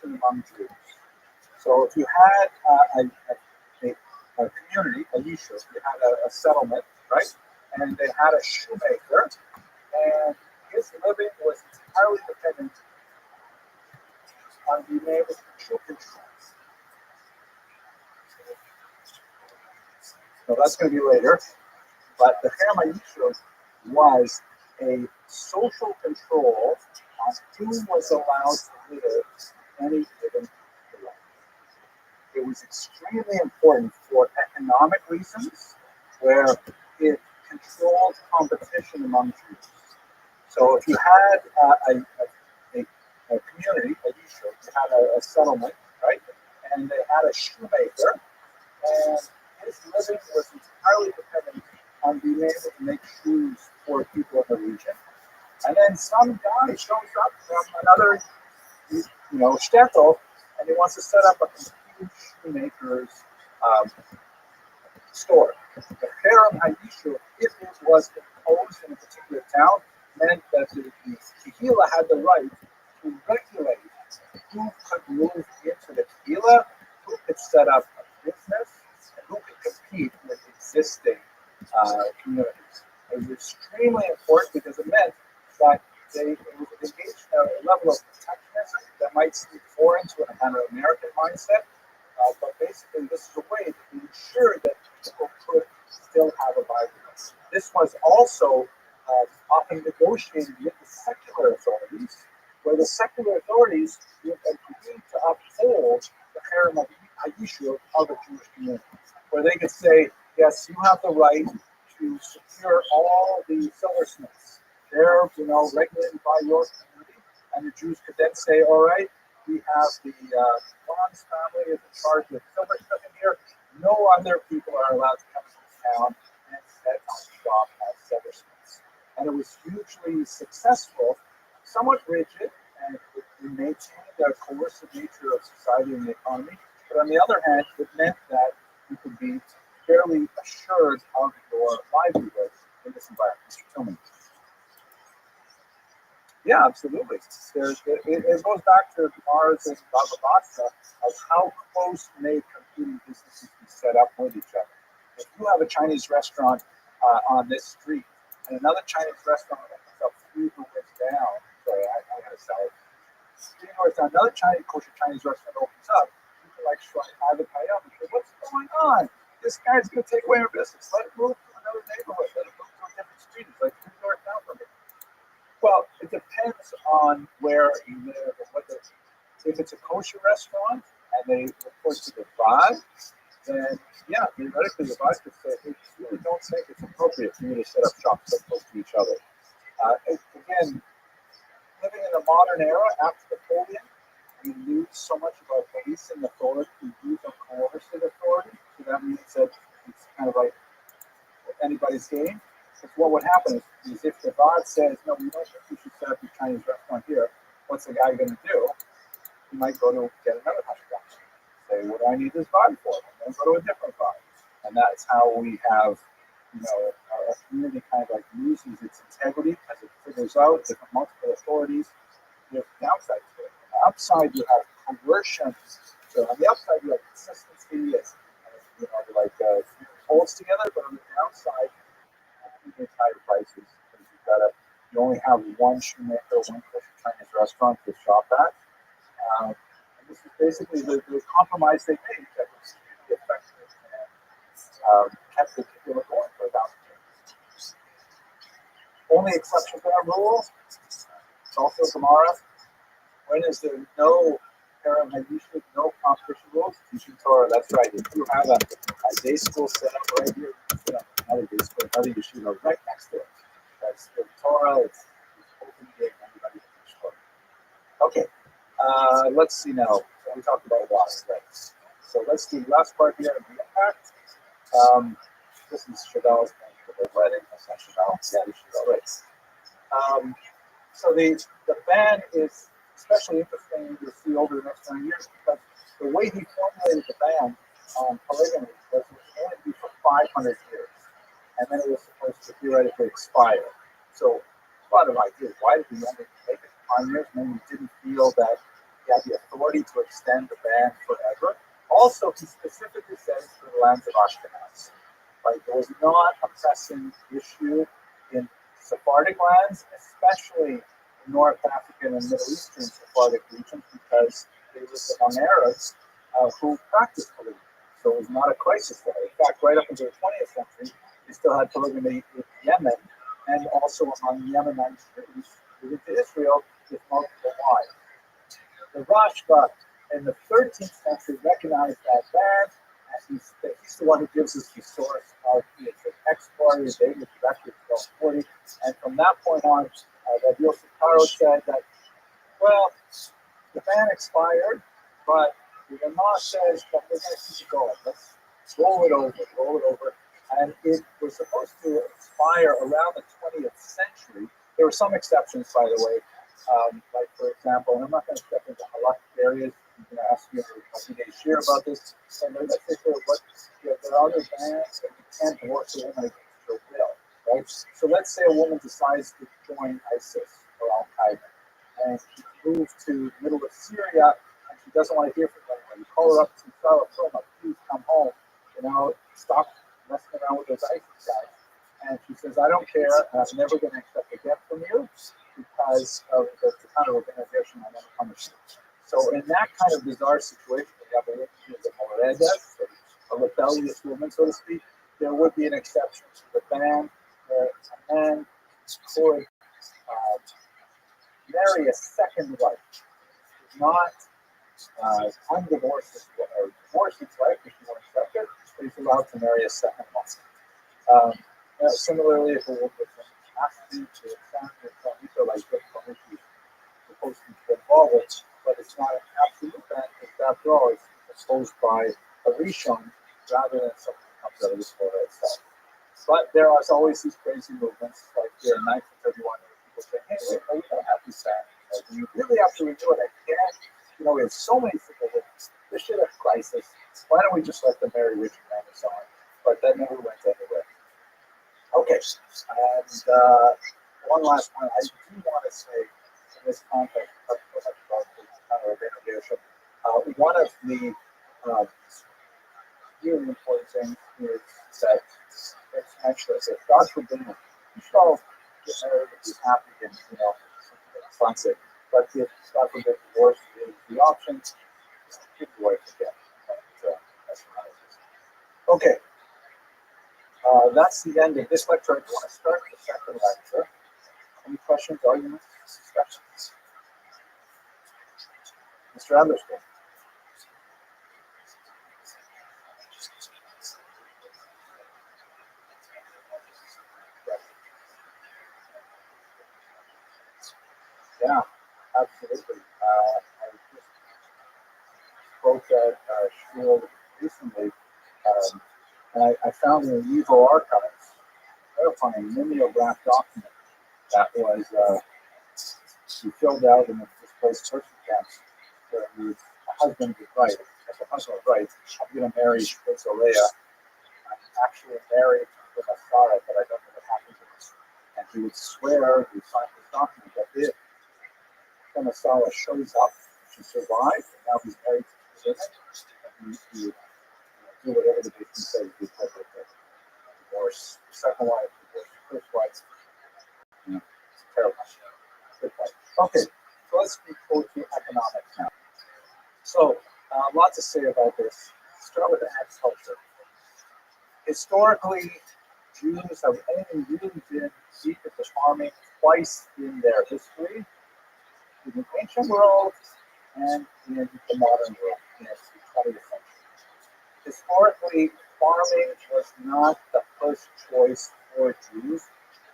competition among Jews. So if you had a community, a yishuv, you had a settlement, right? And they had a shoemaker, and his living was entirely dependent on being able to control his shoes. So that's going to be later. But the Herma Yishuv was a social control on who was allowed to live in any given place. It was extremely important for economic reasons, where it controlled competition among Jews. So if you had a community, a yishuv, you had a settlement, right? And they had a shoemaker, and his living was entirely dependent on being able to make shoes for people in the region. And then some guy shows up from another, shtetl, and he wants to set up a huge shoemaker's store. The Herem HaYishuv, if it was imposed in a particular town, meant that the Kehillah had the right to regulate who could move into the Kehillah, who could set up a business, and who could compete with existing communities. It was extremely important because it meant that it was engaged in a level of protectionism that might seem foreign to a kind of American mindset, but basically this is a way to ensure that people could still have a livelihood. This was also often negotiated with the secular authorities, where the secular authorities would agree to uphold the Herem HaYishuv of a Jewish community, where they could say, yes, you have the right to secure all the silversmiths. They're, regulated by your community, and the Jews could then say, all right, we have the Bronze family is in charge of silversmithing here. No other people are allowed to come into this town and set up shop as silversmiths. And it was hugely successful, somewhat rigid, and it maintained the coercive nature of society and the economy. But on the other hand, it meant that you could be fairly assured of your livelihood in this environment. Mr. Tillman. Yeah, absolutely. It goes back to Mars and Baba Basra of how close may competing businesses be set up with each other. If you have a Chinese restaurant on this street and another Chinese restaurant opens up 3 doors down, sorry, I got to sell it. 3 doors down, another kosher Chinese restaurant opens up. People like have it tied up and say, what's going on? This guy's going to take away our business. Let it move to another neighborhood. Let it move to a different street. It's like 3 doors down from it. Well, it depends on where you live and what if it's a kosher restaurant and they report to the Rabbi, then yeah, theoretically the Rabbi could say, hey, you really don't think it's appropriate for you to set up shop so close to each other. Again, living in the modern era after Napoleon, we lose so much of our policing authority. We use a coercive authority, so that means that it's kind of like anybody's game. Because what would happen is if the God says, no, we don't think you should set up your Chinese restaurant here, what's the guy going to do? He might go to get another $100. Say, what do I need this body for? I'm going to go to a different body. And that's how we have, our community kind of like loses its integrity as it figures out different multiple authorities. There's downside to it. On the upside, you have coercion. So on the upside, you have consistency and holds together, but on the downside, higher prices because you only have one shoemaker, one kosher Chinese restaurant to shop at. And this is basically the compromise they made that was really effective and kept the people going for 1,000 years. Only exception to that rule, it's also Gemara. When is there no Herem HaYishuv, no competition rules? Teaching Torah, that's right. If you have a day school set up right here, you set up another day school, another yeshiva right next to it. That's the Torah, it's open to everybody to teach Torah. Okay, let's see now. So we talked about water, right? So let's do the last part here of the impact. This is Chagall's wedding. That's not Chagall. Yeah, it's Chagall, right? So the ban is especially interesting to see over the next 20 years because the way he formulated the ban on polygamy was it was only be for 500 years, and then it was supposed to theoretically expire. So a lot of ideas. Why did we only make it 5 years when we didn't feel that he had the authority to extend the ban forever. Also, he specifically said for the lands of Ashkenaz. Like, there was not a pressing issue in Sephardic lands, especially in North African and Middle Eastern Sephardic regions, because they lived among Arabs who practiced polygamy. So it was not a crisis there. In fact, right up until the 20th century, they still had polygamy in Yemen and also among Yemenite Jews moving to Israel with multiple wives. The Rothschild in the 13th century recognized that ban, and he's the one who gives us the source of the expiry date, which is actually 1240. And from that point on, Rabbi Yosef Karo said that, well, the ban expired, but the Ramah says that we're going to keep it going. Let's roll it over. And it was supposed to expire around the 20th century. There were some exceptions, by the way. Like, for example, and I'm not going to step into halakhic areas. I'm going to ask you to share about this. And let's say there are other bans that you can't divorce a woman against her will, right? So let's say a woman decides to join ISIS or Al Qaeda, and she moves to the middle of Syria, and she doesn't want to hear from anyone. You call her up to Sarah, please come home. Stop messing around with those ISIS guys. And she says, I don't care, and I'm never going to accept a gift from you because of the kind of organization I never punish you. So in that kind of bizarre situation, we have a moredes, a rebellious woman, so to speak, there would be an exception to the ban where a man could marry a second wife, not undivorce his or divorce his wife if she won't accept it, but he's allowed to marry a second wife. Similarly, if a woman has to family or like different issues supposed to be involved with, but it's not an absolute ban because after all, it's imposed by a rishon rather than something that comes out of the Torah itself. But there are always these crazy movements, like here in 1931, where people say, hey, we don't have to stand. You really have to renew it again. We have so many single women. This shit is a crisis. Why don't we just let them marry rich men and so on? But that never went anywhere. Okay, and one last point. I do want to say, in this context, one of the really important things is that it's actually, if God forbid, you should all get married and be happy and, something that's fancy. But if God forbid divorce is the option, keep your wife again. That's what it is. Okay. That's the end of this lecture. I want to start the second lecture. Any questions, arguments, discussions? Mr. Anderson. Yeah, absolutely. I just spoke at Shield recently, and I found in the Evo archives a mimeograph document that was he filled out in the displaced person camps where a husband would write, if the husband would write, I'm going to marry Leia. I'm actually married to Sarah, but I don't know what happened to this. And he would swear, he would sign this document that if Sarah shows up, she survived, and now he's married to women, and he would do whatever the victim says he would divorce the second wife, divorce the first wife. It's terrible. Good point. Okay, so let's go to economics now. So, a lot to say about this. Start with the agriculture. Historically, Jews have only really been deep into farming twice in their history, in the ancient world and in the modern world, in the 20th century. Historically, farming was not the first choice for Jews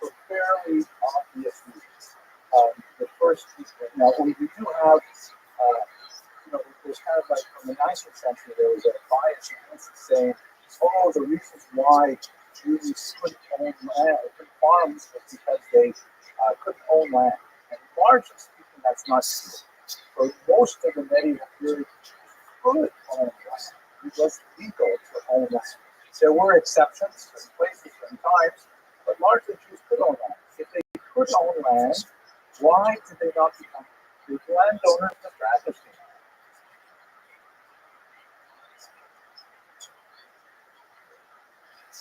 for fairly obvious reasons. The first, we do have, there's kind of like from the 19th century, there was a bias against saying, the reasons why Jews couldn't own land, couldn't farm was because they couldn't own land. And largely speaking, that's not true. For most of the medieval period, Jews could own land. It was legal to own land. There were exceptions in places and times, but largely Jews could own land. If they could own land, why did they not become the landowners of Radisson?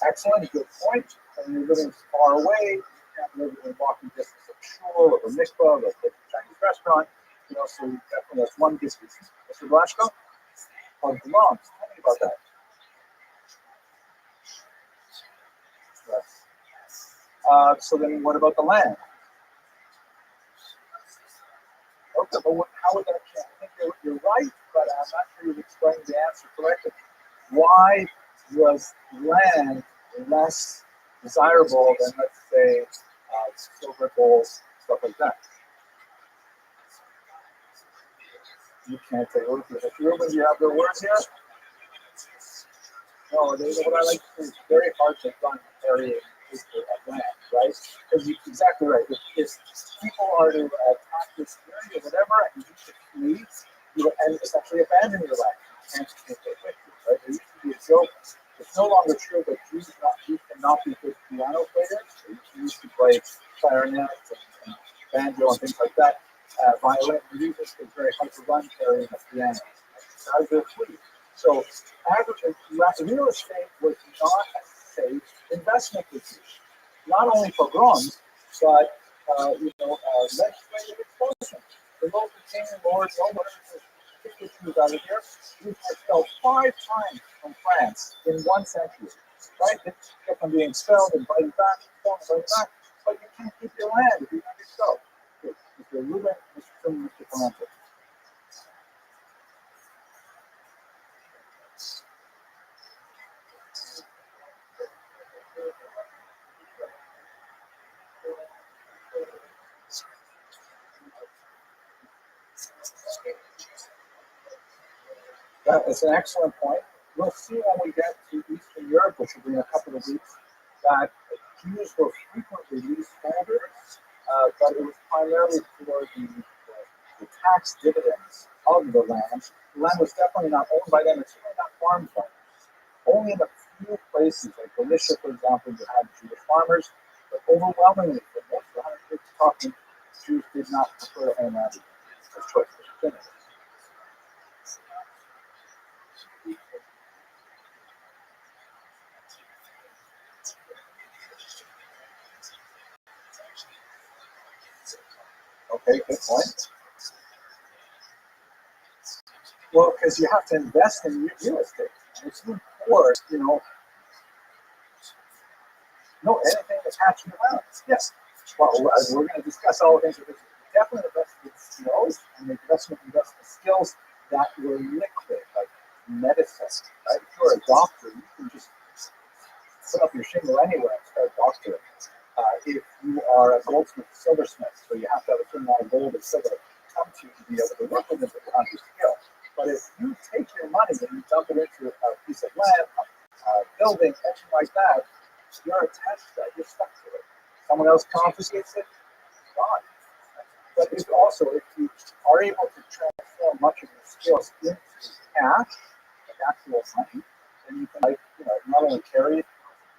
Excellent, good point. When you're living far away, you can't live within walking distance of shul, of a mikvah, of a Chinese restaurant. So definitely that's one distance. Mr. Blaschko? On gloves, tell me about that. Yes. So then what about the land? Okay, but how would that change? I think you're right, but I'm not sure you've explained the answer correctly. Why was land less desirable than, let's say, silver, gold, stuff like that? You can't say words here. Ruben, do you have the words here? No, what I like to do is very hard to run area of land, right? Because you're exactly right. If people are to attack this area or whatever, and you need to flee, and essentially abandon your land. You can't take it with you, right? There used to be a joke. It's no longer true that Jews cannot be good piano players. They used to play clarinet and banjo and things like that. Violin music is very hard to run carrying a piano. Now they're free. So real estate was not a safe investment decision, not only for Roms, but legislative expulsion. The local king and lord, no one took the Jews out of here. Jews were expelled 5 times from France in 1 century. Right? They kept on being expelled, invited back, invited back. But you can't keep your land if you're not expelled. Mr. Ruben, Mr. Tim, Mr. Clemente. That is an excellent point. We'll see when we get to Eastern Europe, which will be in a couple of weeks, that Jews were frequently leaseholders, but it was primarily for the tax dividends of the land. The land was definitely not owned by them, it's certainly not farmed by them. Only in a few places, like Galicia, for example, you had Jewish farmers, but overwhelmingly, for most of the 150 talking, Jews did not prefer to own land as choice. Okay, good point. Well, because you have to invest in real estate. It's poor, no anything attached to the balance. Yes. Well, we're going to discuss all the things. Definitely investment skills and investment skills that were liquid, like medicine. Right? If you're a doctor, you can just put up your shingle anywhere and start doctoring. If you are a goldsmith, silversmith, so you have to have a certain amount of gold and silver come to you to be able to work with it to become your skill. But if you take your money and you dump it into a piece of land, a building, anything like that, you're attached to that. You're stuck to it. Someone else confiscates it, it's gone. But if you are able to transform much of your skills into cash, like actual money, then you can not only carry it,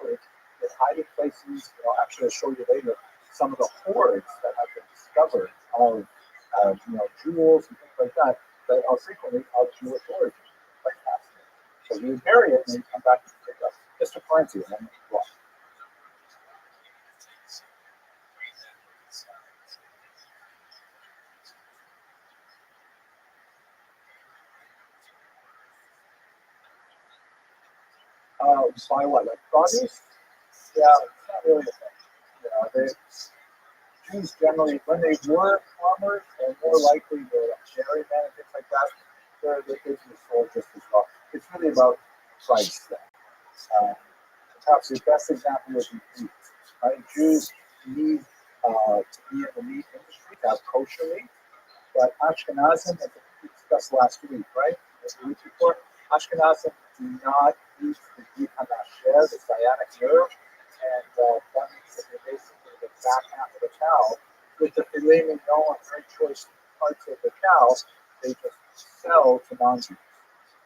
put it in hiding places. Actually, I'll show you later some of the hoards that have been discovered of jewels and things like that are frequently of Jewish origin. Quite fascinating. So you bury it and you come back and pick up. Mr. Parenti, and then go on. By what? Like produce? Yeah, it's not really a thing. Jews generally, when they were farmers, are more likely to dairymen and things like that. Their business sold just as well. It's really about price then. Perhaps the best example would be meat. Right? Jews need to be in the meat industry to have kosher meat, but Ashkenazim, as we discussed last week, right? The week before, Ashkenazim do not eat the deep hanasher, the sciatic nerve, and that means that they're basically the back half of the cow with the filet mignon and very choice parts of the cow. They just sell to non-Jews.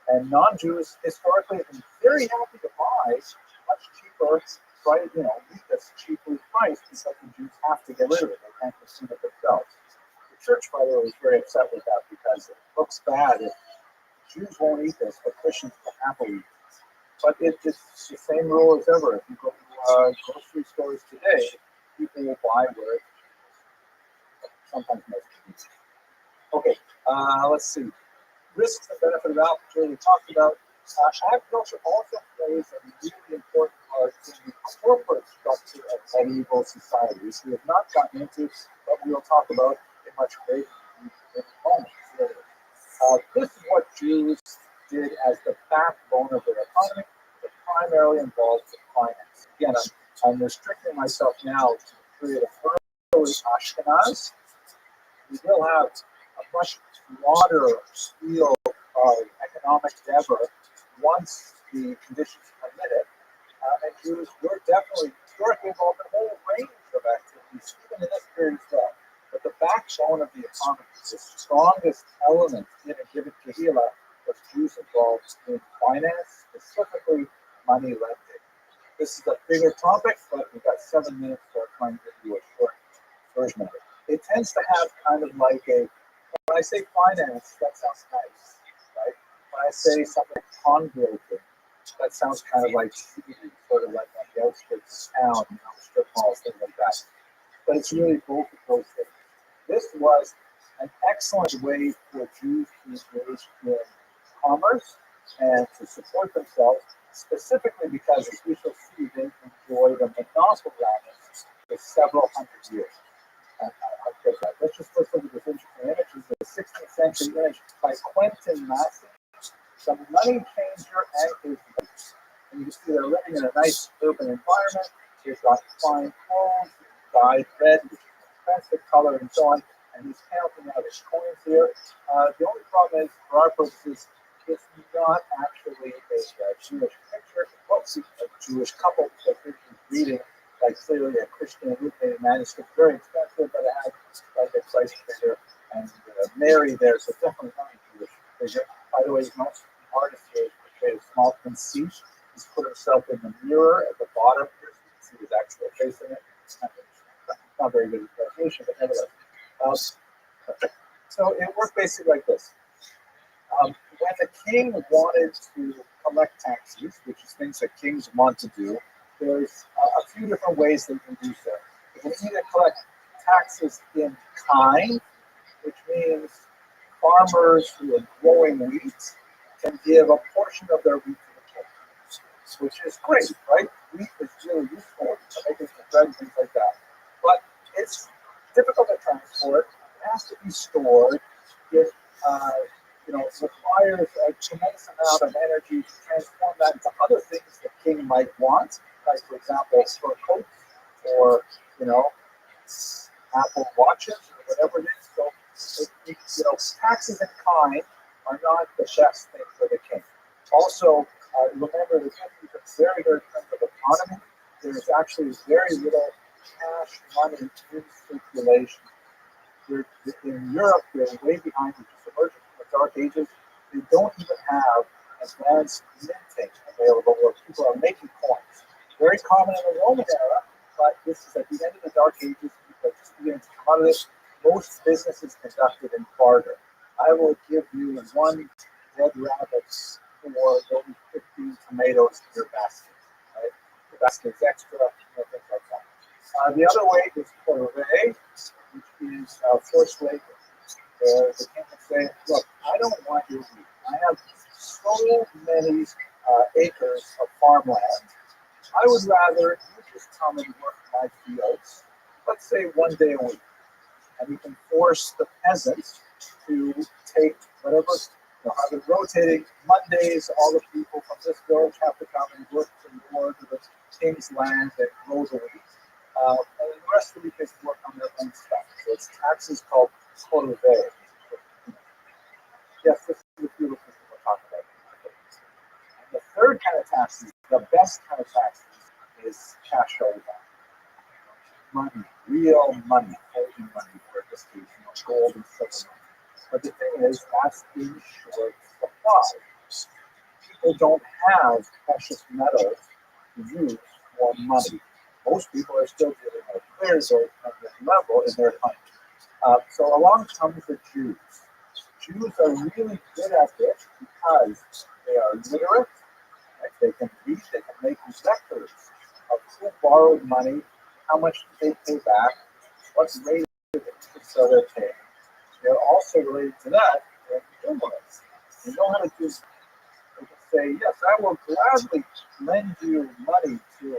And non-Jews historically have been very happy to buy much cheaper, meat that's cheaply priced because the Jews have to get rid of it. They can't consume it themselves. The church, by the way, was very upset with that because it looks bad if Jews won't eat this, but Christians will happily eat it. But it's the same rule as ever. If you go to grocery stores today, people will buy where it's sometimes most convenient. Okay, let's see. Risks and benefit of agriculture we talked about. Agriculture also plays a really important part in the corporate structure of medieval societies. We have not gotten into, but we will talk about in much greater detail in a moment. This is what Jews did as the backbone of their economy. It primarily involves finance. Again, I'm restricting myself now to the period of early Ashkenaz. We will have a much broader field of economic endeavor once the conditions permit it. And Jews were definitely historically involved in a whole range of activities, even in this period as well. But the backbone of the economy, the strongest element in a given kahila, was Jews involved in finance, specifically money lending. This is a bigger topic, but we've got 7 minutes, so I'm trying to give you a short version of it. It tends to have kind of like when I say finance, that sounds nice, right? When I say something like pawnbroking, that sounds kind of like seedy, sort of like on the outskirts of town, strip malls, things like that. But it's really both of those things. This was an excellent way for Jews to engage in commerce and to support themselves, specifically because, as we shall see, they enjoyed a monopoly on it for several hundred years. Let's just look at this interesting image. This is a 16th century image by Quentin Massey, the money changer and his mates. And you can see they're living in a nice urban environment. They've got fine clothes, dyed red, which is an expensive color, and so on. And he's counting out his coins here. The only problem is, for our purposes, it's not actually a Jewish picture. It's a Jewish couple that he's reading. Like clearly a Christian illuminated manuscript, very expensive, but it has like a Christ figure and Mary there, so definitely not a Jewish figure. By the way, he's not the artist here, he's portrayed a small conceit. He's put himself in the mirror at the bottom here, so you can see his actual face in it. It's not very good translation, but nevertheless. So it worked basically like this. When the king wanted to collect taxes, which is things that kings want to do, there's a few different ways they can do so. They can either collect taxes in kind, which means farmers who are growing wheat can give a portion of their wheat to the king, which is great, right? Wheat is really useful for making some bread and things like that. But it's difficult to transport. It has to be stored. It requires a tremendous amount of energy to transform that into other things the king might want, like, for example, fur coats or, Apple watches or whatever it is. So, taxes in kind are not the best thing for the king. Also, remember, the country is a very, very primitive economy. There's actually very little cash money in circulation. In Europe, they're way behind, which is emerging from the Dark Ages. They don't even have advanced minting available where people are making coins. Very common in the Roman era, but this is at the end of the Dark Ages. People are just beginning to come out of this. Most businesses conducted in barter. I will give you one red rabbit for those 15 tomatoes in your basket. Right? The basket is extra, things like that. The other way is corvée, which is forced labor. The king would say, look, I don't want your wheat. I have so many acres of farmland. I would rather you just come and work my fields, let's say 1 day a week. And you can force the peasants to take whatever, I've been rotating Mondays, all the people from this village have to come and work from more to the king's land that grows a wheat. And the rest of the week they can work on their own stuff. So it's taxes called corvée. Yes, this is the beautiful thing we're talking about. And the third kind of taxes, the best kind of taxes, is cash over. Money, real money, holding money, for this case, gold and silver. But the thing is, that's in short supply. People don't have precious metals to use for money. Most people are still dealing with clears or at this level in their country. So along comes the Jews. Jews are really good at this because they are literate. Right? They can records of who borrowed money, how much did they pay back, what rate of interest are they paying. They're also related to that, they're humorous. They know how to do. They can say, yes, I will gladly lend you money to,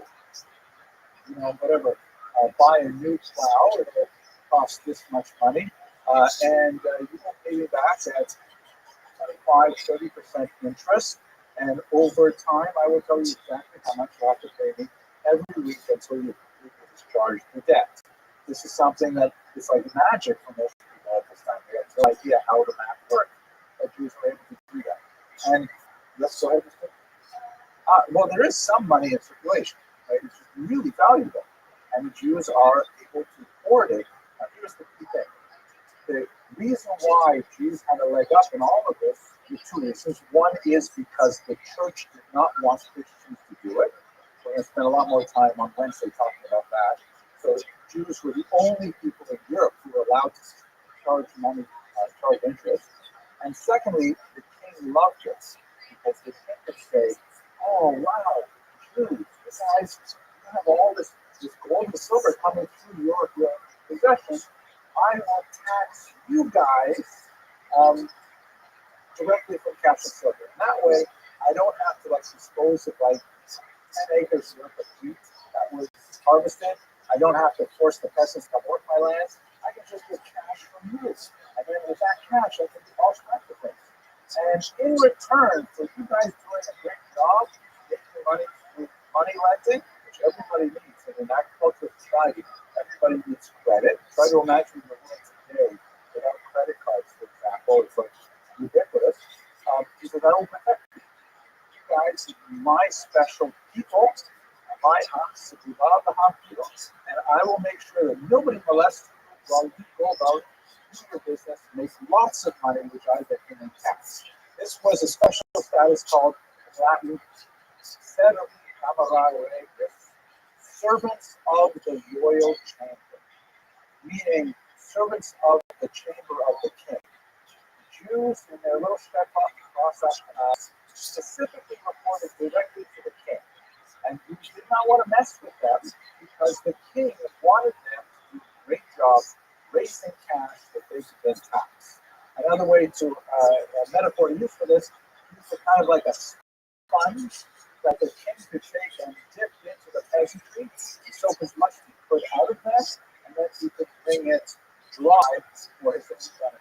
whatever, buy a new plow. It'll cost this much money, and you will pay me back at 25, 30% interest. And over time, I will tell you exactly how much you have to pay me every week until you discharge the debt. This is something that is like magic for most people at this time. They have no idea how the math works, but Jews are able to do that. And let's go ahead. Well, there is some money in circulation, right? It's really valuable, and the Jews are able to hoard it. Now, here's the key thing. The reason why Jews had a leg up in all of this is two reasons. One is because the church did not want Christians to do it. We're going to spend a lot more time on Wednesday talking about that. So Jews were the only people in Europe who were allowed to charge money, charge interest. And secondly, the king loved it because the king could say, "Oh wow, Jews, you guys, you have all this gold and silver coming through your possessions. I will tax you guys directly from cash and silver. And that way, I don't have to dispose of 10 acres worth of wheat that was harvested. I don't have to force the peasants to work my lands. I can just get cash from you. And then with that cash, I can do all kinds of things. And in return for you guys doing a great job making money through money lending, which everybody needs in an agricultural society, everybody needs credit. Try to imagine the world today without credit cards, for example. It's ubiquitous. He says, I will protect you. You guys are my special people, my house, if you love the house, and I will make sure that nobody molests you while you go about your business, make lots of money, which I get in tax. This was a special status called in Latin servants of the royal chamber, meaning servants of the chamber of the king. Jews in their little process specifically reported directly to the king, and he did not want to mess with them because the king wanted them to do a great job raising cash that they could then tax. Another way to a metaphor used for this is kind of like a sponge that the king could take and dip into the peasantry and soak as much as he could out of that, and then he could bring it dry for his own benefit.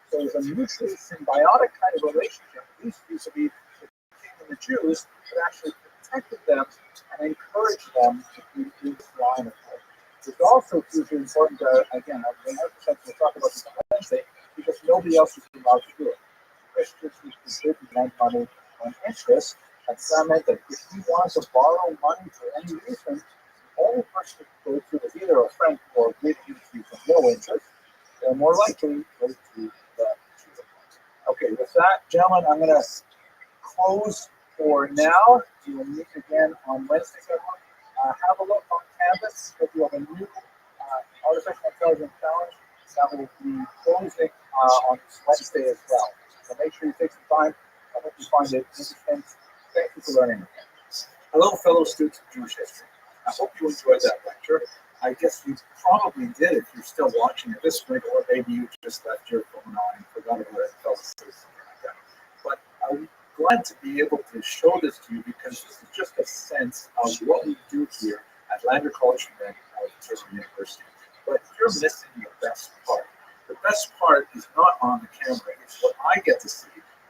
So it was a mutually symbiotic kind of relationship. These used to be the king and the Jews that actually protected them and encouraged them to do this line of work. It's also hugely important, again, we'll talk about this on Wednesday, because nobody else is allowed to do it. Christians who didn't lend money on interest, and so that meant that if you want to borrow money for any reason, the only person to go to is either a friend or give you for no interest, or more likely go to the tutor. Okay, with that, gentlemen, I'm going to close for now. We will meet again on Wednesday. Have a look on Canvas if you have a new artificial intelligence challenge that will be closing on Wednesday as well. So make sure you take some time. I hope you find it interesting. Thank you for learning. Hello, fellow students of Jewish history. I hope you enjoyed that lecture. I guess you probably did if you're still watching at this point, or maybe you just left your phone on and forgot about it and fell asleep, something like that. But I'm glad to be able to show this to you because this is just a sense of what we do here at Lander College and Turner University. But you're missing the best part. The best part is not on the camera. It's what I get to see,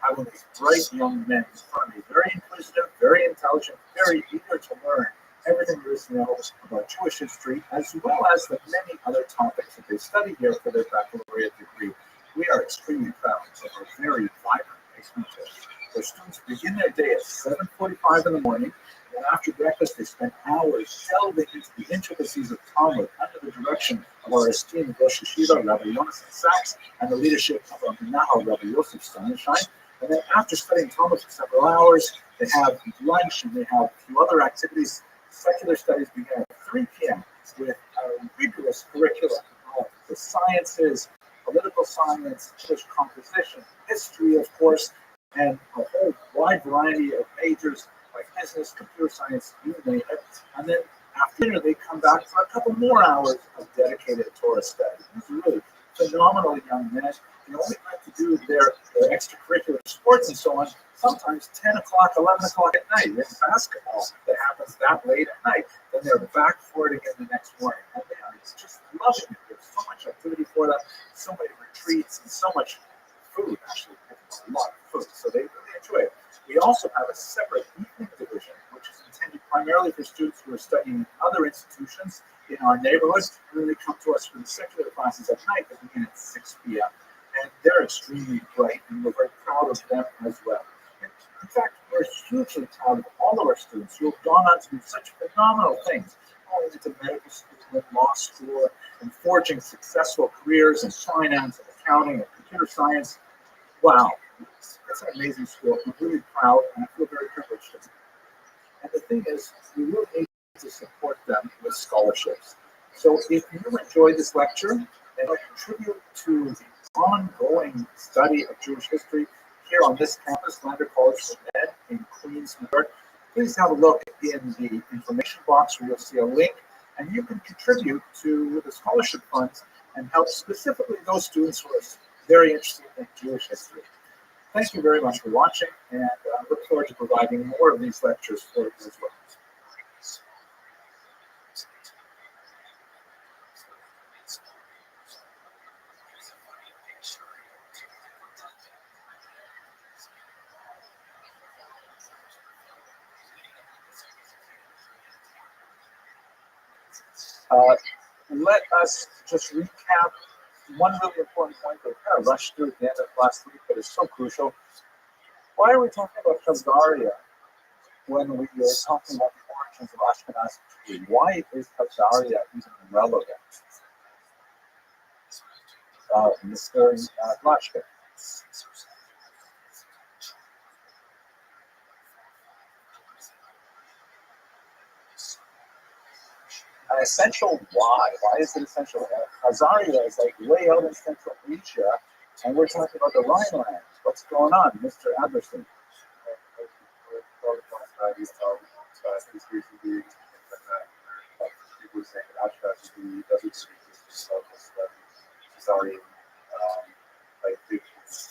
having these bright young men in front of me, very inquisitive, very intelligent, very eager to learn everything there is to know about Jewish history, as well as the many other topics that they study here for their baccalaureate degree. We are extremely proud of our very vibrant basement course. Our students begin their day at 7:45 in the morning, and after breakfast they spend hours delving into the intricacies of Talmud under the direction of our esteemed Rosh Yeshiva, Rabbi Yonasan Sachs, and the leadership of our Menahel, Rabbi Yosef Steinstein. And then after studying Talmud for several hours, they have lunch and they have a few other activities. Secular studies begin at 3 p.m. with a rigorous curriculum of the sciences, political science, English composition, history, of course, and a whole wide variety of majors like business, computer science, you name it. And then after dinner, they come back for a couple more hours of dedicated Torah study. These are really phenomenal young men. They only like to do their extracurricular sports and so on, sometimes 10 o'clock, 11 o'clock at night. There's basketball that happens that late at night. Then they're back for it again the next morning. And they are just loving it. There's so much activity for them, so many retreats, and so much food, actually, a lot of food. So they really enjoy it. We also have a separate evening division, which is intended primarily for students who are studying in other institutions in our neighborhoods. And then they come to us for the secular classes at night that begin at 6 p.m. And they're extremely bright, and we're very proud of them as well. And in fact, we're hugely proud of all of our students who have gone on to do such phenomenal things, going into medical school and law school and forging successful careers in finance and accounting and computer science. Wow, it's an amazing school. I'm really proud, and I feel very privileged. And the thing is, we really need to support them with scholarships. So if you enjoyed this lecture and contribute to the ongoing study of Jewish history here on this campus, Lander College for Med in Queens, New York, please have a look in the information box where you'll see a link, and you can contribute to the scholarship funds and help specifically those students who are very interested in Jewish history. Thank you very much for watching, and I look forward to providing more of these lectures for you as well. Let us just recap one really important point that we kind of rushed through at the end of last week, but is so crucial. Why are we talking about Khazaria when we are talking about the origins of Ashkenazi Jewry? Why is Khazaria even relevant? Mr. Rothschild. An essential why? Why is it essential? Khazaria is like way out in Central Asia, and we're talking about the Rhineland. What's going on, Mr. Anderson? People saying that Ashkenazi doesn't sorry,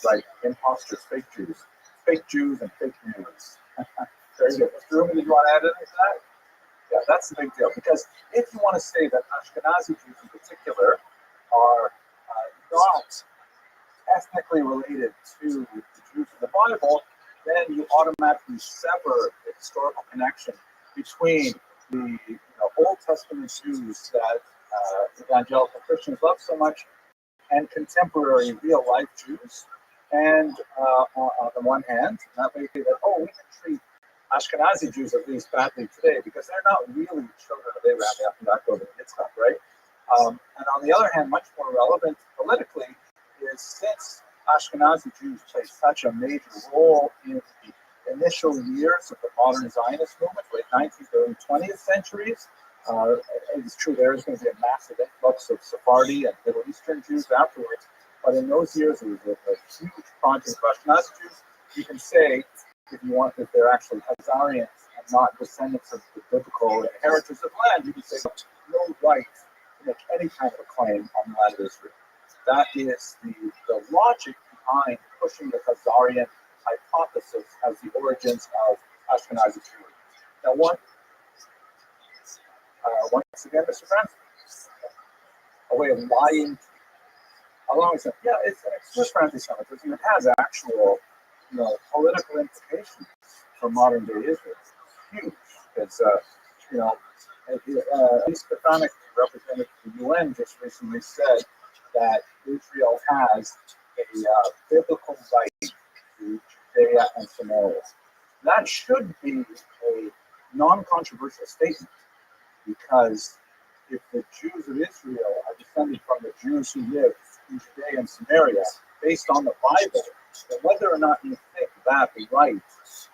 like imposters, fake Jews and fake news. Very good. Mr. Rumi, did you want to add anything to that? Yeah, that's the big deal. Because if you want to say that Ashkenazi Jews in particular are not ethnically related to the Jews of the Bible, then you automatically sever the historical connection between the Old Testament Jews that evangelical Christians love so much and contemporary real-life Jews. And on the one hand, that may be that, we can treat Ashkenazi Jews at least badly today because they're not really children of Abraham, Yaakov, and Yitzchak, right? And on the other hand, much more relevant politically is since Ashkenazi Jews played such a major role in the initial years of the modern Zionist movement, late 19th, early 20th centuries. It's true there is going to be a massive influx of Sephardi and Middle Eastern Jews afterwards, but in those years it was a huge project of Ashkenazi Jews. You can say, if you want, that they're actually Khazarians and not descendants of the biblical inheritors of land, you can say no right to make any kind of a claim on the land of Israel. That is the logic behind pushing the Khazarian hypothesis as the origins of Ashkenazi Jewry. Now, once again, Mr. Francis, a way of lying, allowing some, it's just for anti-Semitism. It has actual, political implications for modern day Israel. It's huge. It's, Stefanik, representative of the UN, just recently said that Israel has a biblical right to Judea and Samaria. That should be a non-controversial statement, because if the Jews of Israel are descended from the Jews who live in Judea and Samaria based on the Bible, then whether or not you think that right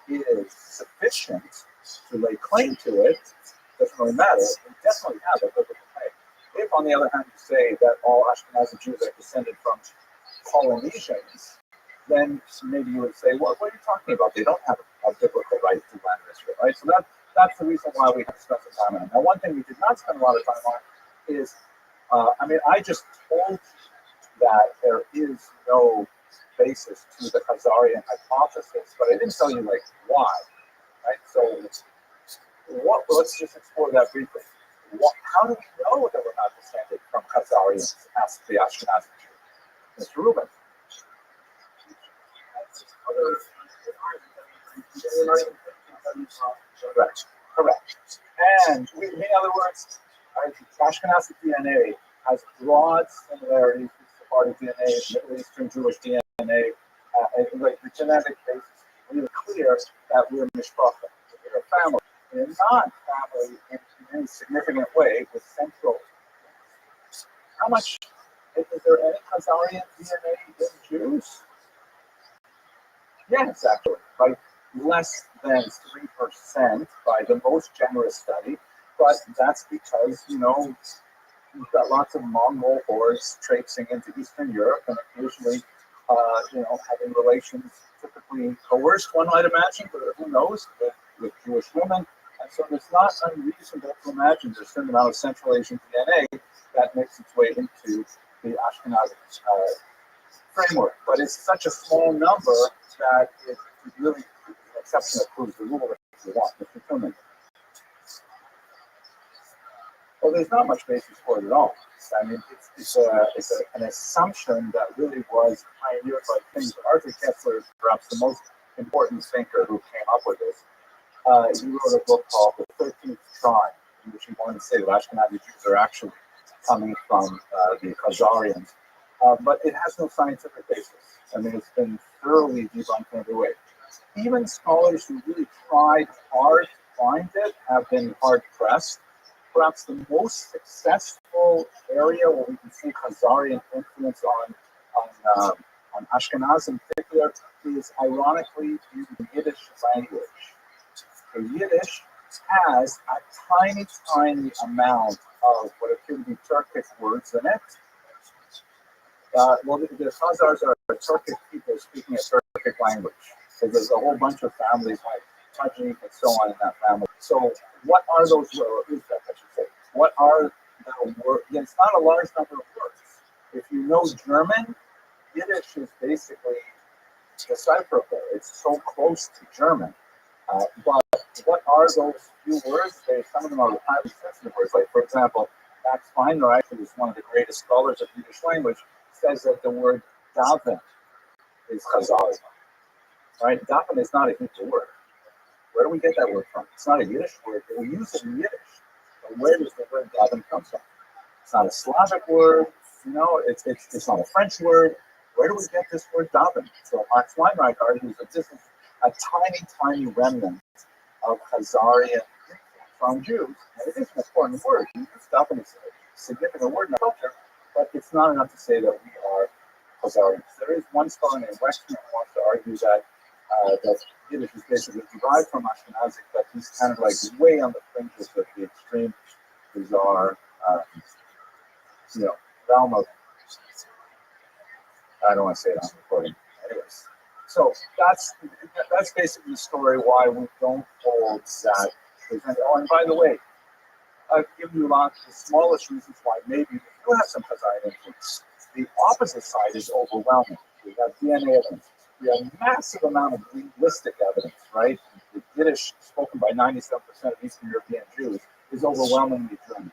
is sufficient to lay claim to it doesn't really matter. We definitely have a biblical claim. If, on the other hand, you say that all Ashkenazi Jews are descended from Polynesians, then maybe you would say, what are you talking about? They don't have a biblical right to land in Israel. it, right? So that's the reason why we have to spend some time on it. Now, one thing we did not spend a lot of time on is, I just told you that there is no basis to the Khazarian hypothesis, but I didn't tell you like why, right? So let's just explore that briefly. How do we know that we're not descended from Khazarians? Asked the Ashkenazi Jew, Mr. Rubin. Correct. And in other words, Ashkenazi DNA has broad similarities to Sephardic DNA, Middle Eastern Jewish DNA, and like the genetic basis is really clear that we're mishpacha, we're a family. We're not family in any significant way with central. How much is there any Khazarian DNA in Jews? Yes, actually, like less than 3% by the most generous study, but that's because you've got lots of Mongol hordes traipsing into Eastern Europe and occasionally, having relations, typically coerced, one might imagine, but who knows, with Jewish women. And so it's not unreasonable to imagine there's a certain amount of Central Asian DNA that makes its way into the Ashkenazi framework. But it's such a small number that it really is an exception that proves the rule if you want. Mr. Truman. Well, there's not much basis for it at all. I mean, it's an assumption that really was pioneered by things. Arthur Kessler is perhaps the most important thinker who came up with this. He wrote a book called The 13th Tribe, in which he wanted to say that Ashkenazi Jews are actually coming from the Khazarians. But it has no scientific basis. I mean, it's been thoroughly debunked in every way. Even scholars who really tried hard to find it have been hard pressed. Perhaps the most successful area where we can see Khazarian influence on Ashkenaz in particular is ironically in the Yiddish language. So Yiddish has a tiny amount of what appear to be Turkic words in it. The Khazars are a Turkic people speaking a Turkic language. So there's a whole bunch of families like Tajik and so on in that family. So what are those words? What are the words? It's not a large number of words. If you know German, Yiddish is basically decipherable. It's so close to German. But what are those few words? Some of them are highly sensitive words. Like, for example, Max Feiner, who is one of the greatest scholars of Yiddish language, says that the word daven is Khazari. Right? Daven is not a Hebrew word. Where do we get that word from? It's not a Yiddish word. We use it in Yiddish. But where does the word daven come from? It's not a Slavic word. It's not a French word. Where do we get this word daven? So Max Weinreich argues that this is a tiny remnant of Khazarian influence from Jews. And it is an important word. Daven is a significant word in our culture, but it's not enough to say that we are Khazarians. There is one scholar named Wexner who wants to argue that Yiddish is basically derived from Ashkenazic, but he's kind of like way on the fringes of the extreme, bizarre, realm of, I don't want to say it on recording. Anyways, so that's basically the story why we don't hold that. Oh, and by the way, I've given you lots of the smallest reasons why maybe we do have some Khazarian influence. The opposite side is overwhelming. We have DNA evidence. We have a massive amount of linguistic evidence, right? The Yiddish, spoken by 97% of Eastern European Jews, is overwhelmingly German.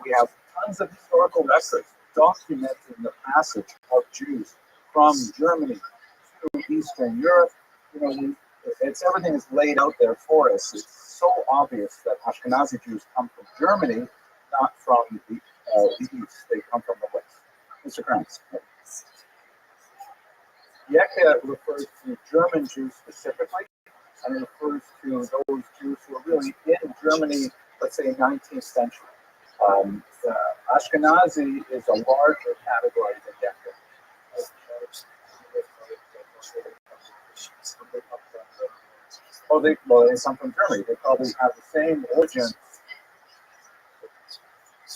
We have tons of historical records documenting the passage of Jews from Germany to Eastern Europe. Everything is laid out there for us. It's so obvious that Ashkenazi Jews come from Germany, not from the East. They come from the West. Mr. Krantz. Yeke refers to German Jews specifically, and it refers to those Jews who are really in Germany, let's say 19th century. Ashkenazi is a larger category than Yeke. They come from Germany. They probably have the same origin.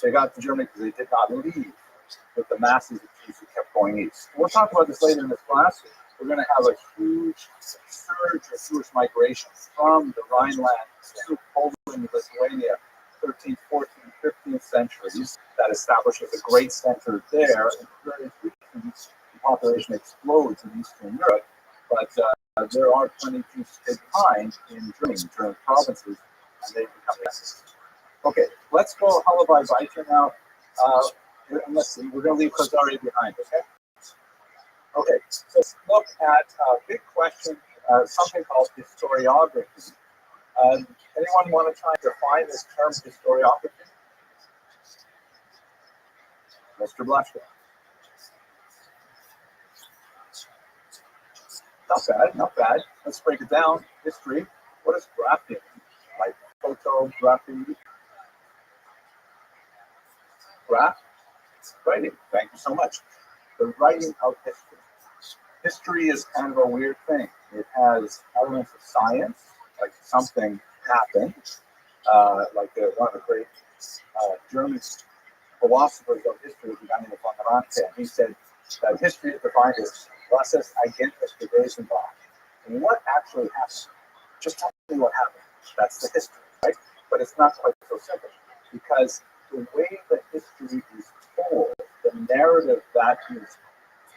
They got to Germany because they did not leave with the masses of Jews who kept going east. We'll talk about this later in this class. We're going to have a huge surge literature of Jewish migration from the Rhineland to Poland and Lithuania, 13th, 14th, 15th centuries, that establishes a great center there. In various regions, the population explodes in Eastern Europe, but there are plenty of Jews stay behind in German provinces, and they become racist. Okay, let's go Halabai Weiter now. And let's see, we're going to leave Khazari behind, okay? Okay, so let's look at a big question, something called historiography. Anyone want to try to define this term, historiography? Mr. Blushton. Not bad, not bad. Let's break it down. History. What is graphing? Like photography? Graph? Writing. Thank you so much. The writing of history. History is kind of a weird thing. It has elements of science, like something happened, like one of the great German philosophers of history, Rothschild. He said that history is defined as process Agentes gewesen war. And what actually happened? Just tell me what happened. That's the history, right? But it's not quite so simple, because the way the history is told, the narrative that is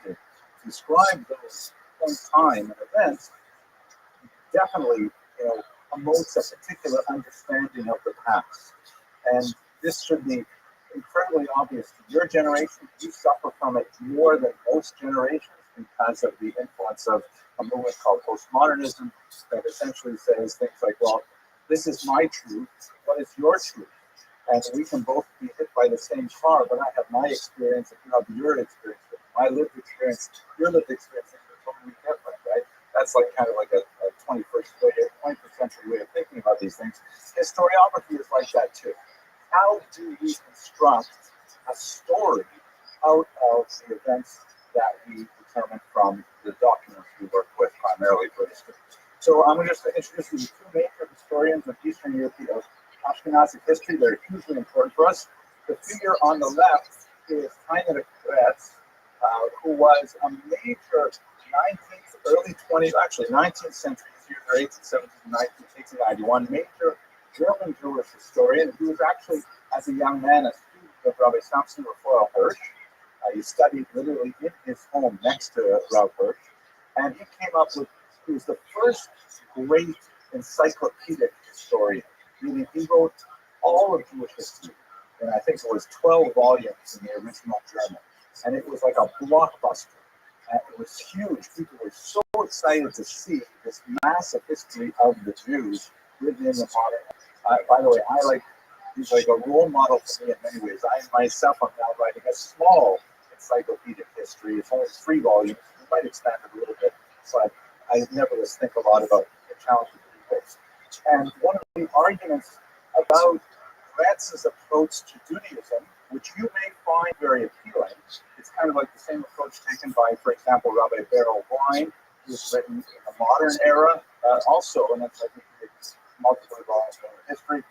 to describe those points in time and events, definitely, promotes a particular understanding of the past. And this should be incredibly obvious to your generation. You suffer from it more than most generations because of the influence of a movement called postmodernism that essentially says things like, well, this is my truth, what is your truth? And we can both be hit by the same car, but I have my experience and you have your experience. My lived experience, your lived experience is totally different, right? That's like kind of like a 21st century way of thinking about these things. Historiography is like that too. How do we construct a story out of the events that we determine from the documents we work with primarily for history? So I'm just going to introduce you to two major historians of Eastern European Ashkenazic history. They're hugely important for us. The figure on the left is Heinrich Kretz, who was a major 19th, early 20th, actually 19th century, 18th, 17th, 19th, 1891, major German Jewish historian. He was actually, as a young man, a student of Rabbi Samson Raphael Hirsch. He studied literally in his home next to Rav Hirsch. And he came up with, he was the first great encyclopedic historian. Meaning he wrote all of Jewish history. And I think it was 12 volumes in the original German. And it was like a blockbuster. It was huge. People were so excited to see this massive history of the Jews within the modern. By the way, he's like a role model for me in many ways. I myself am now writing a small encyclopedic history. It's only 3 volumes. We might expand it a little bit, but I nevertheless think a lot about the challenges of these books. And one of the arguments about Kretz's approach to Judaism, which you may find very appealing, it's kind of like the same approach taken by, for example, Rabbi Beryl Wein, who's written in the modern era, also, and that's, I think, it's multiple volumes of history.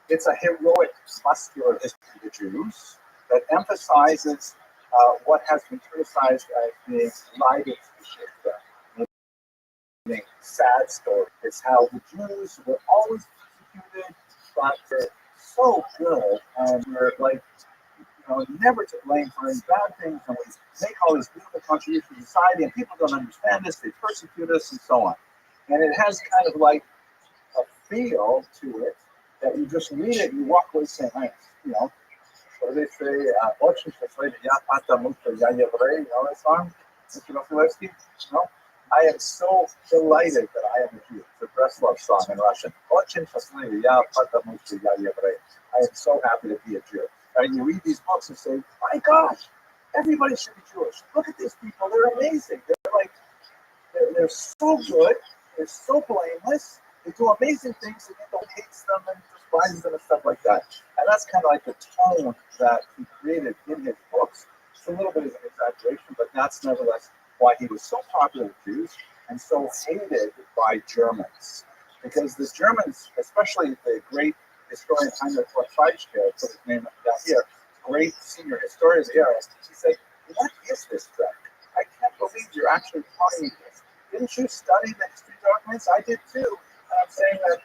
It's a heroic, muscular history of the Jews that emphasizes what has been criticized as being Leidensgeschichte, meaning sad story. It's how the Jews were always persecuted, but they're so good, and we're like, never to blame for any bad things, and we make all these beautiful contributions to society, and people don't understand this, they persecute us, and so on. And it has kind of like a feel to it that you just read it, and you walk away saying, nice, what do they say? Очень счастливый, я потому что я еврей, that song? Mr. Vasilevsky? I am so delighted that I am a Jew. It's a Breslov song in Russian. Очень счастливый, я потому что я еврей. I am so happy to be a Jew. And you read these books and say, my gosh, everybody should be Jewish. Look at these people. They're amazing. They're so good. They're so blameless. They do amazing things, and people hates them and despises them and stuff like that. And that's kind of like the tone that he created in his books. It's a little bit of an exaggeration, but that's nevertheless why he was so popular with Jews and so hated by Germans. Because the Germans, especially the great historian Heinrich Rothschild, put his name down here, great senior historian of the era, he said, what is this threat? I can't believe you're actually telling me this. didn't you study the history documents? I did too. And I'm saying that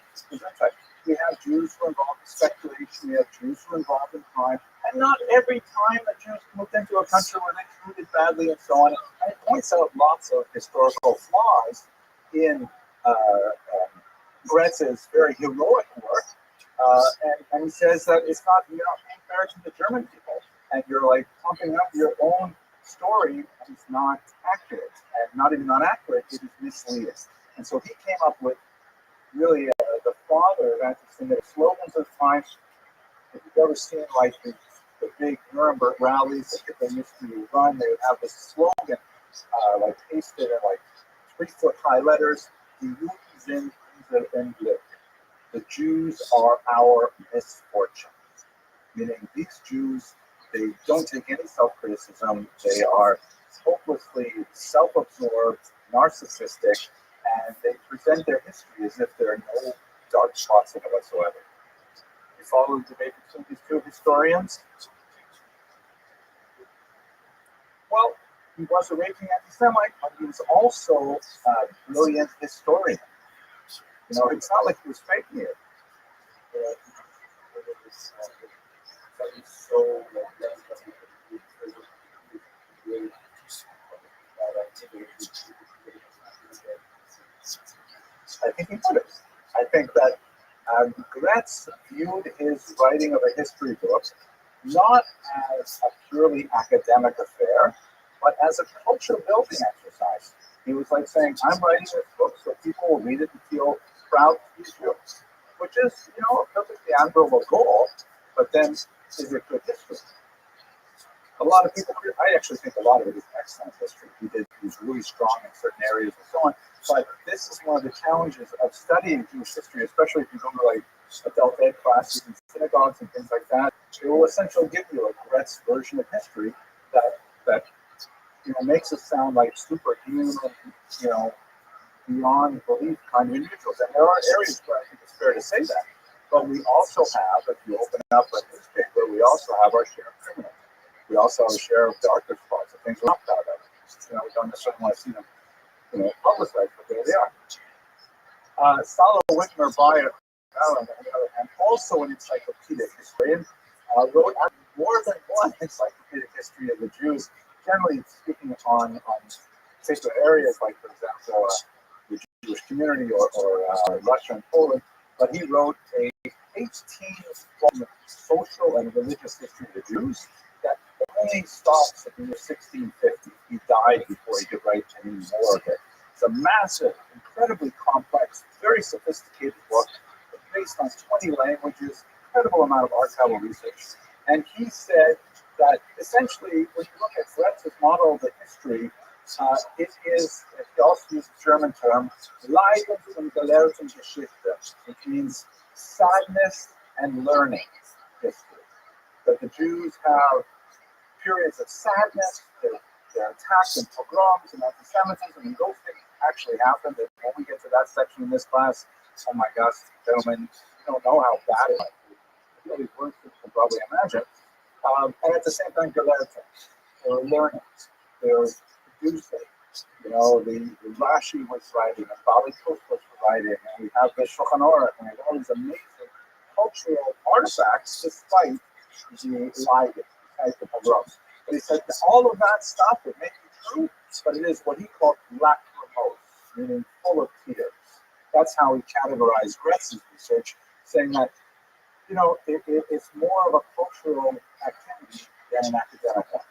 we have Jews who are involved in speculation, we have Jews who are involved in crime, and not every time the Jews moved into a country where they treated badly and so on. And it points out lots of historical flaws in Gretz's very heroic work. And he says that it's not, you're not being fair to the German people, and you're like pumping up your own story, and it's not accurate, and not even not accurate, it is misleading. And so he came up with really the father of anti-Semitic slogans of the time. If you've ever seen like the big Nuremberg rallies that they used to run, they would have this slogan like pasted in like 3-foot high letters: "Die Juden sind unser Unglück." The Jews are our misfortune. Meaning these Jews, they don't take any self-criticism. They are hopelessly self-absorbed, narcissistic, and they present their history as if there are no dark spots in it whatsoever. You follow the debate between these two historians? Well, he was a raging anti-Semite, but he was also a brilliant historian. You know, it's not like he was faking it. I think he would have. I think that Gretz viewed his writing of a history book not as a purely academic affair, but as a culture building exercise. He was like saying, I'm writing this book so people will read it and feel proud to be Jews, which is, you know, a perfectly admirable goal, but then is it good history? A lot of people, I actually think a lot of it is excellent history. He was really strong in certain areas and so on. But this is one of the challenges of studying Jewish history, especially if you go to like adult ed classes in synagogues and things like that. It will essentially give you a Gretz version of history that you know makes us sound like superhuman, you know, beyond belief kind of individuals. And there are areas where I think it's fair to say that. But we also have, if you open up a newspaper, we also have our share of criminals. We also have a share of darker spots, of things we're not proud of. You know, we don't necessarily want to see them, you know, publicized, but there they are. Salo Whitmer Bayer, on the other hand, also an encyclopedic historian, wrote more than one encyclopedic history of the Jews, generally speaking on particular areas, like, for example, the Jewish community or Russia and Poland. But he wrote a 18-volume social and religious history of the Jews that only stops at the year 1650. He died before he could write any more of it. It's a massive, incredibly complex, very sophisticated book based on 20 languages, incredible amount of archival research. And he said that essentially, when you look at Gretz's model of the history, it is, he also used the German term, Leidens- und Gelehrtengeschichte, which means sadness and learning history. That the Jews have periods of sadness, they're attacked in pogroms and anti-Semitism, and those things actually happened. And when we get to that section in this class, oh my gosh, gentlemen, you don't know how bad it might be. Really worse than you can probably imagine. And at the same time, Gelehrten, they're learning, they're producing. You know, the Rashi was writing, and Bali Kos was writing, and we have the Shulchan Aruch, and we have all these amazing cultural artifacts despite the Leiden, despite the pogroms. But he said that all of that stuff would make it true, but it is what he called lachrymose, meaning full of tears. That's how he categorized Gretz's research, saying that, you know, it's more of a cultural activity than an academic one.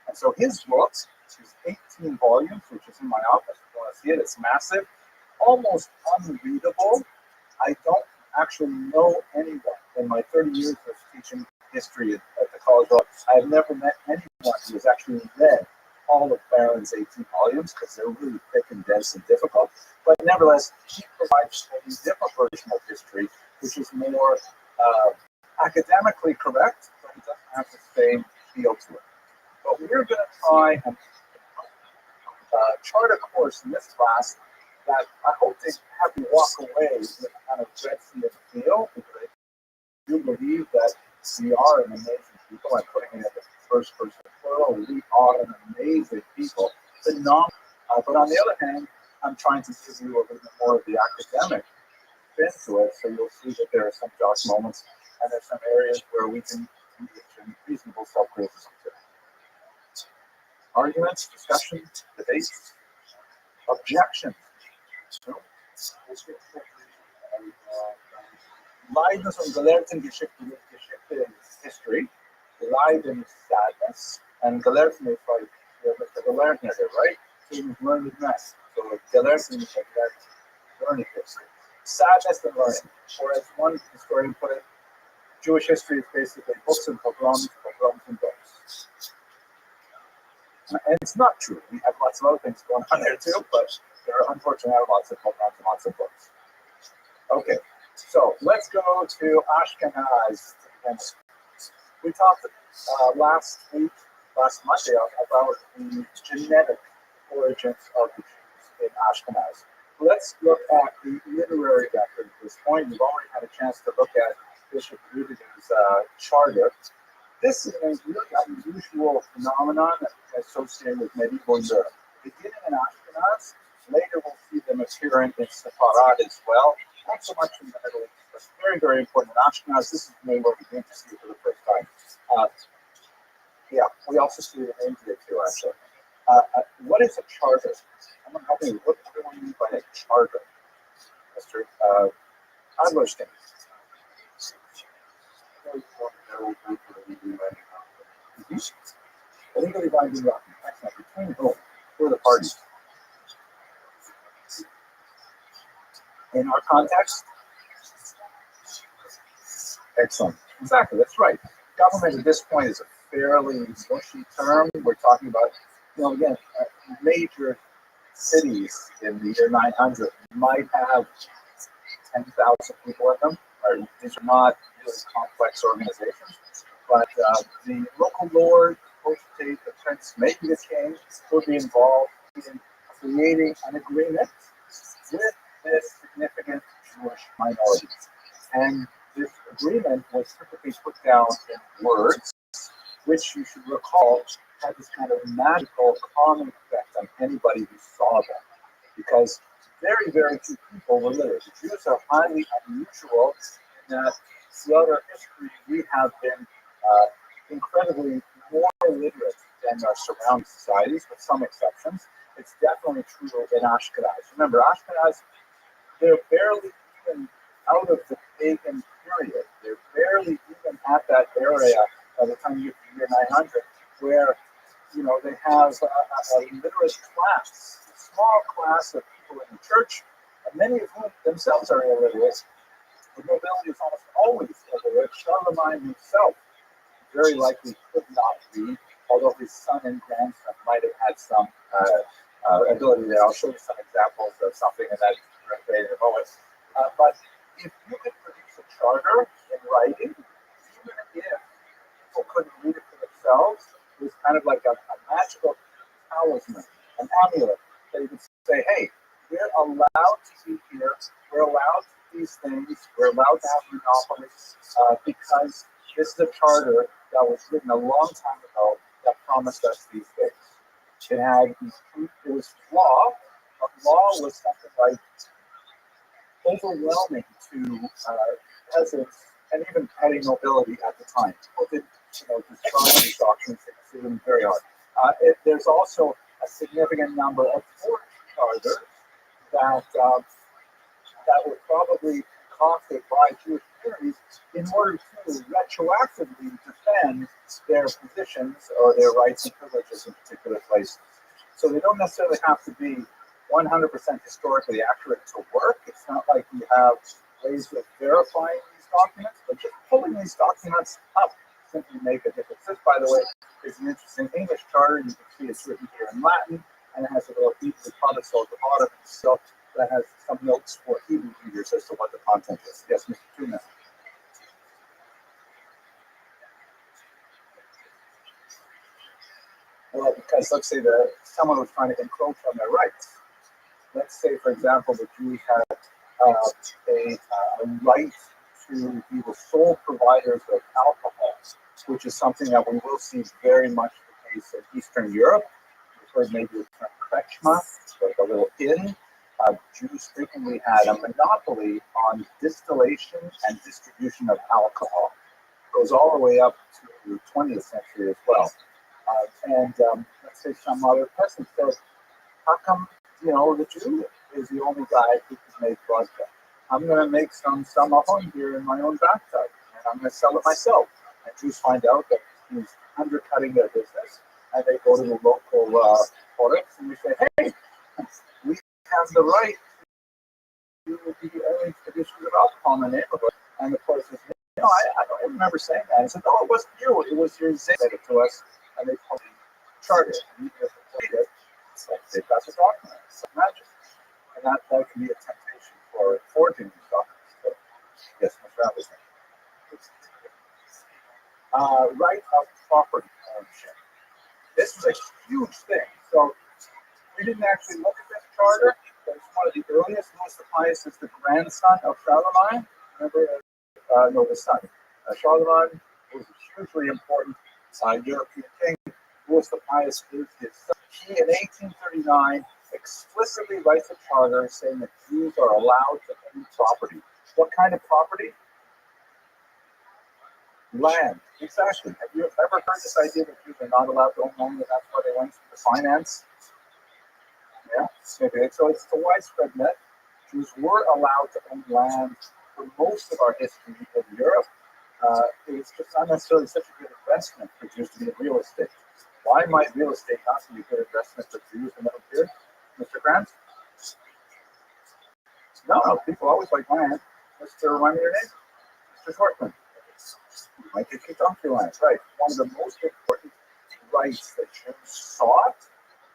And so his book is 18 volumes, which is in my office. If you want to see it, it's massive, almost unreadable. I don't actually know anyone in my 30 years of teaching history at the College of Law. I have never met anyone who has actually read all of Barron's 18 volumes because they're really thick and dense and difficult. But nevertheless, he provides a different version of history, which is more academically correct, but it doesn't have the same feel to it. But we're going to try and chart a course in this class that I hope to have you walk away with kind of Gretzky feel, because I do believe that we are an amazing people. I'm putting it in the first person plural. We are an amazing people. Phenomenal. But on the other hand, I'm trying to give you a little bit more of the academic spin to it, so you'll see that there are some dark moments, and there's some areas where we can engage in reasonable self-criticism too. Arguments, discussions, debates, objections. Leiden und gelehrten Geschichte history, Leiden is sadness, and gelehrten is like Mr. Gelehrten, right? So you've learned math. So gelehrten is like that learning history. Sadness and learning. Or as one historian put it, Jewish history is basically books and pogroms, pogroms and books. And it's not true. We have lots of other things going on there too, but there are unfortunately lots of pogroms and lots of books. Okay, so let's go to Ashkenaz. We talked last Monday, about the genetic origins of the Jews in Ashkenaz. Let's look at the literary record at this point. We've already had a chance to look at Bishop Rüdiger's charter. This is a really unusual phenomenon associated with medieval Europe. Beginning in Ashkenaz, later we'll see them appearing in Sepharad as well. Not so much in the Middle East, but very, very important in Ashkenaz. This is maybe what we begin to see for the first time. Yeah, we also see it in India too, actually. What is a charter? Someone help me. What do we mean by a charter, Mr. Adlerstein? Legally binding document. Excellent. Between whom? Who are the parties? In our context? Excellent. Exactly, that's right. Government at this point is a fairly mushy term. We're talking about, again, major cities in the year 900 might have 10,000 people in them. These are not really complex organizations, but the local lord, potentate, the prince, maybe the king, will be involved in creating an agreement with this significant Jewish minority. And this agreement was typically put down in words, which you should recall had this kind of magical calming effect on anybody who saw them. Because very, very few people were literate. The Jews are highly unusual in that throughout our history we have been incredibly more literate than our surrounding societies, with some exceptions. It's definitely true in Ashkenaz. Remember, Ashkenaz, they're barely even out of the pagan period. They're barely even at that area by the time you get to the year 900, where they have a literate class, a small class of people in the church, and many of whom themselves are illiterate. The nobility is almost always illiterate. Charlemagne himself very likely could not read, although his son and grandson might have had some ability there. I'll show you some examples of something in that in a moment. But if you could produce a charter in writing, even if people couldn't read it for themselves, it was kind of like a magical talisman, an amulet that you could say, hey, we're allowed to be here, we're allowed to do these things, we're allowed to have monopolies, because this is a charter that was written a long time ago that promised us these things. It was law, but law was something like overwhelming to peasants and even petty nobility at the time. People did, describe these documents and see them very hard. There's also a significant number of forged charters that were probably concocted by Jewish communities in order to retroactively defend their positions or their rights and privileges in particular places. So they don't necessarily have to be 100% historically accurate to work. It's not like you have ways of verifying these documents, but just pulling these documents up simply make a difference. This, by the way, is an interesting English charter. You can see it's written here in Latin, and it has a little Hebrew codicil at the bottom. So that has some notes for Hebrew readers as to what the content is. Yes, Mr. Tuna. Well, because let's say that someone was trying to encroach on their rights. Let's say, for example, the Jews had a right to be the sole providers of alcohol, which is something that we will see very much the case in Eastern Europe. You've heard maybe the term krechma, like a little inn. Jews frequently had a monopoly on distillation and distribution of alcohol. It goes all the way up to the 20th century as well. And let's say some other person says, how come, the Jew is the only guy who can make vodka? I'm going to make some ahon here in my own bathtub, and I'm going to sell it myself. And Jews find out that he's undercutting their business, and they go to the local products and they say, hey, we have the right to be only producers of alcohol in the neighborhood. And the court says, I don't remember saying that. I said, no, it wasn't you. It was your Zay said it to us, and they probably charted it. And even if they played it, it's like they've got the documents. So imagine. And that can be a temptation for forging these documents. So, yes, Mr. Anderson. Right of property ownership. This was a huge thing. So we didn't actually look at this charter, but it's one of the earliest. Louis the Pious is the grandson of Charlemagne. Remember, no, the son. Charlemagne was a hugely important European king. Louis the Pious is his son. He, in 1839, explicitly writes a charter saying that Jews are allowed to own property. What kind of property? Land. Exactly. Have you ever heard this idea that Jews are not allowed to own land, and that's why they went to finance? Yeah. Okay. So it's a widespread myth. Jews were allowed to own land for most of our history in Europe. It's just not necessarily such a good investment for Jews to be in real estate. Why might real estate not be a good investment for Jews in middle period? Mr. Grant? No, people always like land. Mr. Remind me your name? Mr. Shortman. You might get kicked off your land. Right. One of the most important rights that Jews sought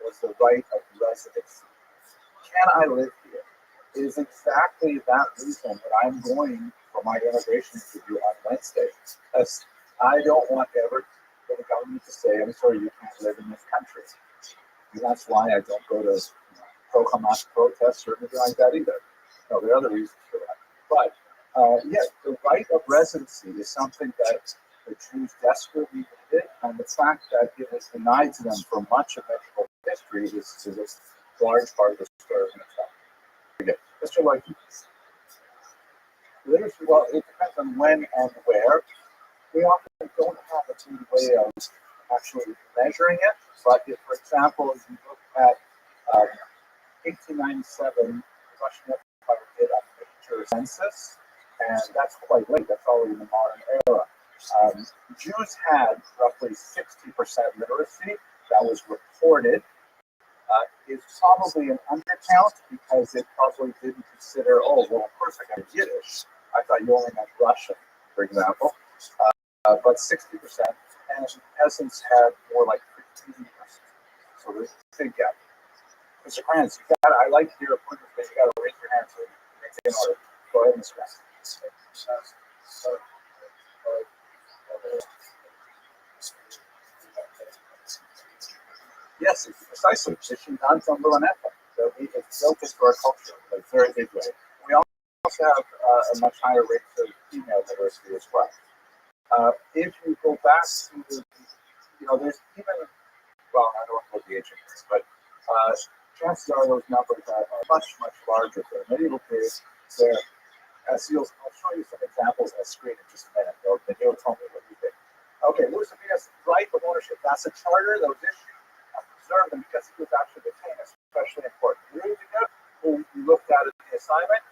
was the right of residency. Can I live here? It is exactly that reason that I'm going for my immigration interview on Wednesday. Because I don't want ever for the government to say, I'm sorry, you can't live in this country. And that's why I don't go to pro-Hamas protests or anything like that either. No, there are other reasons for that. But yes, the right of residency is something that the Jews desperately needed, and the fact that it was denied to them for much of medieval history is a large part of the story in itself. Okay. Mr. Leuthen. Literacy, well, it depends on when and where. We often don't have a good way of actually measuring it, but if, for example, you look at 1897, the Russian Empire did a major census, and that's quite late. That's already in the modern era. Jews had roughly 60% literacy that was reported. It's probably an undercount because it probably didn't consider, oh, well, of course I got Yiddish. I thought you only meant Russian, for example. But 60%, and peasants had more like 15%. So there's a big gap. Mr. Kranz, I like your appointment, but you got to raise your hand so you can take order. Go ahead, Mr. Kranz. Yes, precisely. Fishing on from Villanetta. So it's built into our culture in a very big way. We also have a much higher rate of female literacy as well. If you go back to the, there's even, well, I don't want to go to the ancient years, but chances are those numbers are much, much larger for medieval periods. Where, I'll show you some examples on the screen in just a minute, then you'll tell me what you think. Okay, Louis Sabine's right of ownership. That's a charter that was issued. Preserve them because it was actually the king, especially important. Who we looked at in the assignment.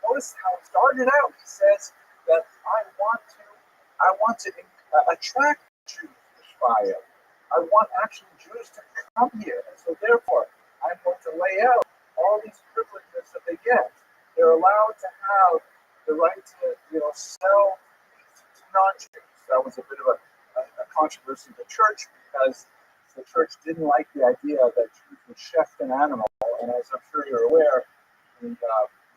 Notice how it started out. He says that I want to attract Jews to Shvaya. I want actually Jews to come here, and so therefore I'm going to lay out all these privileges that they get. They're allowed to have the right to, sell to non-Jews. That was a bit of a controversy in the church because the church didn't like the idea that Jews would shecht an animal, and as I'm sure you're aware, in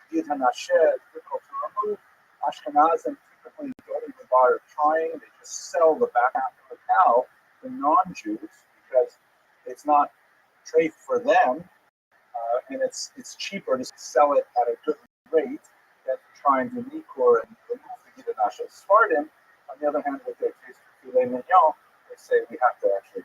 Yid HaNasheh, it's difficult to remove. Ashkenazim typically don't even bother trying; they just sell the back half of the cow to non-Jews because it's not trade for them, and it's cheaper to sell it at a good rate than to try and do nikor and remove the Yid HaNasheh. Sfardim, on the other hand, with their taste for filet mignon, they say we have to actually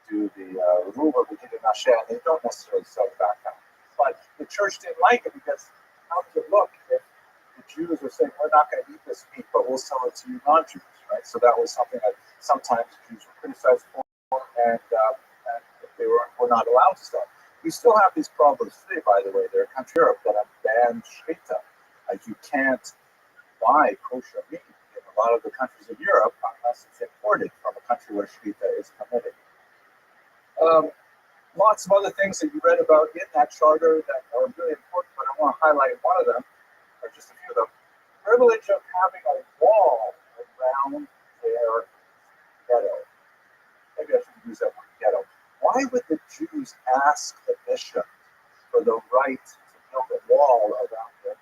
do the removal of the Yid HaNasheh, and they don't necessarily sell the back half. But the church didn't like it because how does it look if the Jews were saying, we're not going to eat this meat, but we'll sell it to you non-Jews, right? So that was something that sometimes the Jews were criticized for, and they were not allowed to sell. We still have these problems today, by the way. There are countries in Europe that have banned shechita. Like you can't buy kosher meat in a lot of the countries of Europe unless it's imported from a country where shechita is permitted. Lots of other things that you read about in that charter that are really important, but I want to highlight one of them, or just a few of them. Privilege of having a wall around their ghetto. Maybe I should use that word, ghetto. Why would the Jews ask the bishop for the right to build a wall around them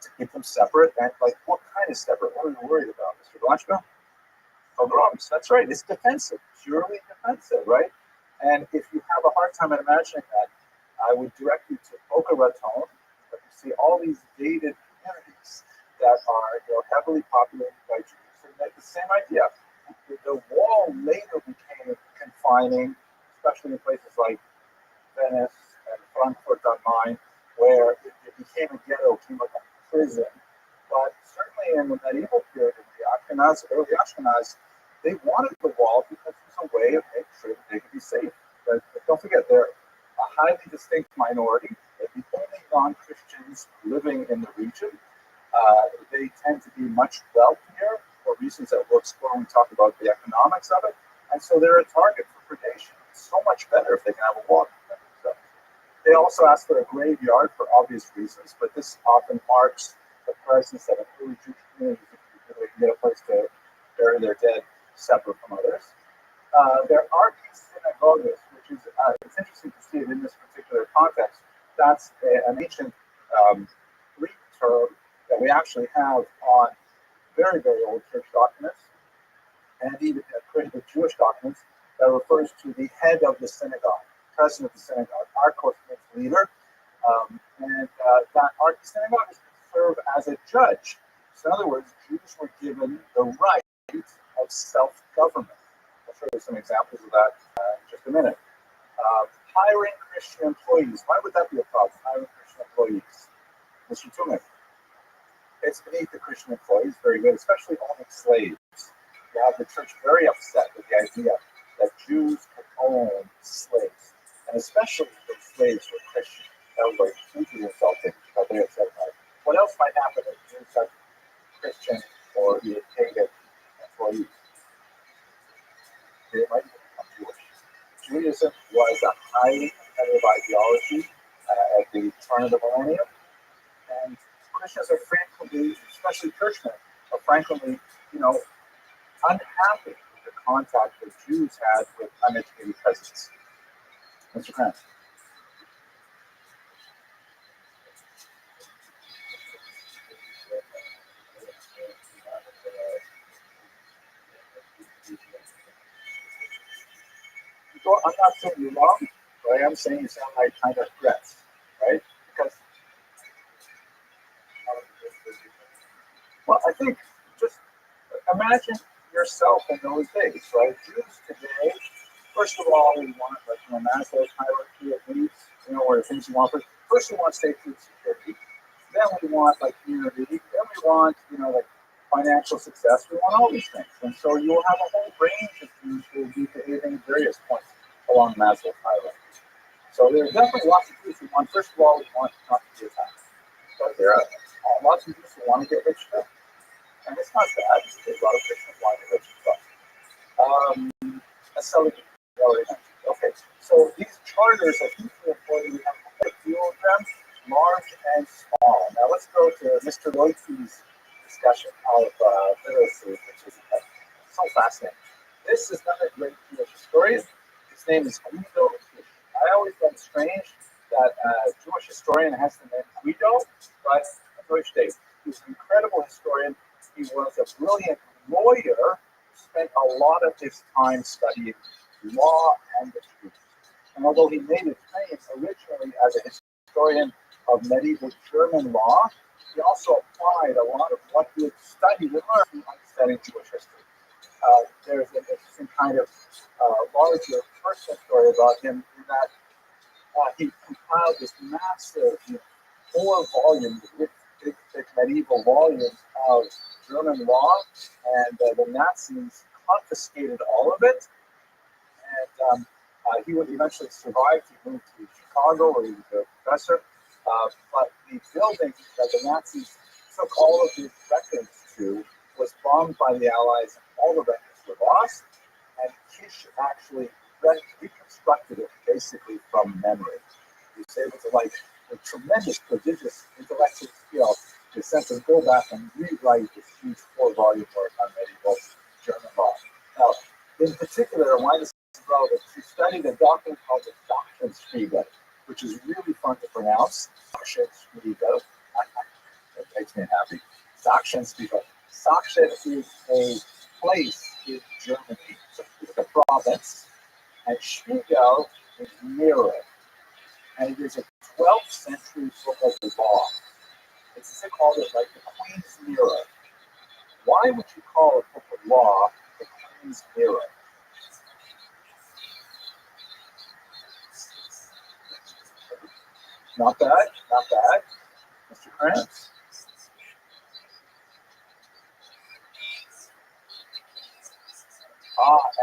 to keep them separate? And like, what kind of separate? What are you worried about, Mr. Rothschild? Pogroms. That's right. It's defensive, purely defensive, right? And if you have a hard time imagining that, I would direct you to Boca Raton. But you see all these dated communities that are heavily populated by Jews, and the same idea. The wall later became confining, especially in places like Venice and Frankfurt am Main, where it became a ghetto, became like a prison. But certainly in the medieval period, in the Ashkenaz, early Ashkenaz, they wanted the wall because it was a way of making sure that they could be safe. But don't forget, they're a highly distinct minority. They're the only non-Christians living in the region. They tend to be much wealthier for reasons that we'll explore when we talk about the economics of it. And so they're a target for predation. It's so much better if they can have a wall. So they also ask for a graveyard for obvious reasons, but this often marks the presence of an early Jewish community so they can get a place to bury their dead separate from others. There are these synagogues, which is it's interesting to see it in this particular context. That's an ancient Greek term that we actually have on very, very old church documents and even the Jewish documents that refers to the head of the synagogue, president of the synagogue. Arkos means leader, and that synagogue is to serve as a judge. So in other words, Jews were given the right of self-government. I'll show you some examples of that in just a minute. Hiring Christian employees. Why would that be a problem? Hiring Christian employees. Mr. Tumek. It's beneath the Christian employees, very good, especially owning slaves. You have the church very upset with the idea that Jews could own slaves, and especially if those slaves were Christian. That was like hugely insulting. But they upset about it. What else might happen if Jews have Christian or either pagan employees? They might become Jewish. Judaism was a highly competitive ideology at the turn of the millennium, and Christians are frequently, especially churchmen, are frequently, unhappy with the contact that Jews had with uneducated peasants. Mr. Grant. I'm not saying you're wrong, but I am saying you sound like kind of threats, right? Because, well, I think just imagine yourself in those days, right? Jews today, first of all, we want like Maslow's hierarchy of needs, where the things you want. First, we want safety and security. Then we want like community. Then we want, like financial success. We want all these things, and so you will have a whole range of Jews who will be behaving at various points along Maslow's hierarchy. So there are definitely lots of Jews who want. First of all, we want not to be attacked, but there are lots of Jews who want to get rich too. And it's not bad. There's a lot of Christians want to get rich stuff. Okay, so these charters are hugely important. We have quite a few of them, large and small. Now let's go to Mr. Loitz's discussion of literacy, which is so fascinating. This is another great Jewish historian. His name is Guido. I always find it strange that a Jewish historian has the name Guido, but Deutsch Dave. He's an incredible historian. He was a brilliant lawyer, spent a lot of his time studying law and the truth. And although he made his name originally as a historian of medieval German law, he also applied a lot of what he had studied and learned in studying Jewish history. There's an interesting kind of larger personal story about him in that he compiled this massive 4 volume, big medieval volumes of German law, and the Nazis confiscated all of it. And he would eventually survive. He moved to Chicago, where he was a professor. But the building that the Nazis took all of his records to was bombed by the Allies, and all the records were lost. And Kish actually reconstructed it basically from memory. He was able to, like, with tremendous, prodigious intellectual skill, to essentially go back and rewrite this huge 4 volume work on medieval German law. Now, in particular, why this is relevant, she studied a document called the Sachsenspiegel, which is really fun to pronounce. Sachsenspiegel. That makes me happy. Sachsenspiegel. Sachsen is a place in Germany. It's a province. And Spiegel is mirror. And it is a 12th century book of the law. It's as they called it, like the Queen's Mirror. Why would you call a book of law the Queen's Mirror? Not bad, not bad. Mr. Krantz?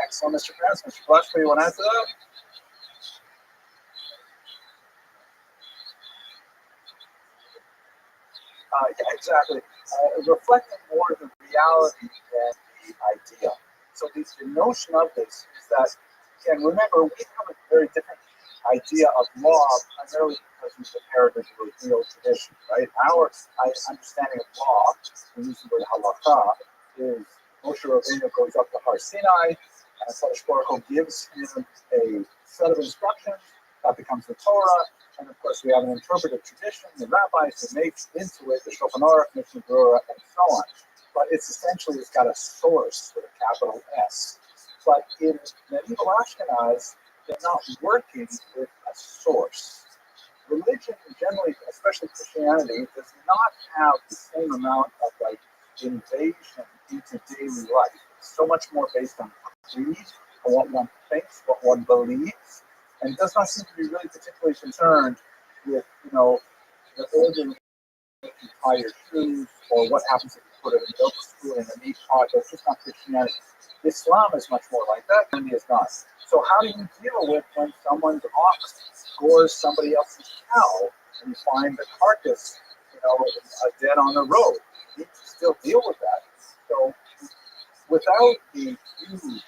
Excellent, Mr. Krantz. Mr. Fletcher, you want to answer that? Yeah, exactly. Reflecting more the reality than the idea. So the notion of this is that, again, remember, we have a very different idea of law, primarily because we compare it to a real tradition, right? Our understanding of law, we use the word halakha, is Moshe Rabbeinu goes up to Har Sinai, and Kadosh Baruch Hu gives him a set of instructions that becomes the Torah. And of course, we have an interpretive tradition, the rabbis who make into it the Shulchan Aruch, Mishnah Berurah, and so on. But it's got a source with a capital S. But in medieval Ashkenaz, they're not working with a source. Religion, generally, especially Christianity, does not have the same amount of like invasion into daily life. It's so much more based on creed, on what one thinks, what one believes, and does not seem to be really particularly concerned with, the order in which you tie your shoes, or what happens if you put a milk spoon in a meat pot. That's just not Christianity. Islam is much more like that, and is not. So how do you deal with when someone's ox gores somebody else's cow, and you find the carcass, dead on the road? You need to still deal with that. So without the huge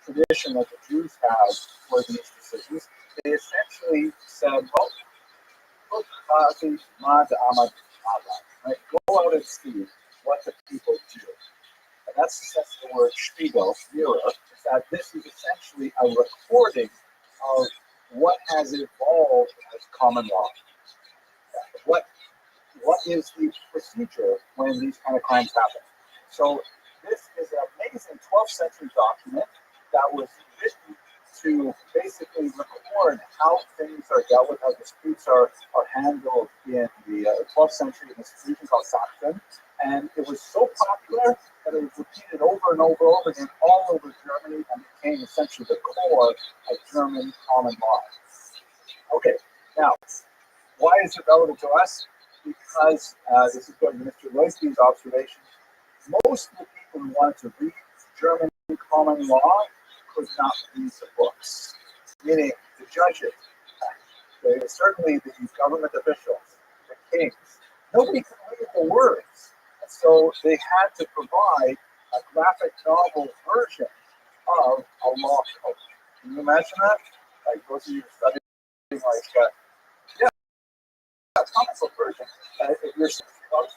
tradition that the Jews have for these decisions, they essentially said, well, look, right? Go out and see what the people do. And that's the sense of the word Spiegel, mirror, is that this is essentially a recording of what has evolved as common law. What is the procedure when these kind of crimes happen? So this is an amazing 12th century document that was written to basically record how things are dealt with, how disputes are handled in the 12th century in this region called Sachsen. And it was so popular that it was repeated over and over and over again all over Germany and became essentially the core of German common law. Okay, now, why is it relevant to us? Because this is going to Mr. Leusky's observation. Most of the people who wanted to read German common law could not read the books, meaning the judges, certainly the government officials, the kings. Nobody could read the words. And so they had to provide a graphic novel version of a law code. Can you imagine that? Like those of you studying comic book version. If you're studying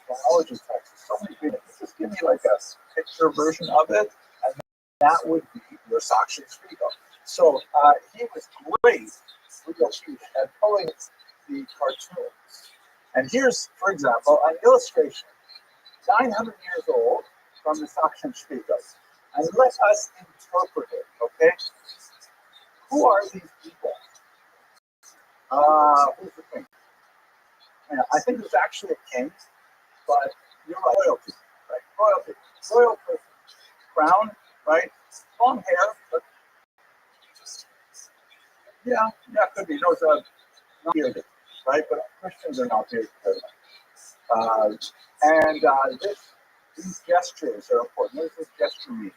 biology text, so many people, just give me like a picture version of it, and that would be your Sachsenspiegel. So he was great, real huge, at pulling the cartoons. And here's, for example, an illustration, 900 years old, from the Sachsenspiegel. And let us interpret it, okay? Who are these people? Who's the king? Yeah, I think it's actually a king, but you're right. Royalty, right? Royalty. Royal person. Crown, right? Long hair, but yeah, could be. No, not bearded, right? But Christians are not bearded. These gestures are important. What does this gesture mean?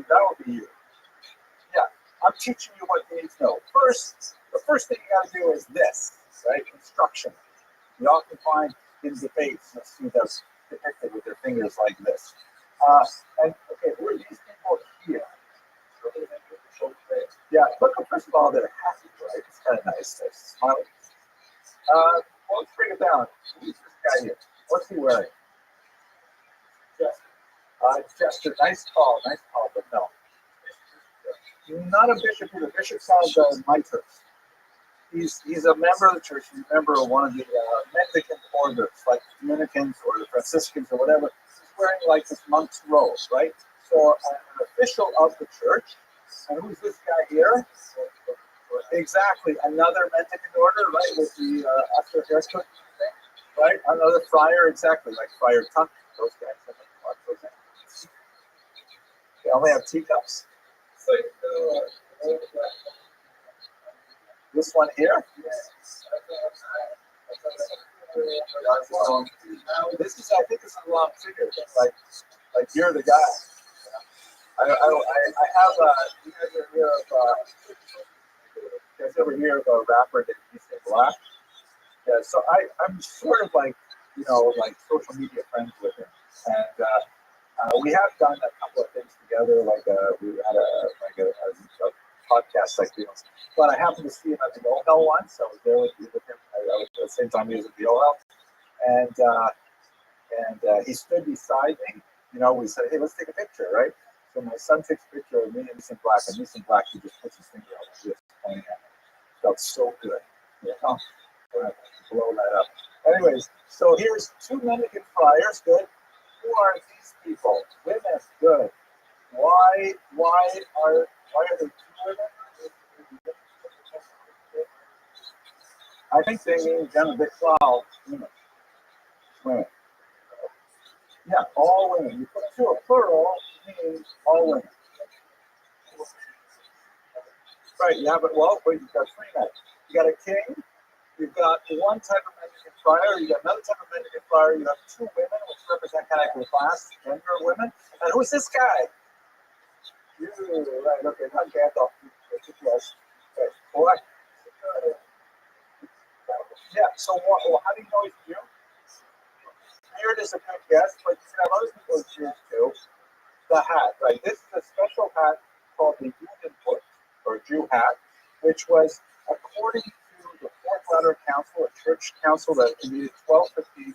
That would be you. Yeah, I'm teaching you what you need to know. The first thing you got to do is this, right? Instruction. You often find in debates, you see them depicted with their fingers like this. Who are these people here? Yeah, look, first of all, they're happy, right? It's kind of nice. They're smiling. Let's bring it down. Who's this guy here? What's he wearing? Jester. Nice call, but no. Not a bishop either. Bishops have mitres. He's a member of the church. He's a member of one of the Mendicant orders, like the Dominicans or the Franciscans or whatever. He's wearing like this monk's robe, right? So an official of the church. And who's this guy here? Exactly, another Mendicant order, right? With the after haircut thing, right? Another friar, exactly, like Friar Tuck. Those guys. They only have teacups. This one here. This is, I think, this is a wrong figure. Like you're the guy. I have. You guys ever hear of a rapper named Easton Black? Yeah. So I'm sort of like social media friends with him, and we have done a couple of things together. Like we had a podcast like this. But I happened to see him at the OHEL once. I was there with him. I was at the same time he was at the OHEL, and he stood beside me. We said, "Hey, let's take a picture, right?" So my son takes a picture of me and Nissan Black, and Nissan Black, he just puts his finger out like this, pointing at me. Felt so good. Blow that up. Anyways, so here's two Mendicant friars. Good. Who are these people? Women. Good. Why are there two women? I think they mean Genevieve Cloud. Women. Yeah, all women. You put two, a plural means all women. Right, you have it. Well, you've got three men. You got a king. You've got one type of Mendicant friar. You got another type of Mendicant friar. You have two women, which represent kind of the class, gender of women. And who's this guy? You, right? Okay, not Gandalf. Yes. Okay. Boy. Yeah. So, how do you know he's Jew? Beard is a good guess, but you can have other people's Jews too. The hat, right? This is a special hat called the Judenhut, or Jew hat, which was, according to the Fourth Lateran Council, a church council that convened in 1215,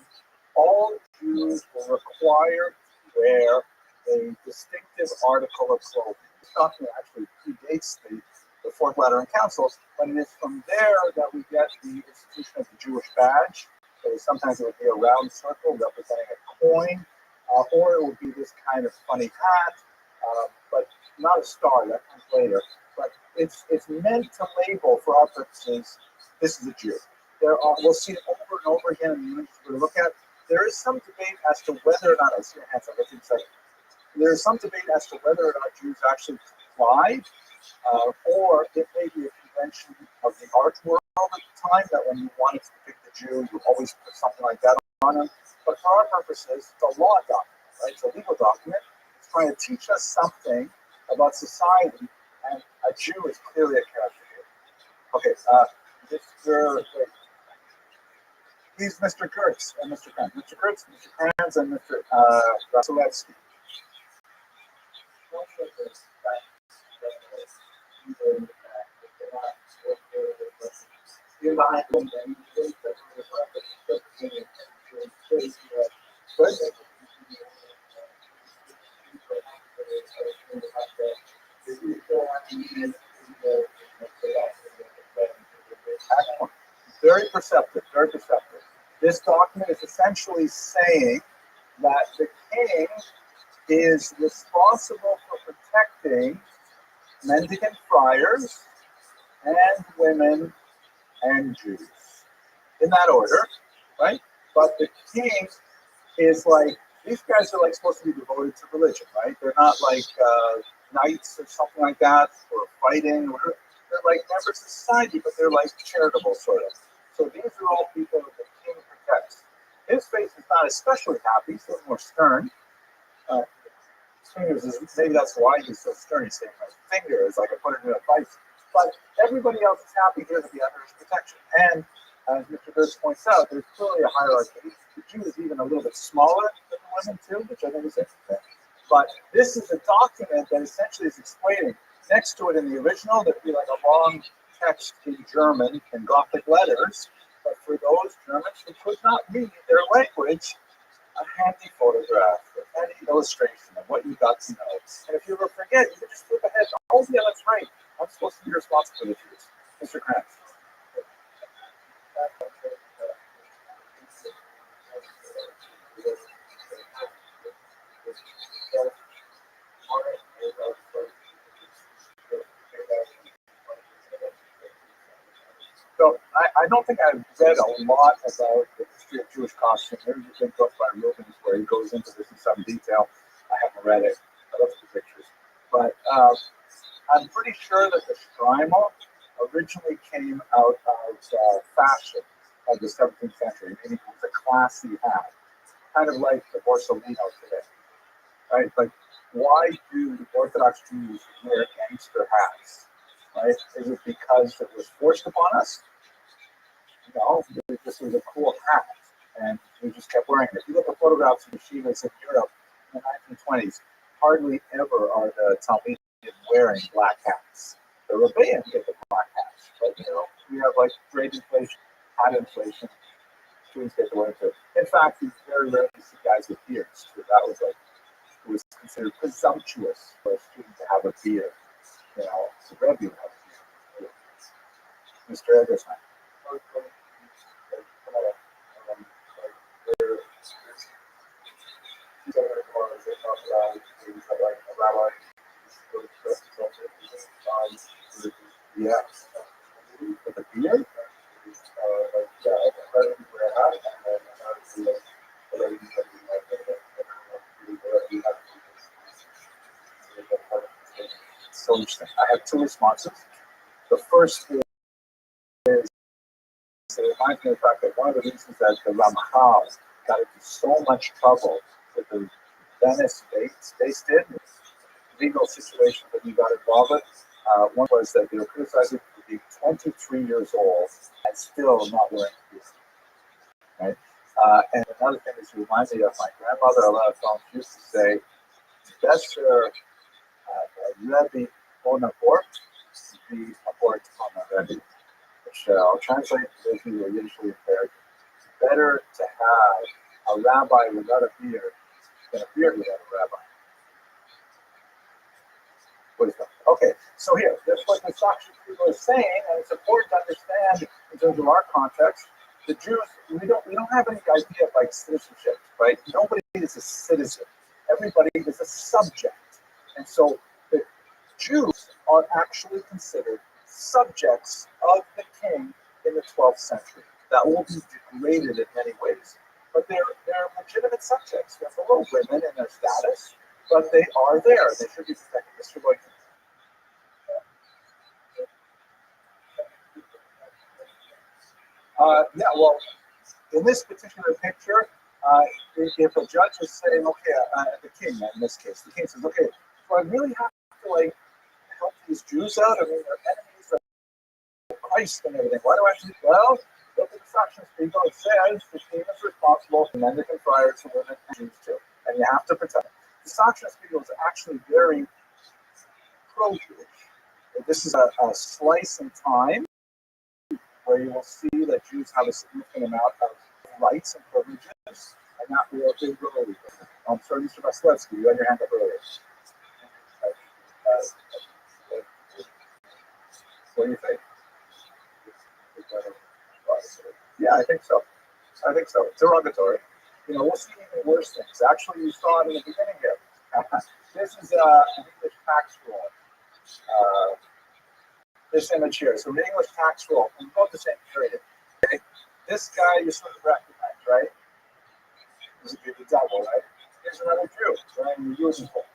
all Jews were required to wear a distinctive article of clothing. This document actually predates the Fourth Lateran Council, but it is from there that we get the institution of the Jewish badge. So sometimes it would be a round circle representing a coin, or it would be this kind of funny hat, but not a star. That comes later. But it's meant to label, for our purposes, this is a Jew. We'll see it over and over again in the images we look at. There is some debate as to whether or not, I see your hands up, there is some debate as to whether or not Jews actually complied, or it may be a convention of the art world at the time that when you wanted to depict the Jew, you always put something like that on him. But for our purposes, it's a law document, right? It's a legal document. It's trying to teach us something about society, and a Jew is clearly a character here. Okay, please, Mr. Kurtz and Mr. Kranz. Mr. Kurtz, Mr. Kranz, and Mr. Vasilevsky. Very perceptive, very perceptive. This document is essentially saying that the king is responsible for protecting mendicant friars and women and Jews. In that order, right? But the king is like, these guys are like supposed to be devoted to religion, right? They're not like knights or something like that, or fighting. They're like members of society, but they're like charitable, sort of. So these are all people that the king protects. His face is not especially happy, he's a little more stern. Fingers is maybe that's why he's so stern. He's saying my finger is like I put it in a vice. But everybody else is happy here to be under his protection. And as Mr. Birch points out, there's clearly a hierarchy. The Jew is even a little bit smaller than the women too, which I think is interesting. But this is a document that essentially is explaining. Next to it in the original, there'd be like a long text in German in Gothic letters. But for those Germans who could not read their language, a handy photograph, a handy illustration of what you got to know. And if you ever forget, you can just flip ahead. Oh, yeah, that's right. I'm supposed to be responsible for this. Mr. Krantz. So I don't think I've read a lot about the history of Jewish costume. There's a big book by Rubens where he goes into this in some detail. I haven't read it. I looked at the pictures. But I'm pretty sure that the Strima originally came out of fashion of the 17th century, meaning it was a classy hat, kind of like the Borsalino today, right? Like, why do the Orthodox Jews wear gangster hats, right? Is it because it was forced upon us? No, this was a cool hat, and we just kept wearing it. If you look at photographs of yeshivas in Europe in the 1920s, hardly ever are the Talmudim wearing black hats. The Rabbi get the black hats, but we have like great inflation, hat inflation. Students get to wear it too. In fact, you very rarely see guys with beards. So that was like it was considered presumptuous for a student to have a beard. So Rabbi would have a beard. Mr. Eggleston. Yeah. With a beard? So interesting. I have two responses. The first is it reminds me of the fact that one of the reasons that the Ramchal got into so much trouble with the Venice space did, legal situation that he got involved with. One was that they were criticizing for being 23 years old and still not wearing a beard. Right? And another thing is, you remind me of my grandmother. A lot of times used to say, "Besser Rabbi on abort, the abort on a Rabbi," which I'll translate to those who are usually impaired. Better to have a rabbi without a beard than a beard without a rabbi. Wisdom. Okay, so here, that's what the Sakshan people are saying, and it's important to understand in terms of our context. The Jews, we don't have any idea of like citizenship, right? Nobody is a citizen. Everybody is a subject. And so the Jews are actually considered subjects of the king in the 12th century. That will be degraded in many ways, but they're legitimate subjects. They're below women in their status, but they are there. They should be protected. Mr. Boykin. Yeah, well, in this particular picture, if a judge is saying, okay, the king in this case, the king says, okay, so I really have to like help these Jews out. I mean, they're enemies of Christ and everything. Why do I have to do? Well, look at the Sakshan Spiegel. It says the king is responsible for Mendicant friars and women and Jews too, and you have to protect them. The Sakshan Spiegel is actually very pro-Jewish. This is a slice in time where you will see that Jews have a significant amount of rights and privileges, and that will be really. I'm sorry, Mr. Vasilevsky, you had your hand up earlier. What do you think? Yeah, I think so. I think so. It's derogatory. We'll see even worse things. Actually, you saw it in the beginning here. This is an English tax roll. This image here. So the English tax roll, and both the same period. Okay. This guy you sort of recognize, right? This is the devil, right? Here's another Jew wearing the uniform,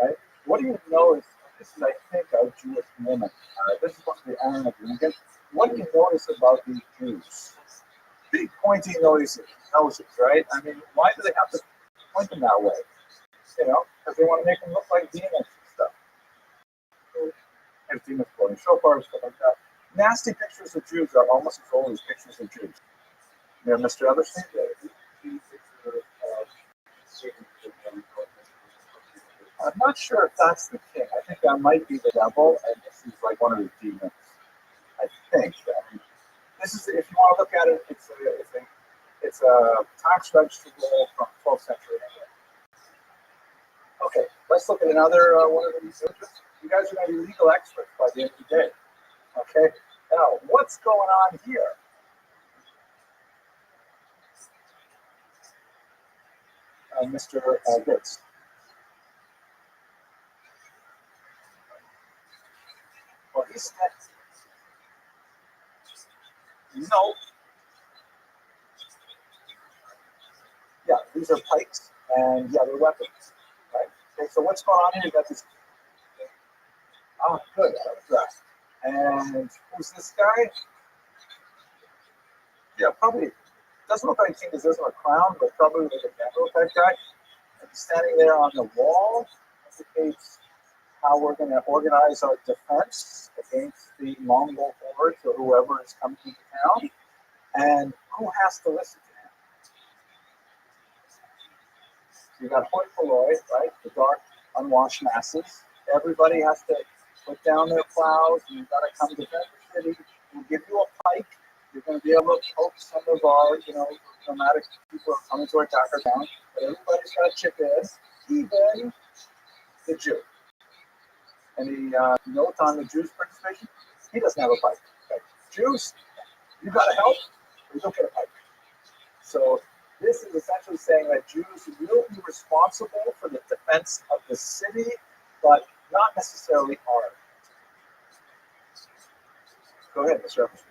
right? What do you know is This is, I think, a Jewish woman. This is supposed to be Aaron of Lincoln. What do you notice about these Jews? Big pointy noses, right? I mean, why do they have to point them that way? You know, because they want to make them look like demons and stuff. And demons blowing shofar, stuff like that. Nasty pictures of Jews are almost as old as pictures of Jews. You know, Mr. Everson? I'm not sure if that's the king. I think that might be the devil, and this is like one of his demons. I think. I mean, this is, if you want to look at it, it's a tax register roll from 12th century England. Okay, let's look at another one of these images. You guys are going to be legal experts by the end of the day. Okay, now what's going on here? Mr. Bitts. Well, he said, no. Yeah, these are pikes, and yeah, they're weapons. Right? Okay, so what's going on here? You got this. Oh, good. And who's this guy? Yeah, probably doesn't look like king because there's no crown, but probably like a general type guy. And standing there on the wall indicates how we're going to organize our defense against the Mongol hordes or whoever is coming to town, and who has to listen to him. You got hoi polloi, right? The dark, unwashed masses. Everybody has to put down their plows, and you've got to come defend the city. We'll give you a pike. You're going to be able to poke some of our, nomadic people are coming to attack our town, but everybody's got to chip in, even the Jew. Any note on the Jews' participation? He doesn't have a pike. Okay. Jews, you got to help, or you don't get a pike. So this is essentially saying that Jews will be responsible for the defense of the city, but not necessarily armed. Go ahead, Mr. Evans.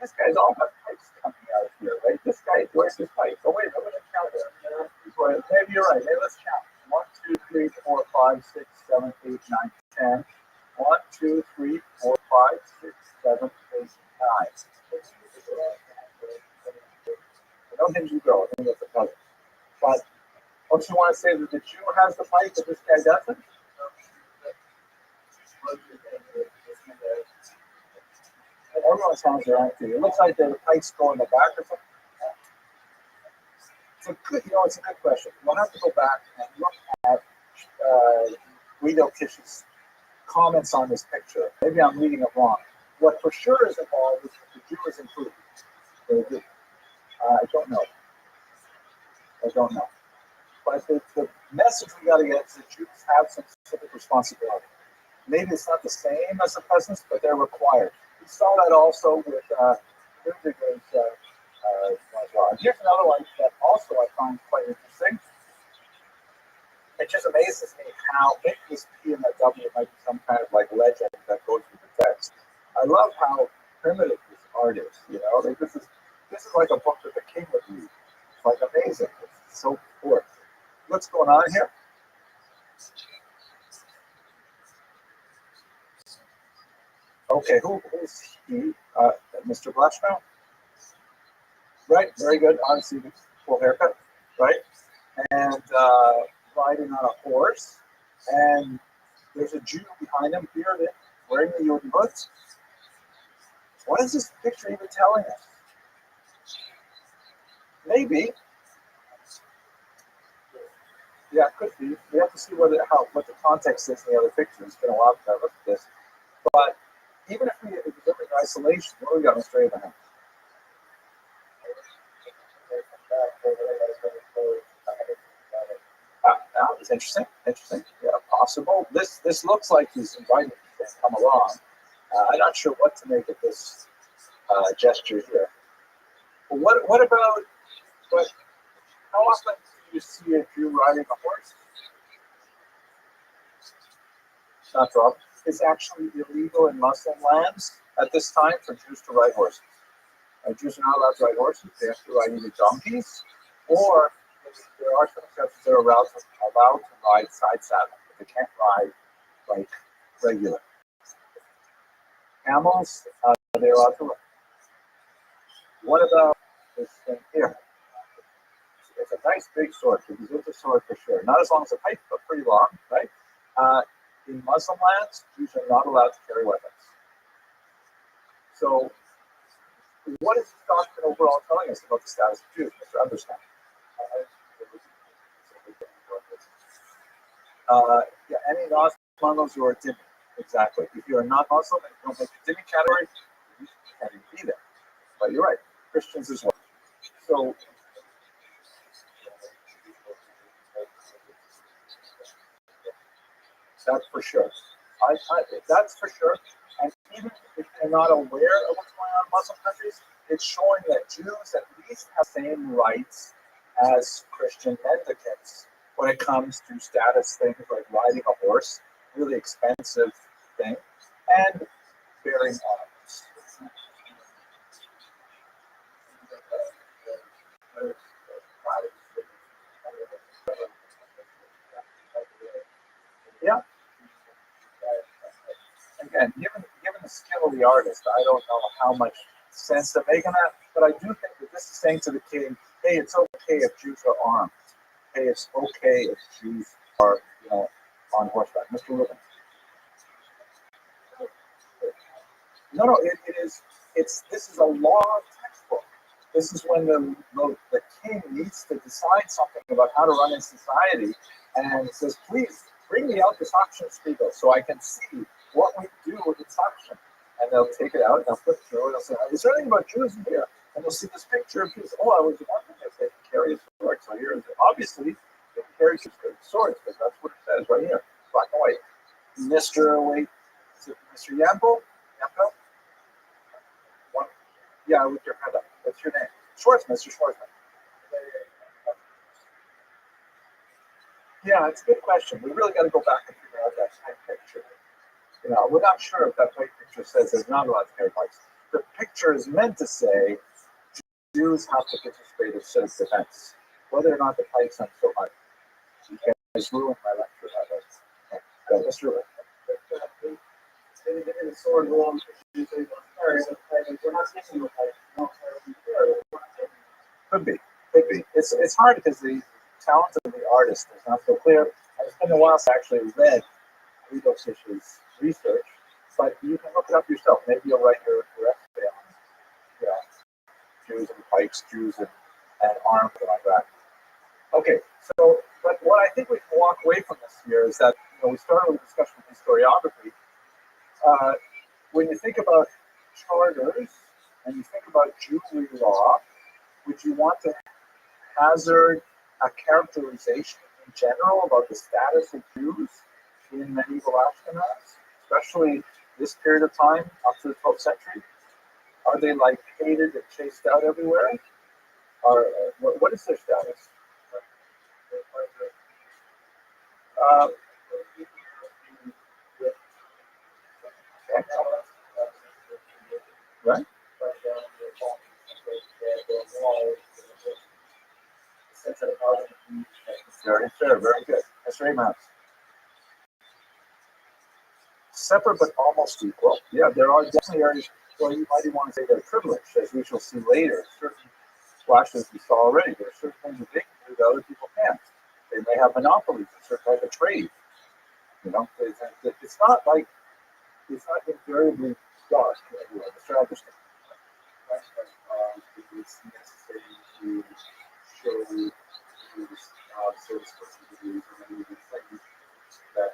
This guy's all got pipes coming out here, right? This guy, where's his pipe? Oh, wait, I'm going to count it. Maybe you're right. Hey, let's count. 1, 2, 3, 4, 5, 6, 7, 8, 9, 10. 1, 2, 3, 4, 5, 6, 7, 8, 9. I don't think you go. I think that's a puzzle. But don't you want to say that the Jew has the pipe, but this guy doesn't? Everyone's hands are empty. It looks like the pipes go in the back or something. It's a good question. We'll have to go back and look at Guido Kish's comments on this picture. Maybe I'm reading it wrong. What for sure is involved is that the Jew is included. I don't know. But the message we got to get is that Jews have some specific responsibility. Maybe it's not the same as the peasants, but they're required. We saw that also with Rudiger's here's another one that also I find quite interesting. It just amazes me how big this P and that W might be some kind of like legend that goes through the text. I love how primitive this art is. Like this is like a book that the king would read. It's like amazing. It's so forth. What's going on here? Okay, who's he? Mr. Blatchmount? Right, very good. Honestly, full haircut, right? And riding on a horse. And there's a Jew behind him here wearing the Yodi hoods. What is this picture even telling us? Maybe. Yeah, it could be. We have to see what the context is in the other pictures. It's been a while since I looked at this. But even if we live in isolation, what do we got straight behind? That was interesting. Yeah, possible. This looks like he's inviting people to come along. I'm not sure what to make of this gesture here. But what about? But how often do you see a Jew riding a horse? Not wrong. It's actually illegal in Muslim lands at this time for Jews to ride horses. Jews are not allowed to ride horses. They have to ride either donkeys or there are some exceptions that are allowed to ride side saddle, but they can't ride like regular. Camels, they're allowed to ride. What about this thing here? It's a nice big sword. It is a sword for sure. Not as long as a pipe, but pretty long, right? In Muslim lands, Jews are not allowed to carry weapons. So, what is this doctrine overall telling us about the status of Jews, Mr. Understand? Yeah, any non-Muslims who are Dhimmi. Exactly. If you're a non-Muslim and you don't make the Dhimmi category, you can't even be there. But you're right, Christians as well. So, that's for sure. That's for sure. And even if you're not aware of what's going on in Muslim countries, it's showing that Jews at least have the same rights as Christian mendicants when it comes to status things like riding a horse, really expensive thing, and bearing arms. Yeah. Again, given the skill of the artist, I don't know how much sense they're making that, but I do think that this is saying to the king, hey, it's okay if Jews are armed. Hey, it's okay if Jews are, on horseback. Mr. Rubin. No, it is. This is a law textbook. This is when the king needs to decide something about how to run his society, and says, please bring me out this auction spiegel so I can see what we do with this auction. And they'll take it out and they'll flip through it. They'll say, is there anything about Jews in here? And they'll see this picture of Jews. Oh, I was wondering if they can carry a sword. So here, obviously, they can carry swords because that's what it says right here, black and white. Mr. Wait, is it Mr. Yampo? Yampo? One. Yeah, with your hand up. What's your name? Schwartz, Mr. Schwartzman. Yeah, it's a good question. We really got to go back and figure out that type picture. We're not sure if that white picture says there's not allowed to carry pikes. The picture is meant to say Jews have to participate in civic defense. Whether or not the pikes aren't so much. You guys ruined my lecture. Let's ruin it. The sword belongs to Jews. We're not taking the pipe. Could be. It's hard because the talent of the artist is not so clear. It's been a while since I actually read Leibovitch's research, but you can look it up yourself. Maybe you'll write your essay on Jews and pikes, Jews and arms, and like that. Okay, so but what I think we can walk away from this here is that we started with a discussion of historiography. When you think about charters and you think about Jewry law, would you want to hazard a characterization in general about the status of Jews in medieval Ashkenaz, especially this period of time up to the 12th century? Are they like hated and chased out everywhere? Or what is their status? Right? Very fair, very good. That's very much. Separate but almost equal. Yeah, there are definitely areas where you might even want to say they're privileged, as we shall see later. Certain flashes we saw already. There are certain things that they can do that other people can't. They may have monopolies in certain type of trade. It's not like it's not invariably dark everywhere. Mr. Albertson. It's necessary to show service possibilities and many of the things that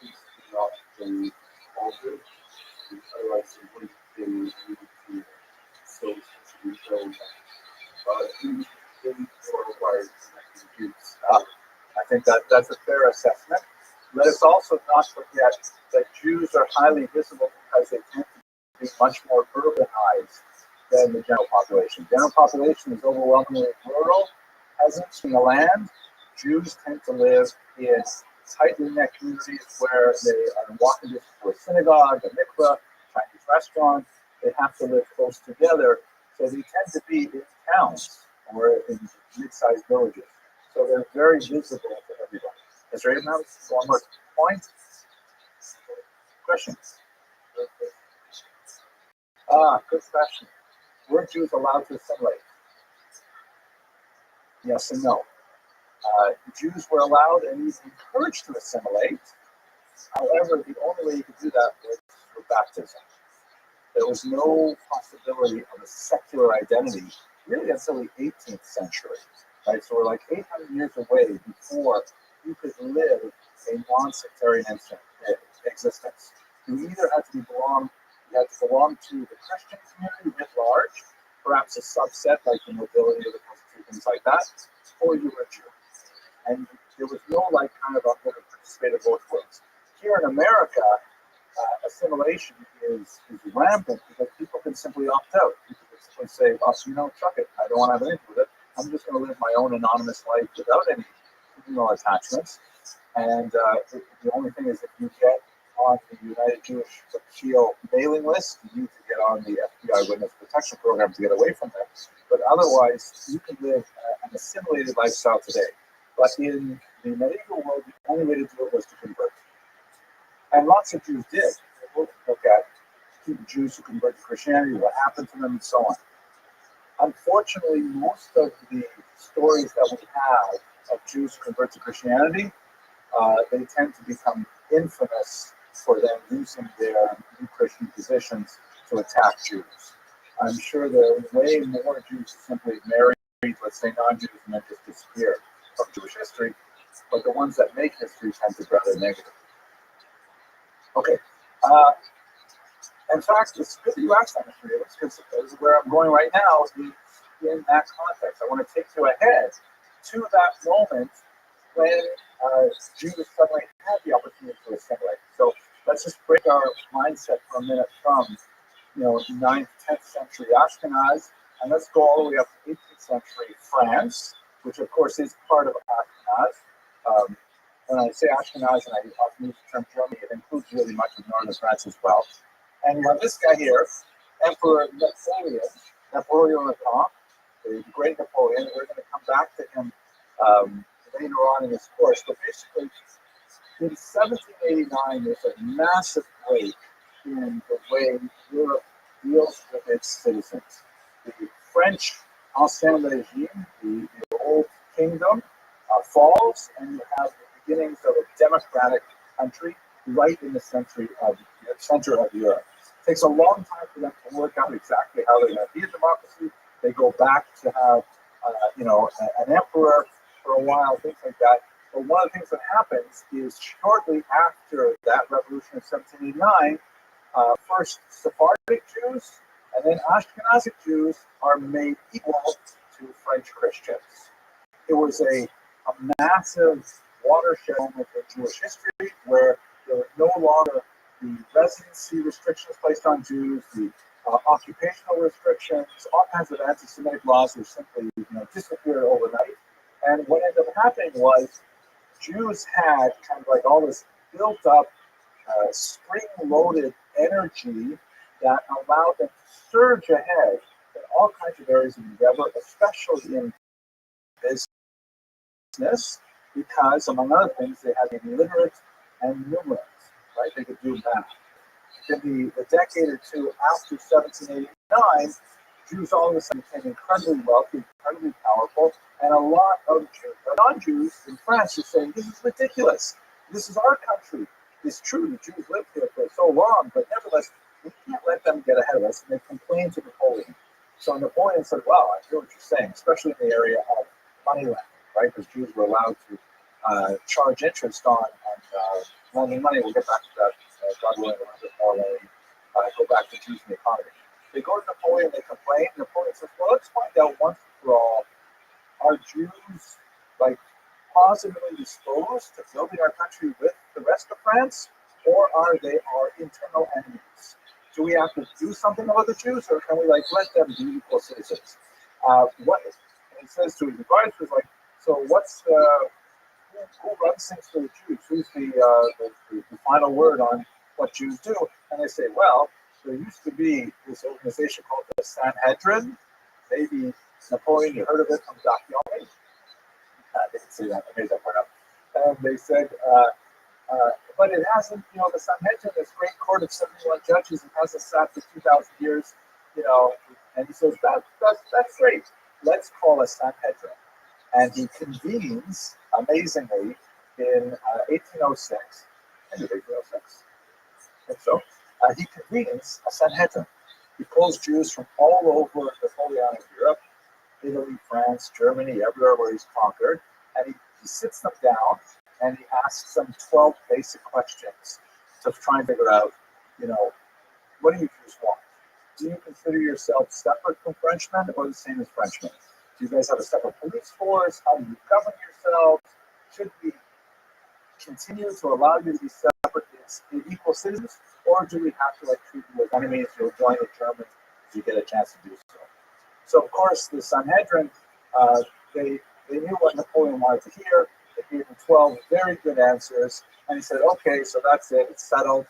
is not been altered. Otherwise, it wouldn't be able to service possibilities shown. Things are required to use. I think that's a fair assessment. Let us also not forget that Jews are highly visible because they tend to be much more urbanized than the general population. General population is overwhelmingly rural, peasants in the land. Jews tend to live in tightly knit communities where they are walking distance to a synagogue, a mikveh, Chinese restaurant. They have to live close together, so they tend to be in towns or in mid-sized villages. So they're very visible to everybody. Is there even one more point? Question? Good question. Were Jews allowed to assimilate? Yes and no. Jews were allowed and even encouraged to assimilate. However, the only way you could do that was through baptism. There was no possibility of a secular identity really until the 18th century. Right? So we're like 800 years away before you could live a non-sectarian existence. You either had to belong to the Christian community writ large, perhaps a subset like the nobility or the peasantry, things like that, or you were a Jew. And there was no like kind of a participated both ways. Here in America, assimilation is rampant because people can simply opt out. People can simply say, "Oh, so, chuck it. I don't want to have anything with it. I'm just going to live my own anonymous life without any communal attachments." And the only thing is, if you get on the United Jewish Appeal mailing list, you need to get on the FBI Witness Protection Program to get away from them. But otherwise, you can live an assimilated lifestyle today. But in the medieval world, the only way to do it was to convert. And lots of Jews did. We'll look at Jews who convert to Christianity, what happened to them, and so on. Unfortunately, most of the stories that we have of Jews who convert to Christianity, they tend to become infamous for them using their new Christian positions to attack Jews. I'm sure there are way more Jews who simply married, let's say, non-Jews and then just disappear from Jewish history, but the ones that make history tend to be rather negative. Okay. In fact, it's good that you asked that, Mr. Davis, because where I'm going right now is in that context. I want to take you ahead to that moment when Jews suddenly had the opportunity to assimilate. So let's just break our mindset for a minute from 9th, 10th century Ashkenaz, and let's go all the way up to 18th century France, which of course is part of Ashkenaz. When I say Ashkenaz, and I often use the term Germany, it includes really much of northern France as well. And you have this guy here, Emperor Napoleon the great Napoleon. We're going to come back to him later on in this course. But basically, in 1789, there's a massive break in the way Europe deals with its citizens. The French Ancien Regime, the old kingdom, falls, and you have the beginnings of a democratic country right in the center of Europe. It takes a long time for them to work out exactly how they're going to be a democracy. They go back to have, an emperor for a while, things like that. But one of the things that happens is shortly after that revolution of 1789, first Sephardic Jews and then Ashkenazic Jews are made equal to French Christians. It was a massive watershed moment in Jewish history where there were no longer the residency restrictions placed on Jews, the occupational restrictions, all kinds of anti-Semitic laws which simply disappeared overnight. And what ended up happening was Jews had kind of like all this built up, spring-loaded energy that allowed them to surge ahead in all kinds of areas of endeavor, especially in business, because, among other things, they had been literate and numerate, right? They could do math. In the decade or two after 1789, Jews all of a sudden became incredibly wealthy, incredibly powerful, and a lot of non-Jews in France were saying, "This is ridiculous. This is our country. It's true the Jews lived here for so long, but nevertheless, we can't let them get ahead of us." And they complained to Napoleon. So Napoleon said, "Well, I hear what you're saying, especially in the area of money lending, right? Because Jews were allowed to charge interest on lending money." We'll get back to that, God willing, a little bit more when we go back to Jews and the economy. They go to Napoleon, they complain. Napoleon says, "Well, let's find out once and for all, are Jews positively disposed to building our country with the rest of France, or are they our internal enemies? Do we have to do something about the Jews, or can we let them be equal citizens?" And he says to his advisors, "So what's who runs things for the Jews? Who's the final word on what Jews do?" And they say, "Well, there used to be this organization called the Sanhedrin. Maybe Napoleon, you heard of it from Dachshund. They didn't say that. I made that part up. And they said, but it hasn't, the Sanhedrin, this great court of 71 judges, it hasn't sat for 2,000 years, And he says, that's great. Let's call a Sanhedrin. And he convenes, amazingly, in 1806. I think 1806. I think so. He convenes a Sanhedrin. He pulls Jews from all over Napoleonic Europe, Italy, France, Germany, everywhere where he's conquered, and he sits them down and he asks them 12 basic questions to try and figure out, what do you Jews want? Do you consider yourself separate from Frenchmen or the same as Frenchmen? Do you guys have a separate police force? How do you govern yourselves? Should we continue to allow you to be separate and equal citizens, or do we have to treat you as enemies? You'll join the Germans if you get a chance to do so. So of course the Sanhedrin, they knew what Napoleon wanted to hear. They gave him 12 very good answers, and he said, "Okay, so that's it. It's settled.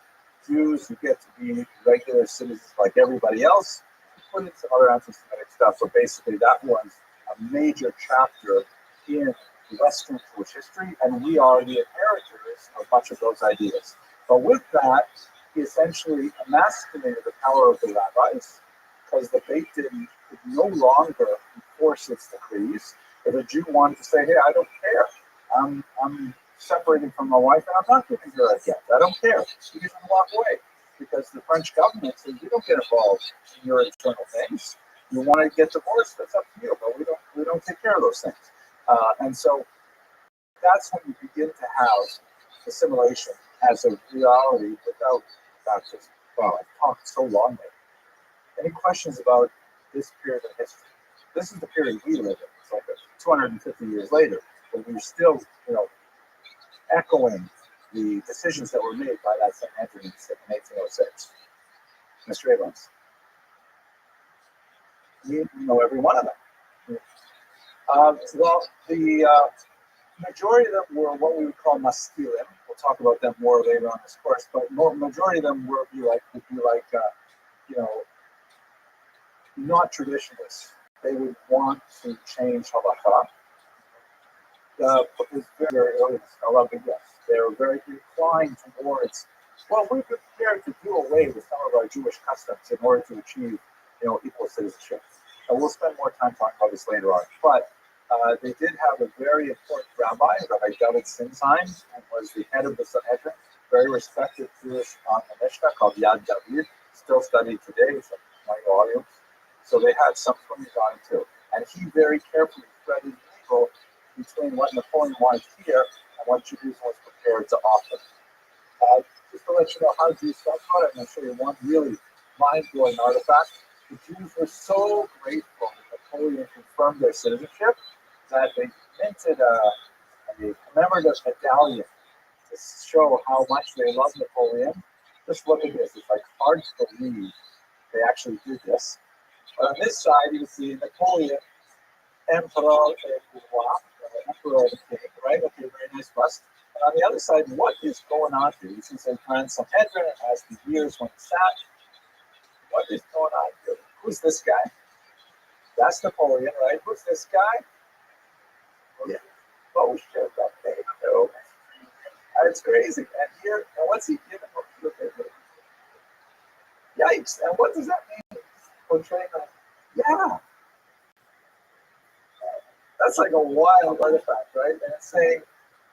Jews, you get to be regular citizens like everybody else." He put in some other anti-Semitic stuff, but basically that was a major chapter in Western Jewish history, and we are the inheritors of much of those ideas. But with that, he essentially emasculated the power of the rabbis, because the Beit Din could no longer enforce its decrees. If a Jew wanted to say, "Hey, I don't care. I'm separating from my wife, and I'm not giving her a gift. I don't care," you can walk away, because the French government says, "We don't get involved in your internal things. You want to get divorced? That's up to you, but we don't take care of those things." And so that's when you begin to have assimilation as a reality without baptism. Wow, I've talked so long there. Any questions about this period of history? This is the period we live in. It's like 250 years later, but we're still, echoing the decisions that were made by that Sanhedrin in 1806. Mr. Abrams. You know every one of them. Well, the majority of them were what we would call maskilim. We'll talk about them more later on this course, but majority of them would be like not traditionalists. They would want to change halacha. It was very early yes. They were very inclined towards, well, we're prepared to do away with some of our Jewish customs in order to achieve, equal citizenship. And we'll spend more time talking about this later on. But they did have a very important rabbi, Rabbi David Sinsheim, and was the head of the Sanhedrin, very respected Jewish on the Mishnah called Yad David, still studied today. It's like 20 volumes. So they had some from his on too. And he very carefully threaded the needle between what Napoleon wanted to hear and what Jews was prepared to offer. Just to let you know how Jews felt about it, I'm going to show you one really mind-blowing artifact. The Jews were so grateful that Napoleon confirmed their citizenship that they minted a commemorative medallion to show how much they love Napoleon. Just look at this. It's like hard to believe they actually did this. But on this side, you can see Napoleon, Emperor Emperor of the King, right? Okay, very nice bust. And on the other side, what is going on here? You see some Grand Sanhedrin as the years when it sat. What is going on here? Who's this guy? That's Napoleon, right? Who's this guy? Yeah. Oh, shit, okay. No. That's crazy. And here, and what's he giving? Look at it. Yikes. And what does that mean? Portraying that. Yeah. That's like a wild artifact, right? And it's saying,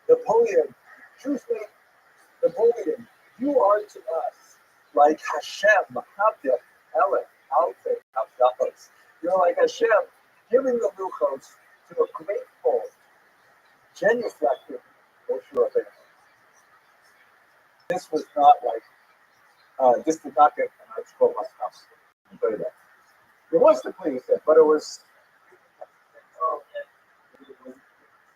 Napoleon, truthfully, Napoleon, you are to us like Hashem, Mahabdil, Elek, Alfei, Abdallas. You're like Hashem, giving the luchos to a grateful, genuflected Moshe Rabbeinu. This was not like, this did not get an article must come. I'll tell you that. It was the police, but it was.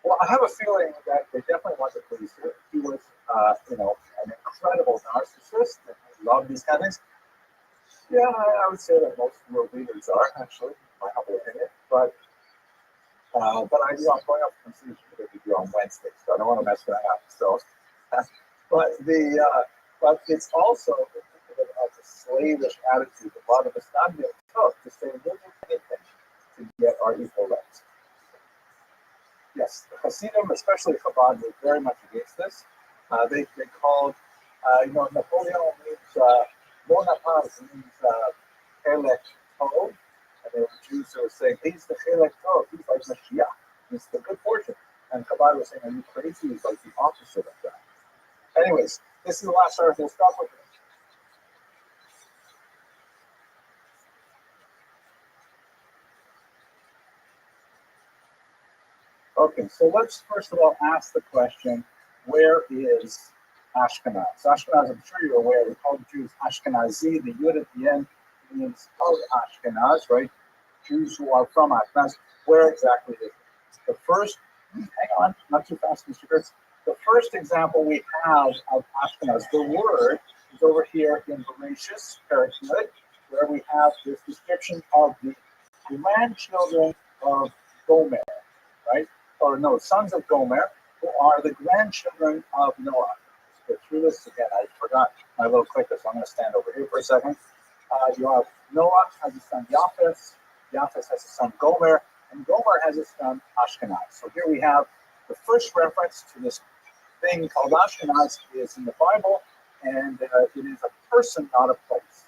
Well, I have a feeling that they definitely want the police here. He was, an incredible narcissist and loved these kind of things. Yeah, I would say that most world leaders are, actually, in my humble opinion. But I'm going up from Constitution interview on Wednesday, so I don't want to mess that up. So, but it's also indicative of the slavish attitude a lot of us not being took to say we'll do anything to get our equal rights. Yes. yes, the Hasidim, especially Chabad, were very much against this. They called, Napoleon means Bonaparte means Chelek Tov, and there were Jews who were saying he's the Chelek Tov, he's like Mashiach, he's the good fortune. And Chabad was saying, are you crazy? He's like the opposite of that. Anyways, this is the last article. Stop with it. Okay, so let's first of all ask the question, where is Ashkenaz? Ashkenaz, I'm sure you're aware, we call the Jews Ashkenazi. The yud at the end means of Ashkenaz, right? Jews who are from Ashkenaz. Where exactly is it? The first, hang on, not too fast, Mr. Kurtz. The first example we have of Ashkenaz, the word is over here in Bereshis, Perikut, where we have this description of the grandchildren of Gomer, right? Or no, sons of Gomer, who are the grandchildren of Noah. Let's go through this again. I forgot my little clicker, so I'm going to stand over here for a second. You have Noah has a son Japheth, Japheth has a son Gomer, and Gomer has a son Ashkenaz. So here we have the first reference to this thing called Ashkenaz is in the Bible, and it is a person, not a place.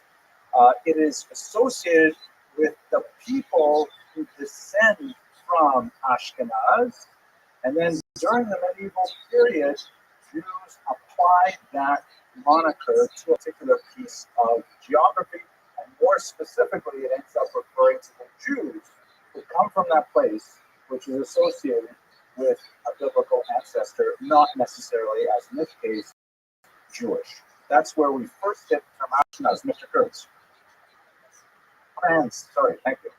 It is associated with the people who descend from Ashkenaz, and then during the medieval period, Jews applied that moniker to a particular piece of geography, and more specifically, it ends up referring to the Jews who come from that place, which is associated with a biblical ancestor, not necessarily, as in this case, Jewish. That's where we first get from Ashkenaz. Mr. Kurtz. Sorry, thank you.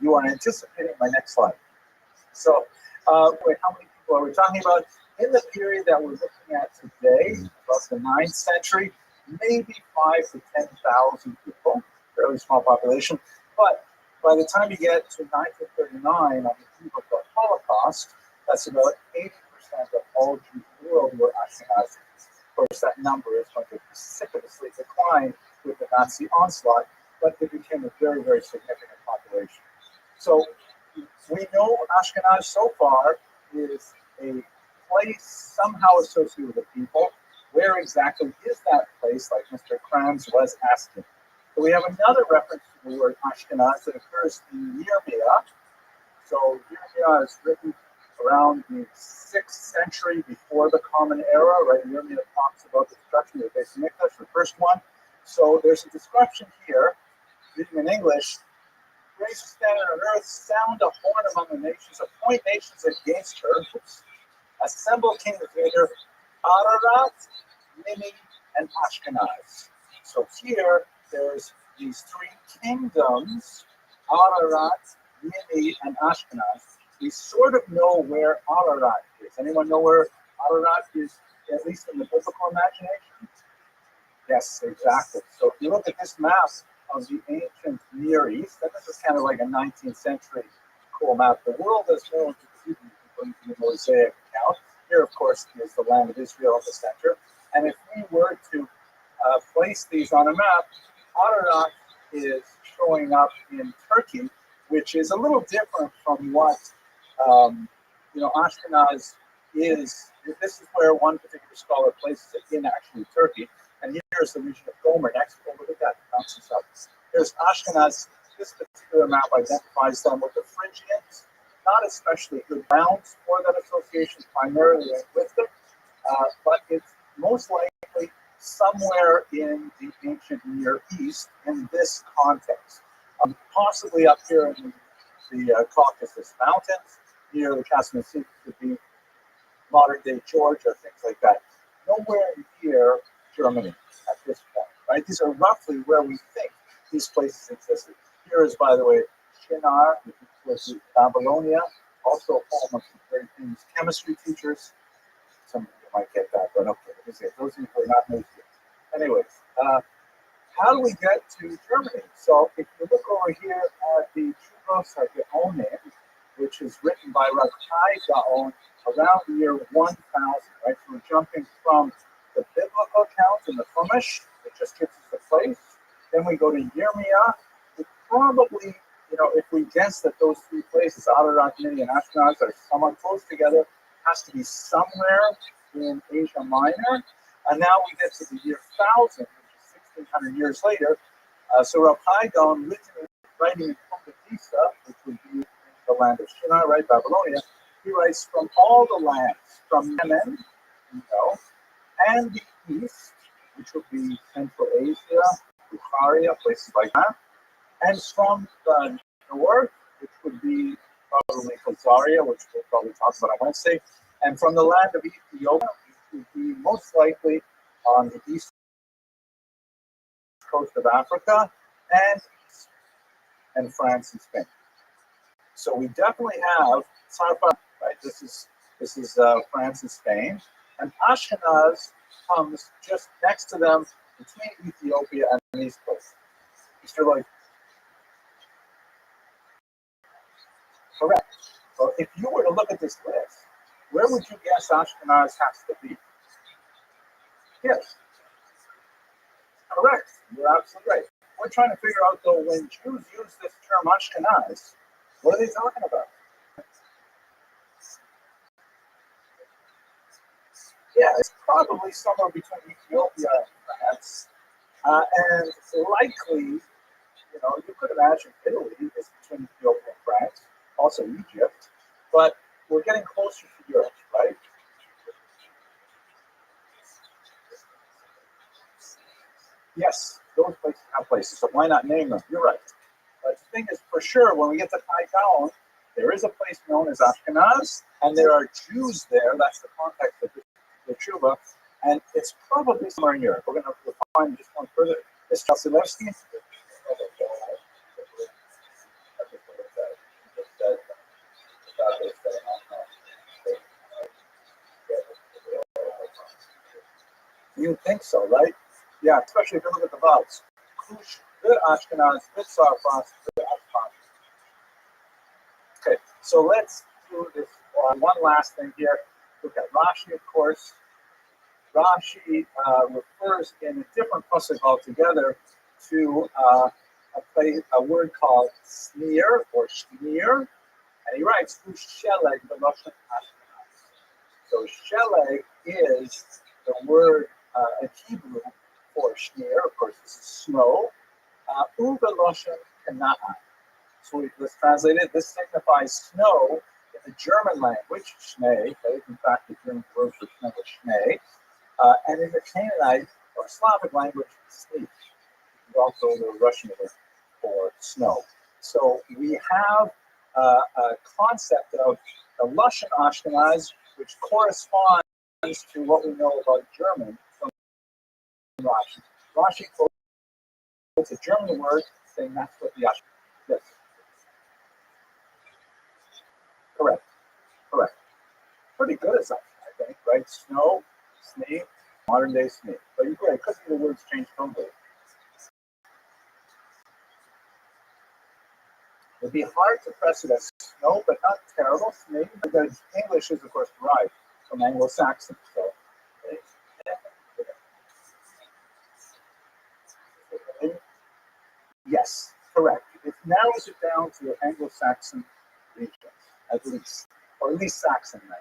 You are anticipating my next slide. So, wait, how many people are we talking about? In the period that we're looking at today, about the 9th century, maybe 5 to 10,000 people, fairly small population. But by the time you get to 1939, on the eve of the Holocaust, that's about 80% of all Jews in the world were Ashkenazis. Of course, that number is going to precipitously decline with the Nazi onslaught, but it became a very, very significant population. So we know Ashkenaz so far is a place somehow associated with the people. Where exactly is that place, like Mr. Kranz was asking? So we have another reference to the word Ashkenaz that occurs in Yirmiyah. So Yirmiyah is written around the 6th century before the Common Era, right? Yirmiyah talks about the destruction of the Beis Hamikdash, the first one. So there's a description here, reading in English. Raise a standard on earth, sound a horn among the nations, appoint nations against her. Assemble kings of Vader, Ararat, Mini, and Ashkenaz. So here, there's these three kingdoms, Ararat, Mini, and Ashkenaz. We sort of know where Ararat is. Anyone know where Ararat is, at least in the biblical imagination? Yes, exactly. So if you look at this map of the ancient Near East, and this is kind of like a 19th century cool map. The world is known to according to the Mosaic account. Here, of course, is the land of Israel at the center. And if we were to place these on a map, Ararat is showing up in Turkey, which is a little different from what Ashkenaz is. This is where one particular scholar places it in actually Turkey. And here's the region of Gomer next. Oh, look at that. Bounces up. Here's Ashkenaz. This particular map identifies them with the Phrygians. Not especially good grounds for that association, primarily linguistic, but it's most likely somewhere in the ancient Near East in this context. Possibly up here in the Caucasus Mountains, near the Caspian Sea, could be modern-day Georgia, things like that. Nowhere near Germany at this point, right? These are roughly where we think these places existed. Here is, by the way, Shinar, which was Babylonia, also a home of some very famous chemistry teachers. Some of you might get that, but okay, those of you who are not native. Anyways, how do we get to Germany? So if you look over here at the Chuvos Gaonim, which is written by Rabbi Gaon around the year 1000, right? So we're jumping from the biblical account in the Chumash, that just gives us the place. Then we go to Yirmiyah, which probably if we guess that those three places, Adarachmini and Ashkenaz, are somewhat close together, has to be somewhere in Asia Minor. And now we get to the year 1000, which is 1600 years later. So Rav Haidon, writing in Pumbedisa, which would be the land of Shinar, right, Babylonia, he writes from all the lands, from Yemen, and the east, which would be Central Asia, Bukharia, places like that, and from the north, which would be probably Khazaria, which we'll probably talk about on Wednesday, and from the land of Ethiopia, which would be most likely on the east coast of Africa, and France and Spain. So we definitely have Sarfat, right? This is France and Spain, and Ashkenaz comes just next to them between Ethiopia and these places. Mr. Lloyd. Correct. So if you were to look at this list, where would you guess Ashkenaz has to be? Yes. Correct. You're absolutely right. We're trying to figure out, though, when Jews use this term Ashkenaz, what are they talking about? Yeah, it's probably somewhere between Ethiopia and France. And likely, you could imagine Italy is between Ethiopia and France, also Egypt, but we're getting closer to Europe, right? Yes, those places have places, so why not name them? You're right. But the thing is, for sure, when we get to Pi Down, there is a place known as Ashkenaz, and there are Jews there. That's the context of the Tshuva, and it's probably somewhere in Europe. We're going to find just one further. Is Vasilevsky? You think so, right? Yeah, especially if you look at the vowels. Kush, good Ashkenaz, good Sarfas, good Ashkenaz. Okay, so let's do this one last thing here. Look at Rashi, of course. Rashi refers in a different pasuk altogether to a word called sneer or schneer, and he writes "Sheleg the Lashon Ashkenaz." So sheleg is the word in Hebrew for schneer. Of course, this is snow. Uga Lashon Kanaan. So let's translate it. This signifies snow in the German language, Schnee. Okay? In fact, the German word for snow is Schnee. And in the Canaanite or Slavic language, sleet. It's also the Russian word for snow. So we have a concept of the Lashon Ashkenaz, which corresponds to what we know about German from Rashi. Rashi quotes a German word saying that's what the Ashkenaz. Yes. Correct. Correct. Pretty good at something, I think, right? Snow, snee, modern day snee. But you're right, because the words change totally. It'd be hard to press it as snow, but not terrible snee. Because English is, of course, derived from Anglo-Saxon. So, yes, correct. It narrows it down to Anglo-Saxon regions, at least, or at least Saxon language.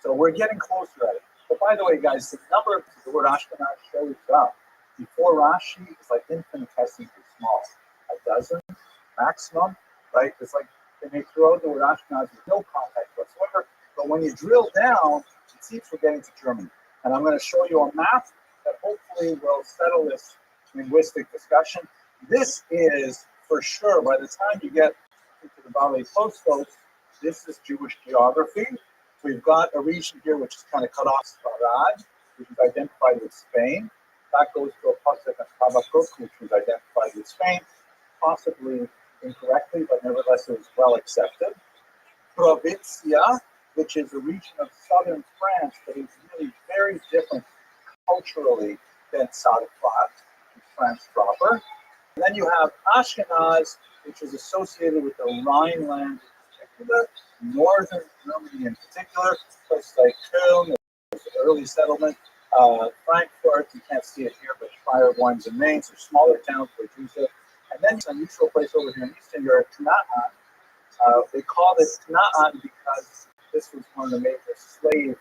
So we're getting closer at it. But by the way, guys, the number of the word Ashkenaz shows up before Rashi is like infinitesimally small. A dozen maximum, right? It's like they may throw out the word Ashkenaz with no context whatsoever. But when you drill down, it seems we're getting to Germany. And I'm going to show you a map that hopefully will settle this linguistic discussion. This is for sure, by the time you get into the Valley Postos, this is Jewish geography. We've got a region here which is kind of cut off Sfarad, which is identified with Spain. That goes to a pasuk of Habakkuk, which was identified with Spain, possibly incorrectly, but nevertheless it was well accepted. Provincia, which is a region of southern France that is really very different culturally than Sarfat, France proper. And then you have Ashkenaz, which is associated with the Rhineland in particular, northern Germany in particular, places like Köln, there's an early settlement, Frankfurt, you can't see it here, but Speyer, Worms, and Mainz are smaller towns where Jews live. And then it's an unusual place over here in Eastern Europe, Canaan. They called it Canaan because this was one of the major slave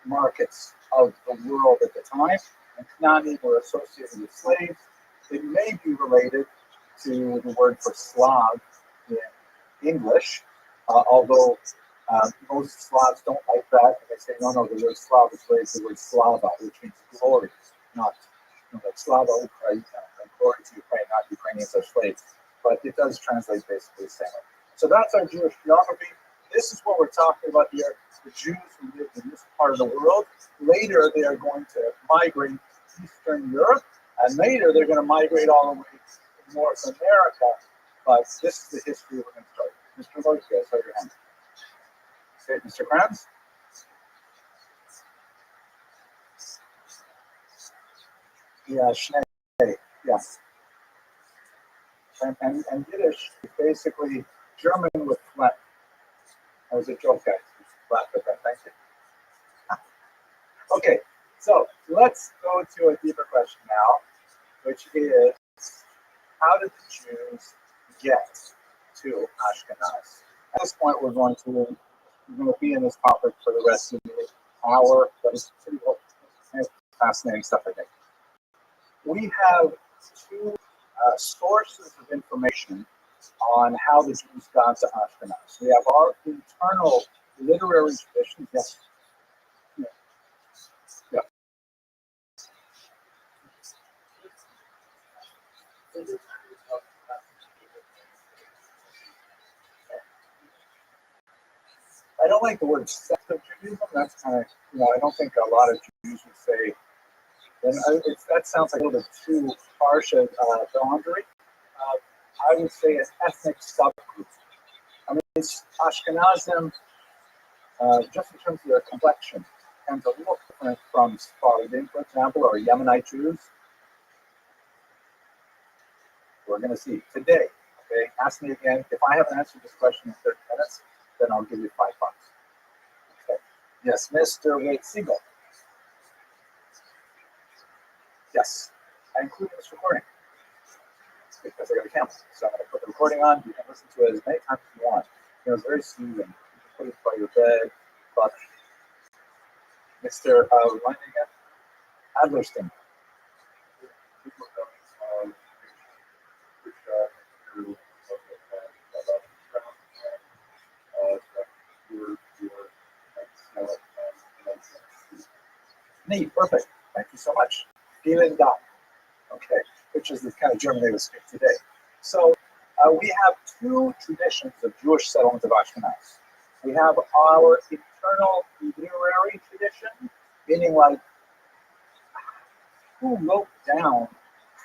markets of the world at the time. And Canaan were associated with slaves. It may be related to the word for Slav in English, although most Slavs don't like that. They say, no, the word Slav is related to the word Slava, which means glory, not like Slava Ukraine, and glory to Ukraine, not Ukrainians are slaves. But it does translate basically the same way. So that's our Jewish geography. This is what we're talking about here. The Jews who lived in this part of the world. Later, they are going to migrate to Eastern Europe, and later they're going to migrate all the way to North America. But this is the history we're going to start. Mr. Lloyd, you guys have your hand. Okay, Mr. Kranz? Yeah, Schnee. Yes. And Yiddish is basically German with flat. That was a joke, guys. Flat with that. Thank you. Okay, so let's go to a deeper question now, which is, how did the Jews get to Ashkenaz? At this point, we're going to be in this topic for the rest of the hour, but it's pretty fascinating stuff, I think. We have two sources of information on how the Jews got to Ashkenaz. We have our internal literary tradition. Yes. Yeah. Yeah. I don't like the word sect of Judaism. That's kind of, I don't think a lot of Jews would say, and that sounds like a little bit too harsh a boundary. I would say an ethnic subgroup. I mean, Ashkenazim, just in terms of their complexion, tends a little different from Sephardim, for example, or Yemenite Jews. We're going to see today. Okay, ask me again. If I haven't answered this question in 30 minutes, then I'll give you $5. Okay. Yes, Mr. Wade Siegel. Yes, I include this recording because I got a camera. So I'm going to put the recording on. You can listen to it as many times as you want. It's very soothing. You can put it by your bed. But Mr. Remind me again. Adlerston. Neat, perfect. Thank you so much. Vielen Dank. Okay, which is the kind of German they would speak today. So we have two traditions of Jewish settlement of Ashkenaz. We have our internal literary tradition, meaning like who wrote down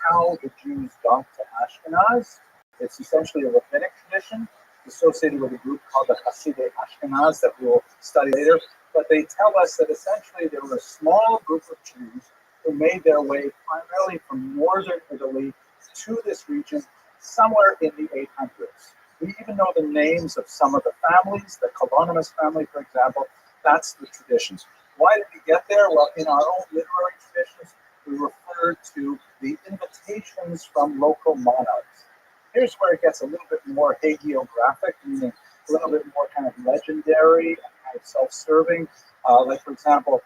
how the Jews got to Ashkenaz. It's essentially a rabbinic tradition associated with a group called the Hasidei Ashkenaz that we will study later. But they tell us that essentially there was a small group of Jews who made their way primarily from northern Italy to this region somewhere in the 800s. We even know the names of some of the families, the Colonimus family, for example. That's the traditions. Why did we get there? Well, in our own literary traditions, we refer to the invitations from local monarchs. Here's where it gets a little bit more hagiographic, meaning a little bit more kind of legendary and kind of self-serving. Like, for example,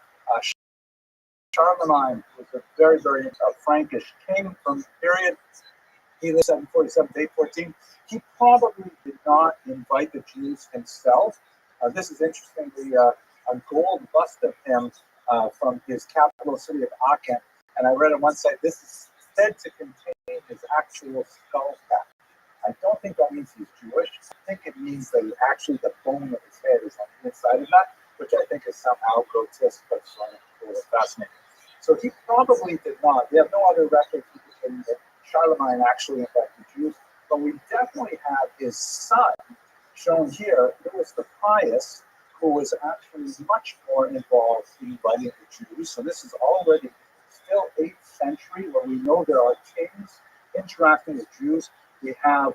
Charlemagne was a very, very Frankish king from the period. He lived 747 to 814. He probably did not invite the Jews himself. This is interestingly a gold bust of him from his capital city of Aachen. And I read on one site, this is said to contain his actual skull cap. I don't think that means he's Jewish. I think it means that actually the bone of his head is on the inside of that, which I think is somehow grotesque, but fascinating. So he probably did not. We have no other records indicating that Charlemagne actually invited Jews, but we definitely have his son shown here. It was the Pius who was actually much more involved in inviting the Jews. So this is already still 8th century, where we know there are kings interacting with Jews. We have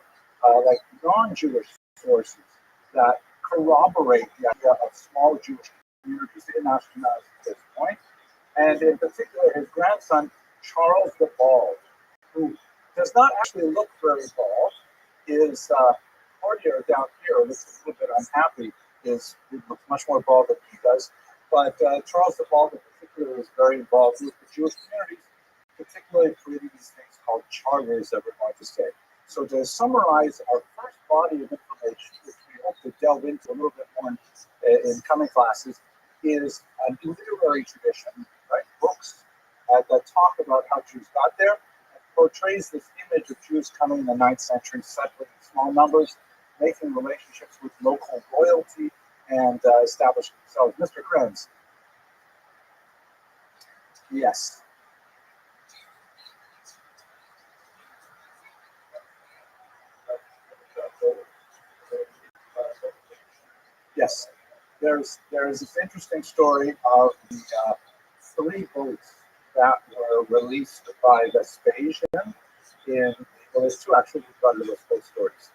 like non-Jewish sources that corroborate the idea of small Jewish communities in Ashkenaz at this point. And in particular, his grandson, Charles the Bald, who does not actually look very bald. His courtier down here, this is a little bit unhappy, he looks much more bald than he does. But Charles the Bald in particular is very involved with the Jewish communities, particularly creating these things called charters that we're going to say. So to summarize our first body of information, which we hope to delve into a little bit more in coming classes, is a literary tradition, right? Books that talk about how Jews got there, and portrays this image of Jews coming in the 9th century, settling in small numbers, making relationships with local royalty, and establishing themselves. Mr. Krenz. Yes. Yes. There's this interesting story of the 3 boats that were released by Vespasian in, well, there's 2 actually those boat stories.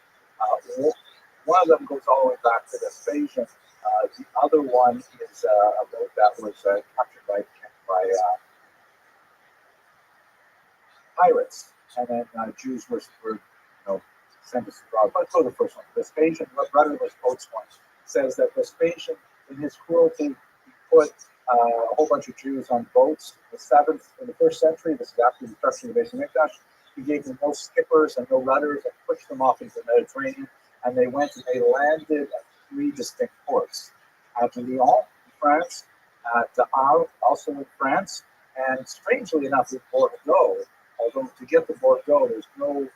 One of them goes all the way back to Vespasian. The other one is a boat that was captured by pirates, and then Jews were sent to abroad. Let's go to the first one. Vespasian, rudderless boatswain, says that Vespasian, in his cruelty, he put a whole bunch of Jews on boats. In the first century, this is after the destruction of the Beis Hamikdash, he gave them no skippers and no rudders and pushed them off into the Mediterranean, and they went and they landed at 3 distinct ports. At Lyon, in France, at Arles, also in France, and strangely enough, in Bordeaux, although to get to Bordeaux, there's no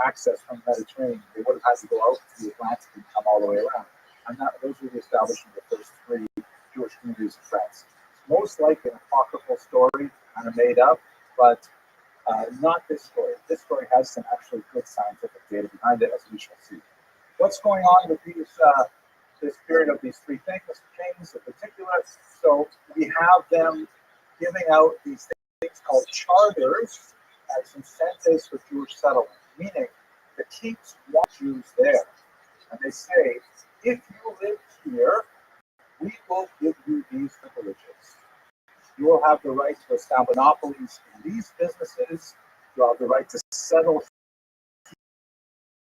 access from the Mediterranean. They would have had to go out to the Atlantic and come all the way around. And those were the establishing of the first 3 Jewish communities in France. It's most likely an apocryphal story, kind of made up, but not this story. This story has some actually good scientific data behind it, as we shall see. What's going on with this period of these 3 kings in particular? So we have them giving out these things called charters as incentives for Jewish settlement, meaning the kings want Jews there. And they say, if you live here, we will give you these privileges. You will have the right to establish monopolies in these businesses. You have the right to settle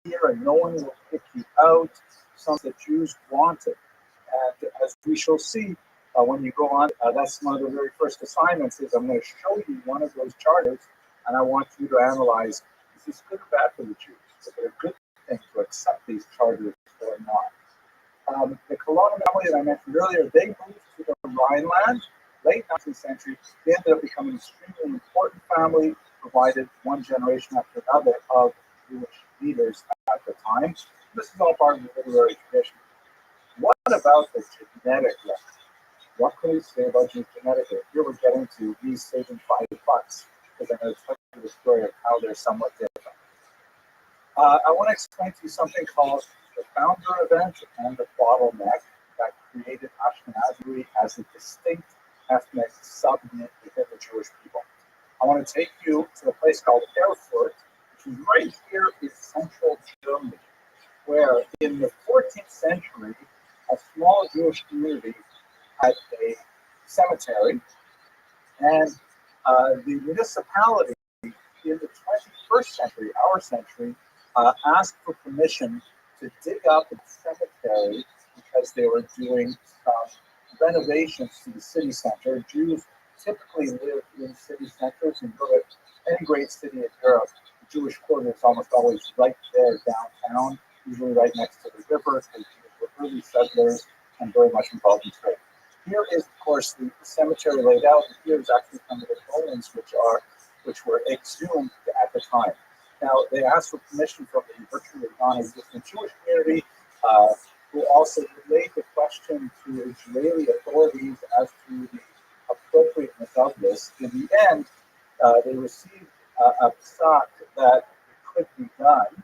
here, and no one will kick you out. Something that Jews wanted. And as we shall see when you go on, that's one of the very first assignments is I'm going to show you one of those charters, and I want you to analyze, is this good or bad for the Jews? Is it a good thing to accept these charters or not? The Colonna family that I mentioned earlier, they moved to the Rhineland, late 19th century. They ended up becoming an extremely important family, provided one generation after another of Jewish leaders at the time. This is all part of the literary tradition. What about the genetic record? What can we say about Jews genetically? Here we're getting to me saving $5, because I'm going to tell you the story of how they're somewhat different. I want to explain to you something called the founder event and the bottleneck that created Ashkenazi as a distinct ethnic subunit within the Jewish people. I want to take you to a place called Erfurt, which is right here in central Germany, where in the 14th century, a small Jewish community had a cemetery, and the municipality in the 21st century, our century, asked for permission to dig up the cemetery because they were doing some renovations to the city center. Jews typically live in city centers, and go to any great city in Europe. The Jewish quarter is almost always right there downtown, usually right next to the river. The Jews were early settlers and very much involved in trade. Here is, of course, the cemetery laid out. And here is actually some of the bones which were exhumed at the time. Now, they asked for permission from the virtually non-existent Jewish community, who also relayed the question to Israeli authorities as to the appropriateness of this. In the end, they received a psak that it could be done,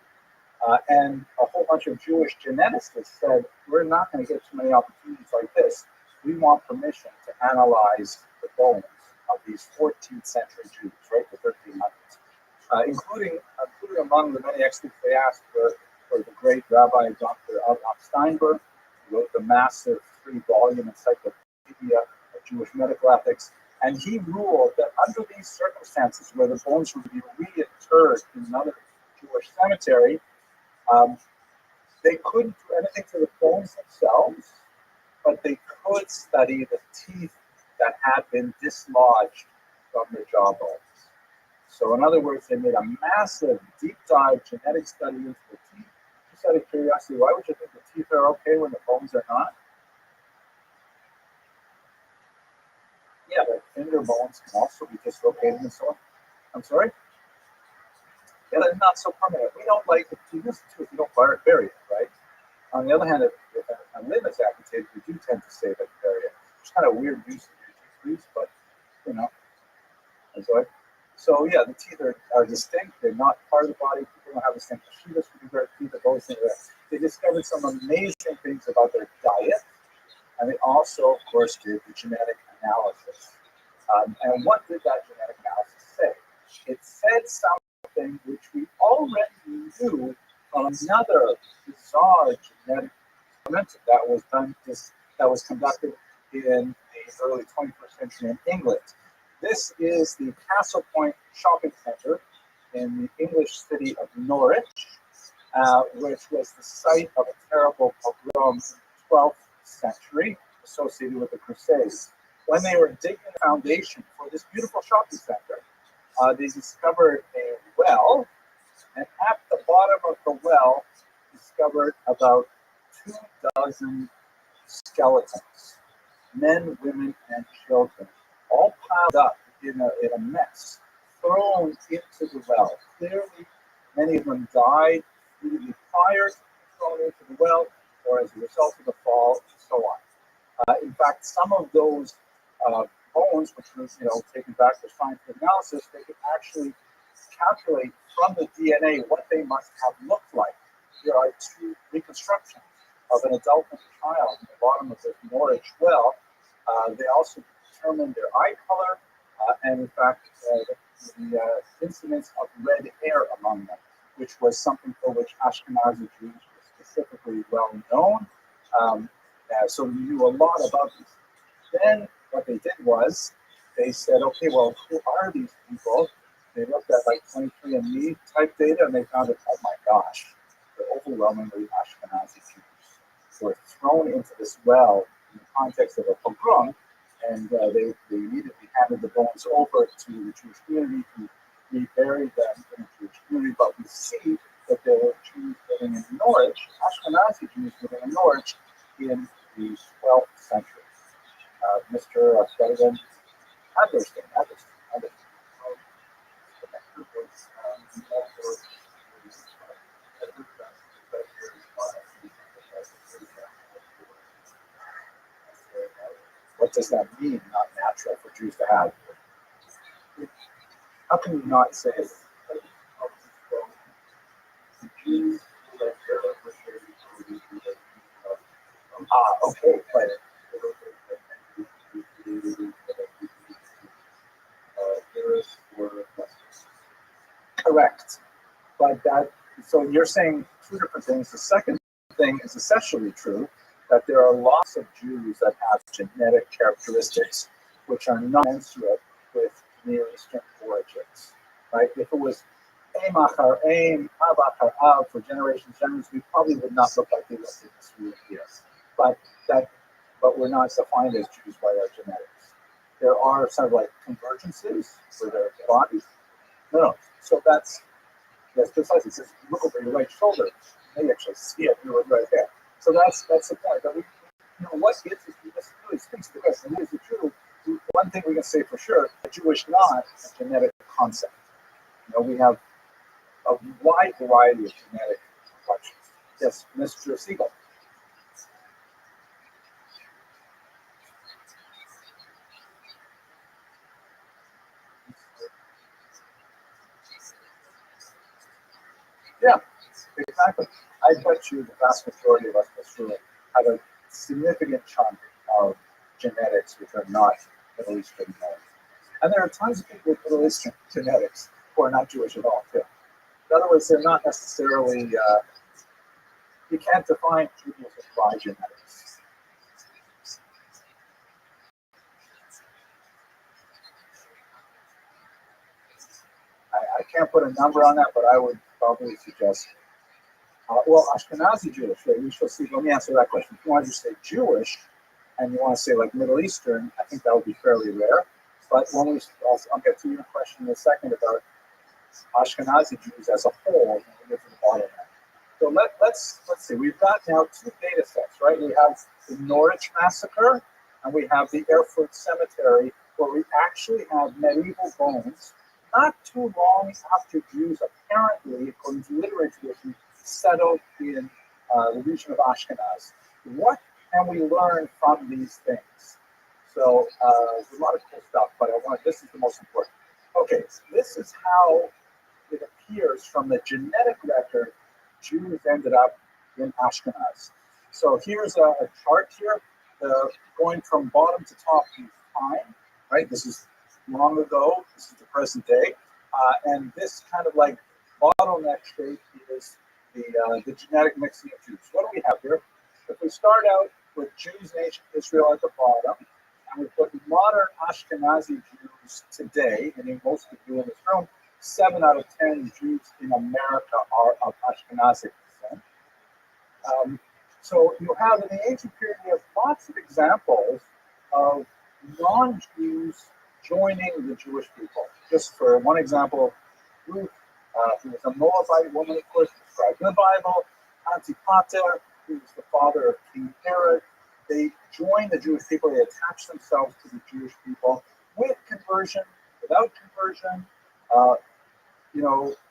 and a whole bunch of Jewish geneticists said, we're not going to get too many opportunities like this. We want permission to analyze the bones of these 14th century Jews, right, the 1300s, including among the many experts they asked for the great Rabbi Dr. Steinberg, who wrote the massive 3-volume encyclopedia of Jewish medical ethics, and he ruled that under these circumstances where the bones were to be interred in another Jewish cemetery. Um, they couldn't do anything to the bones themselves, but they could study the teeth that had been dislodged from the jawbones. So in other words, they made a massive deep dive genetic study into the teeth. Just out of curiosity, why would you think the teeth are okay when the bones are not? Yeah, but finger bones can also be dislocated and so on. I'm sorry? Yeah, they're not so permanent. We don't like, if you use the tooth, you don't bury it, right? On the other hand, if a limb is amputated, we do tend to save it and bury it. It's kind of weird use of your teeth, but, you know. So yeah, the teeth are distinct. They're not part of the body. People don't have the same fasciitis with their teeth. They discovered some amazing things about their diet, and they also, of course, did the genetic analysis. And what did that genetic analysis say? It said something which we already knew from another bizarre genetic experiment that was conducted in the early 21st century in England. This is the Castle Point Shopping Centre in the English city of Norwich, which was the site of a terrible pogrom in the 12th century associated with the Crusades. When they were digging the foundation for this beautiful shopping center, they discovered a well, and at the bottom of the well, discovered about 24 skeletons, men, women, and children, all piled up in a mess, thrown into the well. Clearly, many of them died immediately prior to thrown into the well, or as a result of the fall, and so on. In fact, some of those bones, which was taken back for scientific analysis, they could actually calculate from the DNA what they must have looked like. There are two reconstructions of an adult and a child at the bottom of the Norwich well. They also determined their eye color and, in fact, the incidence of red hair among them, which was something for which Ashkenazi Jews were specifically well known. So we knew a lot about these. Then what they did was they said, okay, well, who are these people? They looked at like 23andMe type data, and they found that, oh my gosh, they're overwhelmingly Ashkenazi Jews who were thrown into this well in the context of a pogrom, and they immediately handed the bones over to the Jewish community who reburied them in the Jewish community. But we see that there were Jews living in Norwich, Ashkenazi Jews living in Norwich in the 12th century. Mr. Sullivan, Adlerstein. What does that mean? Not natural for Jews to have. How can you not say it? Okay, but correct. But so you're saying two different things. The second thing is essentially true, that there are lots of Jews that have genetic characteristics which are not commensurate with Near Eastern origins. Right? If it was Aim Achar Aim, Av Achar Av for generations, we probably would not look like they look in this room here. But we're not defined as Jews by our genetics. There are sort of like convergences for their bodies. No. So that's precisely. It says, look over your right shoulder. You may actually see it. You were right there. So that's the point. That what gets us? This really speaks to the question. Is it true? One thing we can say for sure: a Jewish not a genetic concept. We have a wide variety of genetic complexions. Yes, Mr. Siegel. Yeah, exactly. I bet you the vast majority of us in this room have a significant chunk of genetics which are not Middle Eastern known. And there are tons of people with Middle Eastern genetics who are not Jewish at all, too. In other words, they're not necessarily, you can't define Judaism by genetics. I I can't put a number on that, but I would probably suggest, well, Ashkenazi Jewish, right? We shall see. Let me answer that question. If you want to just say Jewish and you want to say like Middle Eastern, I think that would be fairly rare. But when we, I'll get to your question in a second about Ashkenazi Jews as a whole, and we'll get to the bottom of that. So let's see. We've got now two data sets, right? We have the Norwich massacre, and we have the Erfurt cemetery, where we actually have medieval bones, not too long after Jews apparently, according to literary tradition, settled in the region of Ashkenaz. What can we learn from these things? So there's a lot of cool stuff, but this is the most important. Okay, so this is how it appears from the genetic record Jews ended up in Ashkenaz. So here's a chart here, going from bottom to top in time, right? This is long ago, this is the present day, and this kind of like bottleneck shape is the genetic mixing of Jews. What do we have here? If we start out with Jews in ancient Israel at the bottom, and we put modern Ashkenazi Jews today, and most of you in this room, 7 out of 10 Jews in America are of Ashkenazi descent. So you have in the ancient period, you have lots of examples of non-Jews joining the Jewish people. Just for one example, Ruth, who was a Moabite woman, of course, described in the Bible. Antipater, who was the father of King Herod. They joined the Jewish people. They attached themselves to the Jewish people with conversion, without conversion,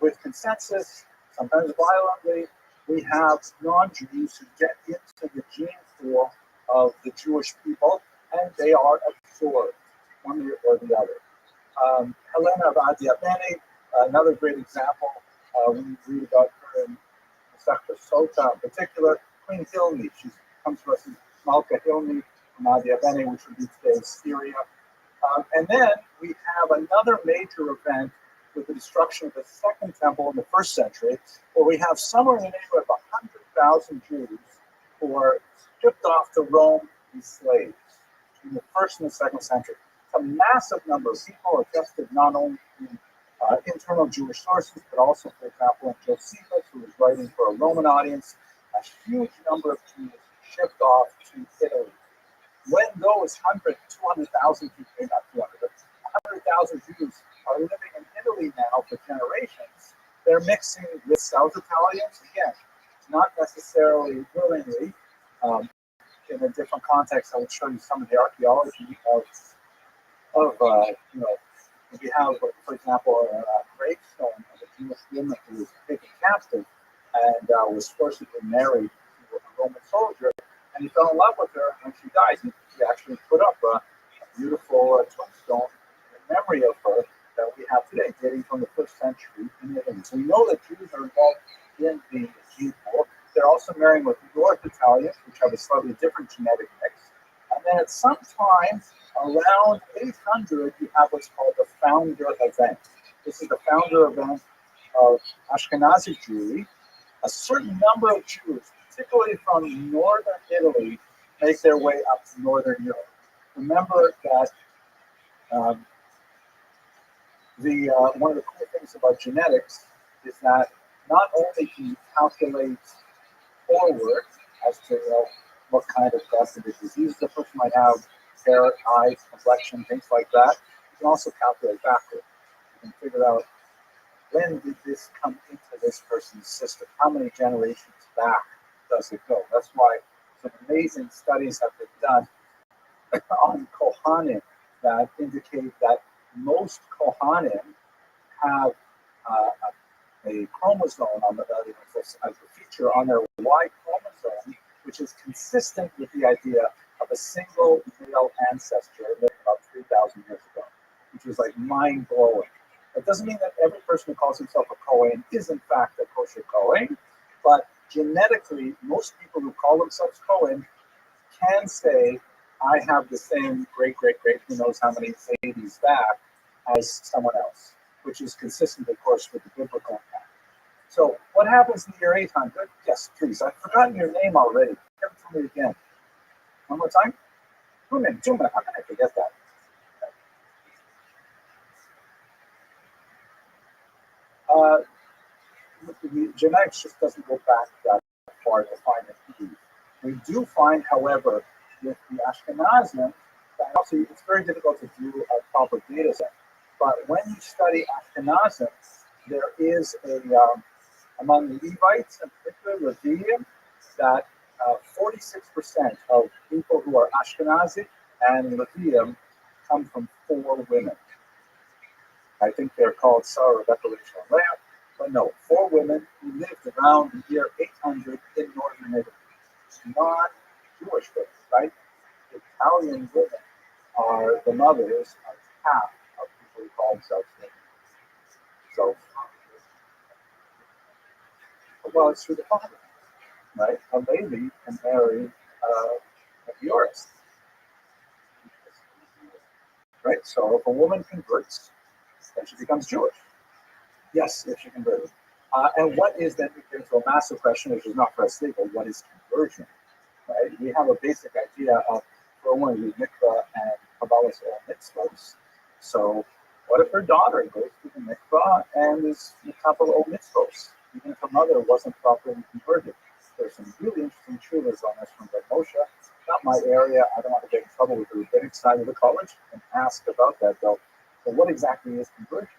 with consensus, sometimes violently. We have non-Jews who get into the gene pool of the Jewish people, and they are absorbed, one way or the other. Helena of Adiabene, another great example. We read about her in Masechta Sota in particular. Queen Hilmi, she comes to us as Malka Hilmi from Adiabene, which would be today's Syria. And then we have another major event with the destruction of the Second Temple in the 1st century, where we have somewhere in the neighborhood of 100,000 Jews who are shipped off to Rome as slaves in the 1st and the 2nd century. It's a massive number of people attested not only in internal Jewish sources, but also, for example, in Josephus, who was writing for a Roman audience, a huge number of Jews shipped off to Italy. When those 200,000 people, not 200, but 100,000 Jews are living in Italy now for generations, they're mixing with South Italians, again, not necessarily willingly. In a different context, I would show you some of the archaeology of we have, for example, a gravestone of a Jewish woman who was taken captive and was forcibly married to a Roman soldier, and he fell in love with her, and she died. He actually put up a beautiful tombstone in memory of her that we have today, dating from the 1st century in Italy. So we know that Jews are involved in the gene pool. They're also marrying with North Italians, which have a slightly different genetic mix. And then at some time around 800, you have what's called the founder event. This is the founder event of Ashkenazi Jewry. A certain number of Jews, particularly from northern Italy, make their way up to northern Europe. Remember that one of the cool things about genetics is that not only can you calculate forward as to what kind of causative disease the person might have, hair, eyes, complexion, things like that, you can also calculate backward. You can figure out when did this come into this person's system? How many generations back does it go? That's why some amazing studies have been done on Kohanim that indicate that most Kohanim have a chromosome on as a feature on their Y chromosome, which is consistent with the idea of a single male ancestor lived about 3,000 years ago, which was like mind-blowing. It doesn't mean that every person who calls himself a Kohen is in fact a kosher Kohen, but genetically, most people who call themselves Kohen can say, I have the same great, who knows how many babies back as someone else, which is consistent, of course, with the biblical account. So what happens in the year 800? Yes, please. I've forgotten your name already. Give it to me again. One more time? 2 minutes. How can I forget that? Uh, Genetics just doesn't go back that far to find an Eve. We do find, however, with the Ashkenazim, that obviously it's very difficult to do a proper data set. But when you study Ashkenazim, there is among Levites in particular, Rabbi, that 46% of people who are Ashkenazi and Levium come from 4 women. I think they're called Sarah, Rebecca, Rachel, and Leah. But no, 4 women who lived around the year 800 in northern Italy. Non-Jewish women, right? Italian women are the mothers of half of people who call themselves women. So, well, it's through the father, right? A lady can marry a Eurist, right? So if a woman converts, then she becomes Jewish. Yes, if she converts. And what is then, there's a massive question, which is not for us today, but what is conversion? Right? We have a basic idea of for a woman to mikvah and Kabbalah's all mitzvahs. So what if her daughter goes to the mikvah and is mikvah all mitzvahs, even if her mother wasn't properly converted? There's some really interesting truths on this from Rabbi Moshe. Not my area. I don't want to get in trouble with the rabbinic side of the college and ask about that though. But what exactly is conversion?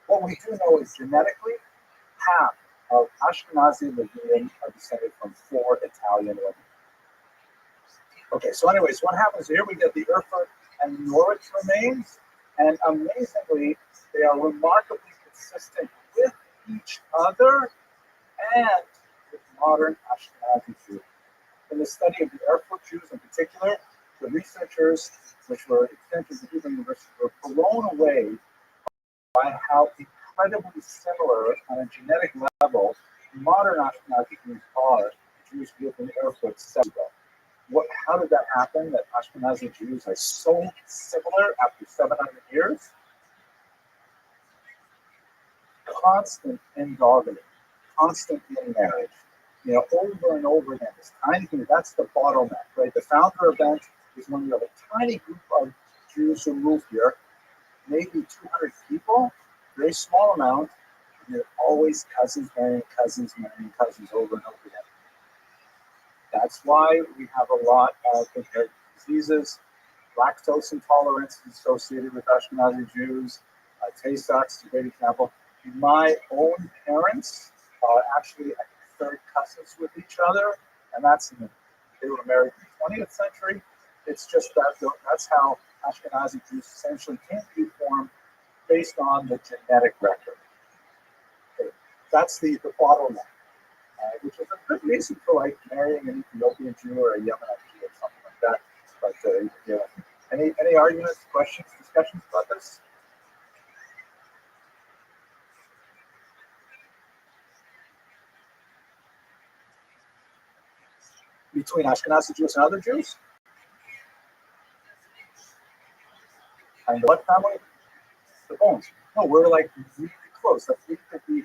What we do know is genetically, half of Ashkenazi Levium are descended from 4 Italian women. Okay, so anyways, what happens here? We get the Erfurt and Norwich remains, and amazingly, they are remarkably consistent with each other and with modern Ashkenazi Jews. In the study of the Erfurt Jews in particular, the researchers, which were extensions of Hebrew University, were blown away by how incredibly similar on a genetic level modern Ashkenazi Jews are to Jews lived in Erfurt centuries ago. How did that happen, that Ashkenazi Jews are so similar after 700 years? Constant endogamy, constant intermarriage, over and over again. This tiny thing, that's the bottleneck, right? The founder event is when you have a tiny group of Jews who move here, maybe 200 people, very small amount, and they're always cousins marrying cousins over and over again. That's why we have a lot of inherited diseases. Lactose intolerance is associated with Ashkenazi Jews. Tay-Sachs is a great example. My own parents are actually, I think, third cousins with each other, and they were married in the 20th century. It's just that's how Ashkenazi Jews essentially came to be formed based on the genetic record. Okay. That's the bottleneck. Which is a good reason for marrying an Ethiopian Jew or a Yemenite Jew or something like that. But any arguments, questions, discussions about this? Between Ashkenazi Jews and other Jews? And what family? The bones. No, we're really close. We could be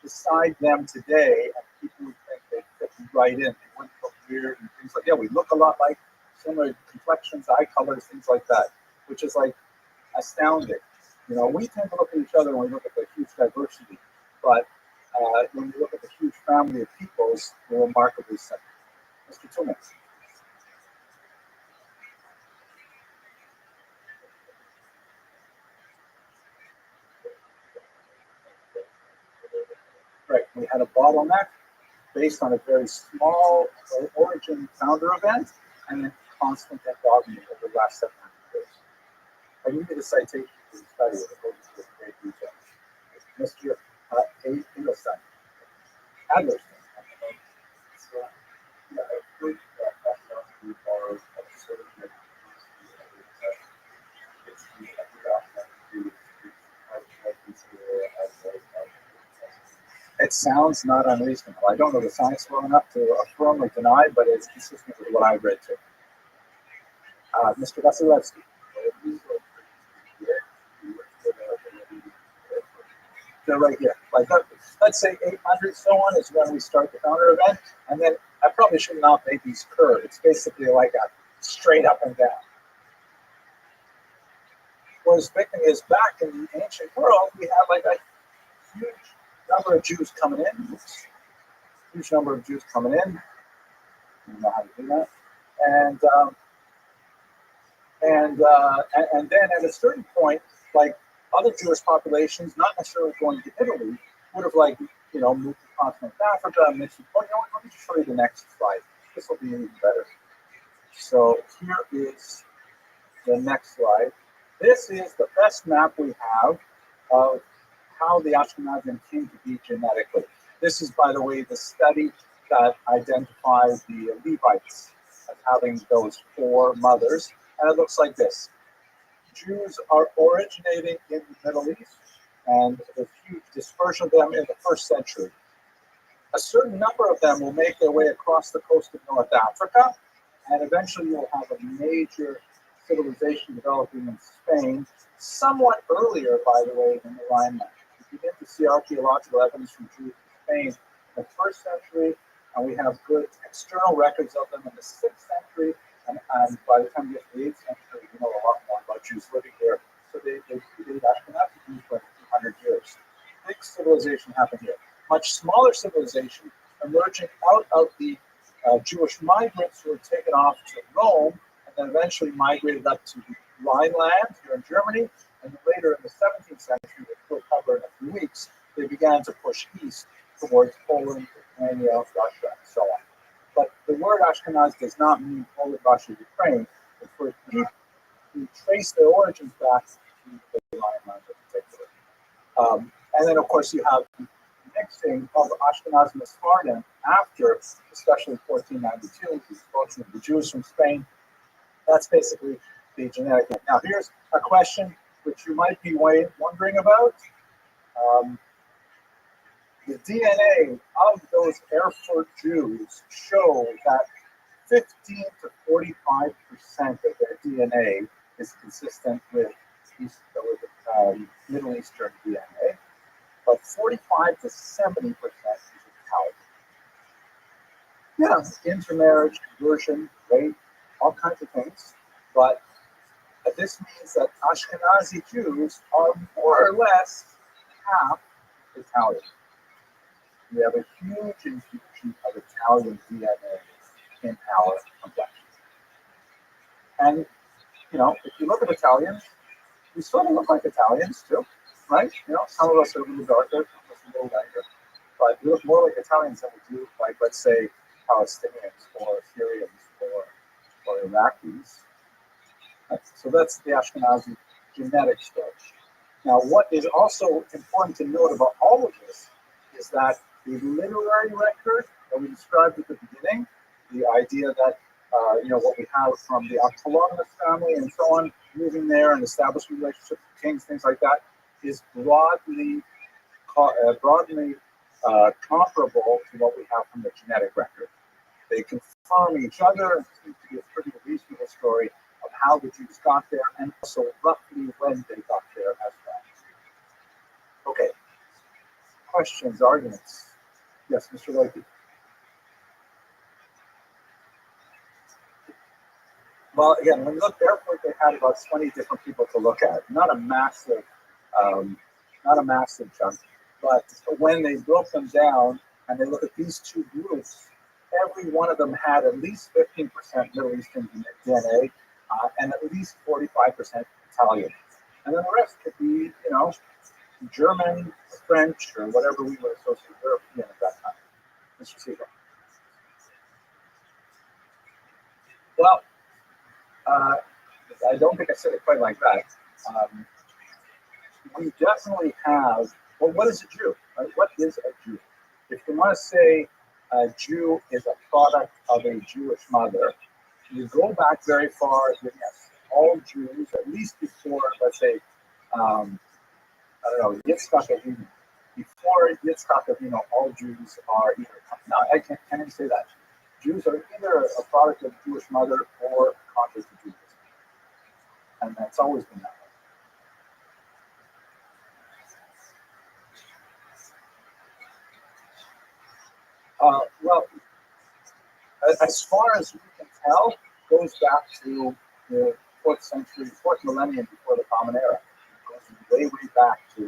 beside them today, and people would think they fit right in. They wouldn't look weird and things like that. We look a lot like similar complexions, eye colors, things like that, which is astounding. We tend to look at each other when we look at the huge diversity, but when you look at the huge family of peoples, they're remarkably similar. Mr. Tillman. Right, we had a bottleneck based on a very small origin founder event, and then constant endogamy over the last 700 years. I needed a citation for the study as opposed to great detail. Mr. Adlerstein. Yeah, I think that Ashkenazi are sort of it's the Ashkenazi I consider as It sounds not unreasonable. I don't know the science well enough to affirm or deny, but it's consistent with what I've read too. Mr. Vasilevsky. They're right here. Let's say 800 so on is when we start the counter event, and then I probably should not make these curved. It's basically like a straight up and down. Whereas the thing is, back in the ancient world, we had a huge number of Jews coming in. Oops. Huge number of Jews coming in. I don't know how to do that. And then at a certain point, like other Jewish populations, not necessarily going to Italy, would have moved to continental Africa, mixed with, let me just show you the next slide. This will be even better. So here is the next slide. This is the best map we have of how the Ashkenazim came to be genetically. This is, by the way, the study that identifies the Levites as having those 4 mothers. And it looks like this. Jews are originating in the Middle East, and there's huge dispersion of them in the 1st century. A certain number of them will make their way across the coast of North Africa, and eventually you'll have a major civilization developing in Spain, somewhat earlier, by the way, than the Rhineland. You begin to see archaeological evidence from Jews in Spain in the 1st century, and we have good external records of them in the 6th century, and by the time you get to the 8th century, you know a lot more about Jews living here. So they predated Ashkenazi Jews by 200 years. Big civilization happened here. Much smaller civilization emerging out of the Jewish migrants who were taken off to Rome and then eventually migrated up to the Rhineland here in Germany. And then later in the 17th century, which we'll cover in a few weeks, they began to push east towards Poland, Lithuania, Russia, and so on. But the word Ashkenaz does not mean Poland, Russia, Ukraine. It's for people who trace their origins back to the Rhineland in particular. And then, of course, you have the mixing of Ashkenaz and Sephardim after, especially 1492, the expulsion of the Jews from Spain. That's basically the genetic. Now, here's a question which you might be wondering about. The DNA of those Erfurt Jews show that 15 to 45% of their DNA is consistent with Middle Eastern DNA, but 45 to 70% is Italian. Yeah, intermarriage, conversion, rape, all kinds of things, but this means that Ashkenazi Jews are more or less half Italian. We have a huge infusion of Italian DNA in our complexion. And, if you look at Italians, we sort of look like Italians too, right? Some of us are a little darker, some of us are a little lighter, but we look more like Italians than we do like, let's say, Palestinians or Syrians or Iraqis. Right? So that's the Ashkenazi genetic story. Now, what is also important to note about all of this is that the literary record that we described at the beginning, the idea that, what we have from the Apollonis family and so on, moving there and establishing relationships with kings, things like that, is broadly comparable to what we have from the genetic record. They confirm each other, and seem to be a pretty reasonable story of how the Jews got there and also roughly when they got there as well. Okay. Questions, arguments? Yes, Mr. Leakey. Well, again, when you look Erfurt, they had about 20 different people to look at. Not a massive chunk. But when they broke them down and they look at these two groups, every one of them had at least 15% Middle Eastern DNA and at least 45% Italian. And then the rest could be, German, French, or whatever we would associate with European at that time. Mr. Siegel. Well, I don't think I said it quite like that. We definitely have, well, what is a Jew? Right? What is a Jew? If you want to say a Jew is a product of a Jewish mother, you go back very far, yes, all Jews, at least before, let's say, Yitzchak Avinu. Before Yitzchak Avinu, all Jews are either, no, I can't even say that. Jews are either a product of a Jewish mother or converts to Judaism. And that's always been that way. Well, as far as we can tell, goes back to the 4th millennium before the Common Era. It goes way back to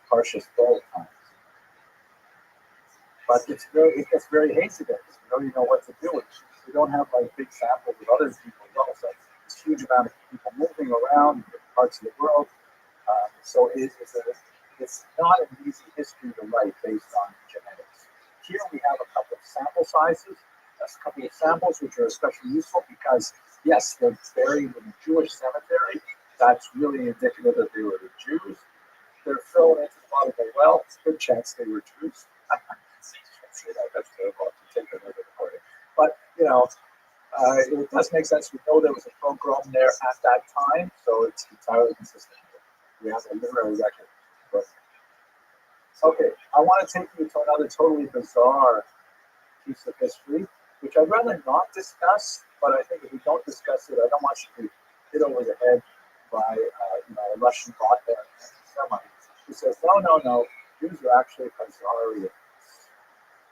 Parshas Bo times. but it gets very hazy there because we don't even know what to do. We don't have like big samples of other people. Also, this huge amount of people moving around in different parts of the world. So it's not an easy history to write based on genetics. Here we have a couple of sample sizes, a couple of samples which are especially useful because yes, they're buried in a Jewish cemetery. That's really indicative that they were the Jews. They're thrown into the bottom of a well. It's a good chance they were Jews. I can't say that. That's terrible. Take another recording. But it does make sense. We know there was a pogrom there at that time, so it's entirely consistent. We have a literary record. But, okay, I want to take you to another totally bizarre piece of history, which I'd rather not discuss. But I think if we don't discuss it, I don't want you to be hit over the head by a Russian bot there, who says, no, Jews are actually Khazarians.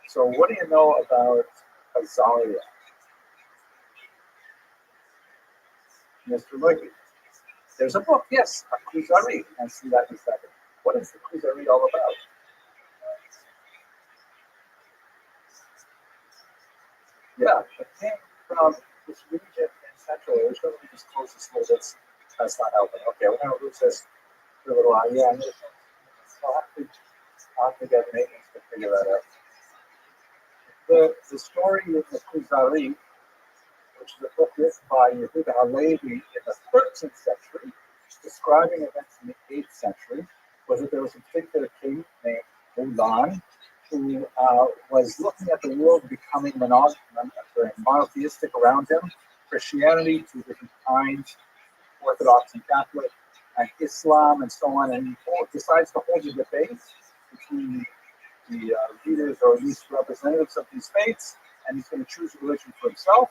So what do you know about Khazaria? Mr. Murphy. There's a book, yes, a Kuzari. I'll see that in a second. What is the Kuzari all about? Yeah, it came from this region in Central Asia. Let me just close this little bit. That's not helping. Okay, we're going to lose this for a little while. Yeah, I'll have to get maintenance to figure that out. The story of the Kuzari, which is a book written by Yehuda Halevi in the 13th century, describing events in the 8th century, was that there was a particular king named Ulan who was looking at the world becoming monotheistic around him, Christianity, two different kinds, Orthodox and Catholic, and Islam, and so on, and he decides to hold a debate between the leaders or at least representatives of these faiths, and he's going to choose a religion for himself.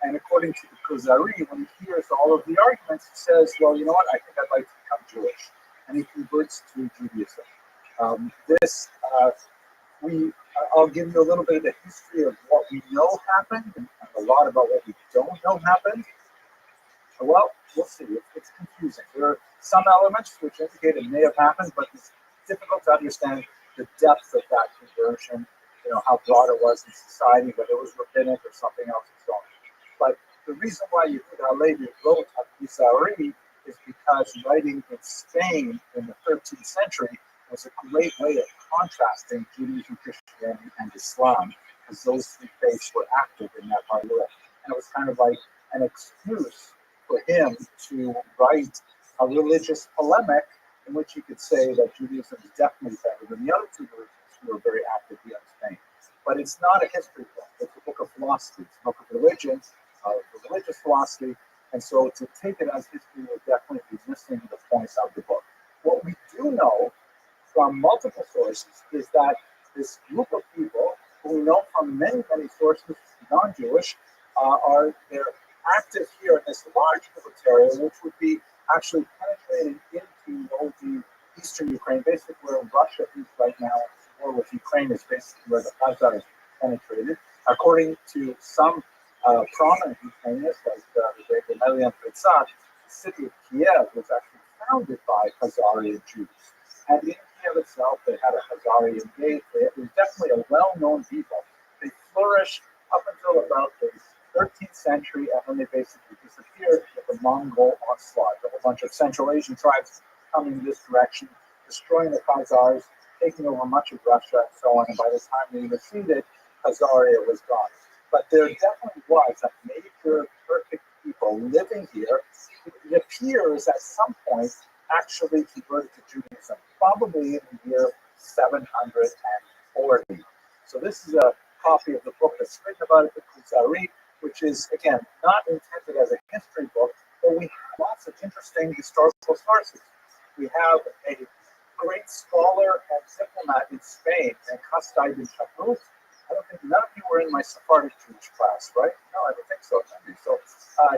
And according to the Kuzari, when he hears all of the arguments, he says, well, you know what, I think I'd like to become Jewish. And he converts to Judaism. I'll give you a little bit of the history of what we know happened and a lot about what we don't know happened. Well, we'll see. It's confusing. There are some elements which indicate it may have happened, but it's difficult to understand the depth of that conversion, how broad it was in society, whether it was rabbinic or something else and so on. But the reason why Yehuda Halevi wrote a Kuzari is because writing in Spain in the 13th century was a great way of contrasting Judaism, Christianity, and Islam, because those three faiths were active in that part of the world. And it was kind of like an excuse for him to write a religious polemic in which he could say that Judaism is definitely better than the other two religions who were very active here in Spain. But it's not a history book. It's a book of philosophy. It's a book of religion, religious philosophy. And so to take it as history would definitely be missing the points of the book. What we do know from multiple sources is that this group of people, who we know from many, many sources, non-Jewish, they're active here in this large area, which would be actually penetrating into the eastern Ukraine, basically where Russia is right now, or with Ukraine is basically where the Khazars penetrated. According to some prominent Ukrainians, like the great Emelian Pritzat, the city of Kiev was actually founded by Khazarian Jews. And in Kiev itself, they had a Khazarian gate. It was definitely a well-known people. They flourished up until about the 13th century, and then they basically disappeared with the Mongol onslaught of a bunch of Central Asian tribes coming this direction, destroying the Khazars, taking over much of Russia, and so on. And by the time they receded, Khazaria was gone. But there definitely was a major perfect people living here. It appears at some point actually converted to Judaism, probably in the year 740. So this is a copy of the book that's written about it, the Kuzari, which is, again, not intended as a history book, but we have lots of interesting historical sources. We have a great scholar and diplomat in Spain named Castell bin Chabruz. I don't think none of you were in my Sephardic Jewish class, right? No, I don't think so. So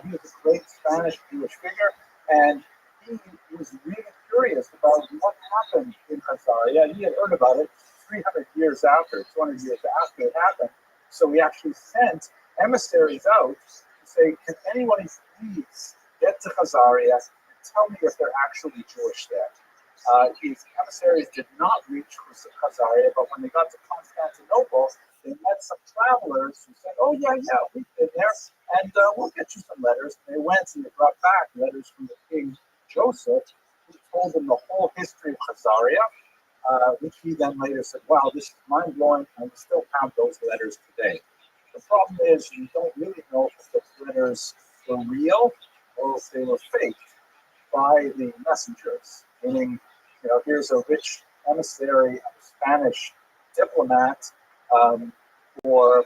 he was a great Spanish Jewish figure, and he was really curious about what happened in Khazaria. He had heard about it 300 years after, 200 years after it happened. So he actually sent emissaries out to say, can anyone please get to Khazaria and tell me if they're actually Jewish there? His emissaries did not reach Khazaria, but when they got to Constantinople, they met some travelers who said, "Oh yeah, we've been there, and we'll get you some letters." And they went and they brought back letters from the king Joseph, who told them the whole history of Khazaria, which he then later said, "Wow, this is mind blowing," and we still have those letters today. The problem is you don't really know if those letters were real or if they were faked by the messengers. Meaning, here's a rich emissary, a Spanish diplomat, for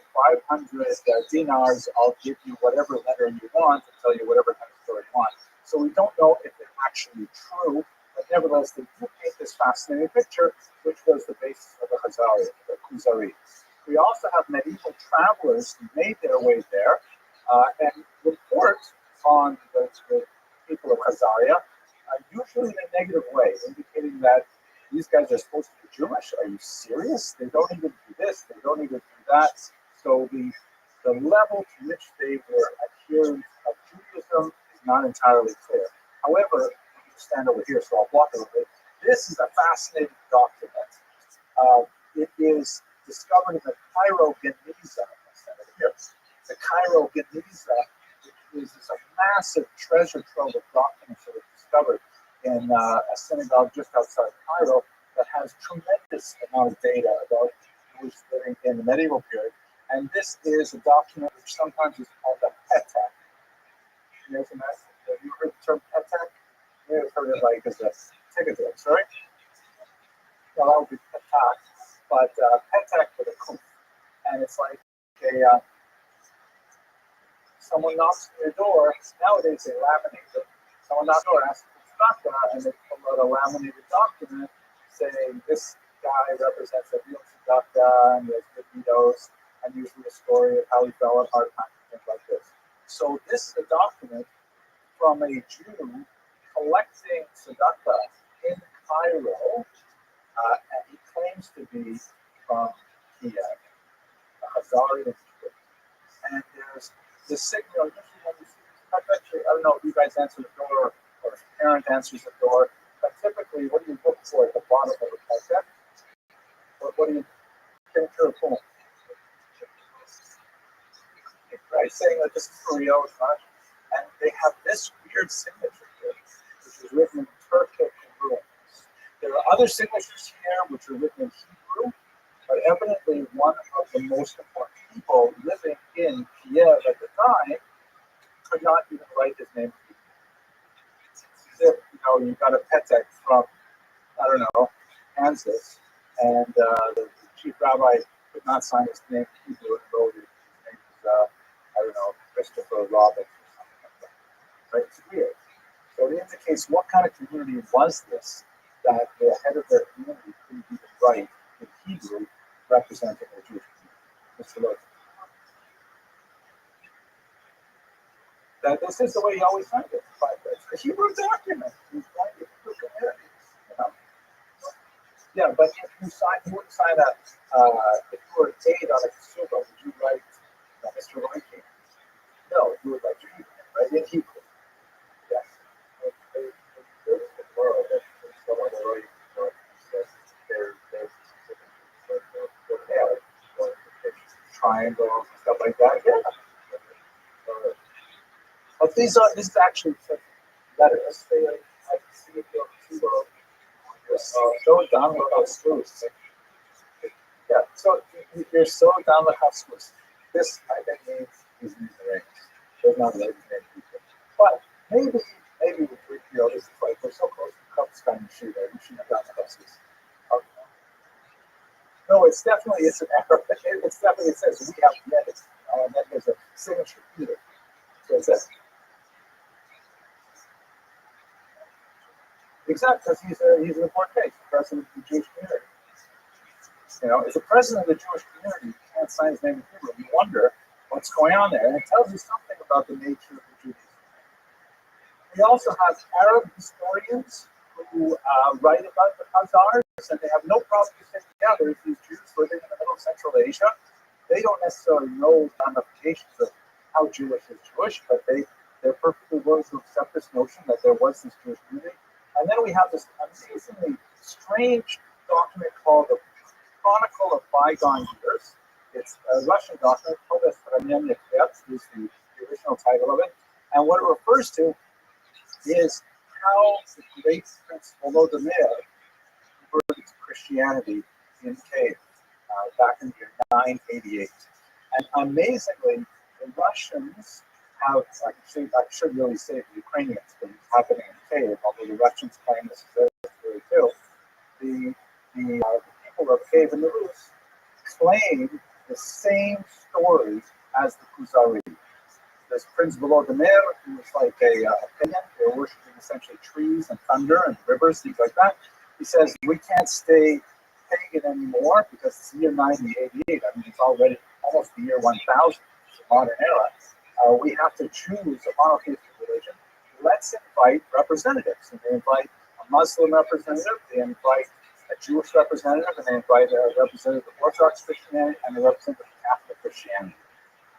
500 dinars, I'll give you whatever letter you want and tell you whatever kind of story you want. So we don't know if it's actually true, but nevertheless, they do paint this fascinating picture, which was the basis of the Khuzari. We also have medieval travelers who made their way there and report on the people of Khazaria, usually in a negative way, indicating that these guys are supposed to be Jewish. Are you serious? They don't even do this. They don't even do that. So the level to which they were adherents of Judaism is not entirely clear. However, you stand over here, so I'll block it a little bit. This is a fascinating document. It is discovered in the Cairo Geniza. The Cairo Geniza is a massive treasure trove of documents that were discovered in a synagogue just outside Cairo that has tremendous amount of data about Jews living in the medieval period. And this is a document which sometimes is called a petak. Have you heard the term petak? You may have heard it like as a ticket, right? Well, that would be petak, but petak with a kuf. And it's like someone knocks on your door. Nowadays they laminate it. Someone knocks on your door, asks for tzedakah, and they pull out a laminated document saying this guy represents a real tzedakah, and he has good videos, and usually a story of how he fell at hard times, things like this. So this is a document from a Jew collecting tzedakah in Cairo, and he claims to be from Kiev, a Khazarian Jew. And there's the signal. Actually, I don't know if you guys answer the door or if the parent answers the door, but typically, what do you look for at the bottom of a project? What do you think to a poem? Right, saying that this is for real, it's not. And they have this weird signature here, which is written in Turkic runes. There are other signatures here which are written in Hebrew, but evidently one of the most important people living in Kiev at the time could not even write his name. It's as if, you got a petek from, I don't know, Kansas, and the chief rabbi could not sign his name in Hebrew and wrote his name is, I don't know, Christopher Robbins or something like that. Right? It's weird. So it indicates what kind of community was this that the head of their community couldn't even write in Hebrew representing the Jewish community. Mr. Logan. That this is the way you always find it. But it's a Hebrew document. You find it in Hebrew community. Yeah, but if you wouldn't sign a, if you were paid on a consumer, would you write Mr. Logan? No, you would write your Hebrew, right? In Hebrew. Yes. There's the world that someone already says there's triangles and stuff like that. Yeah. But this is actually letters. They I see it so down with those screws. Yeah, so you're so down with how screws. This I think means he's in the range. There's not really many people. But maybe this is like we're so close to Cubs kind of shoot there. We shouldn't have done the Huskies. No, it's an error. It's definitely, it says we have netted, and then there's a signature either. So it says exactly, because he's an important case, the president of the Jewish community. As a president of the Jewish community, you can't sign his name in Hebrew. You wonder what's going on there, and it tells you something about the nature of the Jews. We also have Arab historians who write about the Khazars, and they have no problem saying, yeah, there's these Jews living in the middle of Central Asia. They don't necessarily know ramifications of how Jewish is Jewish, but they're perfectly willing to accept this notion that there was this Jewish community. And then we have this amazingly strange document called the Chronicle of Bygone Years. It's a Russian document, Codex is the original title of it. And what it refers to is how the great Prince Volodymyr converted to Christianity in cave back in the year 988. And amazingly, the Russians have, I should really say the Ukrainians, but it's happening in cave, although the Russians claim this is very too. The people of Cave in the Rus claim the same story as the Kuzari. There's Prince Volodymyr, who was like a pagan. They were worshiping essentially trees and thunder and rivers, things like that. He says, we can't stay pagan anymore because it's the year 9088. I mean, it's already almost the year 1000, the modern era. We have to choose a monotheistic religion. Let's invite representatives. And they invite a Muslim representative, they invite a Jewish representative, and they invite a representative of Orthodox Christianity and a representative of Catholic Christianity.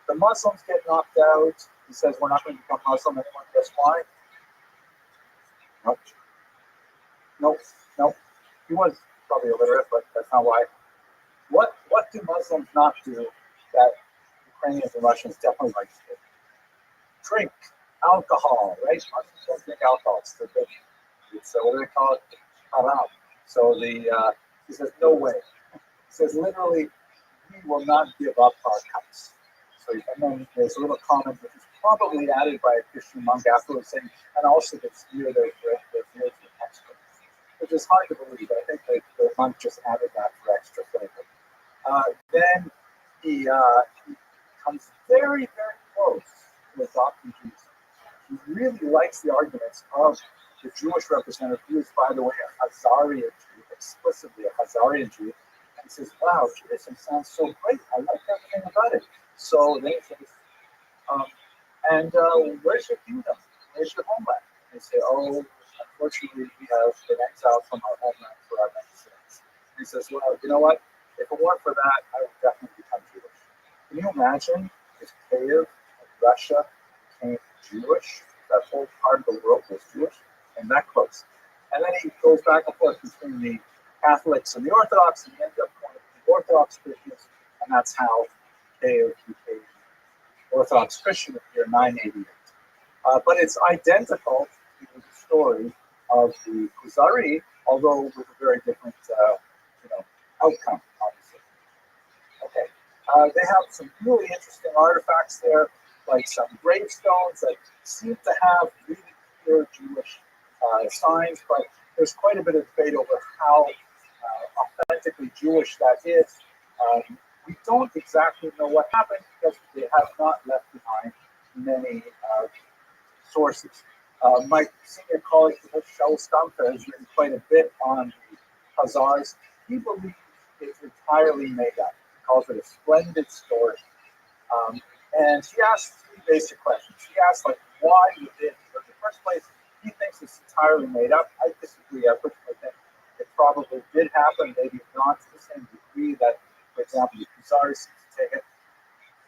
The Muslims get knocked out. He says, we're not going to become Muslim anymore. Guess why? Nope. He was probably illiterate, but that's not why. What do Muslims not do that Ukrainians and Russians definitely like to do? Drink alcohol, right? Muslims don't drink alcohol. It's forbidden. It's what do they call it? Haram. So he says, no way. He says, literally, we will not give up our cups. So, and then there's a little comment which is probably added by a Christian monk afterwards saying, and also to steer their views to the textbook, which is hard to believe. I think the monk just added that for extra flavor. Then he comes very, very close to adopting Jesus. He really likes the arguments of the Jewish representative, who is, by the way, a Khazarian Jew, explicitly a Khazarian Jew. And he says, wow, Judaism sounds so great. I like everything about it. So they say, where's your kingdom? Where's your homeland? And they say, oh, unfortunately, we have been exiled from our homeland for our many sins. And he says, well, you know what? If it weren't for that, I would definitely become Jewish. Can you imagine if Kiev and Russia became Jewish? That whole part of the world was Jewish, and that close. And then he goes back and forth between the Catholics and the Orthodox, and he ends up going to the Orthodox Christians, and that's how Kiev became Orthodox Christian in the year 988. But it's identical to the story of the Kuzari, although with a very different outcome, obviously. Okay. They have some really interesting artifacts there, like some gravestones that seem to have really clear Jewish signs, but there's quite a bit of debate over how authentically Jewish that is. We don't exactly know what happened because they have not left behind many sources. My senior colleague, Rothschild, has written quite a bit on the Khazars. He believes it's entirely made up. He calls it a splendid story. And he asks three basic questions. He asks, why you did. In the first place, he thinks it's entirely made up. I disagree. I personally think it probably did happen, maybe not to the same degree that, for example, the Khazars seem to take it.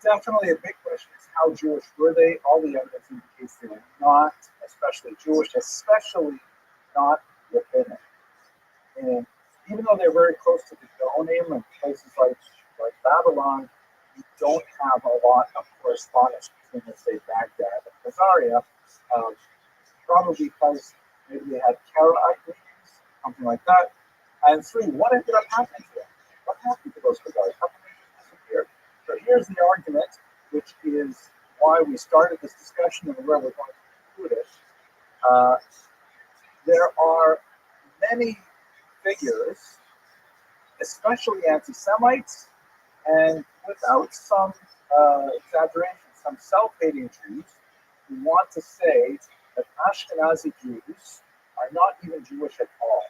Definitely a big question is how Jewish were they? All the evidence indicates they were not especially Jewish, especially not rabbinic. And even though they're very close to the Gonim and places like Babylon, you don't have a lot of correspondence between, let's say, Baghdad and Khazaria, probably because maybe they had Karaite greetings, something like that. And three, what ended up happening to them? What happened to those Khazaris? How come they disappeared? So here's the argument, which is why we started this discussion and where we're going to conclude it. There are many figures, especially anti-Semites, and without some exaggeration, some self-hating Jews who want to say that Ashkenazi Jews are not even Jewish at all.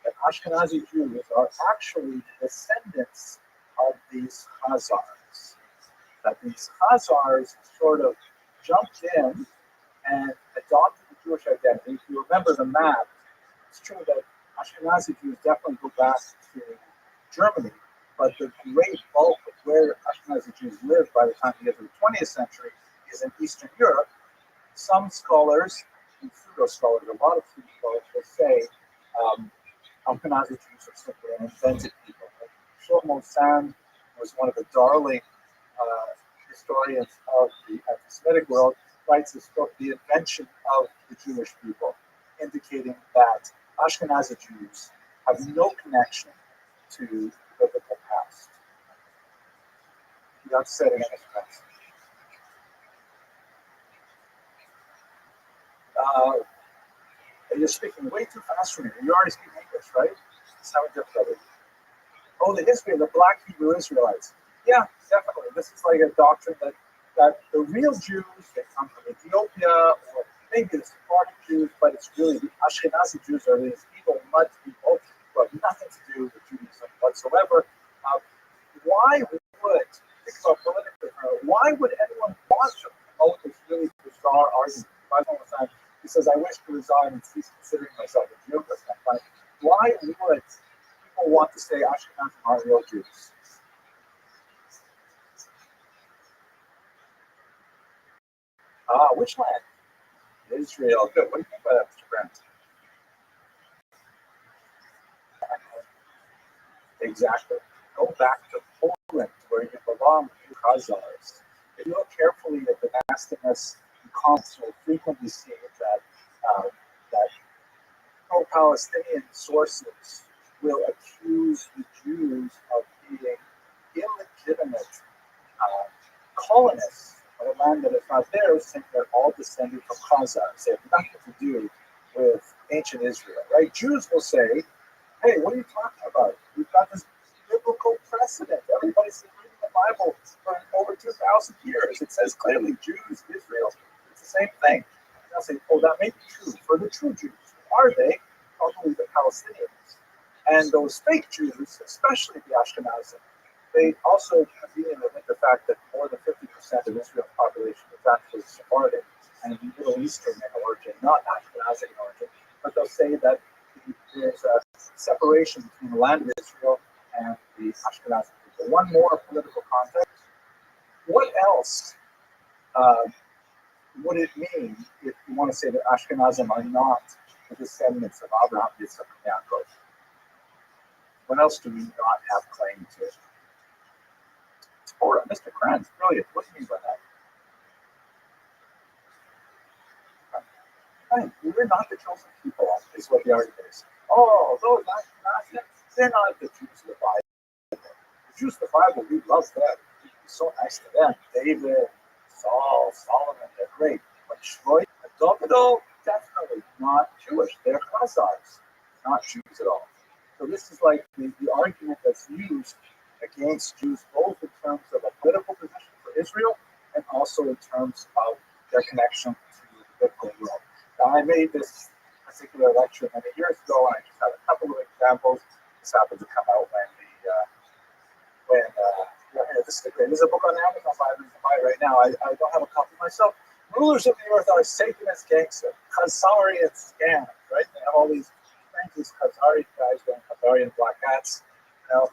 That Ashkenazi Jews are actually descendants of these Khazars. That these Khazars sort of jumped in and adopted the Jewish identity. If you remember the map, it's true that Ashkenazi Jews definitely go back to Germany, but the great bulk of where Ashkenazi Jews lived by the time you get to the 20th century is in Eastern Europe. Some scholars pseudo-scholars, a lot of pseudo-scholars will say Ashkenazi Jews are simply an invented people. Like, Shlomo Sand was one of the darling historians of the anti-Semitic world, writes this book, The Invention of the Jewish People, indicating that Ashkenazi Jews have no connection to the biblical past. Without setting any offense. You're speaking way too fast for me. You already speak English, right? It's how difficult. Oh, the history of the Black Hebrew Israelites. Yeah, definitely. This is like a doctrine that the real Jews, they come from Ethiopia, or maybe the Sephardic Jews, but it's really the Ashkenazi Jews are these evil mud people who have nothing to do with Judaism whatsoever. Why would, think about politically, why would anyone want to promote this really bizarre argument? He says, I wish to resign and cease considering myself a Jew. Why would people want to say Ashkenazim are real Jews? Which land? Israel. Good. What do you think by that, Mr. Grant? Exactly. Go back to Poland, where you belong to Khazars. If you look carefully at the nastiness and comments, you'll frequently see that pro-Palestinian sources will accuse the Jews of being illegitimate colonists of a land that is not theirs, saying they're all descended from Khazars. They have nothing to do with ancient Israel, right? Jews will say, hey, what are you talking about? We've got this biblical precedent. Everybody's been reading the Bible for over 2,000 years. It says clearly Jews, Israel, it's the same thing. And they'll say, oh, that may be true for the true Jews. Are they? Probably the Palestinians. And those fake Jews, especially the Ashkenazim, they also conveniently admit the fact that more than 50% of Israel's population is actually Sephardic and Middle Eastern in origin, not Ashkenazic in origin. But they'll say that there's a separation between the land of Israel and the Ashkenazi people. One more political context. What else would it mean if you want to say that Ashkenazim are not the descendants of Abraham, Yitzhak, and Yaakov? What else do we not have claim to? Torah, Mr. Kranz, brilliant. What do you mean by that? Right. We're not the chosen people, is what the argument is. Oh, those Ashkenazims, they're not the Jews of the Bible. The Jews of the Bible, we love them. We're so nice to them. David, Saul, Solomon, they're great. But Shlomo and Davido, definitely not Jewish. They're Khazars, not Jews at all. So this is like the argument that's used against Jews, both in terms of a political position for Israel and also in terms of their connection to the biblical world. Now, I made this particular lecture many years ago, and I just have a couple of examples. This happened to come out this is great. There's a book on Amazon you can buy right now. I don't have a copy myself. Rulers of the earth are Satanist gangsters, Khazari and scams, right? They have all these these Khazari guys wearing Khazarian black hats. You know,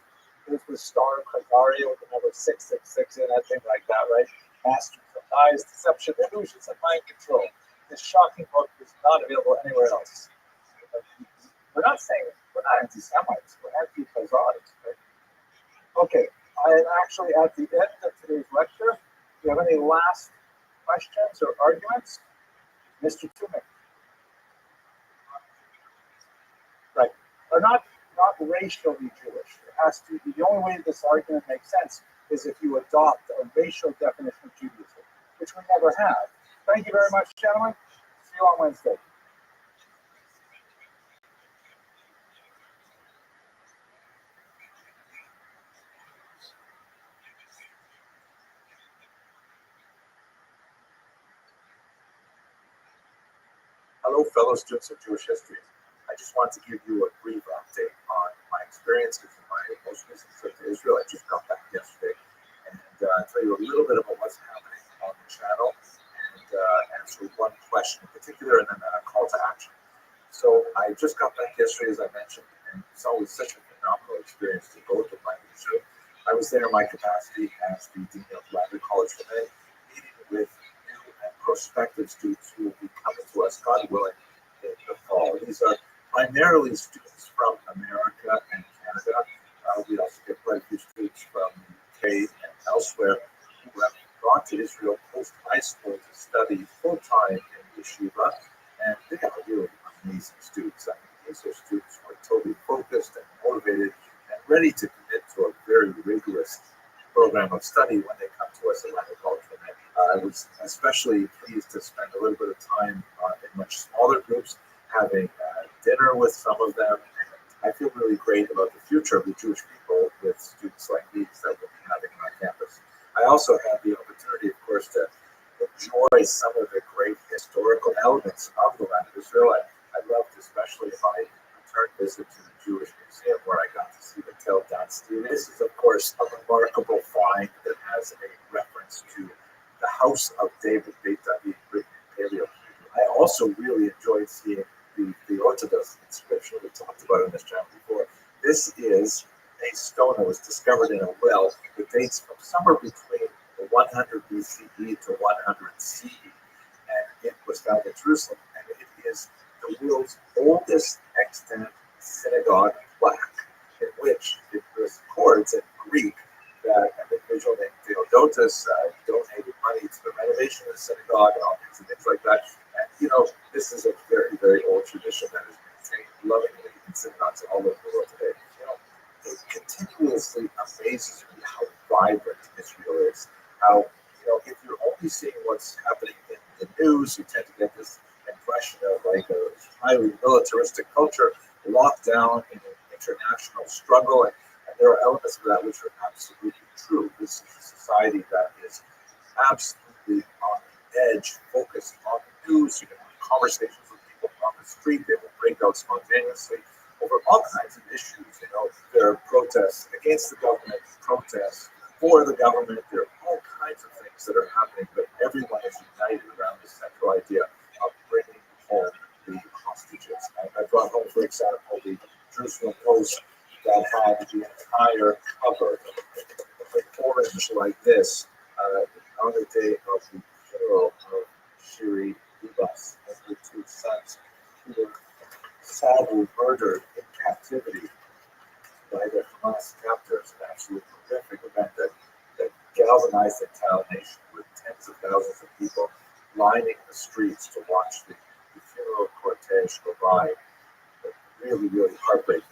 there's the star of Khazari with the number 666 in it, thing like that, right? Masters of lies, deception, illusions, and mind control. This shocking book is not available anywhere else. We're not saying we're not anti-Semites, we're anti-Khazarians, right? Okay, I am actually at the end of today's lecture. Do you have any last questions or arguments? Mr. Tumek. Right. They're not racially Jewish. It has to be, the only way this argument makes sense is if you adopt a racial definition of Judaism, which we never have. Thank you very much, gentlemen. See you on Wednesday. Hello, fellow students of Jewish history. I just wanted to give you a brief update on my experiences in my most recent trip to Israel. I just got back yesterday, and tell you a little bit about what's happening on the channel, and answer one question in particular, and then a call to action. So I just got back yesterday, as I mentioned, and it's always such a phenomenal experience to go to my Israel. I was there in my capacity as the Dean of Rabbi College for Men, meeting with new and prospective students who will be coming to us, God willing, in the fall. These are primarily students from America and Canada. We also get quite a few students from the UK and elsewhere who have gone to Israel post high school to study full time in yeshiva, and they are really amazing students. I mean, these are students who are totally focused and motivated and ready to commit to a very rigorous program of study when they come to us at Rabbi. I was especially pleased to spend a little bit of time in much smaller groups, having dinner with some of them. And I feel really great about the future of the Jewish people with students like these that we'll be having on our campus. I also had the opportunity, of course, to enjoy some of the great historical elements of the land of Israel. I loved especially my return visit to the Jewish Museum where I got to see the Tel Dynasty. This is, of course, a remarkable find that has a reference to the house of David, Beit David, written in Paleo. I also really enjoyed seeing the Orthodox inscription we talked about in this channel before. This is a stone that was discovered in a well that dates from somewhere between 100 BCE to 100 CE, and it was found in Jerusalem, and it is the world's oldest extant synagogue plaque, in which it records in Greek that an individual named Theodotus donated money to the renovation of the synagogue and all kinds of things like that. And this is a very, very old tradition that is maintained lovingly in synagogues all over the world today. It continuously amazes me how vibrant Israel is. How, if you're only seeing what's happening in the news, you tend to get this impression of like a highly militaristic culture locked down in an international struggle. And there are elements of that which are absolutely true. This is a society that is absolutely on the edge, focused on the news. You can have conversations with people on the street. They will break out spontaneously over all kinds of issues. There are protests against the government, protests for the government. There are all kinds of things that are happening, but everyone is united around the central idea of bringing home the hostages. I brought home, for example, the Jerusalem Post that had the entire cover in orange like this on the day of the funeral of Shiri Bibas and her two sons, who were sadly murdered in captivity by the Hamas captors. An absolutely horrific event that galvanized the entire nation, with tens of thousands of people lining the streets to watch the funeral cortege go by. Really, really heartbreaking.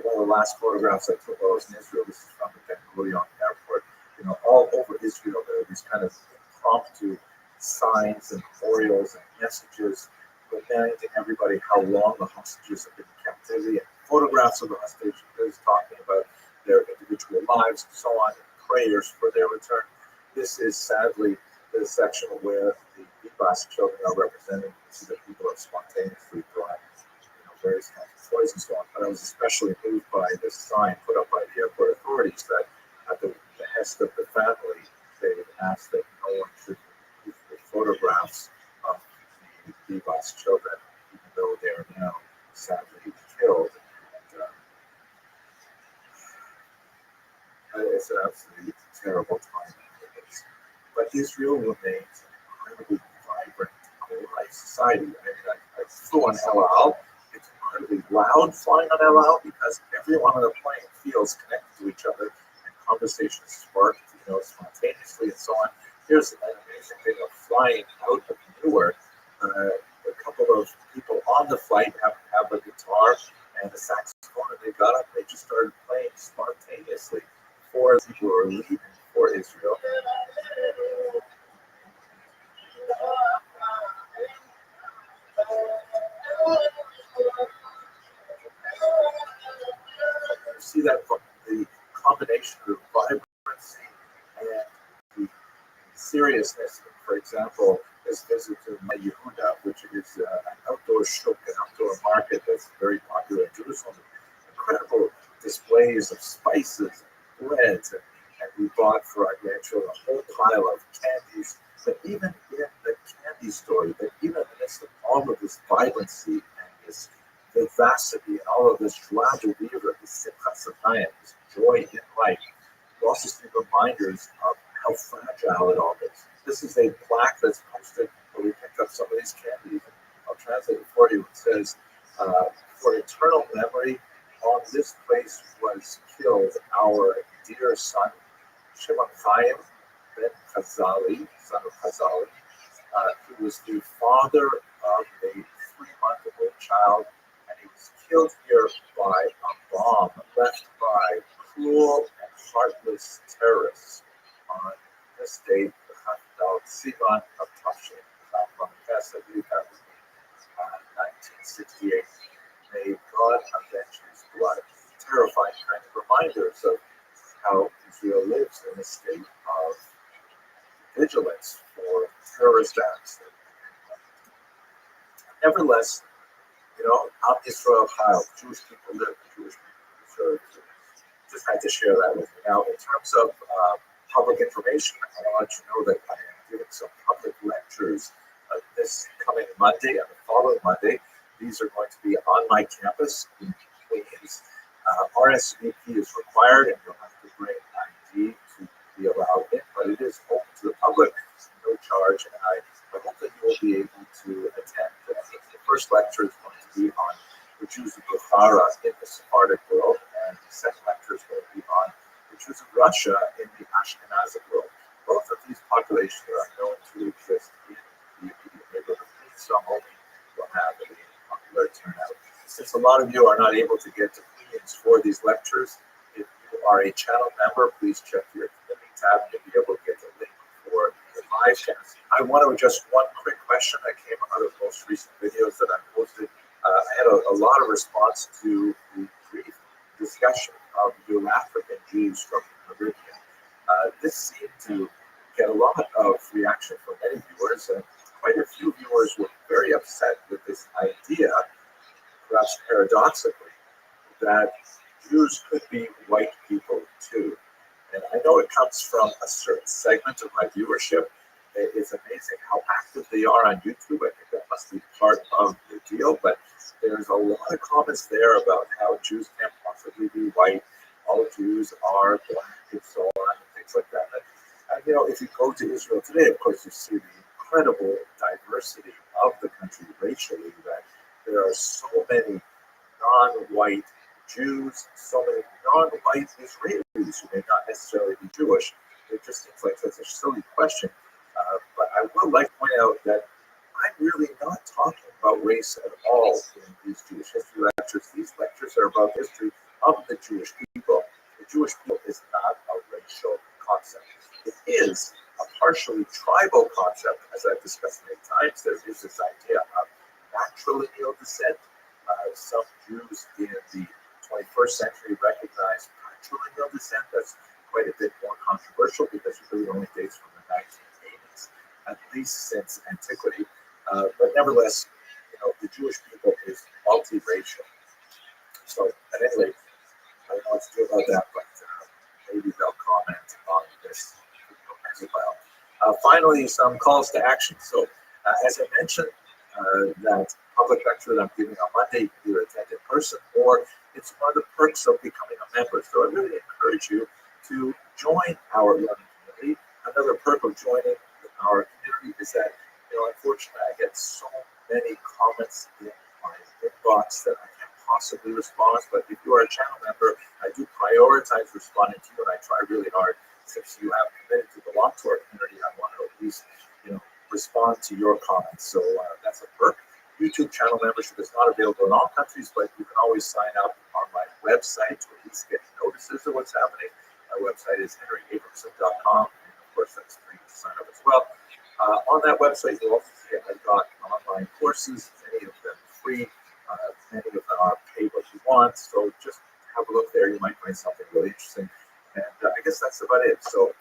One of the last photographs I took while I was in Israel, this is from the Ben Gurion airport. All over Israel, there are these kind of impromptu signs and memorials and messages reminding everybody how long the hostages have been in captivity, and photographs of the hostages talking about their individual lives and so on, and prayers for their return. This is sadly the section where the Bibas children are represented. This is the people have spontaneously brought various kinds of toys and so on. But I was especially moved by this sign put up by the airport authorities that at the behest of the family, they asked that no one should use the photographs of the Bibas children, even though they are now sadly killed. And it's an absolutely terrible time. But Israel remains an incredibly vibrant, alive society. I flew on El Al. It's incredibly loud flying on El Al because everyone on the plane feels connected to each other, and conversations spark, spontaneously and so on. Here's an amazing thing of flying out of Newark. A couple of people on the flight have a guitar and a saxophone, and they got up. They just started playing spontaneously. Four people were leaving for Israel. You see that the combination of vibrancy and the seriousness. For example, this visit to Yehuda, which is an outdoor shuk, an outdoor market that's very popular in Jerusalem. Incredible displays of spices, breads, and we bought for our grandchildren a whole pile of candies. But even in the candy store, that even in the midst of all of this vibrancy and this vivacity and all of this joie de vivre, this simchas hatayim, this joy in life, you also see reminders of how fragile it all is. This is a plaque that's posted up some of these candies. I'll translate it for you. It says, for eternal memory, on this place was killed our dear son, Shimon Chaim ben Chazali, son of Chazali, who was the father of a 3-month-old child, and he was killed here by a bomb left by cruel and heartless terrorists on this date, the Chafdal Sivan of Tafshin, from I believe that was 1968. May God avenge his blood. Terrifying kind of reminders of how Israel lives in a state of vigilance for terrorist acts. Nevertheless, Am Israel Chayil, Jewish people live, Jewish people deserve. Just had to share that with you. Now, in terms of public information, I want to let you know that I am giving some public lectures this coming Monday and the following Monday. These are going to be on my campus in Queens. RSVP is required, and you'll have to bring ID to be allowed in, but it is open to the public, no charge, and I hope that you will be able to attend. The first lecture is going to be on the Jews of Bukhara in the Sephardic world, and the second lecture is going to be on the Jews of Russia in the Ashkenazic world. Both of these populations are known to exist in the immediate neighborhood, so I'm hoping we'll have a popular turnout. Since a lot of you are not able to get to Queens for these lectures, if you are a channel member, please check your community tab and you'll be able to get the link for the live cast. I want to address one quick question that came out of most recent videos that I posted. I had a lot of response to the brief discussion of your African Jews from the Caribbean. This seemed to get a lot of reaction from many viewers, and quite a few viewers were very upset with this idea, perhaps paradoxically, that Jews could be white people too. And I know it comes from a certain segment of my viewership. It's amazing how active they are on YouTube. I think that must be part of the deal. But there's a lot of comments there about how Jews can't possibly be white. All Jews are black and so on, and things like that. And if you go to Israel today, of course, you see the incredible diversity of the country racially, that there are so many non-white Jews, so many non-white Israelis who may not necessarily be Jewish. It just seems like such a silly question. But I would like to point out that I'm really not talking about race at all in these Jewish history lectures. These lectures are about history of the Jewish people. The Jewish people is not a racial concept. It is a partially tribal concept, as I've discussed many times. There is this idea of matrilineal descent. Some Jews in the 21st century recognize patrilineal descent. That's quite a bit more controversial because it really only dates from the 1980s, at least since antiquity. But nevertheless, the Jewish people is multiracial. So at any rate, I don't know what to do about that, but maybe they'll comment on this as well. Finally, some calls to action. So as I mentioned, that public lecture that I'm giving on Monday, you can either attend in person or it's one of the perks of becoming a member. So I really encourage you to join our learning community. Another perk of joining our community is that, unfortunately, I get so many comments in my inbox that I can't possibly respond. But if you are a channel member, I do prioritize responding to you, and I try really hard. Since you have committed to belong to our community, I want to at least, respond to your comments. So that's a perk. YouTube channel membership is not available in all countries, but you can always sign up on my website to at least get notices of what's happening. My website is henryabramson.com, and of course that's free to sign up as well. On that website, you'll also see I've got online courses, many of them free, many of them are pay what you want. So just have a look there. You might find something really interesting. And I guess that's about it. So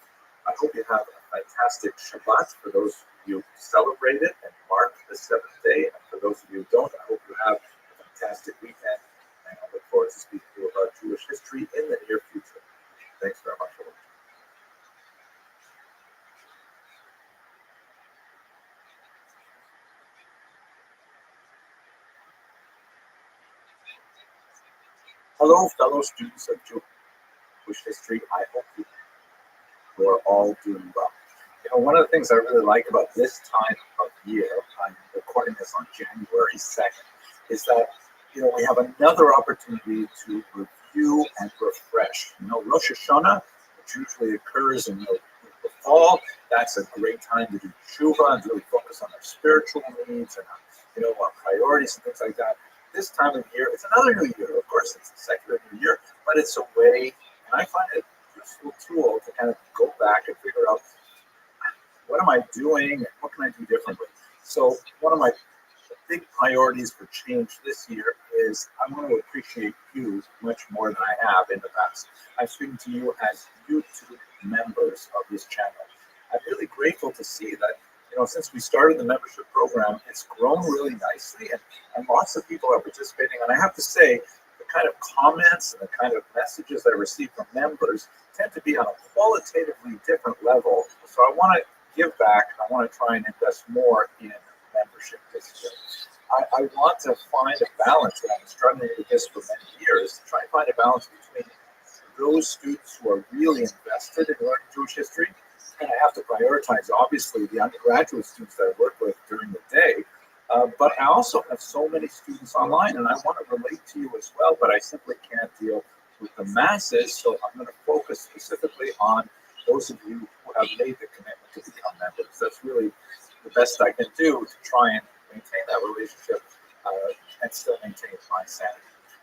I hope you have a fantastic Shabbat. For those of you who celebrate it and mark the seventh day, and for those of you who don't, I hope you have a fantastic weekend. And I look forward to speaking to you about Jewish history in the near future. Thanks very much for watching. Hello, fellow students of Jewish history. I hope you are all doing well. one of the things I really like about this time of year, I'm recording this on January 2nd, is that, we have another opportunity to review and refresh. Rosh Hashanah, which usually occurs in the fall, that's a great time to do tshuva and really focus on our spiritual needs and, our priorities and things like that. This time of year, it's another new year. Of course, it's the secular new year, but it's a way, and I find it a useful tool to kind of go back and figure out, what am I doing and what can I do differently? So one of my big priorities for change this year is I want to appreciate you much more than I have in the past. I'm speaking to you as YouTube members of this channel. I'm really grateful to see that, since we started the membership program, it's grown really nicely and lots of people are participating. And I have to say, the kind of comments and the kind of messages I receive from members tend to be on a qualitatively different level. So I want to give back. I want to try and invest more in membership this year. I want to find a balance, and I've been struggling with this for many years, to try and find a balance between those students who are really invested in learning Jewish history, and I have to prioritize, obviously, the undergraduate students that I work with during the day, but I also have so many students online, and I want to relate to you as well, but I simply can't deal with the masses, so I'm going to focus specifically on those of you who have made the commitment to become members. That's really the best I can do to try and maintain that relationship and still maintain my sanity.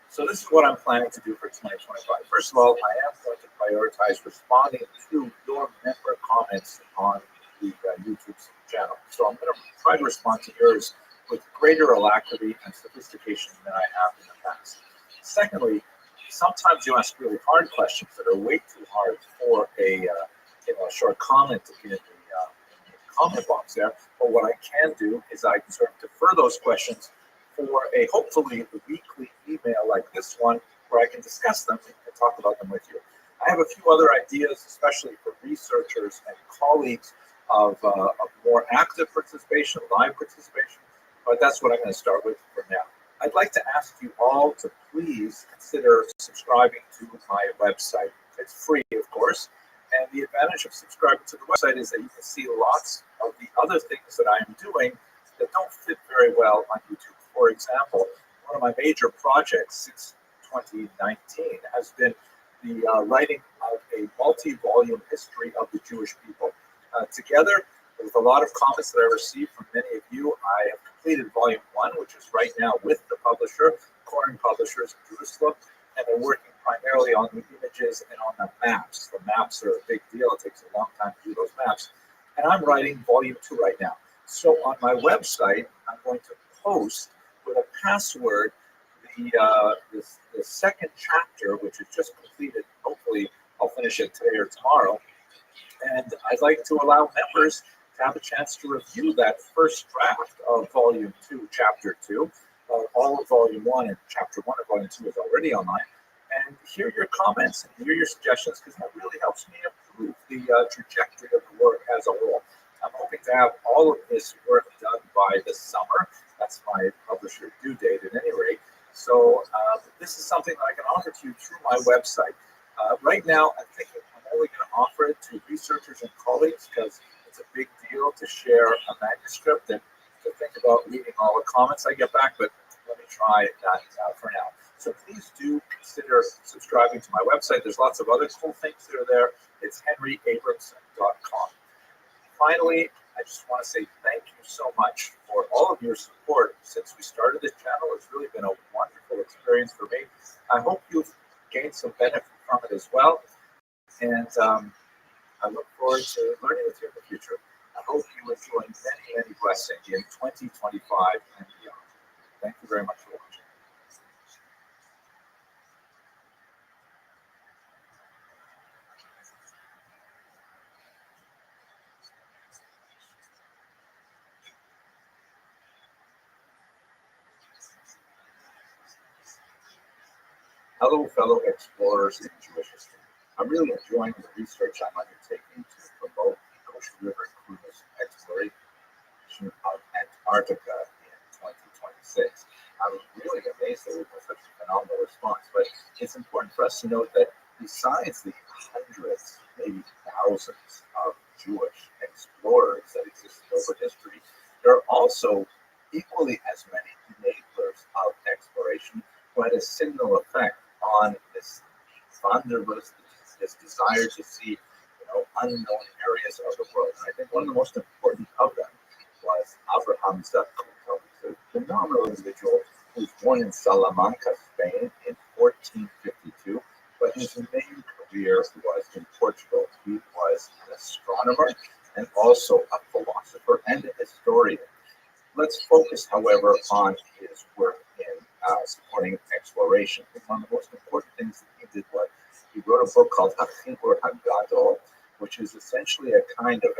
So this is what I'm planning to do for 2025. First of all, I am going to prioritize responding to your member comments on the YouTube channel. So I'm going to try to respond to yours with greater alacrity and sophistication than I have in the past. Secondly, sometimes you ask really hard questions that are way too hard for a short comment in the comment box there. But what I can do is I can sort of defer those questions for a hopefully weekly email like this one, where I can discuss them and talk about them with you. I have a few other ideas, especially for researchers and colleagues of more active participation, live participation, but that's what I'm going to start with for now. I'd like to ask you all to please consider subscribing to my website. It's free, of course, and the advantage of subscribing to the website is that you can see lots of the other things that I'm doing that don't fit very well on YouTube. For example, one of my major projects since 2019 has been the writing of a multi-volume history of the Jewish people. Together, with a lot of comments that I received from many of you, I have completed volume 1, which is right now with the publisher, Koren Publishers in Jerusalem, and they're working primarily on the images and on the maps. The maps are a big deal. It takes a long time to do those maps. And I'm writing volume 2 right now. So on my website, I'm going to post with a password the second chapter, which is just completed. Hopefully, I'll finish it today or tomorrow. And I'd like to allow members to have a chance to review that first draft of Volume 2, Chapter 2. All of Volume 1 and Chapter 1 of Volume 2 is already online. And hear your comments and hear your suggestions, because that really helps me improve the trajectory of the work as a whole. I'm hoping to have all of this work done by the summer. That's my publisher due date at any rate. So this is something that I can offer to you through my website. Right now, I'm thinking I'm only going to offer it to researchers and colleagues, because it's a big deal to share a manuscript and to think about reading all the comments I get back, but let me try that for now. So please do consider subscribing to my website. There's lots of other cool things that are there. It's henryabramson.com. Finally, I just want to say thank you so much for all of your support since we started this channel. It's really been a wonderful experience for me. I hope you've gained some benefit from it as well. And I look forward to learning with you in the future. I hope you enjoy many, many blessings in 2025 and beyond. Thank you very much for watching. Hello, fellow explorers in Jewish history. I'm really enjoying the research I'm undertaking to promote the Kosher River cruise exploration of Antarctica in 2026. I was really amazed that we had such a phenomenal response, but it's important for us to note that besides the hundreds, maybe thousands of Jewish explorers also equally as many enablers of exploration who had a signal effect on this wanderlust, this desire to see, unknown areas of the world. And I think one of the most important of them was Abraham Zacuto, who's a phenomenal individual who was born in Salamanca, Spain in 1452, but his main career was in Portugal. He was an astronomer and also a philosopher and a historian. Let's focus, however, on his work in supporting exploration. One of the most important things that he did was he wrote a book called Hachibur Hagadol, which is essentially a kind of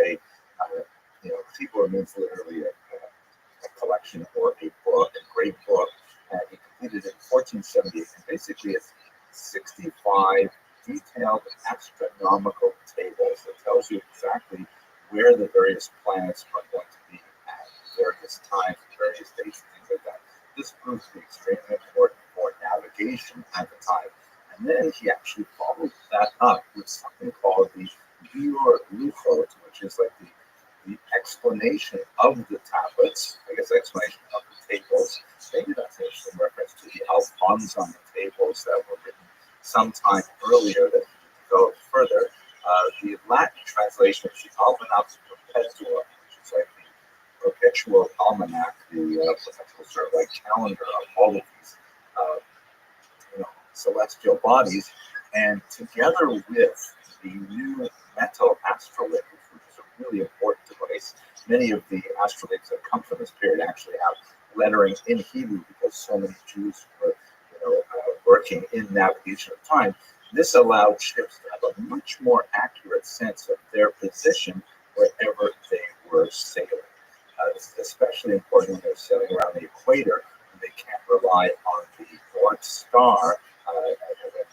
Chibur means literally a collection or a book, a great book. And he completed it in 1478. And basically, it's 65 detailed astronomical tables that tells you exactly where the various planets are going to be at various times, various dates, and things like that. This proved to be extremely important for navigation at the time. And then he actually followed that up with something called the Biur Luchot, which is like the explanation of the tablets, I guess explanation of the tables. Maybe that's actually in reference to the Alphons on the tables that were written sometime earlier that he developed further. The Latin translation of the Almanac Perpetua, which is like the perpetual almanac, the perpetual sort of like calendar of all of these celestial bodies, and together with the new metal astrolabes, which is a really important device. Many of the astrolabes that come from this period actually have lettering in Hebrew because so many Jews were, working in navigation at the time. This allowed ships to have a much more accurate sense of their position wherever they were sailing. This is especially important when they're sailing around the equator, and they can't rely on the North Star as it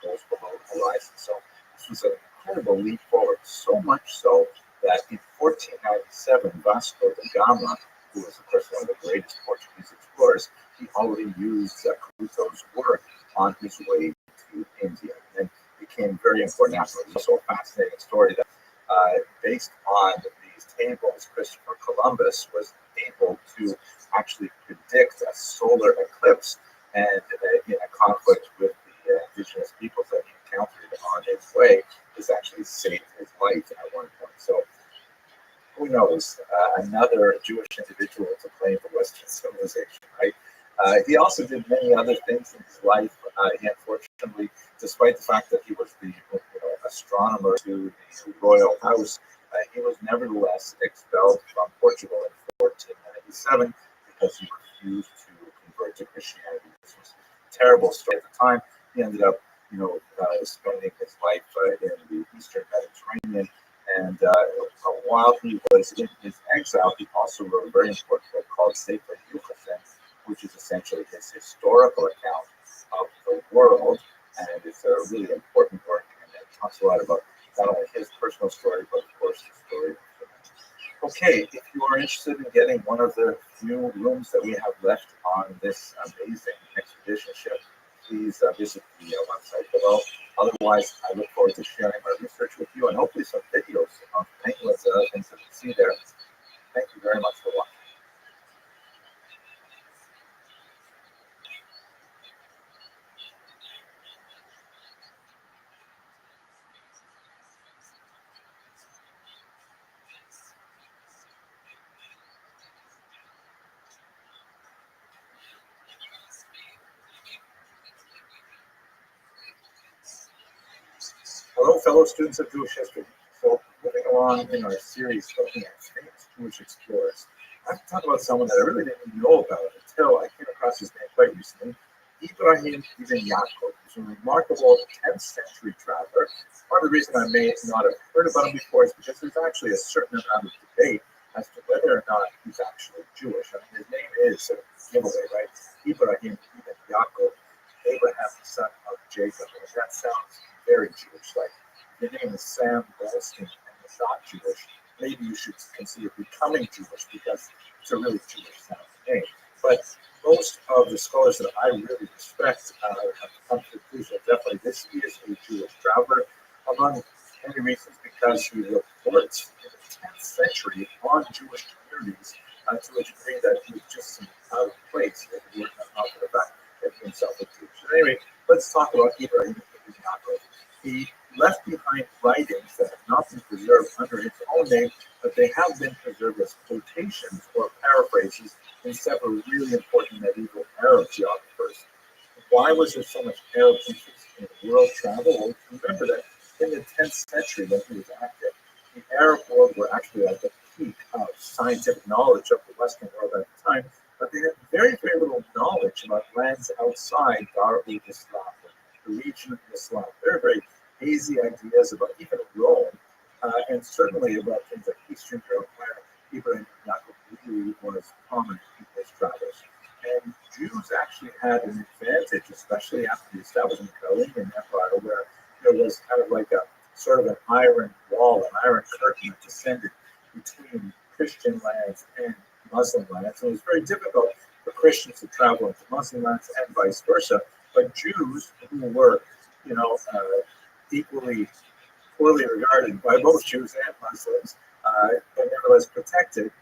goes below the horizon. So this was an incredible leap forward, so much so that in 1497, Vasco da Gama, who was, of course, one of the greatest Portuguese explorers, he already used Zacuto's work on his way to India, and became very important after. It's also a fascinating story that, based on these tables, Christopher Columbus was able to actually predict a solar eclipse, and in a conflict with the indigenous peoples that he encountered on his way, this actually saved his life at one point. So who knows, another Jewish individual to claim for Western civilization, right? He also did many other things in his life. He unfortunately, despite the fact that he was the astronomer to the royal house, he was nevertheless expelled from Portugal in 1497 because he refused to convert to Christianity. This was a terrible story at the time. He ended up, spending his life in the Eastern Mediterranean. And while he was in his exile, he also wrote a very important book called Sefer Yucatan, which is essentially his historical account of the world. And it's a really important work, and it talks a lot about not only his personal story, but of course the story of humanity. Okay, if you are interested in getting one of the few rooms that we have left on this amazing expedition ship, please visit the website below. Otherwise, I look forward to sharing my research with you and hopefully some videos of penguins and other things that you see there. Thank you very much for watching. Hello, fellow students of Jewish history. So, moving along in our series looking at famous Jewish explorers, I have to talk about someone that I really didn't know about until I came across his name quite recently, Ibrahim Ibn Yaakov. He's a remarkable 10th century traveler. Part of the reason I may not have heard about him before is because there's actually a certain amount of debate as to whether or not he's actually Jewish. I mean, his name is a giveaway, right? Ibrahim Ibn Yaakov, Abraham, the son of Jacob. And that sounds very Jewish. Like, your name is Sam Goldstein and you're not Jewish, maybe you should consider becoming Jewish because it's a really Jewish sounding name. But most of the scholars that I really respect have come to the conclusion that definitely this is a Jewish traveler, among many reasons because he reports in the 10th century on Jewish communities to a degree that he was just out of place if he weren't out of the fact that he himself was Jewish. So anyway, let's talk about Ibrahim ibn Yaakov. He left behind writings that have not been preserved under his own name, but they have been preserved as quotations or paraphrases in several really important medieval Arab geographers. Why was there so much Arab interest in world travel? Well, remember that in the 10th century when he was active, the Arab world were actually at the peak of scientific knowledge of the Western world at the time, but they had very, very little knowledge about lands outside Dar al-Islam, the region of Islam. Very, very hazy ideas about even Rome, and certainly about things like Eastern Europe, where Ibrahim Yaakov really was prominent in his travels. And Jews actually had an advantage, especially after the establishment of the Carolinian Empire, where there was kind of like a sort of an iron wall, an iron curtain that descended between Christian lands and Muslim lands. And it was very difficult for Christians to travel into Muslim lands and vice versa. But Jews who were, equally poorly regarded by both Jews and Muslims, but nevertheless protected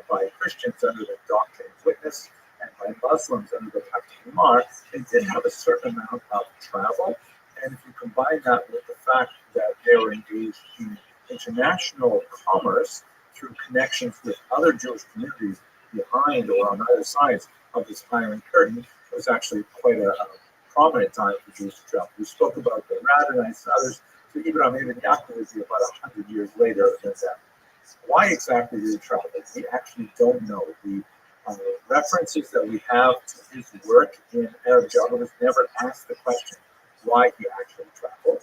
by Christians under the Doctrine and Witness and by Muslims under the Pact of Umar, they did have a certain amount of travel. And if you combine that with the fact that they were engaged in international commerce through connections with other Jewish communities behind or on either sides of this Iron Curtain, it was actually quite a prominent time for Jews to travel. We spoke about the Radhanites and others. So Ibrahim ibn Yaakov would be about 100 years later than that. Why exactly did he travel? We actually don't know. The references that we have to his work in Arab geographers never asked the question why he actually traveled.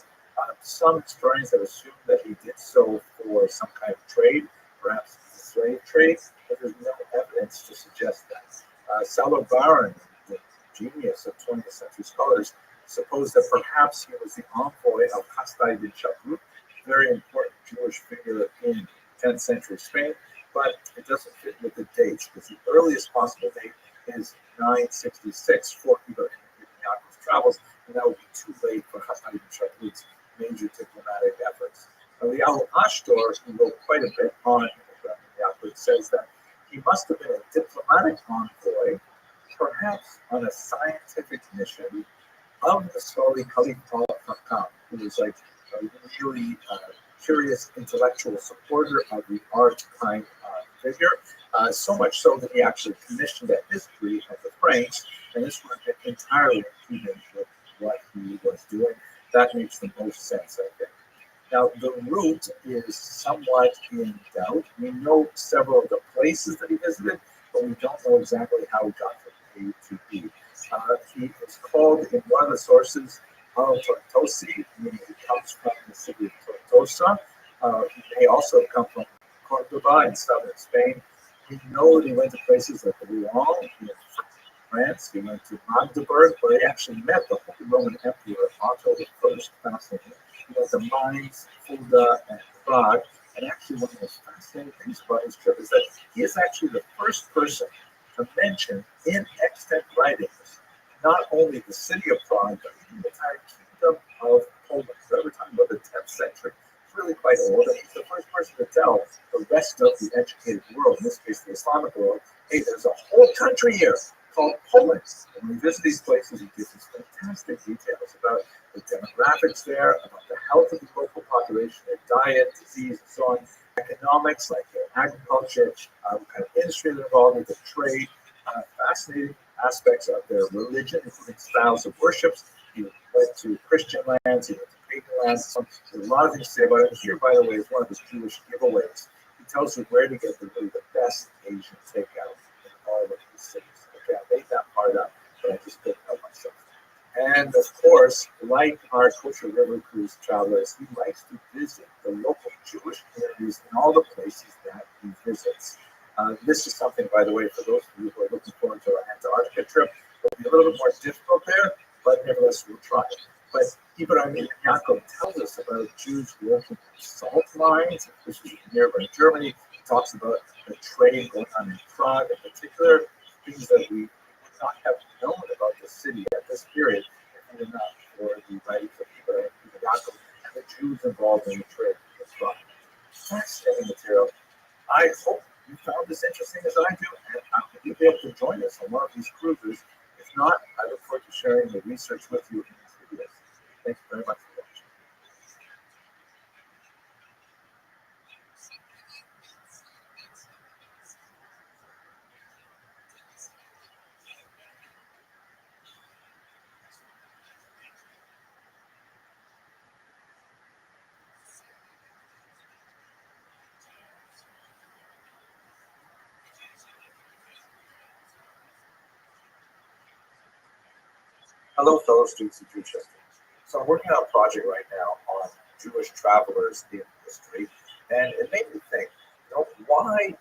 Some historians have assumed that he did so for some kind of trade, perhaps slave trade, but there's no evidence to suggest that. Salah Baron, the genius of 20th century scholars, supposed that perhaps he was the envoy of Hasdai bin Shakrut, a very important Jewish figure in 10th century Spain, but it doesn't fit with the dates because the earliest possible date is 966 for Ibrahim ibn Yaakov's travels, and that would be too late for Hasdai bin Shakrut's major diplomatic efforts. The Al-Ashtor, who wrote quite a bit on Ibrahim Yaakov, says that he must have been a diplomatic envoy, perhaps on a scientific mission of the Soli Khalif al-Hakam, who was like a really curious intellectual supporter of the art kind figure, so much so that he actually commissioned a history of the Franks, and this was entirely in keeping with what he was doing. That makes the most sense, I think. Now, the route is somewhat in doubt. We know several of the places that he visited, but we don't know exactly how he got from A to B. He is called in one of the sources Tortosi, meaning he comes from the city of Tortosa. He may also come from Cordoba in southern Spain. We know that he went to places like Rouen in France. He went to Magdeburg, where he actually met the Holy Roman Emperor Otto I. Fascinating. He went to Mainz, Fulda, and Prague. And actually, one of the most fascinating things about his trip is that he is actually the first person to mention in extant writings not only the city of Prague, but even the entire kingdom of Poland. So we're talking about the 10th century. It's really quite old, and he's the first person to tell the rest of the educated world, in this case the Islamic world, hey, there's a whole country here called Poland. And when we visit these places, he gives us fantastic details about the demographics there, about the health of the local population, their diet, disease, and so on, economics, like their agriculture, what kind of industry they're involved with, the trade, fascinating aspects of their religion, including styles of worships. He went to Christian lands, he went to pagan lands. So there's a lot of things to say about it. Here, by the way, is one of his Jewish giveaways. He tells you where to get really the best Asian takeout in all of these cities. Okay, I made that part up, but I just couldn't help myself. And of course, like our Kosher River Cruise travelers, he likes to visit the local Jewish communities in all the places that he visits. This is something, by the way, for those of you who are looking forward to our Antarctica trip. It'll be a little bit more difficult there, but nevertheless, we'll try. But Ibrahim ibn Yaakov tells us about Jews working at salt mines. This is nearby Germany. He talks about the trade going on in Prague in particular, things that we would not have known about the city at this period if it were not for the writings of Ibrahim ibn Yaakov and the Jews involved in the trade in Prague. Fascinating material. I hope you found found this interesting as I do, and you'll be able to join us on one of these cruises. If not, I look forward to sharing the research with you in these videos. Thanks very much for watching. Hello, fellow students of Jewish history. So I'm working on a project right now on Jewish travelers in history, and it made me think, why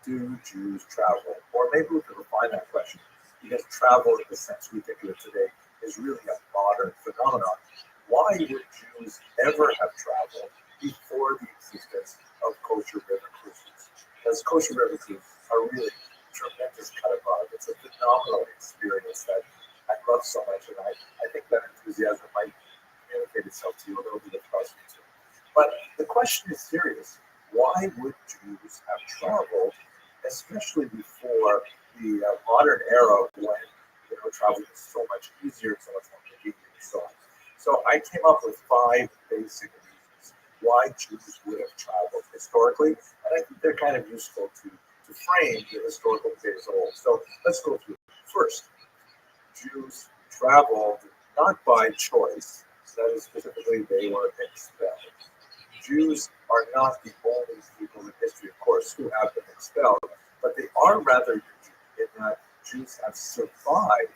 do Jews travel? Or maybe we could refine that question, because travel, in the sense we think of it today, is really a modern phenomenon. Why would Jews ever have traveled before the existence of kosher river cruises? Because kosher river cruises are really tremendous kind of vibe. It's a phenomenal experience that I love so much, and I think that enthusiasm might communicate itself to you a little bit across YouTube. But the question is serious. Why would Jews have traveled, especially before the modern era when travel is so much easier, so much more convenient, and so on? So I came up with 5 basic reasons why Jews would have traveled historically, and I think they're kind of useful to frame the historical debate as a whole. So let's go through. First, Jews traveled not by choice, that is, specifically they were expelled. Jews are not the only people in history, of course, who have been expelled, but they are rather unique in that Jews have survived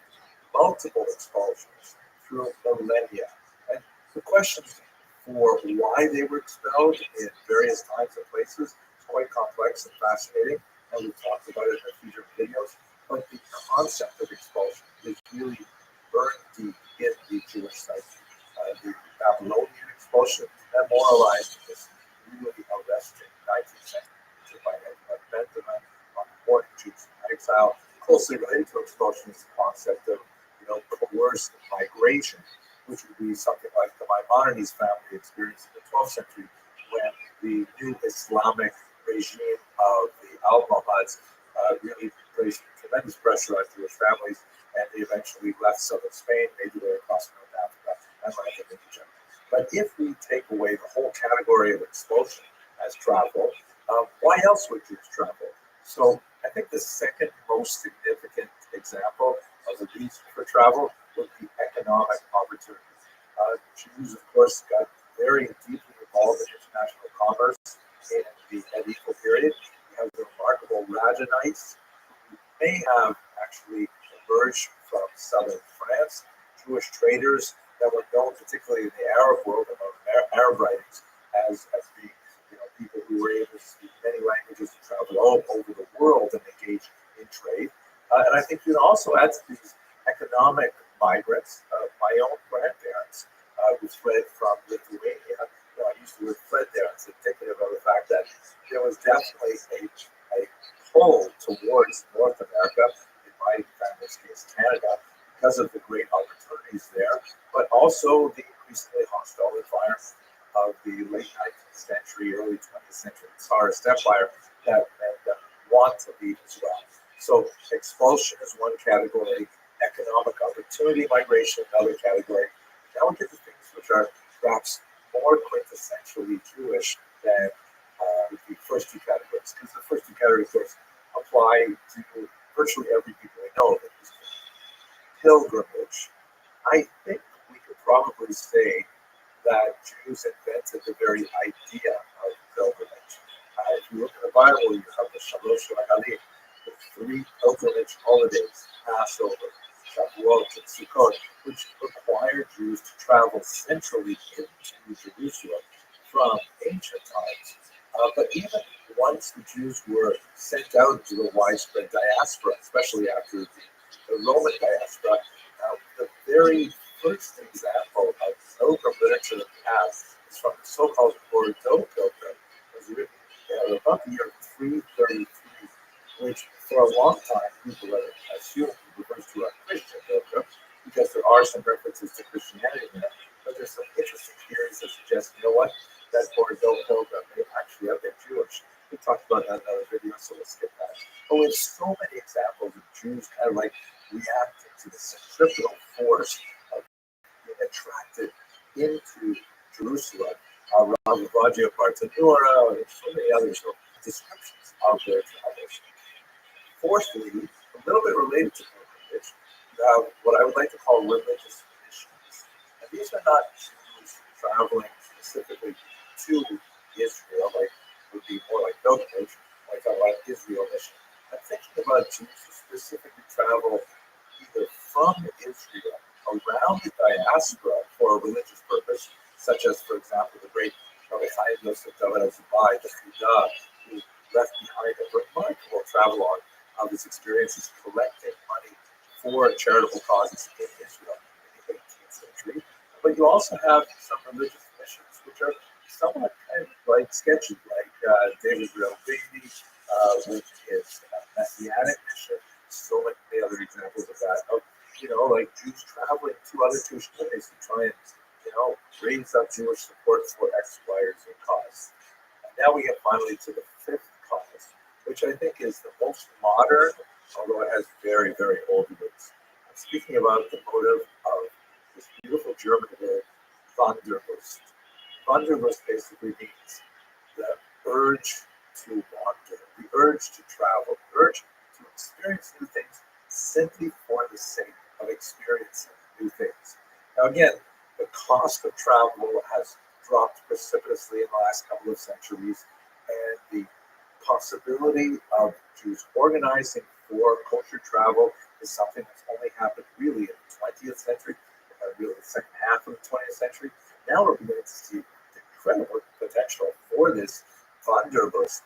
multiple expulsions through millennia. And the questions for why they were expelled in various times and places is quite complex and fascinating, and we've talked about it in future videos. But the concept of expulsion is really burned deep in the Jewish psyche. The Babylonian expulsion memorialized this really arresting 19th century by Benjamin on important Jews in exile. Closely related to expulsion is the concept of coerced migration, which would be something like the Maimonides family experienced in the 12th century when the new Islamic regime of the Almohads really placed tremendous pressure on Jewish families, and they eventually left southern Spain, made their way across North Africa, and landed in Egypt. But if we take away the whole category of expulsion as travel, why else would Jews travel? So I think the second most significant example of the reason for travel would be economic opportunity. Jews, of course, got very deeply involved in international commerce in the medieval period. We have the remarkable Radhanites, who may have actually emerged from southern France, Jewish traders that were known, particularly in the Arab world, among Arab writings, as being people who were able to speak many languages and travel all over the world and engage in trade. And I think you'd also add to these economic migrants. My own grandparents who fled from Lithuania. I used the word fled there as indicative of the fact that there was definitely a pull towards North America, in my family's case, Canada, because of the great opportunities there, but also the increasingly hostile environment of the late 19th century, early 20th century Tsarist Empire that made them want to leave as well. So expulsion is one category, economic opportunity migration another category. Now we get to things which are perhaps more quintessentially Jewish than the first two categories, because the first two categories, of course, apply to virtually every people we know. Pilgrimage. I think we could probably say that Jews invented the very idea of pilgrimage. If you look at the Bible, you have the Shalosh Regalim, the 3 pilgrimage holidays, Passover, Shavuot, and Sukkot, which require Jews to travel centrally into Jerusalem from ancient times. But even once the Jews were sent out to the widespread diaspora, especially after the Roman diaspora, the very first example of pilgrim literature that we have is from the so-called Bordeaux pilgrim. It was written about the year 333, which for a long time people assumed refers to a Christian pilgrim, because there are some references to Christianity in it, but there's some interesting theories that suggest, that Bordeaux pilgrim may actually have been Jewish. We talked about that in another video, so let's skip that. But we have so many examples of Jews kind of like reacting to the centripetal force of being attracted into Jerusalem. Ravaggio Bartanura, and so many others descriptions of their travels. Fourthly, a little bit related to pilgrimage, you have what I would like to call religious missions. And these are not Jews traveling specifically to Israel, like would be more like pilgrimage, like I like Israel mission. I'm thinking about Jews who specifically travel either from Israel around the diaspora for a religious purpose, such as, for example, the great Rabbi Yosef David Azubai, the Chudah, who left behind a remarkable travelogue of his experiences collecting money for charitable causes in Israel in the 18th century. But you also have some religious missions, which are somewhat kind of like sketchy, like David Rabbi, with his Messianic mission. So many other examples of that. Of like Jews traveling to other Jewish communities to try and raise up Jewish support for X, Y, or Z cause. And now we get finally to the fifth cause, which I think is the most modern, although it has very, very old roots. I'm speaking about the motive of this beautiful German word, Wanderlust. Wanderlust basically means the urge to wander, the urge to travel, the urge to experience new things simply for the sake of experiencing new things. Now, again, the cost of travel has dropped precipitously in the last couple of centuries, and the possibility of Jews organizing for kosher travel is something that's only happened really in the 20th century, really the second half of the 20th century. Now we're beginning to see the incredible potential for this Wanderlust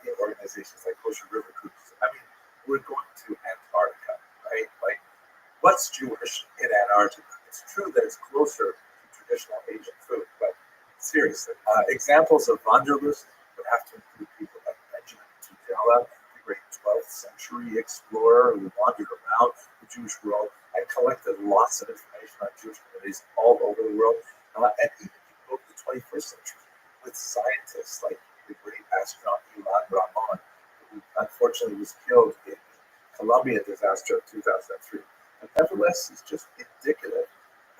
in organizations like Kosher River Cruises. I mean, we're going to Antarctica, right? Like, what's Jewish in Antarctica? It's true that it's closer to traditional Asian food, but seriously, examples of Wanderlust would have to include people like Benjamin Tudela, the great 12th century explorer who wandered around the Jewish world and collected lots of information on Jewish communities all over the world. And even people of the 21st century with scientists like the great astronaut Ilan Ramon, who unfortunately was killed in the Columbia disaster of 2003. But nevertheless, is just indicative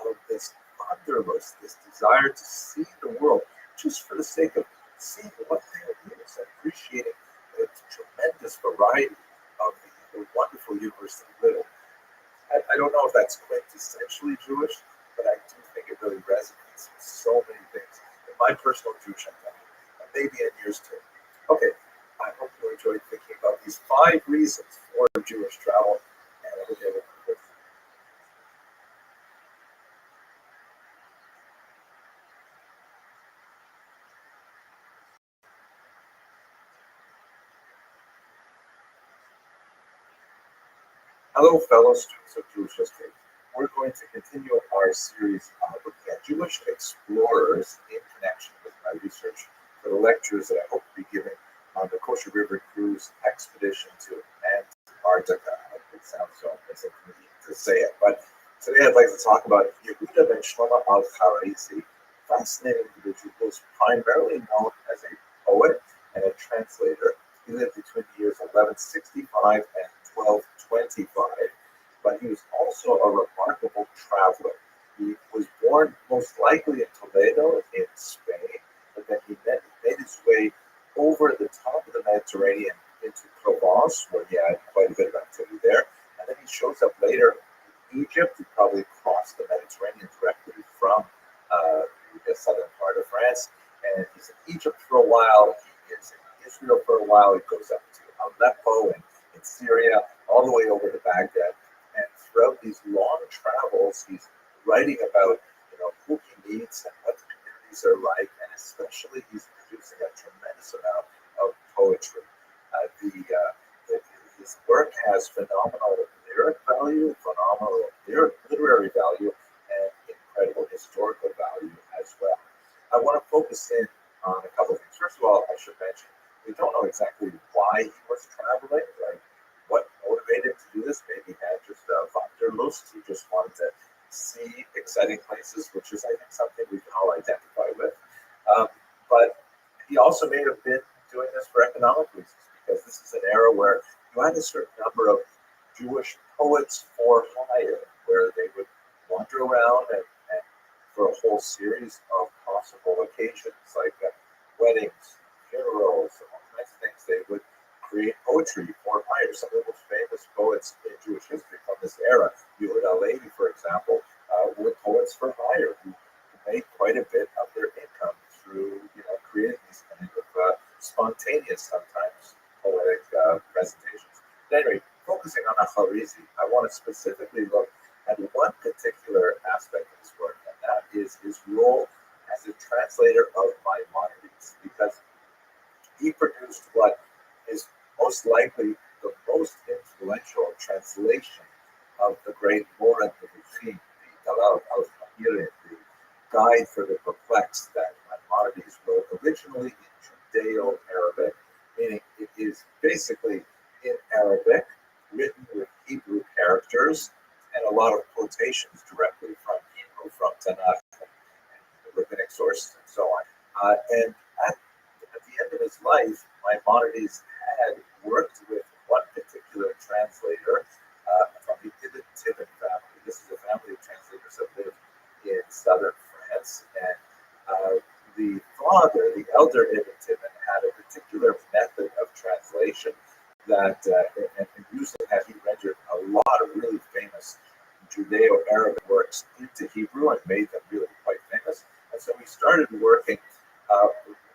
of this wanderlust, this desire to see the world just for the sake of seeing what there is and appreciating the tremendous variety of the wonderful universe that we live in. I don't know if that's quintessentially Jewish, but I do think it really resonates with so many things in my personal Jewish identity, and maybe in yours too. Okay, I hope you enjoyed thinking about these 5 reasons for Jewish travel, and I hope you have a good day. Hello, fellow students of Jewish history. We're going to continue our series looking at Jewish explorers in connection with my research for the lectures that I hope to be giving on the Kosher River Cruise expedition to Antarctica. It sounds so amazing for me to say it, but today I'd like to talk about Yehuda ben Shlomo al-Kharazi, fascinating individual who was primarily known as a poet and a translator. He lived between the years 1165 and 1225, but he was also a remarkable traveler. He was born most likely in Toledo in Spain, but then he made his way over the top of the Mediterranean into Provence, where he had quite a bit of activity there. And then he shows up later in Egypt. He probably crossed the Mediterranean directly from the southern part of France. And he's in Egypt for a while. He is in Israel for a while. He goes up to Aleppo and in Syria, all the way over to Baghdad. And throughout these long travels, he's writing about who he meets and what the communities are like, and especially he's producing a tremendous amount of poetry. His work has phenomenal lyric value, phenomenal literary value, and incredible historical value as well. I want to focus in on a couple of things. First of all, I should mention we don't know exactly why he was traveling, like what motivated him to do this. Maybe he had just a wanderlust. He just wanted to see exciting places, which is, I think, something we can all identify with. But he also may have been doing this for economic reasons, because this is an era where you had a certain number of Jewish poets for hire, where they would wander around and for a whole series of possible occasions, like weddings, funerals, all kinds of things, they would create poetry for hire. Some of the most famous poets in Jewish history from this era, Yehuda Halevi, for example, were poets for hire who made quite a bit of their income through, creating these kind of spontaneous, sometimes poetic presentations. But anyway, focusing on Al-Kharizi, I want to specifically look at one particular aspect of his work, and that is his role as a translator of Maimonides, because he produced what is most likely the most influential translation of the great Moran Nevuchim, the Dalal al-Fahiri, the Guide for the Perplexed that Maimonides wrote originally in Judeo-Arabic, meaning it is basically in Arabic, written with Hebrew characters, and a lot of quotations directly from Hebrew, from Tanakh and the rabbinic sources and so on. And at the end of his life, Maimonides had worked with one particular translator from the Ibn Tibbon family. This is a family of translators that lived in southern France. And the father, the elder Ibn Tibbon, had a particular method of translation that, and using that, he rendered a lot of really famous Judeo-Arabic works into Hebrew and made them really quite famous. And so he started working,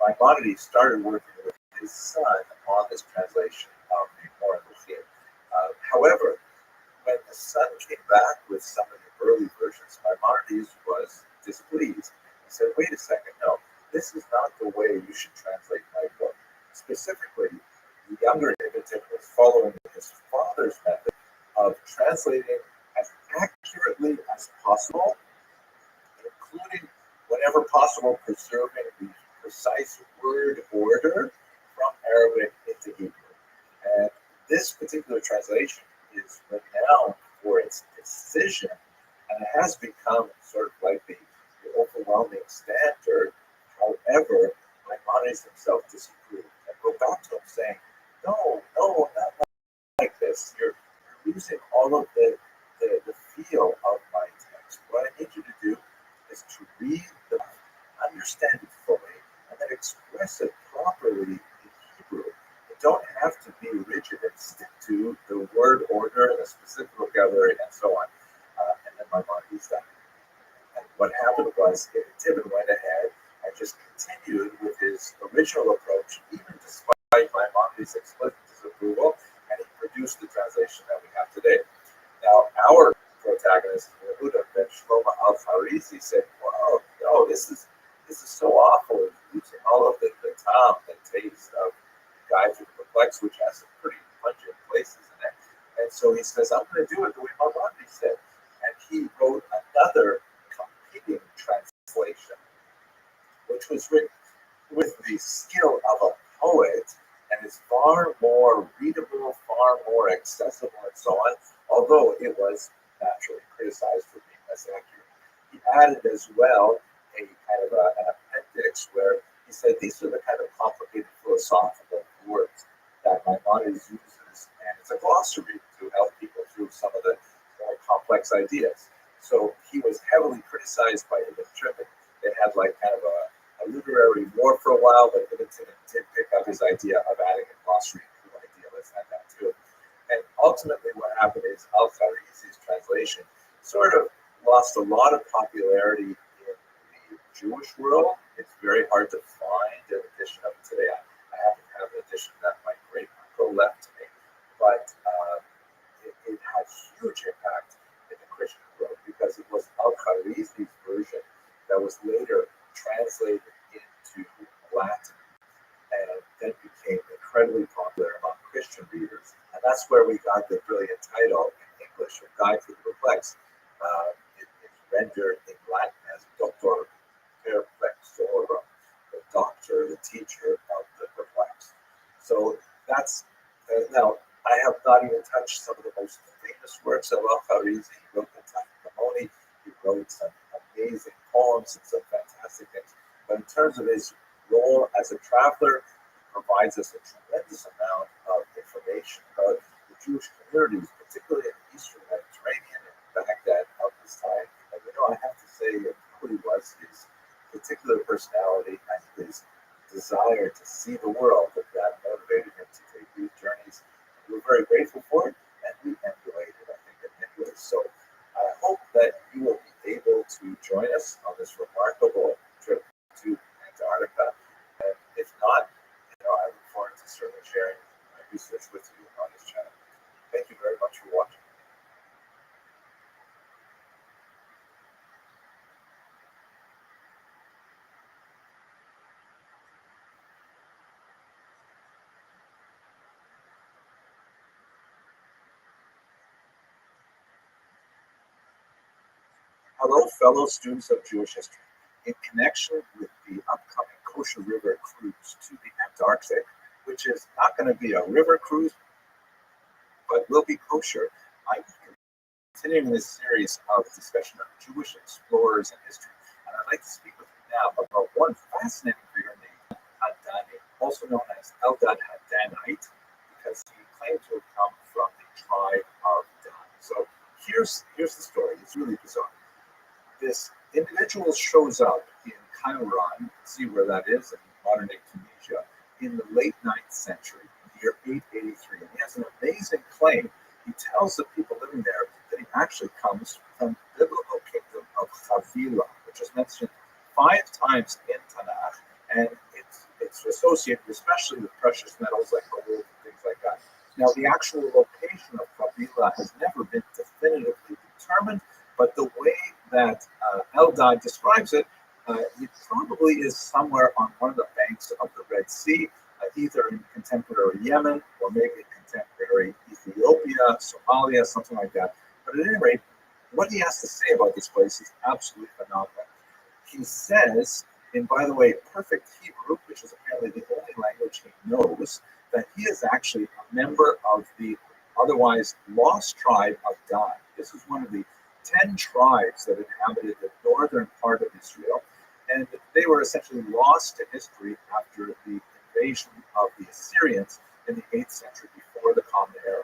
Maimonides started working with his son on this translation of the Moran Nevuchim. However, when the son came back with some of the early versions, Maimonides was displeased. He said, wait a second, no, this is not the way you should translate my book. Specifically, the younger Ibn Tibbon was following his father's method of translating as accurately as possible, including, whenever possible, preserving the precise word order from Arabic into Hebrew. And this particular translation is renowned for its precision, and it has become sort of like the overwhelming standard. However, Maimonides himself disapproved and go back to him saying, no, not like this. You're losing all of the feel of my text. What I need you to do is to read the understand it fully, and then express it properly in Hebrew. You don't have to be rigid and stick to the word order and the specific vocabulary and so on. And then Maimonides died. And what happened was Ibn Tibbon went ahead and just continued with his original approach, even despite Maimonides' explicit disapproval, and he produced the translation that we have today. Now, our protagonist, Yehuda ben Shlomo al-Kharizi, said, "Wow, no, this is so awful. Using all of the time and taste of Guide to the Perplexed, which has some pretty pungent places in it." And so he says, "I'm going to do it the way Maimonides said." And he wrote another competing translation, which was written with the skill of a poet and is far more readable, far more accessible, and so on, although it was naturally criticized for being less accurate. He added as well a kind of an appendix where he said these are the kind of complicated philosophical words that Maimonides uses, and it's a glossary to help people through some of the more complex ideas. So he was heavily criticized by Ibn Tibbon. They had like kind of a literary war for a while, but Ibn Tibbon did pick up his idea of adding a glossary to the idea. Let's add that too. And ultimately what happened is Al-Kharizi's translation sort of lost a lot of popularity in the Jewish world. It's very hard to find an edition of it today. I happen to have an edition that my great uncle left to me, but it had huge impact in the Christian world because it was Al-Kharizi's version that was later translated into Latin and then became incredibly popular among Christian readers. And that's where we got the brilliant title in English, A Guide to the Perplexed. It's rendered in Latin as Doctor Perplexorum, the doctor, the teacher of the perplexed. So that's, now, I have not even touched some of the most famous works of Al-Kharizi. He wrote the Takamoni, he wrote some amazing poems and some fantastic things. But in terms of his role as a traveler, he provides us a tremendous amount of information about the Jewish communities, particularly in the Eastern Mediterranean and Baghdad at this time. And I have to say it probably was his particular personality and his desire to see the world that motivated him to take these journeys. And we're very grateful for it, and we emulate it, I think, in many ways. So I hope that you will be able to join us on this remarkable trip to Antarctica. And if not, I look forward to certainly sharing my research with you on this channel. Thank you very much for watching. Hello, fellow students of Jewish history. In connection with the upcoming Kosher River cruise to the Antarctic, which is not going to be a river cruise, but will be kosher, I'm continuing this series of discussion of Jewish explorers and history. And I'd like to speak with you now about one fascinating figure named Hadani, also known as Eldad Hadanite, because he claimed to have come from the tribe of Dan. So here's the story. It's really bizarre. This individual shows up in Kairouan, see where that is in modern-day Tunisia, in the late 9th century, the year 883. And he has an amazing claim. He tells the people living there that he actually comes from the biblical kingdom of Havilah, which is mentioned 5 times in Tanakh, and it's associated especially with precious metals like gold and things like that. Now, the actual location of Havilah has never been definitively determined, but the way that Eldad describes it, it probably is somewhere on one of the banks of the Red Sea, either in contemporary Yemen or maybe in contemporary Ethiopia, Somalia, something like that. But at any rate, what he has to say about this place is absolutely phenomenal. He says, and by the way, perfect Hebrew, which is apparently the only language he knows, that he is actually a member of the otherwise lost tribe of Dan. This is one of the 10 tribes that inhabited the northern part of Israel, and they were essentially lost to history after the invasion of the Assyrians in the 8th century before the Common Era.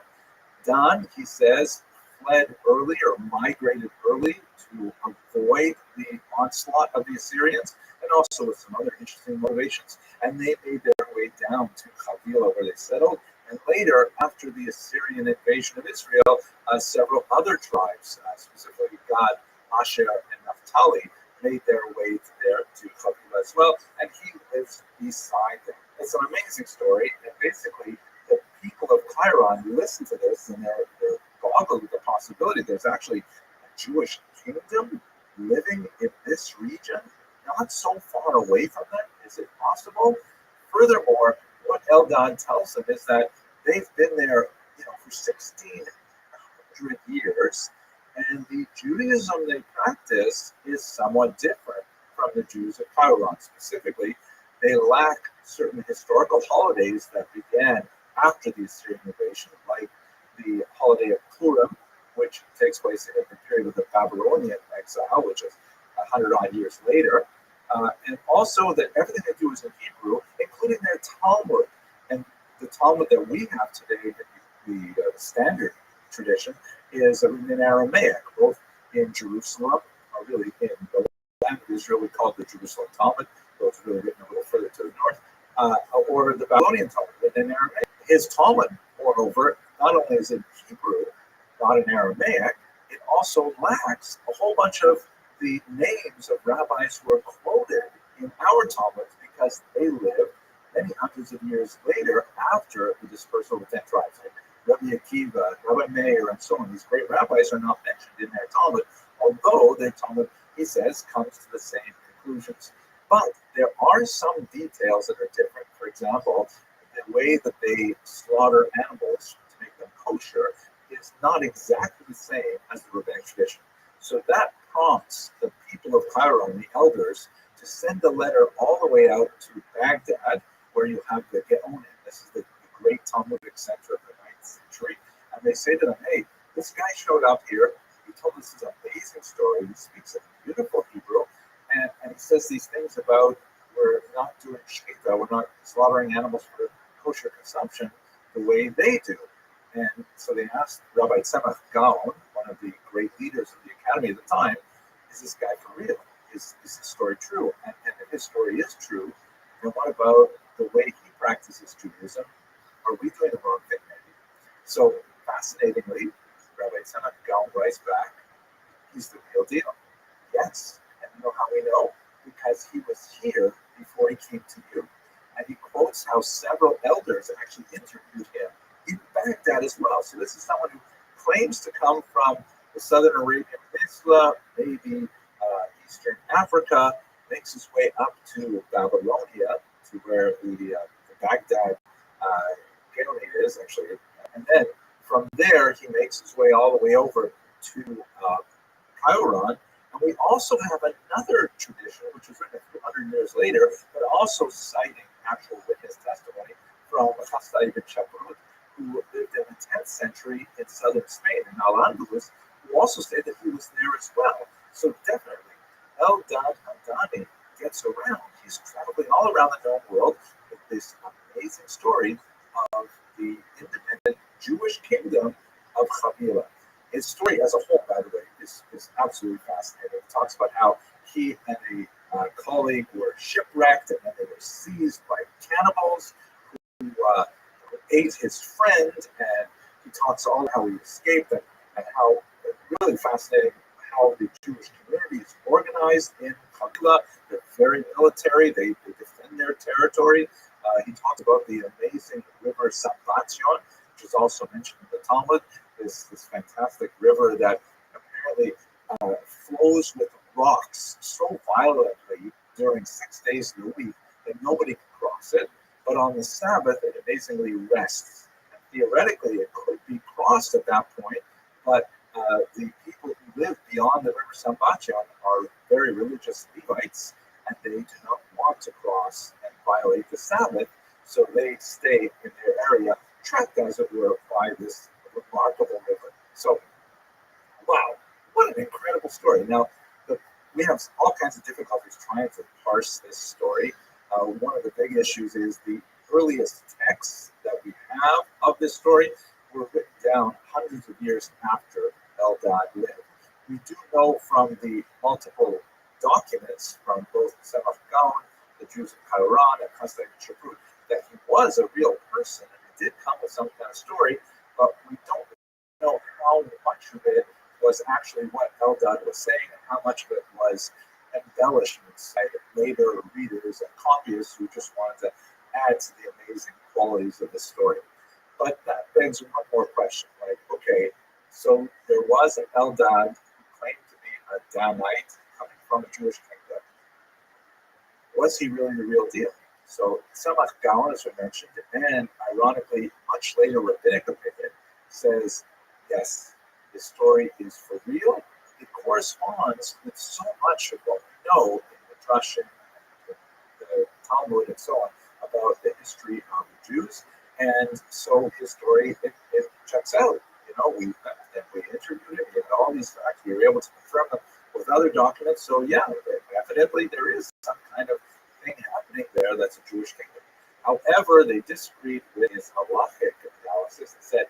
Dan, he says, fled early or migrated early to avoid the onslaught of the Assyrians, and also with some other interesting motivations. And they made their way down to Havilah, where they settled. And later, after the Assyrian invasion of Israel, several other tribes, specifically Gad, Asher, and Naphtali, made their way to Havilah as well, and he lives beside them. It's an amazing story, and basically, the people of Kairouan listen to this, and they're boggled with the possibility there's actually a Jewish kingdom living in this region, not so far away from them. Is it possible? Furthermore, what Eldad tells them is that they've been there, for 1,600 years, and the Judaism they practice is somewhat different from the Jews of Kairouan. Specifically, they lack certain historical holidays that began after the Assyrian invasion, like the holiday of Purim, which takes place in the period of the Babylonian exile, which is 100 odd years later. And also that everything they do is in Hebrew, including their Talmud. And the Talmud that we have today, the standard tradition, is written in Aramaic, both in Jerusalem, or really in the land of Israel, we call it the Jerusalem Talmud, though it's really written a little further to the north, or the Babylonian Talmud, written in Aramaic. His Talmud, moreover, not only is in Hebrew, not in Aramaic, it also lacks a whole bunch of the names of rabbis who are quoted in our Talmud because they lived many hundreds of years later after the dispersal of the 10 tribes. Like Rabbi Akiva, Rabbi Meir, and so on. These great rabbis are not mentioned in their Talmud, although their Talmud, he says, comes to the same conclusions. But there are some details that are different. For example, the way that they slaughter animals to make them kosher is not exactly the same as the rabbinic tradition. So that prompts the people of Kairouan, the elders, to send a letter all the way out to Baghdad, where you have the Gaonim. This is the great Talmudic center of the 9th century. And they say to them, hey, this guy showed up here. He told us this amazing story. He speaks a beautiful Hebrew. And he says these things about we're not doing shkita, we're not slaughtering animals for kosher consumption the way they do. And so they asked Rabbi Tzemach Gaon, one of the great leaders of the academy at the time, is this guy for real? Is this story true? And if his story is true, then what about the way he practices Judaism? Are we doing the wrong thing maybe? So fascinatingly, Rabbi Tzemach Gaon writes back, he's the real deal. Yes. And you know how we know? Because he was here before he came to you. And he quotes how several elders actually interviewed him in Baghdad as well. So this is someone who claims to come from the southern Arabian Peninsula, maybe Eastern Africa, makes his way up to Babylonia, to where the Baghdad Galilee is actually. And then from there, he makes his way all the way over to Chiron. And we also have another tradition, which was written a few hundred years later, but also citing actual witness testimony from Rothschild ibn Shaprut, who lived in the 10th century in southern Spain, in Al-Andalus, who also said that he was there as well. So definitely, Eldad Hamdani gets around. He's traveling all around the known world with this amazing story of the independent Jewish kingdom of Chavila. His story as a whole, by the way, is absolutely fascinating. It talks about how he and a colleague were shipwrecked and then they were seized by cannibals who ate his friend, and he talks all how he escaped and how really fascinating how the Jewish community is organized in Chavila. They're very military. They defend their territory. He talks about the amazing river Sabbatyon, which is also mentioned in the Talmud. This fantastic river that apparently flows with rocks so violently during 6 days of the week that nobody can cross it. But on the Sabbath, it amazingly rests. And theoretically, it could be crossed at that point, but the people who live beyond the river Sabbatyon are very religious Levites, and they do not want to cross and violate the Sabbath, so they stay in their area, trapped as it were by this remarkable river. So, wow, what an incredible story. Now, we have all kinds of difficulties trying to parse this story. One of the big issues is the earliest texts that we have of this story were written down hundreds of years after Eldad lived. We do know from the multiple documents from both Tzemach Gaon, the Jews of Chiron, and Rothschild ibn Shaprut, that he was a real person and it did come with some kind of story, but we don't know how much of it was actually what Eldad was saying and how much of it was embellishments by later readers and copyists who just wanted to add to the amazing qualities of the story. But that begs one more question, like, okay, so there was an Eldad who claimed to be a Danite coming from a Jewish kingdom. Was he really the real deal? So Tzemach Gaon, as we mentioned, and ironically, much later rabbinic opinion, says, yes, this story is for real. It corresponds with so much of what we know in the Midrash and the Talmud and so on about the history of the Jews. And so his story, it checks out. You know, we interviewed him, we had all these facts, we were able to confirm them with other documents. So yeah, evidently there is some kind of thing happening there that's a Jewish kingdom. However, they disagreed with his halachic analysis and said,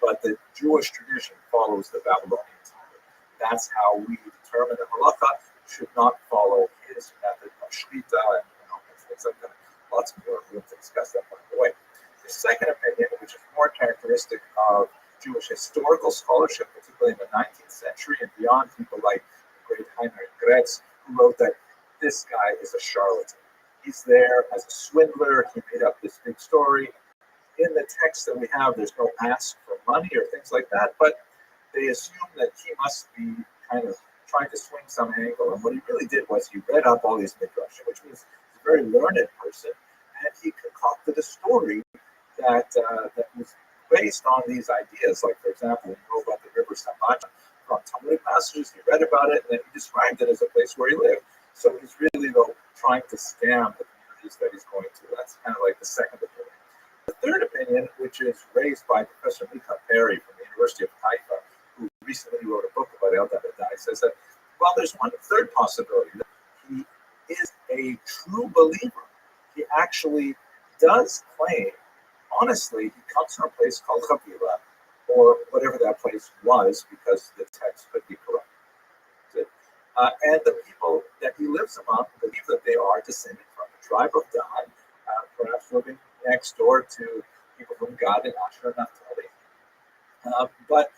but the Jewish tradition follows the Babylonian Talmud. That's how we determine the halacha should not follow his method of shchita and things like that. Lots more room to discuss that, by the way. The second opinion, which is more characteristic of Jewish historical scholarship, particularly in the 19th century and beyond, people like the great Heinrich Gretz, who wrote that this guy is a charlatan. He's there as a swindler. He made up this big story. In the text that we have, there's no ask for money or things like that, but they assume that he must be kind of trying to swing some angle. And what he really did was he read up all these midrash, which means he's a very learned person, and he concocted a story that was based on these ideas. Like, for example, when you know about the river Sabbatyon from Talmudic passages, he read about it, and then he described it as a place where he lived. So he's really, though, trying to scam the communities that he's going to. That's kind of like the second opinion. The third opinion, which is raised by Professor Mika Perry from the University of Haifa, who recently wrote a book about Eldad Adai, says that, well, there's one third possibility, that he is a true believer. He actually does claim honestly, he comes from a place called Chavila, or whatever that place was, because the text could be corrupted. And the people that he lives among believe that they are descended from the tribe of Dan, perhaps living next door to people from Gad and Asher and Naphtali. But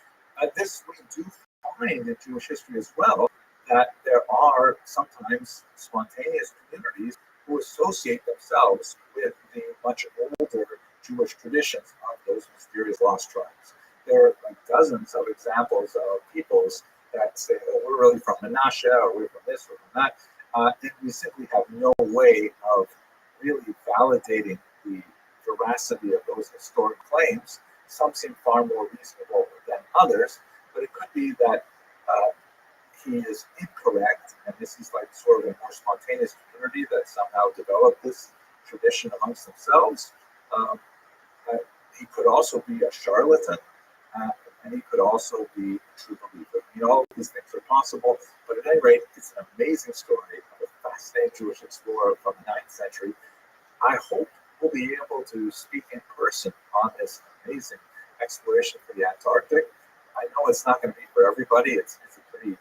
this we do find in Jewish history as well, that there are sometimes spontaneous communities who associate themselves with the much older Jewish traditions of those mysterious lost tribes. There are like dozens of examples of peoples that say, oh, we're really from Menashe, or we're from this, or from that. And we simply have no way of really validating the veracity of those historic claims. Some seem far more reasonable than others, but it could be that he is incorrect, and this is like sort of a more spontaneous community that somehow developed this tradition amongst themselves. Um, he could also be a charlatan, and he could also be a true believer. All of these things are possible, but at any rate, it's an amazing story of a fascinating Jewish explorer from the 9th century. I hope we'll be able to speak in person on this amazing exploration for the Antarctic. I know it's not going to be for everybody. It's a pretty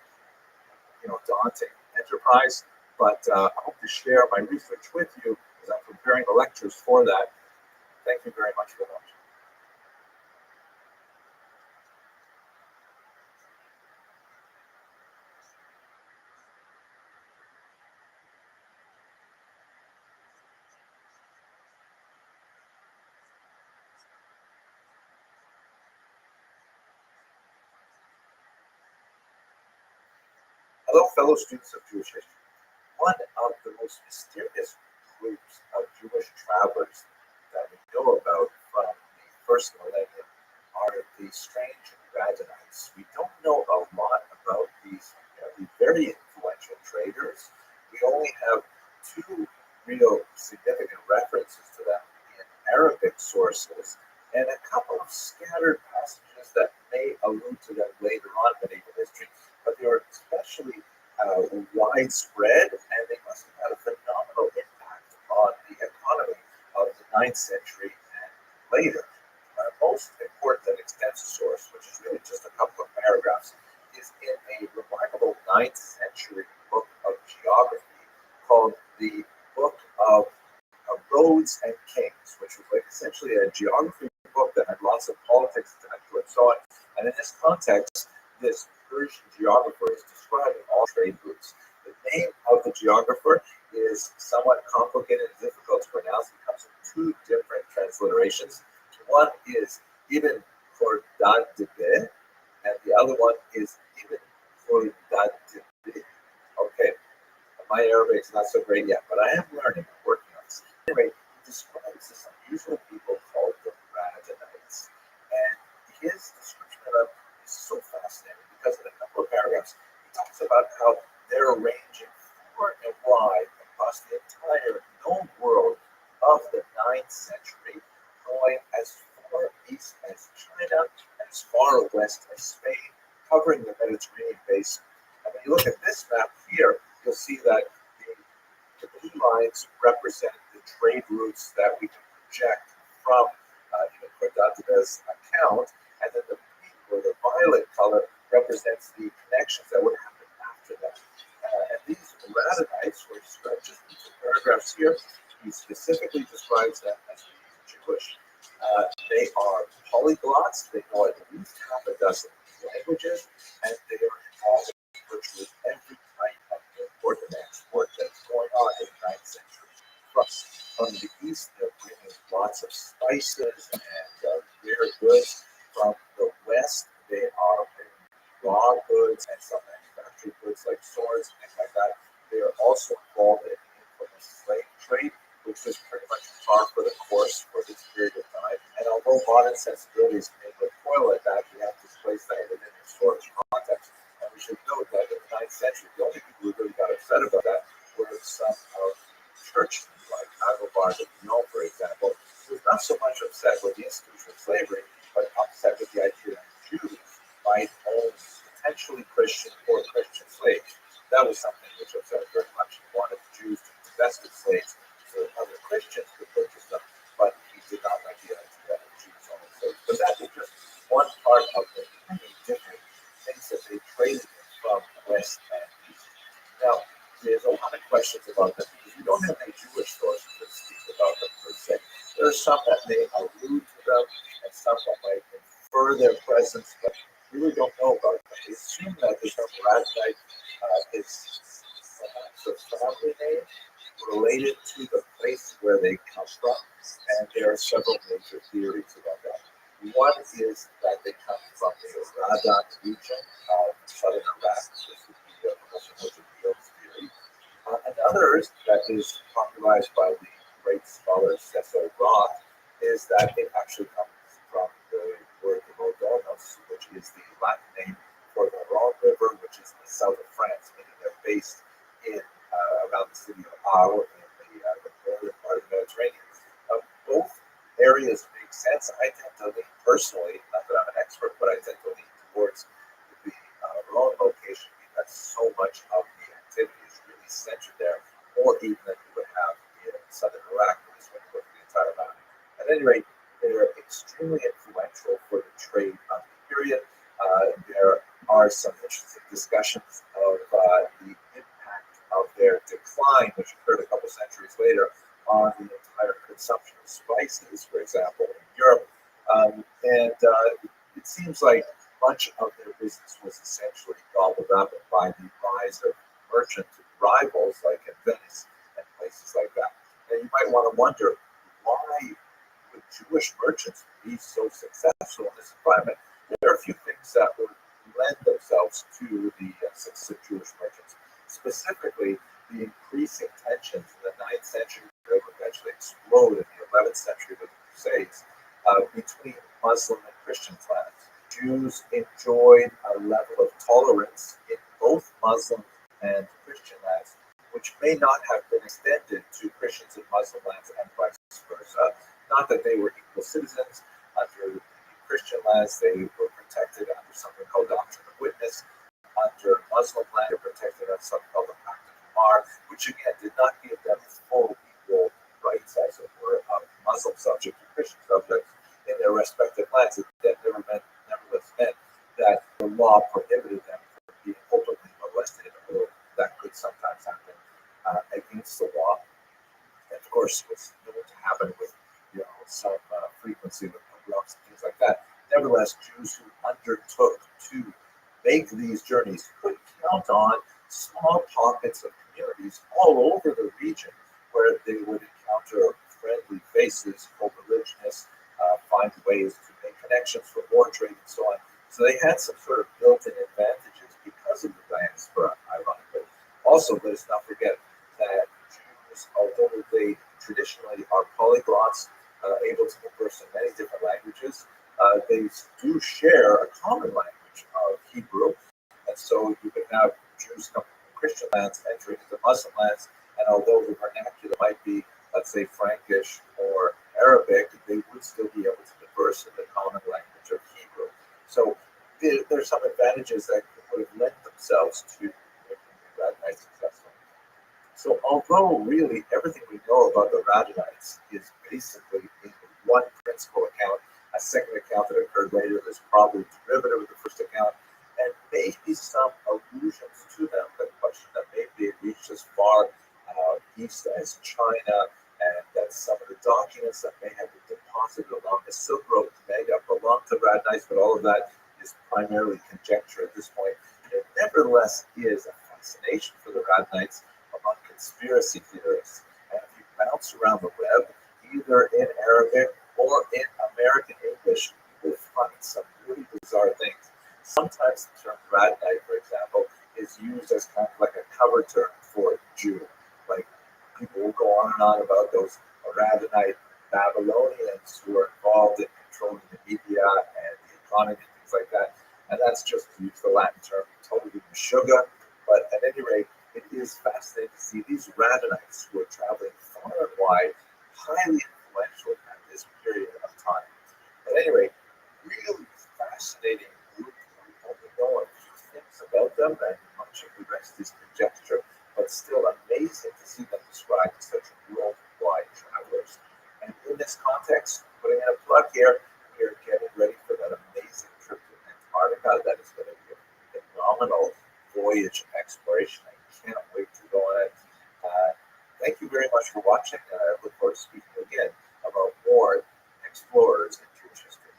daunting enterprise, but I hope to share my research with you as I'm preparing the lectures for that. Thank you very much for watching. Hello, fellow students of Jewish history. One of the most mysterious groups of Jewish travelers that we know about from the first millennium are the strange Radhanites. We don't know a lot about these very influential traders. We only have two real significant references to them in Arabic sources and a couple of scattered passages that may allude to them later on in medieval history, but they are especially widespread, and they must have had a phenomenal impact on the economy of the 9th century and later. Most important and extensive source, which is really just a couple of paragraphs, is in a remarkable 9th century book of geography called the Book of Roads and Kings, which was like essentially a geography book that had lots of politics attached to it and so on. And in this context, this Persian geographer is describing all trade routes. The name of the geographer is somewhat complicated and difficult to pronounce. It comes in two different transliterations. One is Ibn Khordadbeh, and the other one is Ibn Khordadbeh. Okay, my Arabic is not so great yet, but I am learning, working on this. Anyway, he describes this unusual people called the Radhanites, and his description of them is so fascinating because in a couple of paragraphs, he talks about how they're ranging far and wide across the entire known world of the 9th century, going as far east as China and as far west as Spain, covering the Mediterranean basin. And when you look at this map here, you'll see that the blue lines represent the trade routes that we can project from Ibn Khordadbeh's account, and then the pink or the violet color represents the connections that would happen after that. And these Radhanites were described just in two paragraphs here. He specifically describes them as Jewish. They are polyglots. They know at least half a dozen languages, and they are involved in virtually every type of import and export that's going on in the 9th century. From the east, they're bringing lots of spices and rare goods. From the west, they are bringing raw goods and some manufactured goods like swords and things like that. They are also involved in the infamous slave trade, which was pretty much par for the course for this period of time. And although modern sensibilities may recoil at that, we have to place that within historic context. And we should note that in the 9th century, the only people who really got upset about that were some of the churchmen, like Agobard of Lyon, for example, who was not so much upset with the institution of slavery, but upset with the idea that Jews might own potentially Christian or Christian slaves. That was something which upset very much. He wanted the Jews to be domestic slaves so that other Christians could purchase them, but he did not like the idea But that is just one part of the many different things that they traded from West and East. Now, there's a lot of questions about them because we don't have any Jewish sources that speak about them per se. There are some that may allude to them and some that might infer their presence, but we really don't know about them. We assume that the term Radhanite is the family name related to the place where they come from, and there are several major theories about that. One is that they come from the Radan region of southern Iraq. This would be the most theory. Another that is popularized by the great scholar Cecil Roth is that it actually comes from the word Rodolphus, which is the Latin name for the Rhone River, which is in the south of France, meaning they're based in around the city of Arles in the northern part of the Mediterranean. Both areas make sense. I tend to lean personally, not that I'm an expert, but I tend to lean towards the Rhone location because so much of the activity is really centered there, more even than you would have in southern Iraq, which is when you look at the entire mountain. At any rate, they're extremely influential for the trade of the period. There are some interesting discussions of the impact of their decline, which occurred a couple centuries later, on the entire consumption of spices, for example, in Europe. It seems like much of their business was essentially gobbled up by the rise of merchant rivals like in Venice and places like that. And you might want to wonder, why would Jewish merchants be so successful in this environment? There are a few things that would lend themselves to the success of Jewish merchants, specifically the increasing tensions in the 9th century that would eventually explode in the 11th century with the Crusades between Muslim and Christian lands. Jews enjoyed a level of tolerance in both Muslim and Christian lands, which may not have been extended to Christians in Muslim lands and vice versa. Not that they were equal citizens. Under the Christian lands, they were protected under something called doctrine of witness. Under Muslim land, they were protected under something called the Pact of Umar, which again did not give them full equal rights, as it were, of Muslim subjects and Christian subjects in their respective lands. That nevertheless meant that the law prohibited them from being openly molested, although that could sometimes happen against the law. And of course, it was known to happen with some frequency with pogroms and things like that. Nevertheless, Jews who undertook to make these journeys could count on small pockets of communities all over the region where they would encounter friendly faces, co-religionists, find ways to make connections for war trade and so on. So they had some sort of built-in advantages because of the diaspora, ironically. Also, let us not forget that Jews, although they traditionally are polyglots, able to converse in many different languages, they do share a common language of Hebrew. And so you can have Jews come from Christian lands entering into Muslim lands, and although the vernacular might be, let's say, Frankish or Arabic, they would still be able to converse in the common language of Hebrew. So there's some advantages that would have lent themselves to making the Radhanites successful. So although really everything we know about the Radhanites is basically in one principal account, a second account that occurred later that's probably derivative of the first account, and maybe some allusions to them, the question that maybe it reached as far east as China, and that some of the documents that may have been deposited along the Silk Road may have belonged to Radhanites, but all of that is primarily conjecture at this point. There nevertheless is a fascination for the Radhanites among conspiracy theorists. And if you bounce around the web, either in Arabic or in American English, you will find some really bizarre things. Sometimes the term Radhanite, for example, is used as kind of like a cover term for Jew. Like people will go on and on about those Radhanite Babylonians who are involved in controlling the media and the economy and things like that. And that's just to use the Latin term, totally sugar. But at any rate, it is fascinating to see these Radhanites who are traveling far and wide, highly influential at this period of time. At any rate, really fascinating group. We only know a few things about them, and much of the rest is conjecture, but still amazing to see them described as such worldwide travelers. And in this context, putting in a plug here, we are getting ready watching. I look forward to speaking again about more explorers in Jewish history.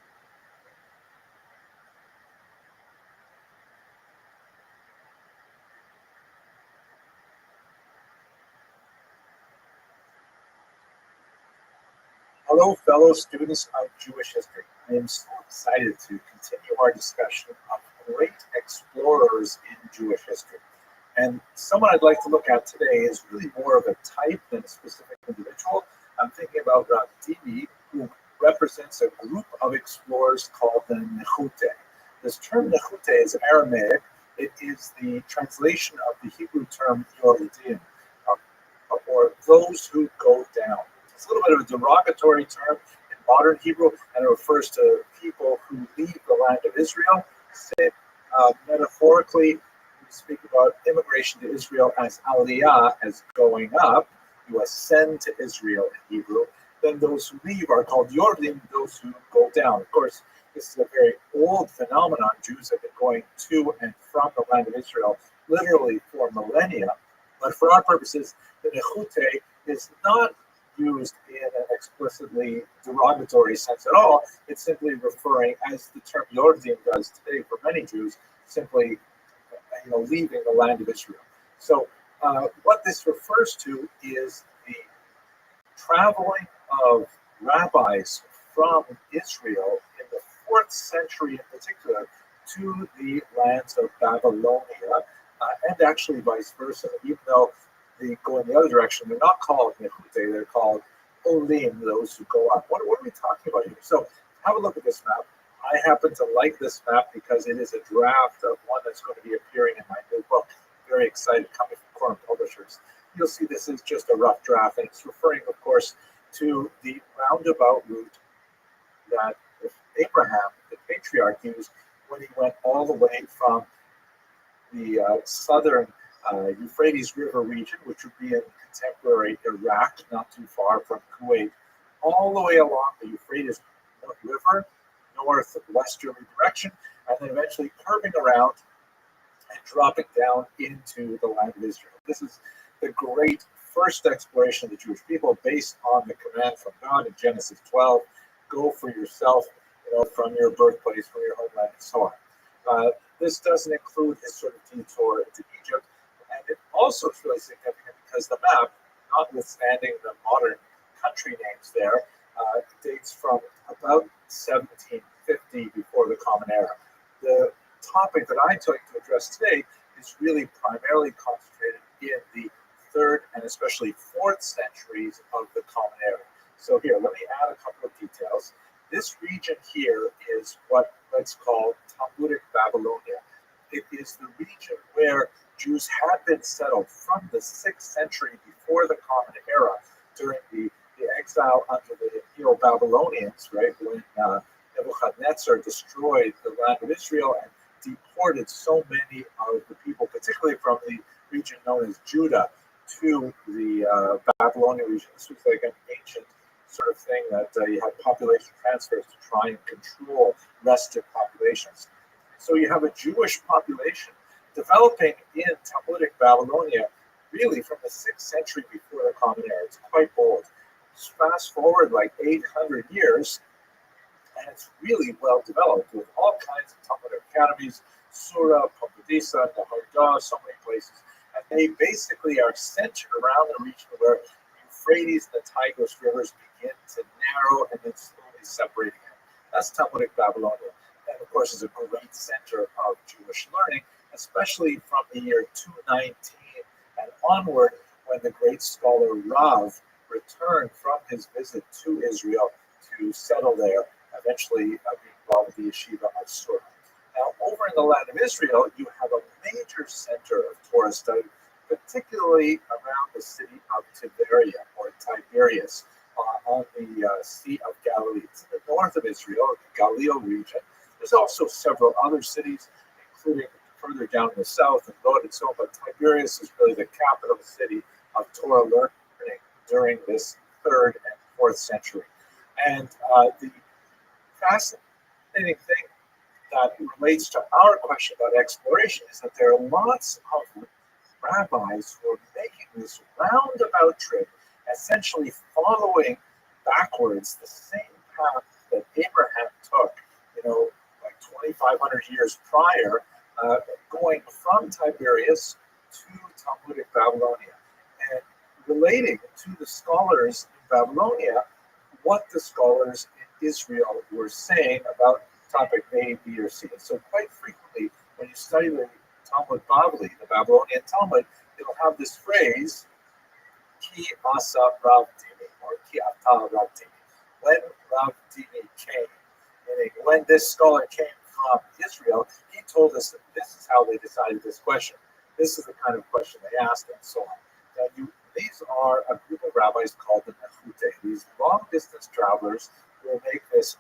Hello, fellow students of Jewish history. I am so excited to continue our discussion of great explorers in Jewish history. And someone I'd like to look at today is really more of a type than a specific individual. I'm thinking about Rabbi, who represents a group of explorers called the Nechute. This term Nechute is Aramaic. It is the translation of the Hebrew term Yordim, or those who go down. It's a little bit of a derogatory term in modern Hebrew, and it refers to people who leave the land of Israel. Metaphorically, we speak about immigration to Israel as aliyah, as going up. You ascend to Israel in Hebrew. Then those who leave are called yordim, those who go down. Of course, this is a very old phenomenon. Jews have been going to and from the land of Israel literally for millennia. But for our purposes, the nechute is not used in an explicitly derogatory sense at all. It's simply referring, as the term yordim does today for many Jews, simply leaving the land of Israel. So what this refers to is the traveling of rabbis from Israel in the 4th century in particular to the lands of Babylonia, and actually vice versa. Even though they go in the other direction, they're not called Nehute, they're called Olim, those who go up. What are we talking about here? So have a look at this map. I happen to like this map because it is a draft of one that's going to be appearing in my new book. Very excited, coming from Quorum Publishers. You'll see this is just a rough draft, and it's referring, of course, to the roundabout route that Abraham, the patriarch, used when he went all the way from the southern Euphrates River region, which would be in contemporary Iraq, not too far from Kuwait, all the way along the Euphrates River, northwesterly direction, and then eventually curving around and dropping down into the land of Israel. This is the great first exploration of the Jewish people based on the command from God in Genesis 12, go for yourself, from your birthplace, from your homeland, and so on. This doesn't include his sort of detour into Egypt, and it also is really significant because the map, notwithstanding the modern country names there, dates from about 1750 before the Common Era. The topic that I took to address today is really primarily concentrated in the 3rd and especially 4th centuries of the Common Era. So here, let me add a couple of details. This region here is what let's call Talmudic Babylonia. It is the region where Jews had been settled from the 6th century before the Common Era during the exile under the Neo-Babylonians, right, when Nebuchadnezzar destroyed the land of Israel and deported so many of the people, particularly from the region known as Judah, to the Babylonian region. This was like an ancient sort of thing that you had population transfers to try and control restive populations. So you have a Jewish population developing in Talmudic Babylonia really from the 6th century before the Common Era. It's quite old. Just fast forward like 800 years, and it's really well developed with all kinds of Talmudic academies, Surah, Pumbedisa, Nahardah, so many places. And they basically are centered around the region where Euphrates and the Tigris rivers begin to narrow and then slowly separating it. That's Talmudic Babylonia. And of course, is a great center of Jewish learning, especially from the year 219 and onward, when the great scholar Rav returned from his visit to Israel to settle there, eventually being involved with the yeshiva of Surah. Now, over in the land of Israel, you have a major center of Torah study, particularly around the city of Tiberia or Tiberias on the Sea of Galilee. It's in the north of Israel, the Galilee region. There's also several other cities, including further down in the south and Lod and so on, but Tiberias is really the capital city of Torah learning during this 3rd and 4th century. And the fascinating thing that relates to our question about exploration is that there are lots of rabbis who are making this roundabout trip essentially following backwards the same path that Abraham took, like 2,500 years prior, going from Tiberias to Talmudic Babylonia, and relating to the scholars in Babylonia what the scholars in Israel were saying about topic A, B, or C. And so quite frequently, when you study the Talmud Bavli, the Babylonian Talmud, it'll have this phrase, Ki asa Rav Dimi, or Ki ata Rav Dimi. When Rav Dimi came, meaning when this scholar came from Israel, he told us that this is how they decided this question. This is the kind of question they asked, and so on. Now, these are a group of rabbis called the Nechute, these long-distance travelers who will make this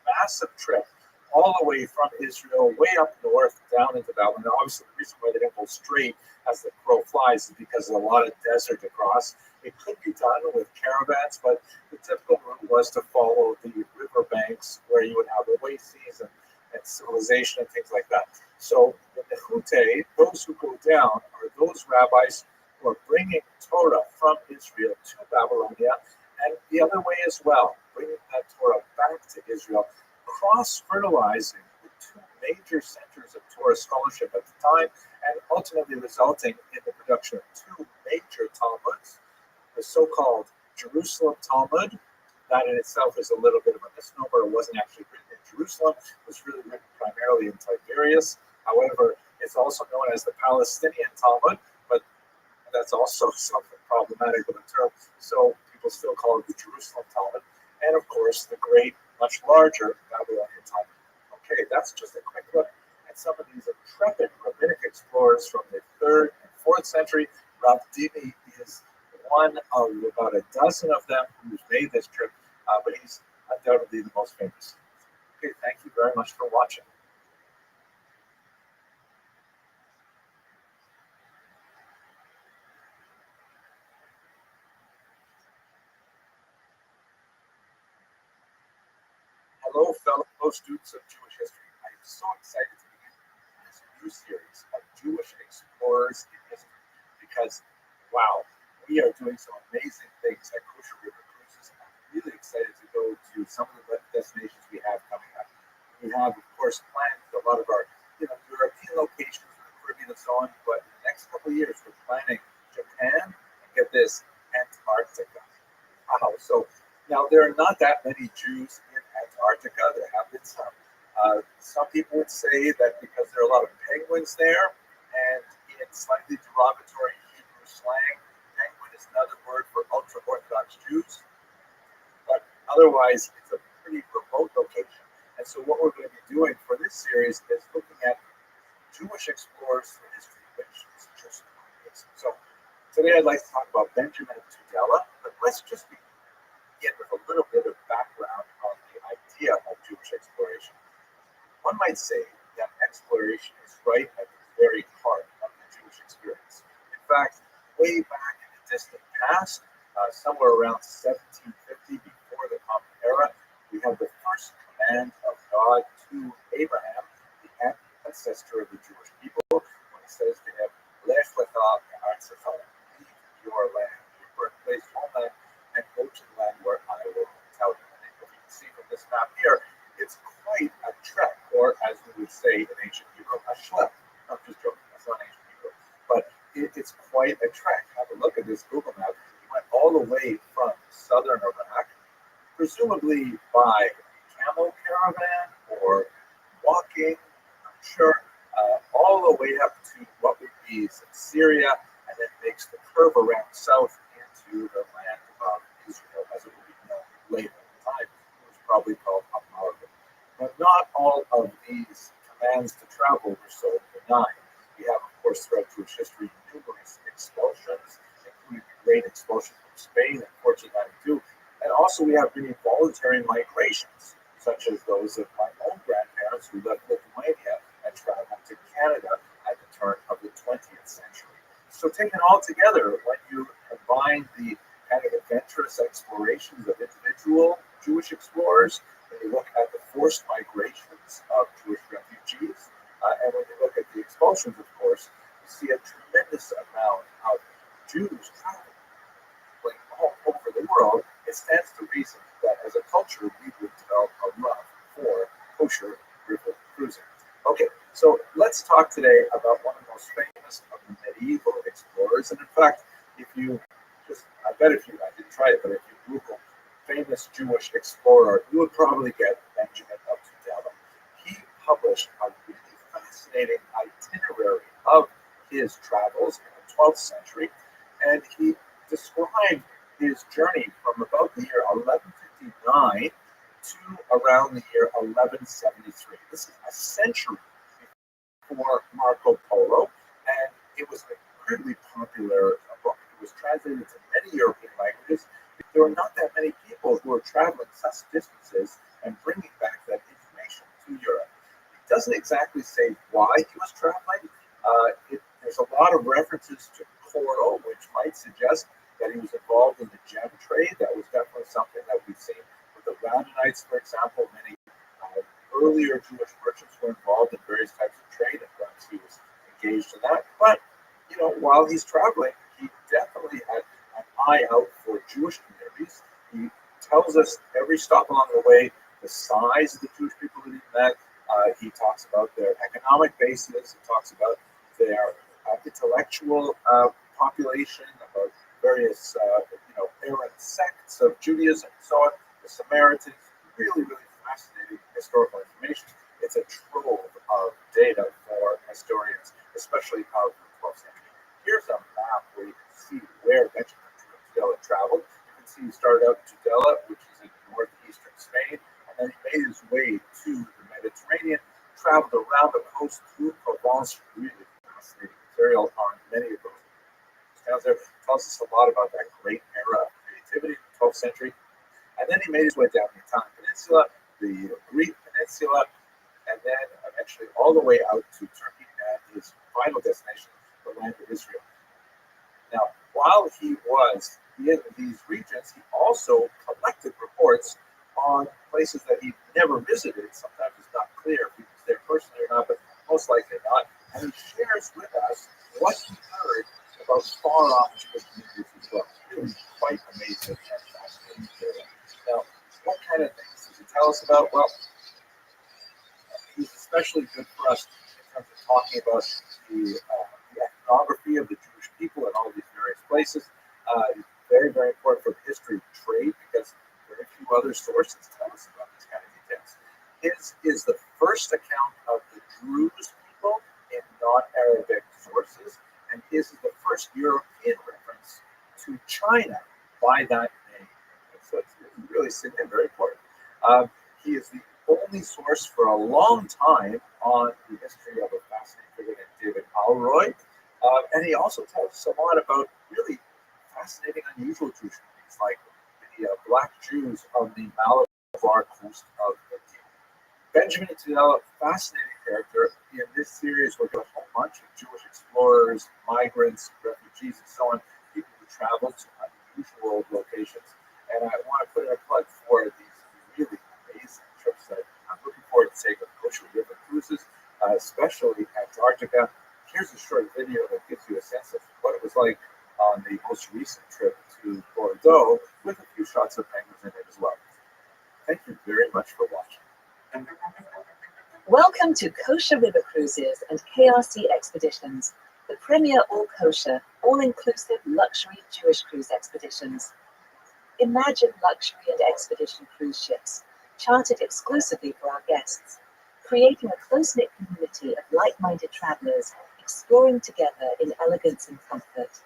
massive trip all the way from Israel, way up north, down into Babylon. Now, obviously, the reason why they don't go straight as the crow flies is because there's a lot of desert to cross. It could be done with caravans, but the typical route was to follow the river banks where you would have oases and civilization and things like that. So the Nechute, those who go down, are those rabbis who are bringing Torah from Israel to Babylonia, and the other way as well, bringing that Torah back to Israel, cross-fertilizing the two major centers of Torah scholarship at the time, and ultimately resulting in the production of two major Talmuds, the so-called Jerusalem Talmud. That in itself is a little bit of a misnomer. It wasn't actually written in Jerusalem. It was really written primarily in Tiberias. However, it's also known as the Palestinian Talmud, but that's also something problematic of a term. So people still call it the Jerusalem Talmud. And of course, the great, much larger Babylonian Talmud. Okay, that's just a quick look at some of these intrepid rabbinic explorers from the 3rd and 4th century. Rav Dimi is one of about a dozen of them who's made this trip, but he's undoubtedly the most famous. Okay, thank you very much for watching. Hello, fellow students of Jewish history. I am so excited to begin this new series of Jewish explorers in history because, wow, we are doing some amazing things at Kosher River Cruises. I'm really excited to go to some of the destinations we have coming up. We have, of course, planned a lot of our European locations in the Caribbean and so on, but in the next couple of years, we're planning Japan, and get this, Antarctica. Wow, so now there are not that many Jews in Antarctica. There have been some. Some people would say that because there are a lot of penguins there, and in slightly derogatory Hebrew slang, penguin is another word for ultra-Orthodox Jews. But otherwise, it's a pretty remote location. And so what we're going to be doing for this series is looking at Jewish explorers through history, which is just amazing. So today I'd like to talk about Benjamin Tudela, but let's just begin with a little bit of background on the idea of Jewish exploration. One might say that exploration is right at the very heart of the Jewish experience. In fact, way back in the distant past, somewhere around 1750, before the Common Era, we have the first command of God to Abraham, the ancestor of the Jewish people, when he says to him, Lech lecha me'artzecha, leave your land, your birthplace, homeland, and go to the land where I will tell you. And if you can see from this map here, it's quite a trek, or as we would say in ancient Hebrew, a schlep. I'm just joking, that's not ancient Hebrew. But it's quite a trek. Have a look at this Google map. He went all the way from southern Iraq, presumably by camel caravan or walking, I'm sure, all the way up to what would be Syria, and then makes the curve around south into the land of Israel, as it will be known later in time. It was probably called Hammurabi. But not all of these commands to travel were so benign. We have, of course, throughout Jewish history, numerous expulsions, including the Great Expulsion from Spain in 1492. And also we have many voluntary migrations, such as those of my own grandparents who left Lithuania and traveled to Canada at the turn of the 20th century. So taken all together, when you combine the kind of adventurous explorations of individual Jewish explorers, when you look at the forced migrations of Jewish refugees, and when you look at the expulsions, of course, you see a tremendous amount of Jews traveling all kosher river cruising. Okay, so let's talk today about one of the most famous of the medieval explorers. And in fact, if you I didn't try it, but if you Google famous Jewish explorer, you would probably get Benjamin of Tudela. He published a really fascinating itinerary of his travels in the 12th century, and he described his journey from about the year 1159 to around the year 1173. This is a century before Marco Polo, and it was an incredibly popular book. It was translated to many European languages. There were not that many people who were traveling such distances and bringing back that information to Europe. It doesn't exactly say why he was traveling. There's a lot of references to coral, which might suggest that he was involved in the gem trade. That was definitely something that we've seen with the Ramanites, for example. Many earlier Jewish merchants were involved in various types of trade, and perhaps he was engaged in that. But, while he's traveling, he definitely had an eye out for Jewish communities. He tells us every stop along the way the size of the Jewish people that he met. He talks about their economic basis. He talks about their intellectual population, about various, errant sects of Judaism and so on. The Samaritans, really, really fascinating historical information. It's a trove of data for historians, especially of the 12th century. Here's a map where you can see where Benjamin of Tudela traveled. You can see he started out in Tudela, which is in northeastern Spain, and then he made his way to the Mediterranean, traveled around the coast through Provence. Really fascinating material on many of those towns there. Tells us a lot about that great era of creativity in the 12th century. And then he made his way down the Italian peninsula, the Greek peninsula, and then eventually all the way out to Turkey and his final destination, the land of Israel. Now, while he was in these regions, he also collected reports on places that he never visited. Sometimes it's not clear if he was there personally or not, but most likely not. And he shares with us what he heard about far-off Jewish communities as well. Really quite amazing and fascinating. Now, what kind of things does he tell us about? Well, he's especially good for us in terms of talking about the ethnography of the Jewish people in all these various places. Very, very important for the history of trade because very few other sources tell us about these kind of details. His is the first account of the Druze people in non-Arabic sources, and his is the first European reference to China by that name. So it's really significant, very important. He is the only source for a long time on the history of a fascinating figure named David Alroy. And he also tells us a lot about really fascinating, unusual Jewish communities, like the Black Jews of the Malabar coast of India. Benjamin of Tudela, fascinating character. In this series, we're going to have a bunch of Jewish explorers, migrants, refugees, and so on, people who travel to unusual locations. And I want to put in a plug for these really amazing trips that I'm looking forward to taking on Kosher River cruises, especially Antarctica. Here's a short video that gives you a sense of what it was like on the most recent trip to Bordeaux, with a few shots of penguins in it as well. Thank you very much for watching. Welcome to Kosher River Cruises and KRC Expeditions, the premier all-kosher, all-inclusive luxury Jewish cruise expeditions. Imagine luxury and expedition cruise ships, chartered exclusively for our guests, creating a close-knit community of like-minded travelers exploring together in elegance and comfort.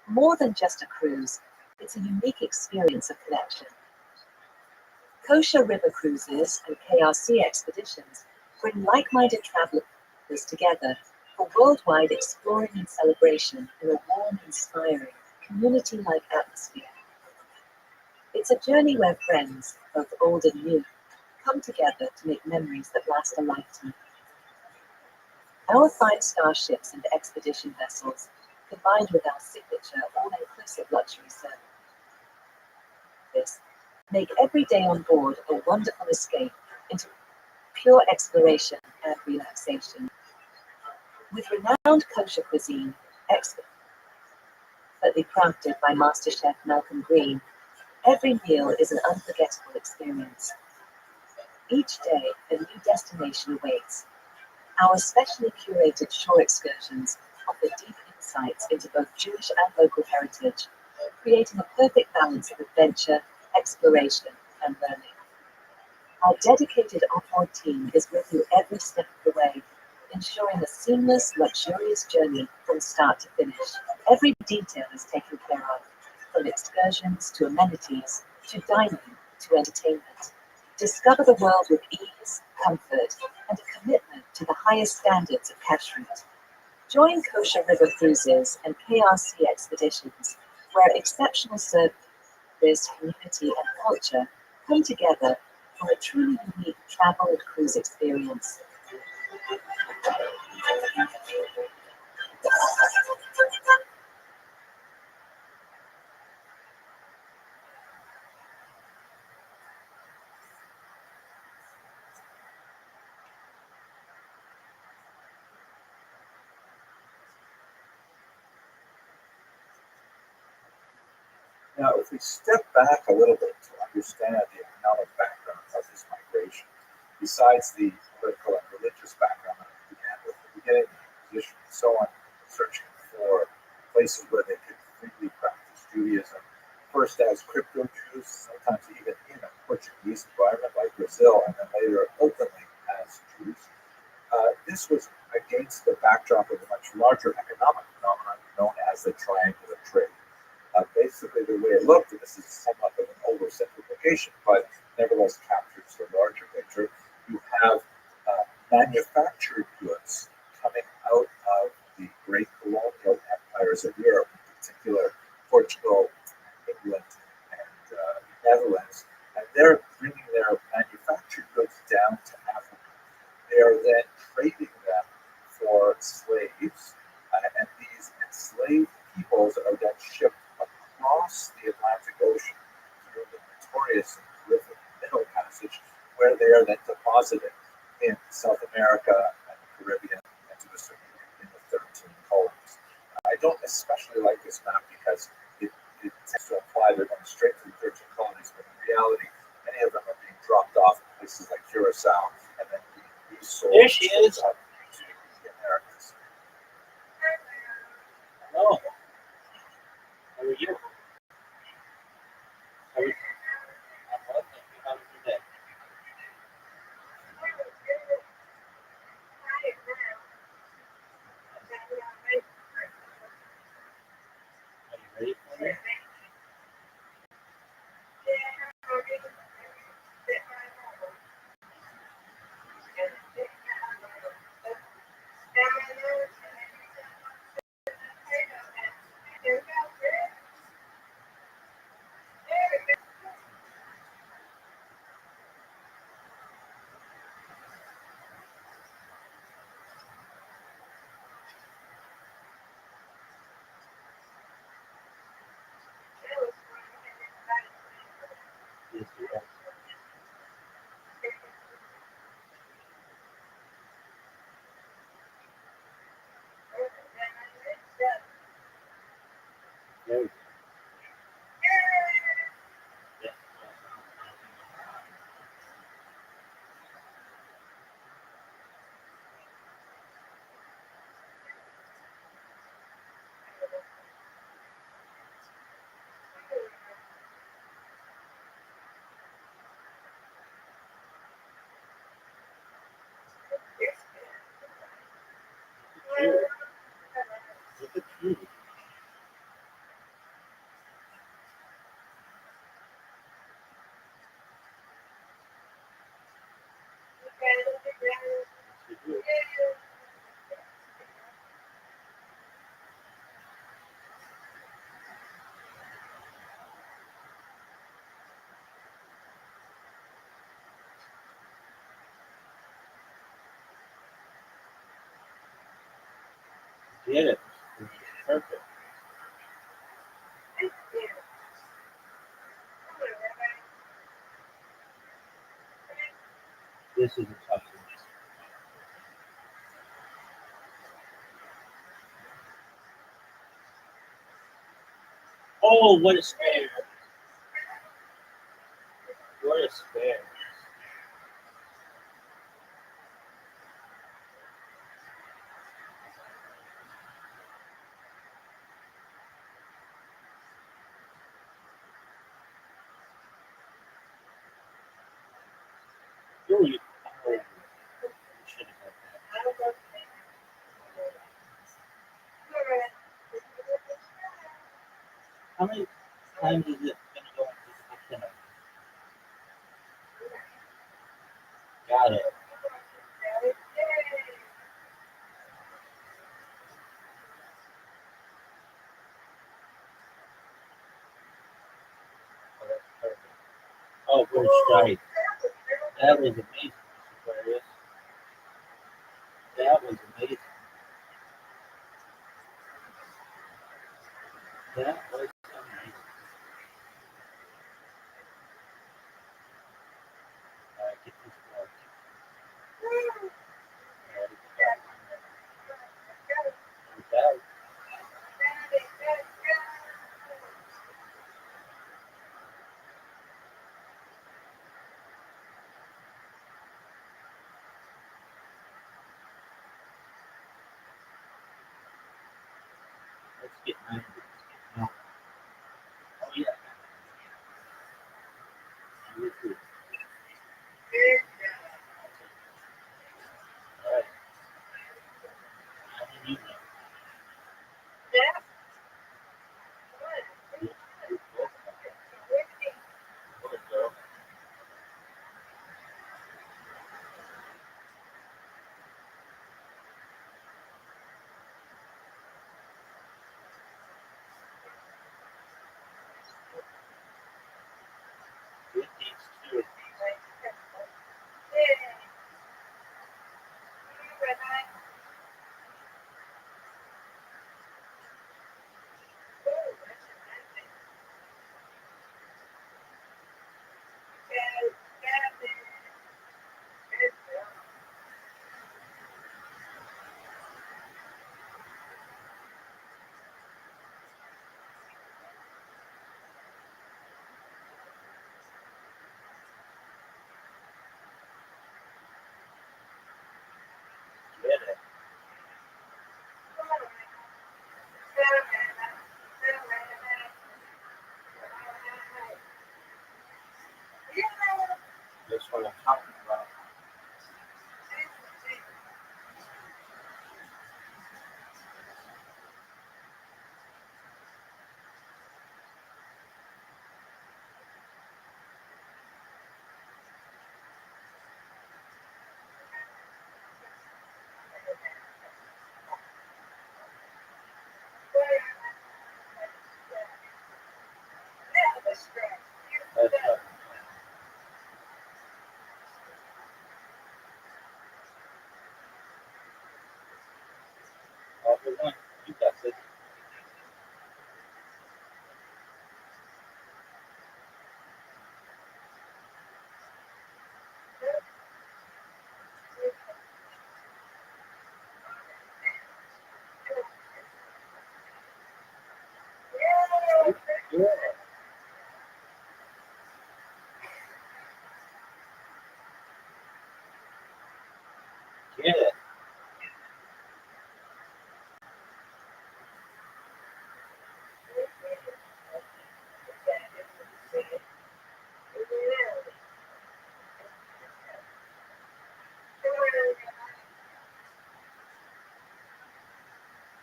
More than just a cruise, it's a unique experience of connection. Kosher River Cruises and KRC Expeditions bring like-minded travelers together for worldwide exploring and celebration in a warm, inspiring, community-like atmosphere. It's a journey where friends, both old and new, come together to make memories that last a lifetime. Our 5-star ships and expedition vessels, combined with our signature all-inclusive luxury service, make every day on board a wonderful escape into pure exploration and relaxation. With renowned kosher cuisine, expertly crafted by Master Chef Malcolm Green, every meal is an unforgettable experience. Each day, a new destination awaits. Our specially curated shore excursions offer deep insights into both Jewish and local heritage, creating a perfect balance of adventure, exploration, and learning. Our dedicated off-road team is with you every step of the way, ensuring a seamless, luxurious journey from start to finish. Every detail is taken care of, from excursions to amenities, to dining, to entertainment. Discover the world with ease, comfort, and a commitment to the highest standards of kashrut. Join Kosher River Cruises and KRC Expeditions, where exceptional service, community, and culture come together for a truly unique travel and cruise experience. Now, if we step back a little bit to understand the economic background of this migration, besides the political and religious background that began with the beginning, position, and so on, searching for places where they could freely practice Judaism, first as crypto Jews, sometimes even in a Portuguese environment like Brazil, and then later openly as Jews. This was against the backdrop of a much larger economic phenomenon known as the triangular trade. Basically, the way it looked, and this is somewhat of an oversimplification, but nevertheless captures the larger picture. You have manufactured goods coming out of the great colonial empires of Europe, in particular Portugal, England, and Netherlands, and they're bringing their manufactured goods down to Africa. They are then trading them for slaves, and these enslaved peoples are then shipped across the Atlantic Ocean through the notorious and terrific Middle Passage, where they are then deposited in South America and the Caribbean and to a certain degree in the 13 colonies. I don't especially like this map because it tends to imply they're going straight to the 13 colonies, but in reality, many of them are being dropped off in places like Curacao and then being resold There she is. to the Americas. Hello. How are you? How are you? I'm well, thank you. How was your day? Are you ready for me? Yes, you are. Very good. Yeah. Look at you. Yes, you do. Get it. Perfect. This is a tough one. Oh, what a spare. What a spare. Oh, you should have had that. How many times is it going to go into the kitchen? Got it. Oh, that's perfect. Oh, first strike. That was amazing, Mr. Aquarius. That was amazing. That was amazing. All right, get this work. All right, that. Let's get 90. No. Oh, yeah. Number 2. All right. How many you know? Good girl. Good things too. Get it. That's what I'm talking about. That's right. All for one. You got this. Yeah. Get it.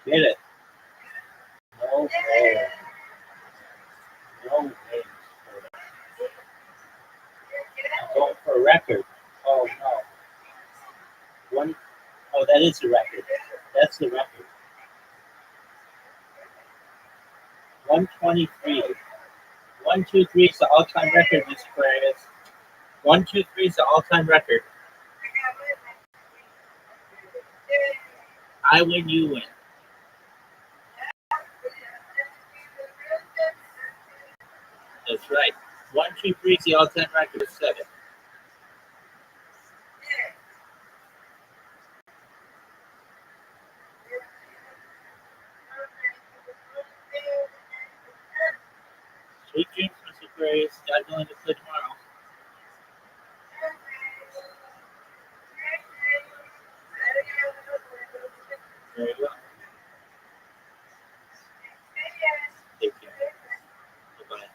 Get it. No way. No way. I'm going for a record. Oh no. One. Oh, that is the record. That's the record. 123. 123 is the all-time record, Miss Aquarius. 123 is the all-time record. I win, you win. That's right. 123 is the all-time record. It's 7. Sweet dreams, Miss Aquarius. God willing to play tomorrow. Very well. Take care. Bye-bye.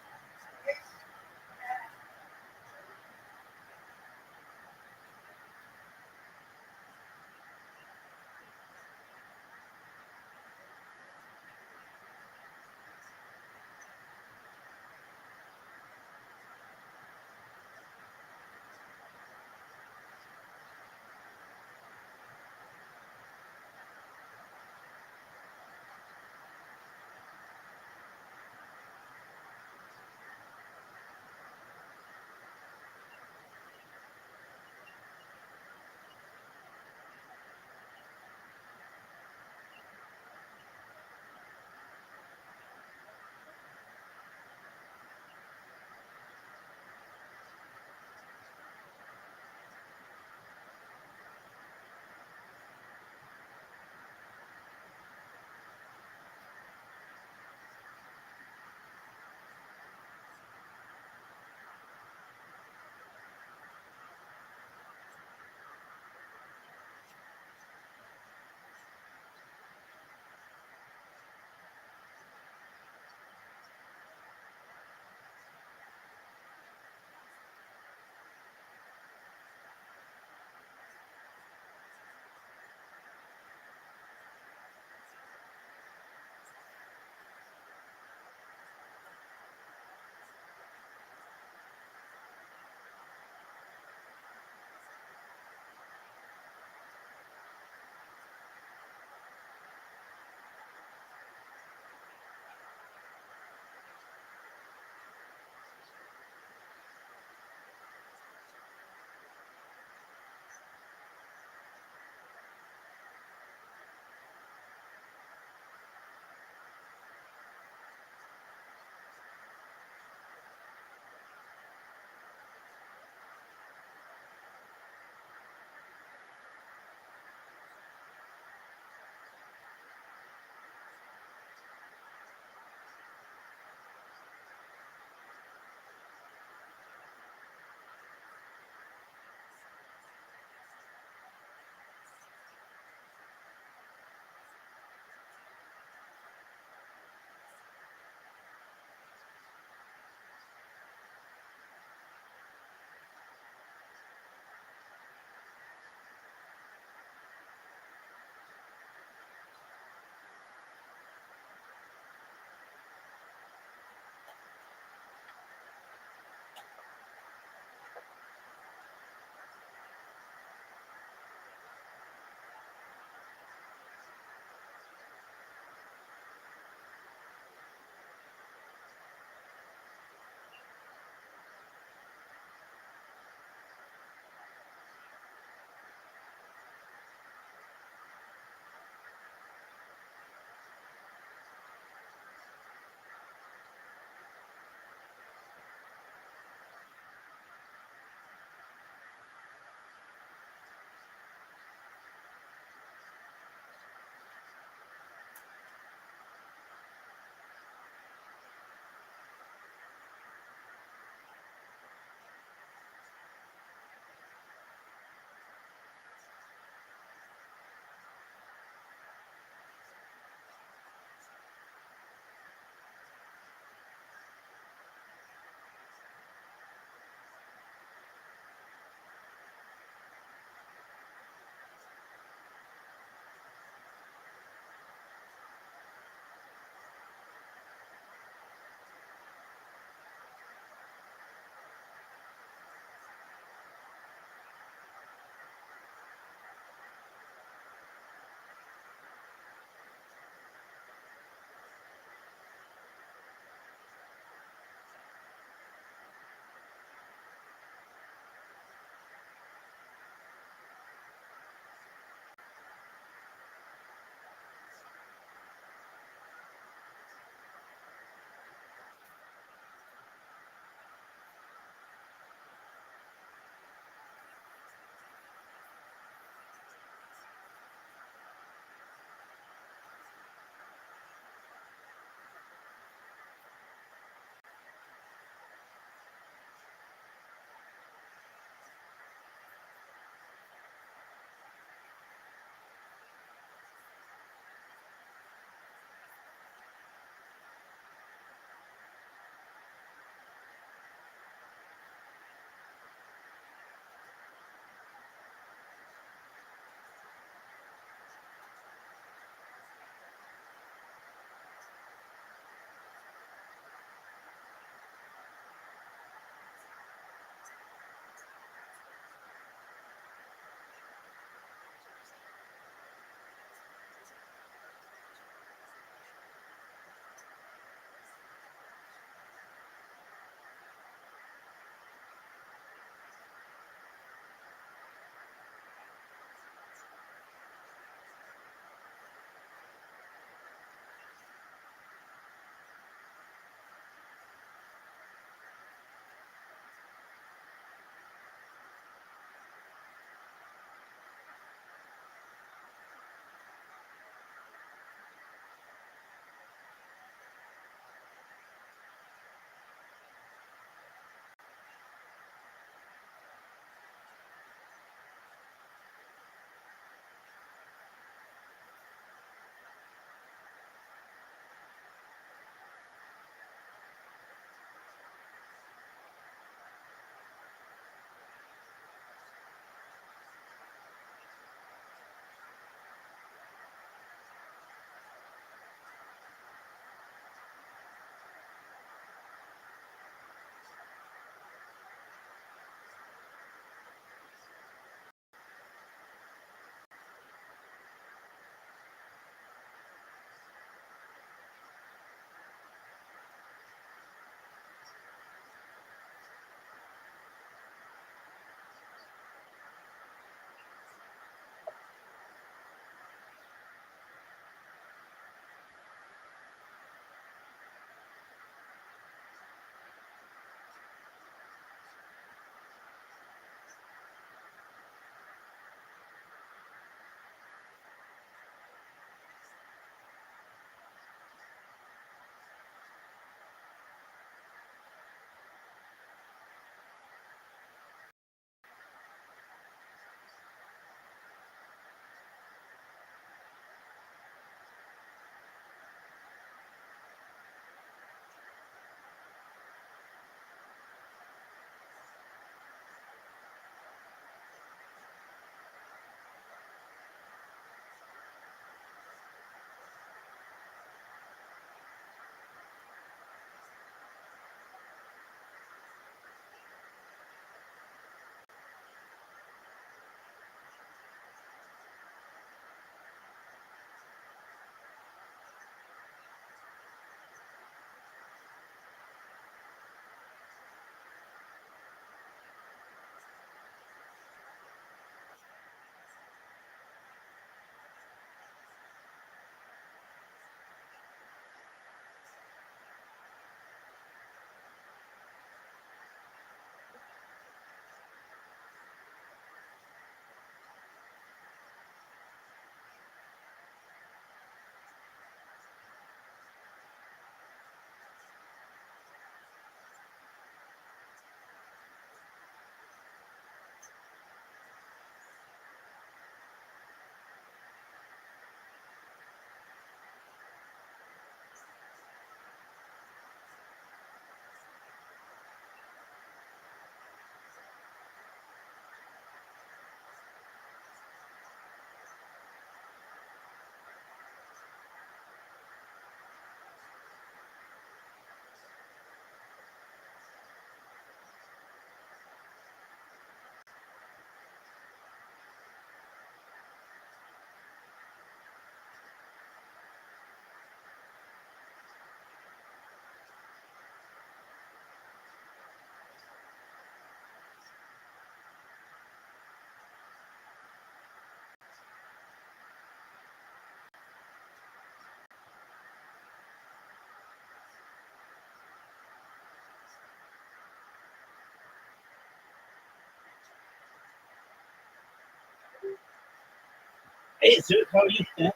Hey, Zeus, how are you, Tim?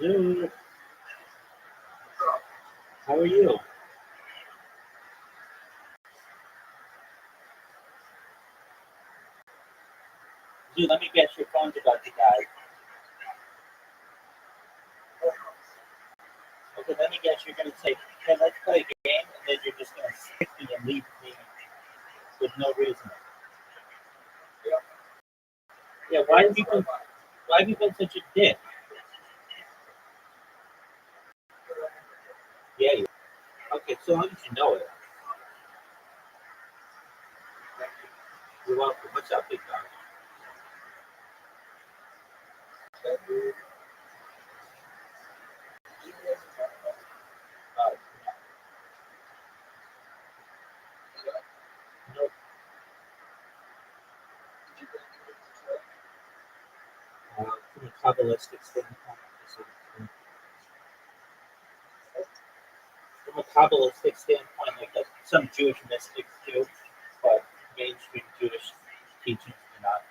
Zeus, how are you? Zeus, let me guess your phone's about to die. Okay, let me guess you're going to say, hey, let's play a game, and then you're just going to stick me and leave me with no reason. Yeah, why have you been such a dick? Yeah, you. Okay, so long as you know it. You're welcome. What's up, big dog? Uh, no, from a Kabbalistic standpoint, like some Jewish mystics do, but mainstream Jewish teachings do not.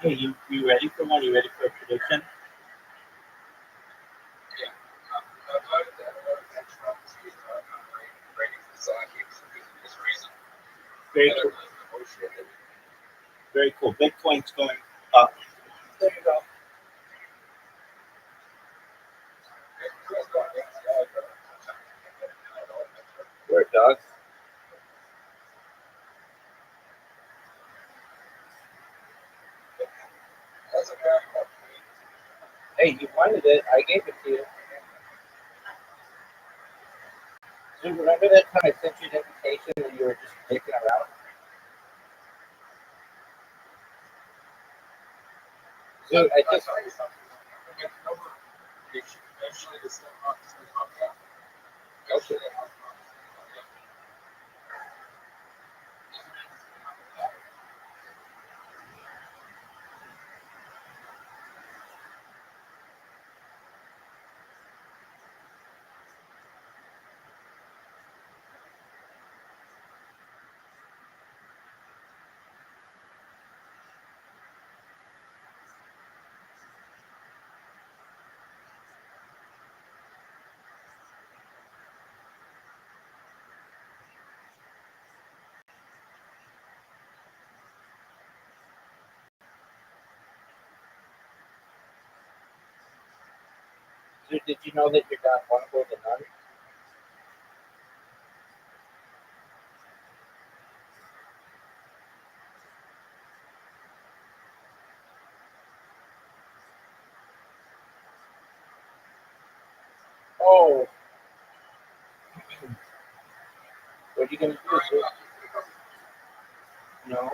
Hey, you ready for one? You ready for a prediction? Very cool. Very cool. Bitcoin's going up. There you go. Where, dog? Hey, you wanted it. I gave it to you. So remember that time I sent you an invitation and you were just dicking around? Dude, I just. Okay. Dude, did you know that you're not vulnerable to none? Oh, what are you gonna do, dude? No.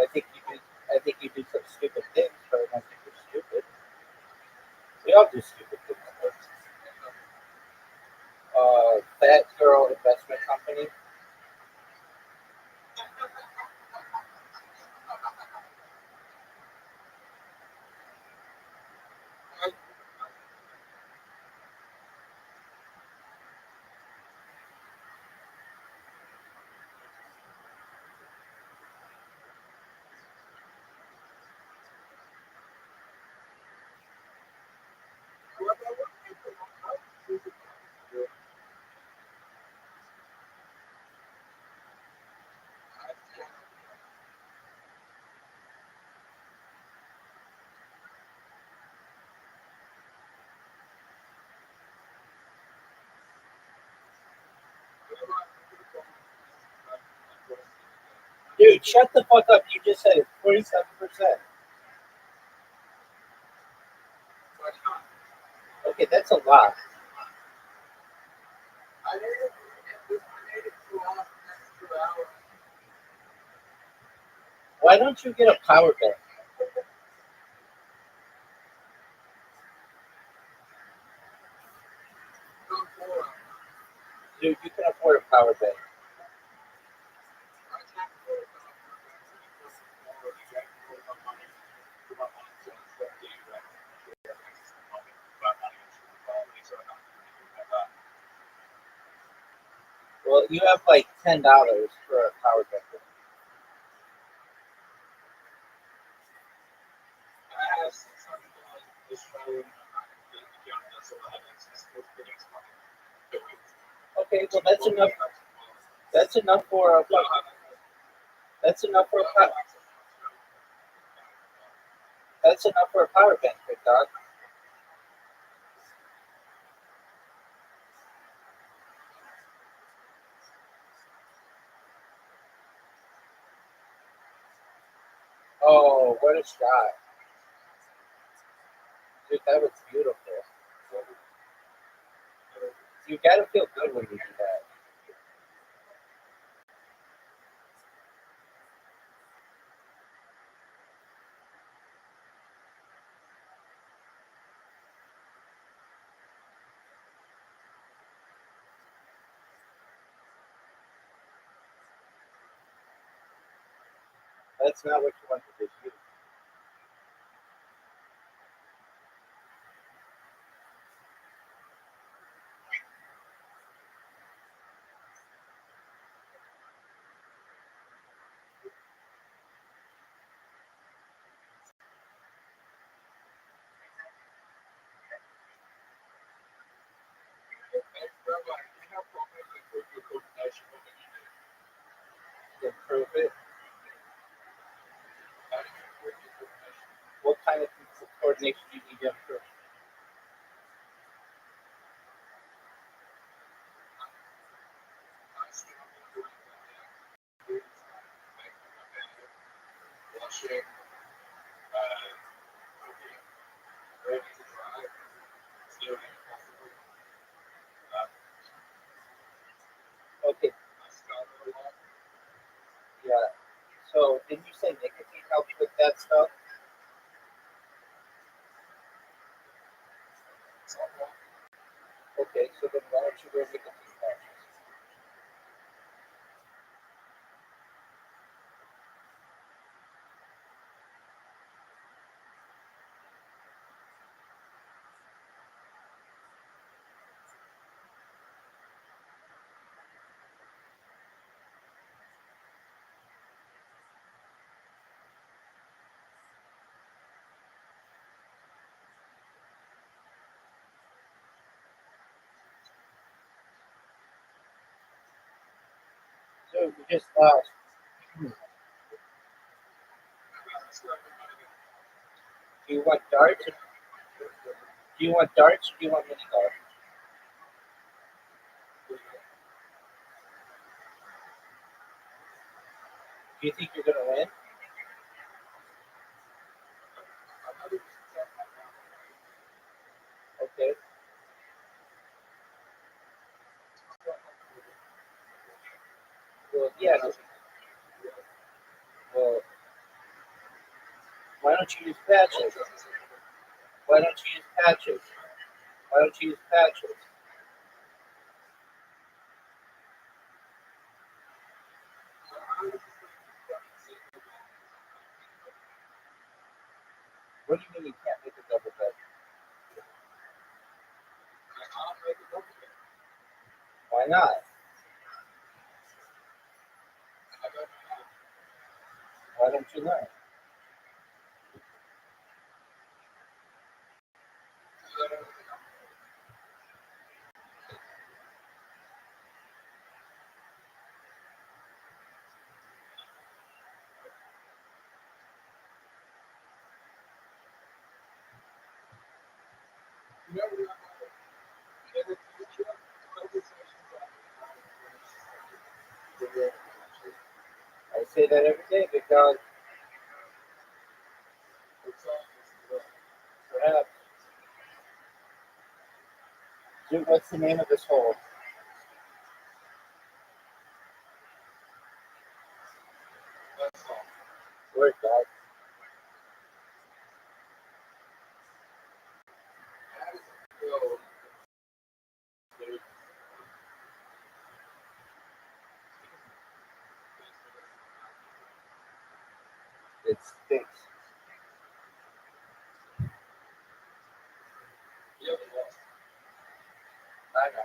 I think you do. I think you do some stupid things, but I don't think you're stupid. We all do stupid things. Fat Girl Investment Company. shut the fuck up. You just said it's 47%. Okay, that's a lot. Why don't you get a power bank? Dude, you can afford a power bank. Well, you have like $10 for a power bank. Okay, well that's enough. That's enough for a. That's enough for a. That's enough for a power bank, big dog. Oh, what a shot! Dude, that was beautiful. You gotta feel good when you do that. That's not what you want to do. Improve it. What kind of coordination do you need to improve? Okay. Yeah. So, did you say nicotine helps with that stuff? Okay, so then why don't you wear nicotine patches? So we just lost. Do you want darts? Do you want darts or do you want mini golf? Do you think you're gonna win? Okay. Well, yeah. Well, why don't you use patches? Why don't you use patches? Why don't you use patches? What do you mean you can't make a double bet? Why not? Why don't you learn? I say that every day, big dog. Perhaps. Dude, what's the name of this hole? Word, dog. It stinks. I know.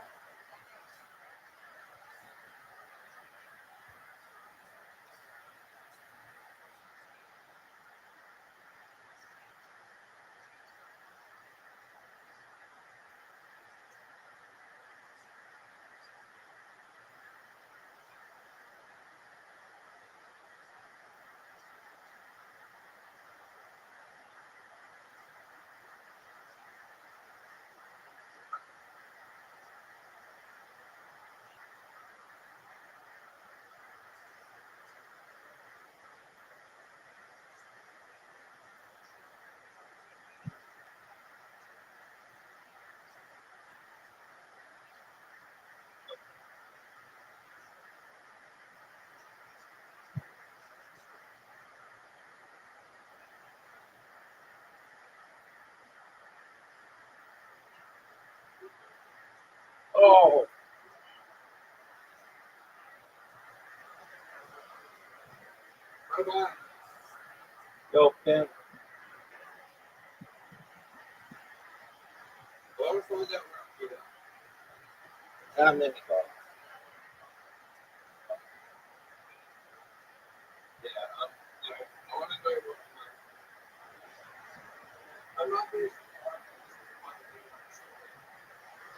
Oh, yo, Pimp. I'm in the car.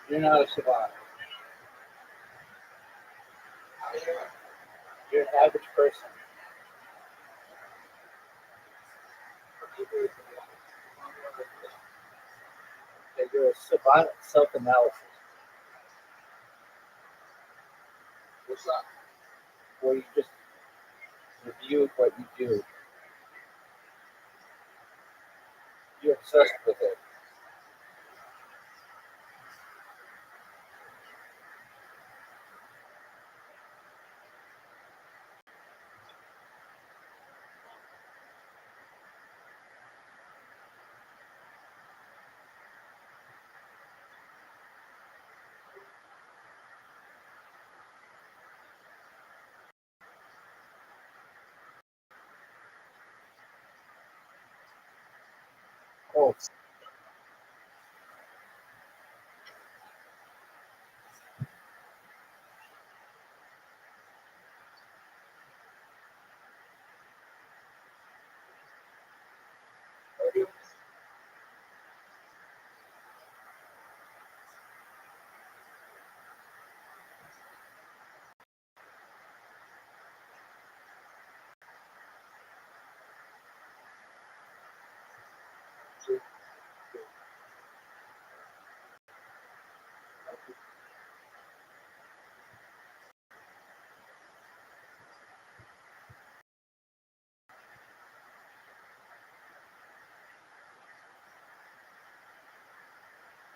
You're not a savant. You're an average person. Okay, you're a savant at self-analysis. Where you just review what you do. You're obsessed with it. Oh,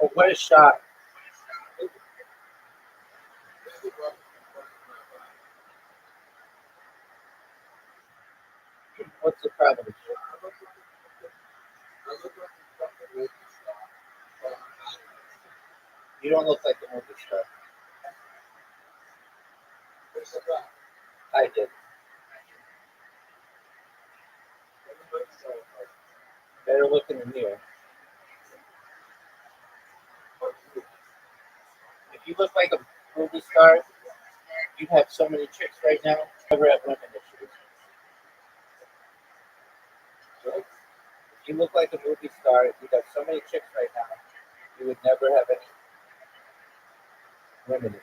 oh, what a shot. What's the problem? You don't look like a movie star. I did. Better look in the mirror. If you look like a movie star, you'd have so many chicks right now. Never have women issues. If you look like a movie star, you'd have so many chicks right now. You would never have any women issues.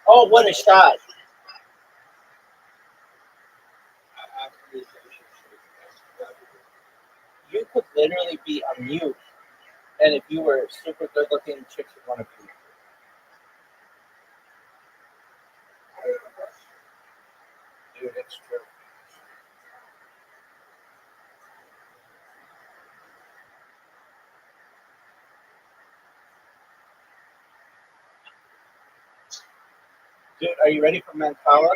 Oh, what a shot! You could literally be a mute And if you were super good looking, chicks would want to be. Dude, it's true. Dude, are you ready for Mancala?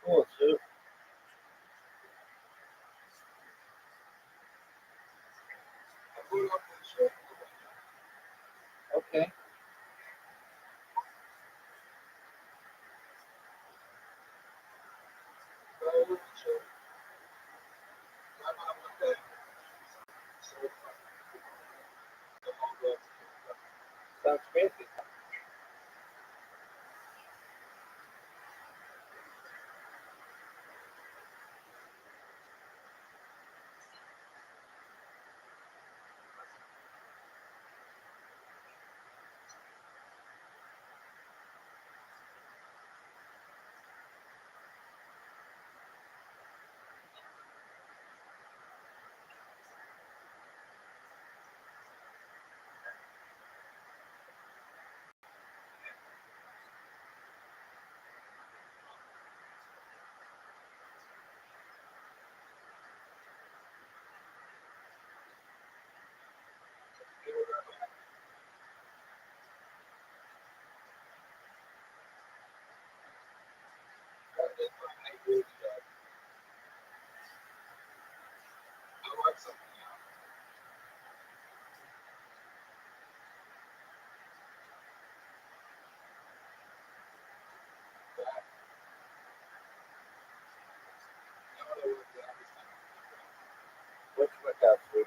Cool, dude. Okay. Sounds crazy. Which workout, dude?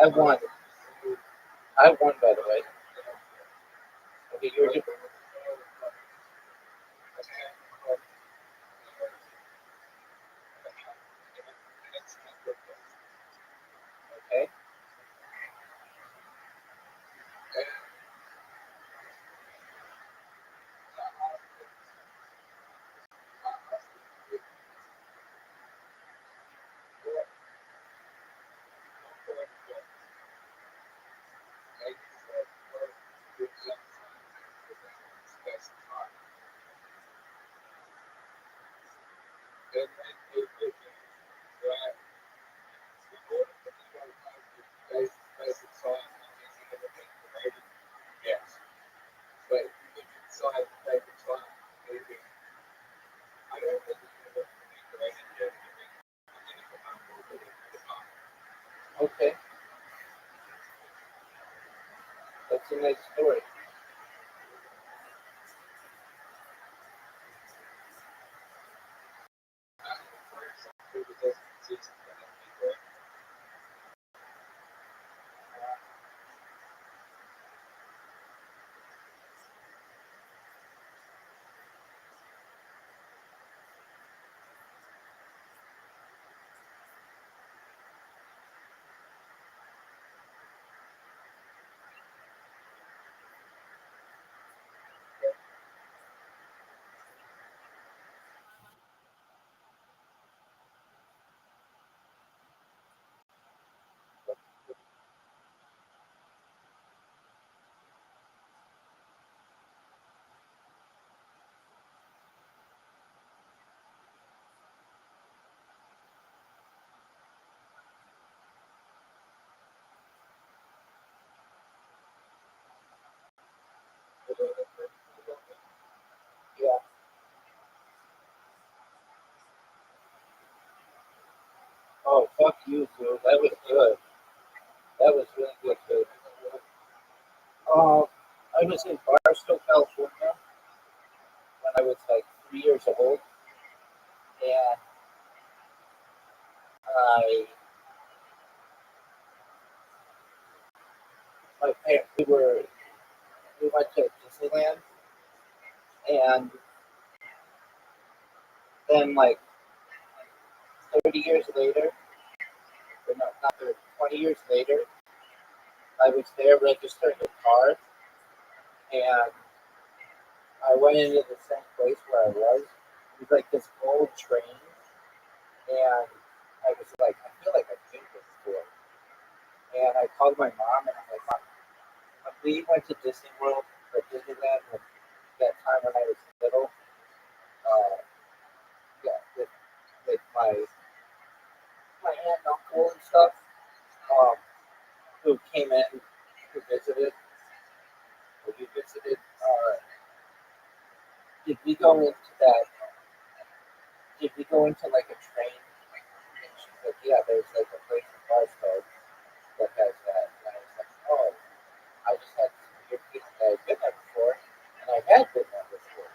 I won. I won, by the way. Okay, you were just. Okay. Okay. That's a nice story. you, food. That was good. That was really good food. I was in Barstow, California when I was like 3 years old, and I, my parents, we went to Disneyland, and then like 30 years later, or not 30, 20 years later, I was there registering a car, and I went into the same place where I was. It was like this old train, and I was like, I feel like I've been here before. And I called my mom, and I'm like, Mom, we went to Disney World or Disneyland that time when I was little. Uh, yeah, with my aunt and uncle and stuff, um, who came in, who visited, or we visited. Did we go into that? Did we go into like a train? And she's like, yeah, there's like a place in Barstow that has that. And I was like, oh, I just had this weird feeling that I'd been there before, and I had been there before.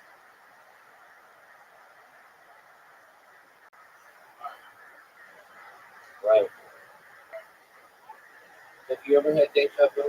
Right. Have you ever had deja vu?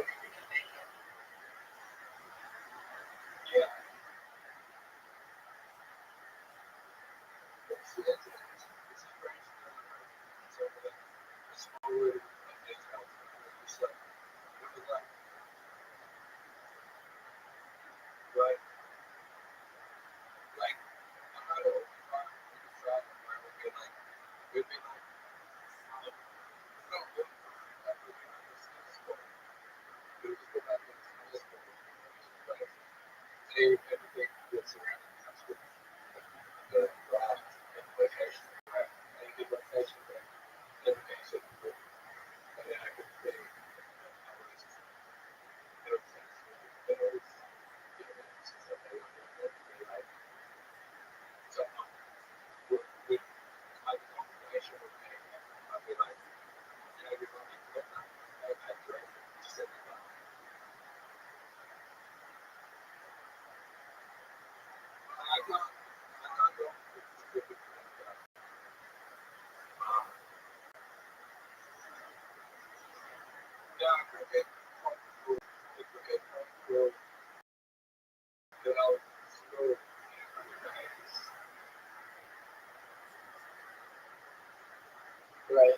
Right.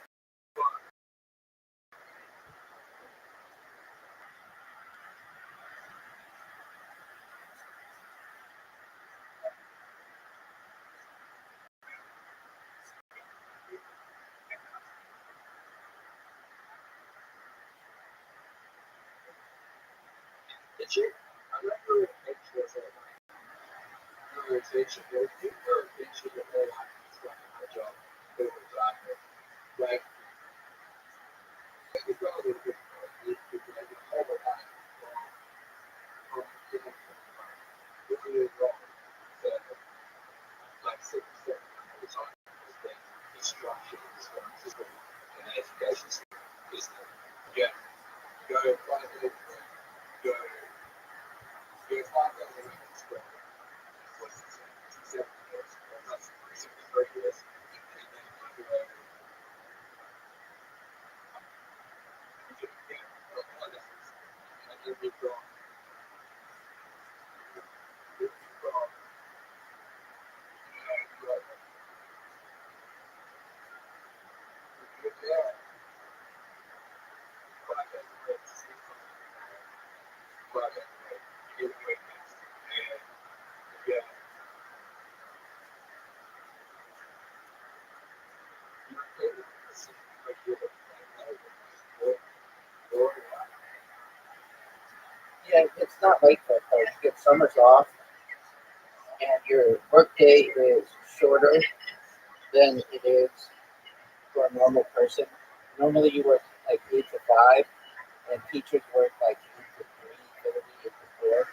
Yeah, it's not like that though. You get summers off, and your workday is shorter than it is for a normal person. Normally, you work like 8 to 5, and teachers work like 8 to 3, 8 to 4.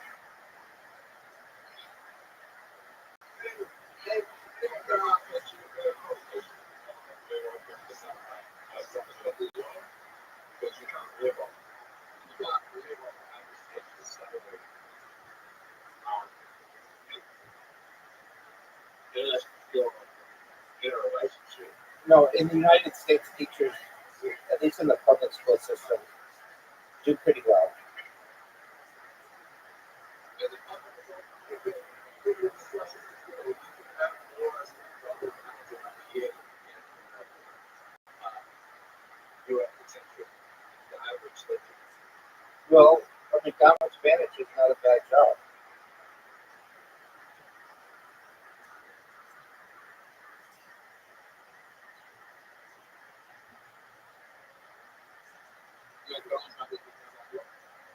No, in the United States, teachers, at least in the public school system, do pretty well. Well, a McDonald's manager is not a bad job.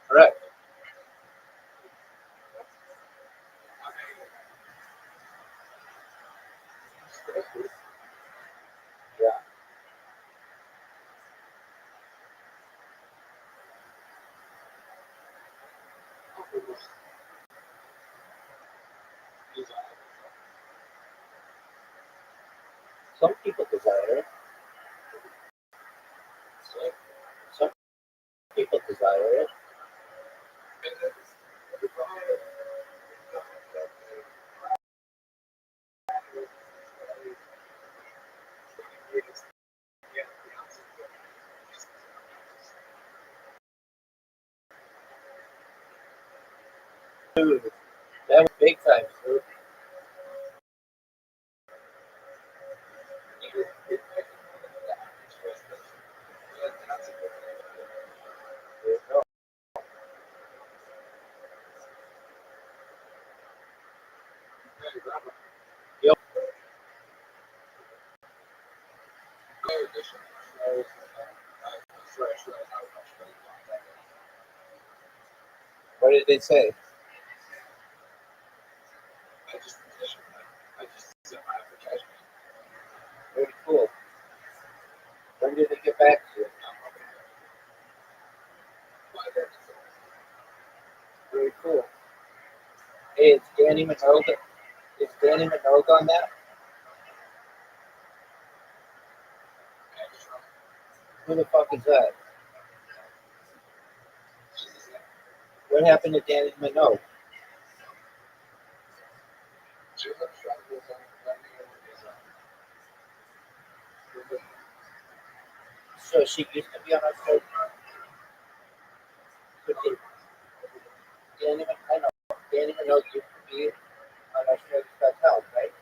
Correct. Yeah. Some people desire it. Some people desire it. Dude, that was big time, dude. There you go. Yep. What did they say? Very cool. When did they get back to you? Very cool. Hey, it's Danny Minogue. Is Danny Minogue on that? Who the fuck is that? What happened to Danny Minogue? So she used to be on our show. Danny, I know. Danny Minogue used to be on our show. Got Talent, right?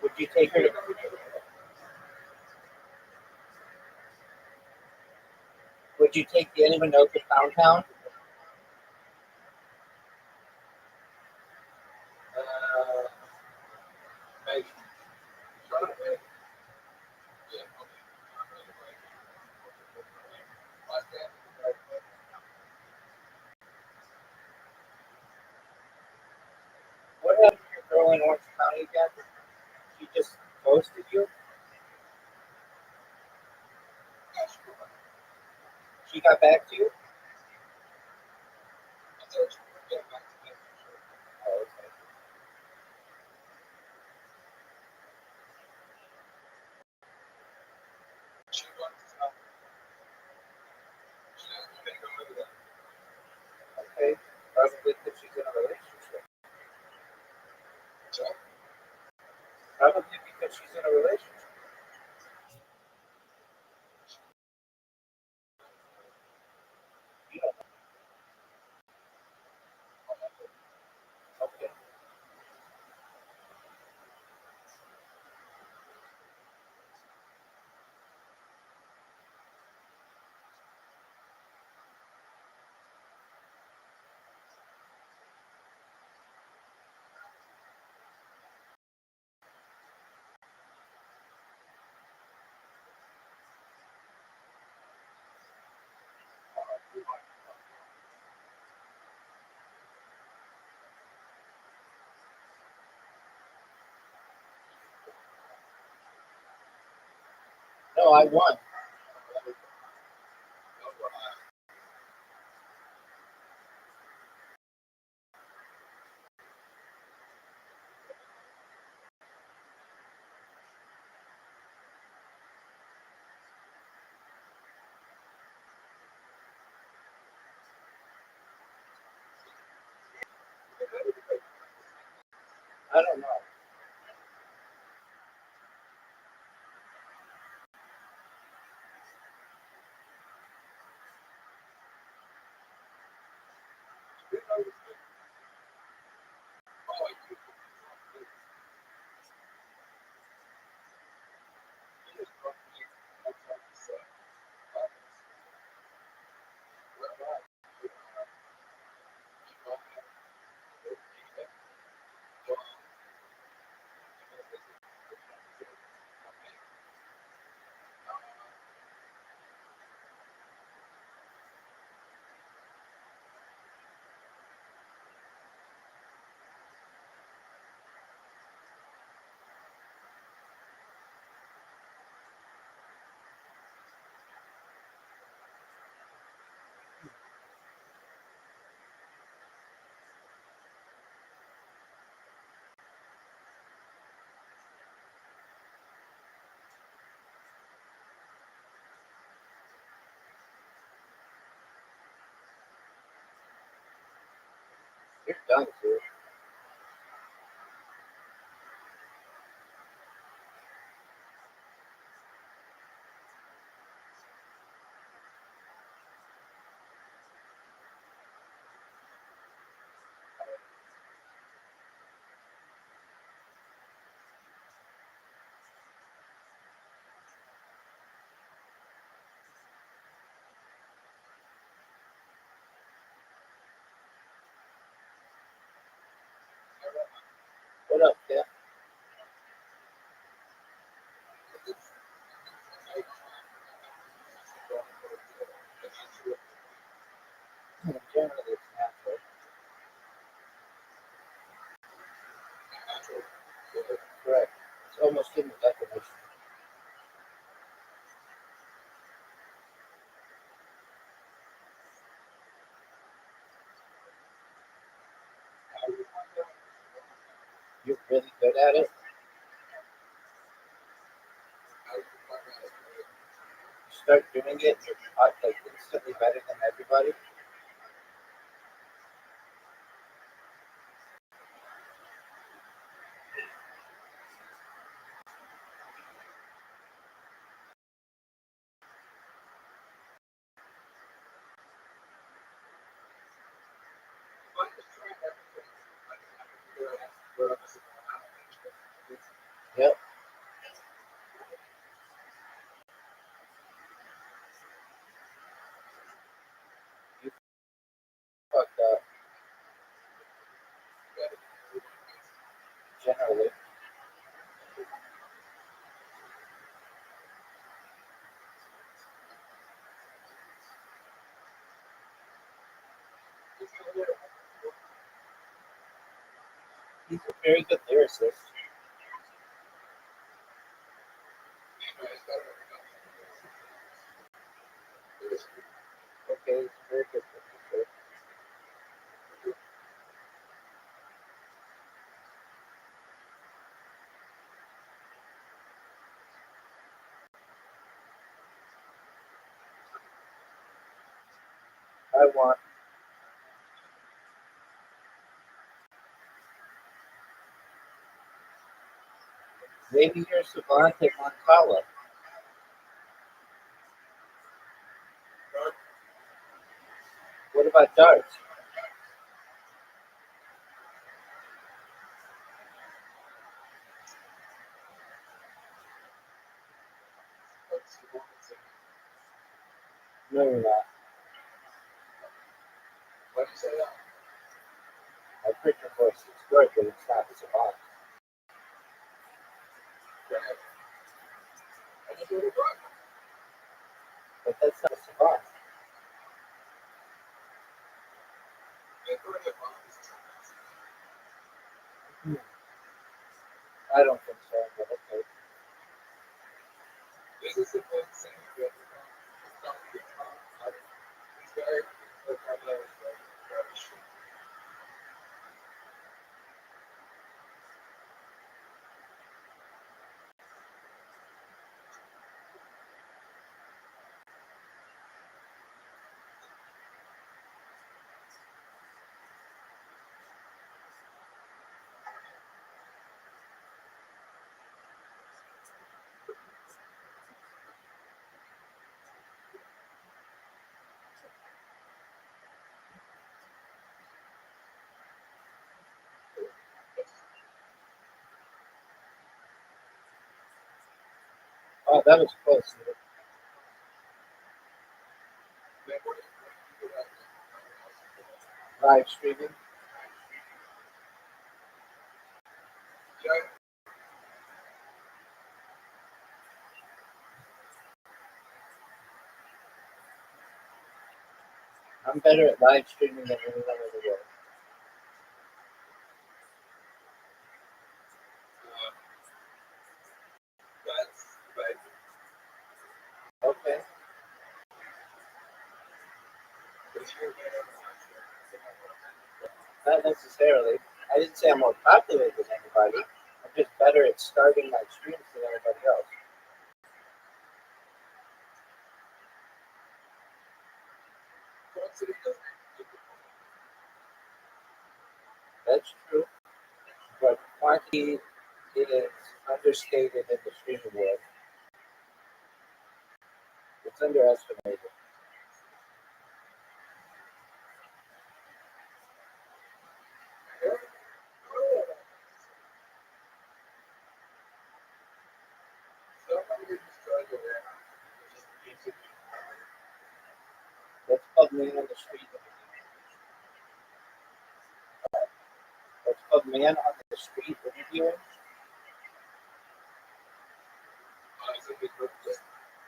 Would you take her to? Would you take Danny Minogue to Pound Town? What happened to your girl in Orange County again? She just ghosted you? She got back to you? Oh, okay. Okay. Probably because she's in a relationship. Probably because she's in a relationship. You don't know. Okay. No, I won. I don't know. You're done, dude. What up, Jeff? Generally, it's natural. Correct. It's almost in the definition. You're really good at it. You start doing it, you're like instantly better than everybody. Yep. You fucked up. Generally. He's a very good lyricist. Okay, he's a very good lyricist. I want maybe you're Savant at Montala. What about darts? No, you're not. I picked your voice. It's good, but it's not Savant. But that's not Savant. I don't think so, but okay. Oh, that was close. Live streaming. I'm better at live streaming than anyone in the world. Okay. Not necessarily. I didn't say I'm more popular than anybody. I'm just better at starting my streams than anybody else. That's true. But quantity is understated in the streaming world. It's underestimated. That's called man on the street. That's called man on the street interviewing.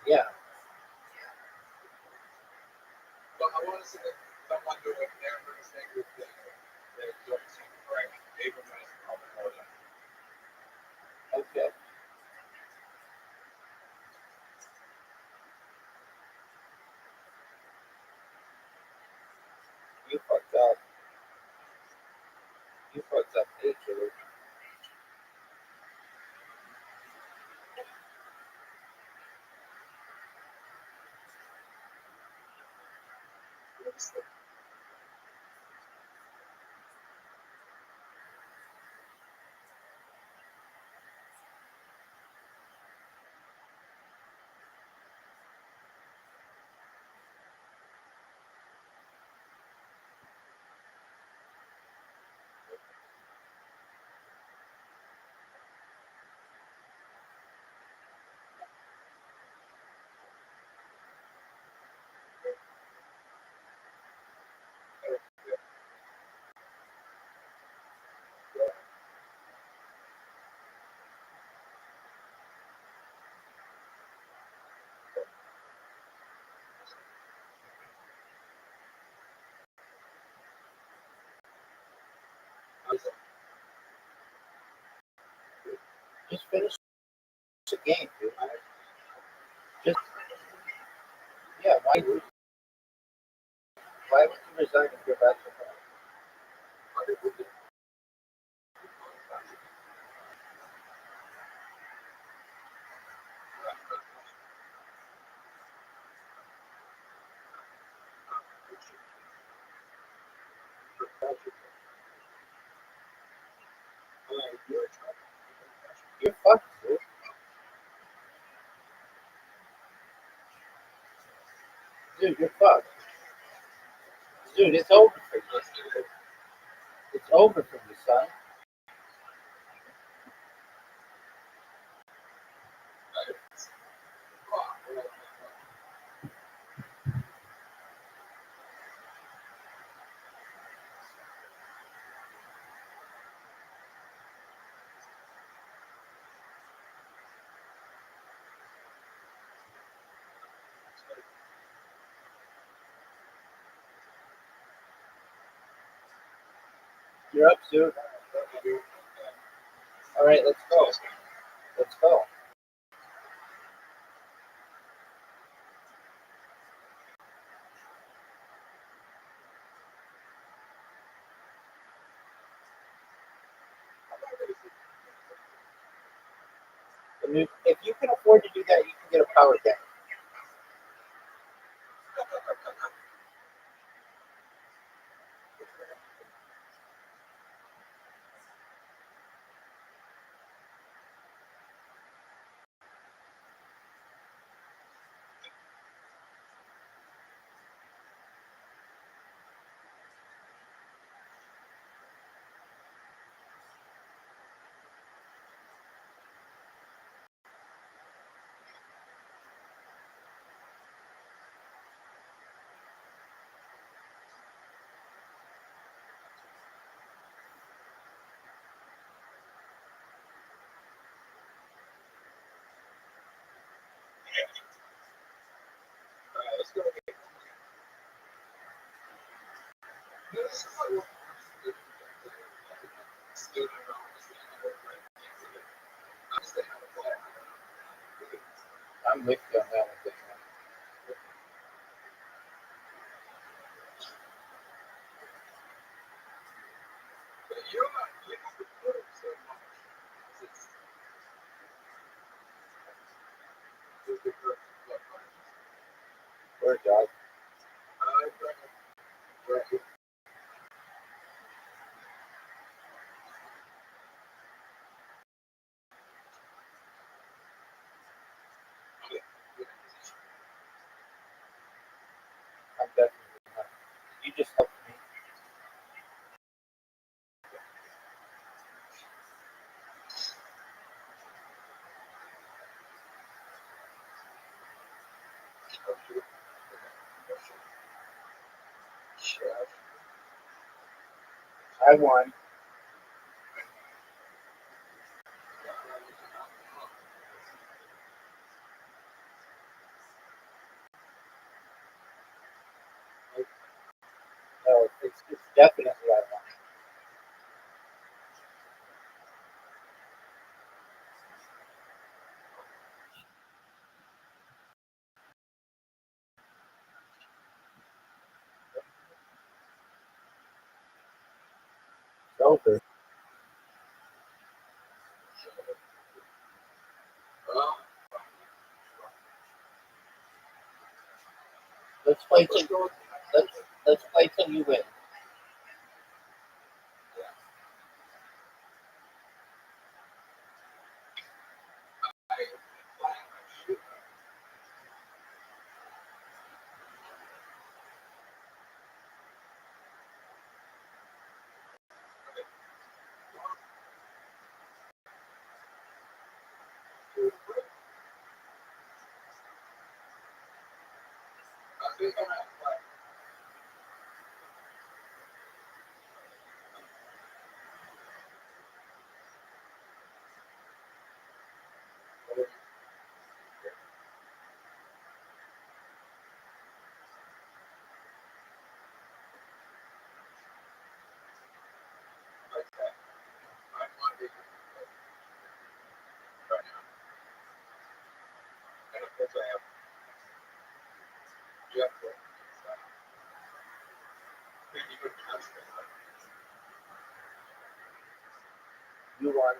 Yeah. Okay. You fucked up. You fucked up nature. Just finish the game, dude. Just yeah. Why would you resign if you're back to home? You're fucked, dude. Dude, you're fucked. Dude, it's over for you. It's over for you, son. You're up, dude. All right, let's go. Let's go. If you can afford to do that, you can get a power bank. I'm with you on that one. Word, dog. I'm definitely not. You just helped me. I won. No, it's definitely I won. It's over. Let's play till let's play till you win. You won.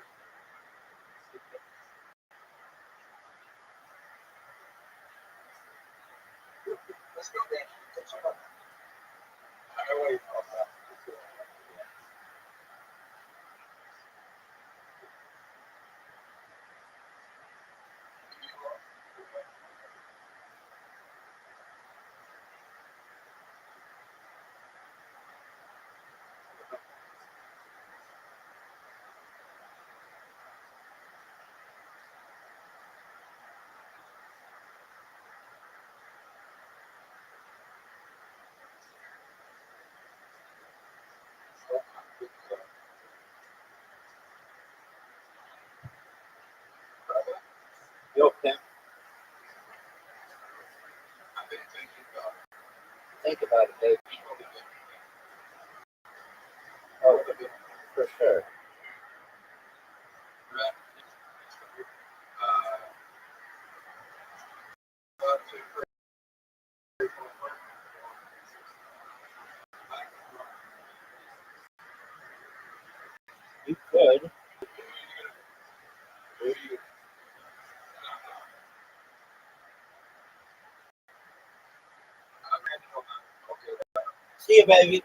Yo, Pim, think about it, babe. Oh, for sure. You could. See you, baby.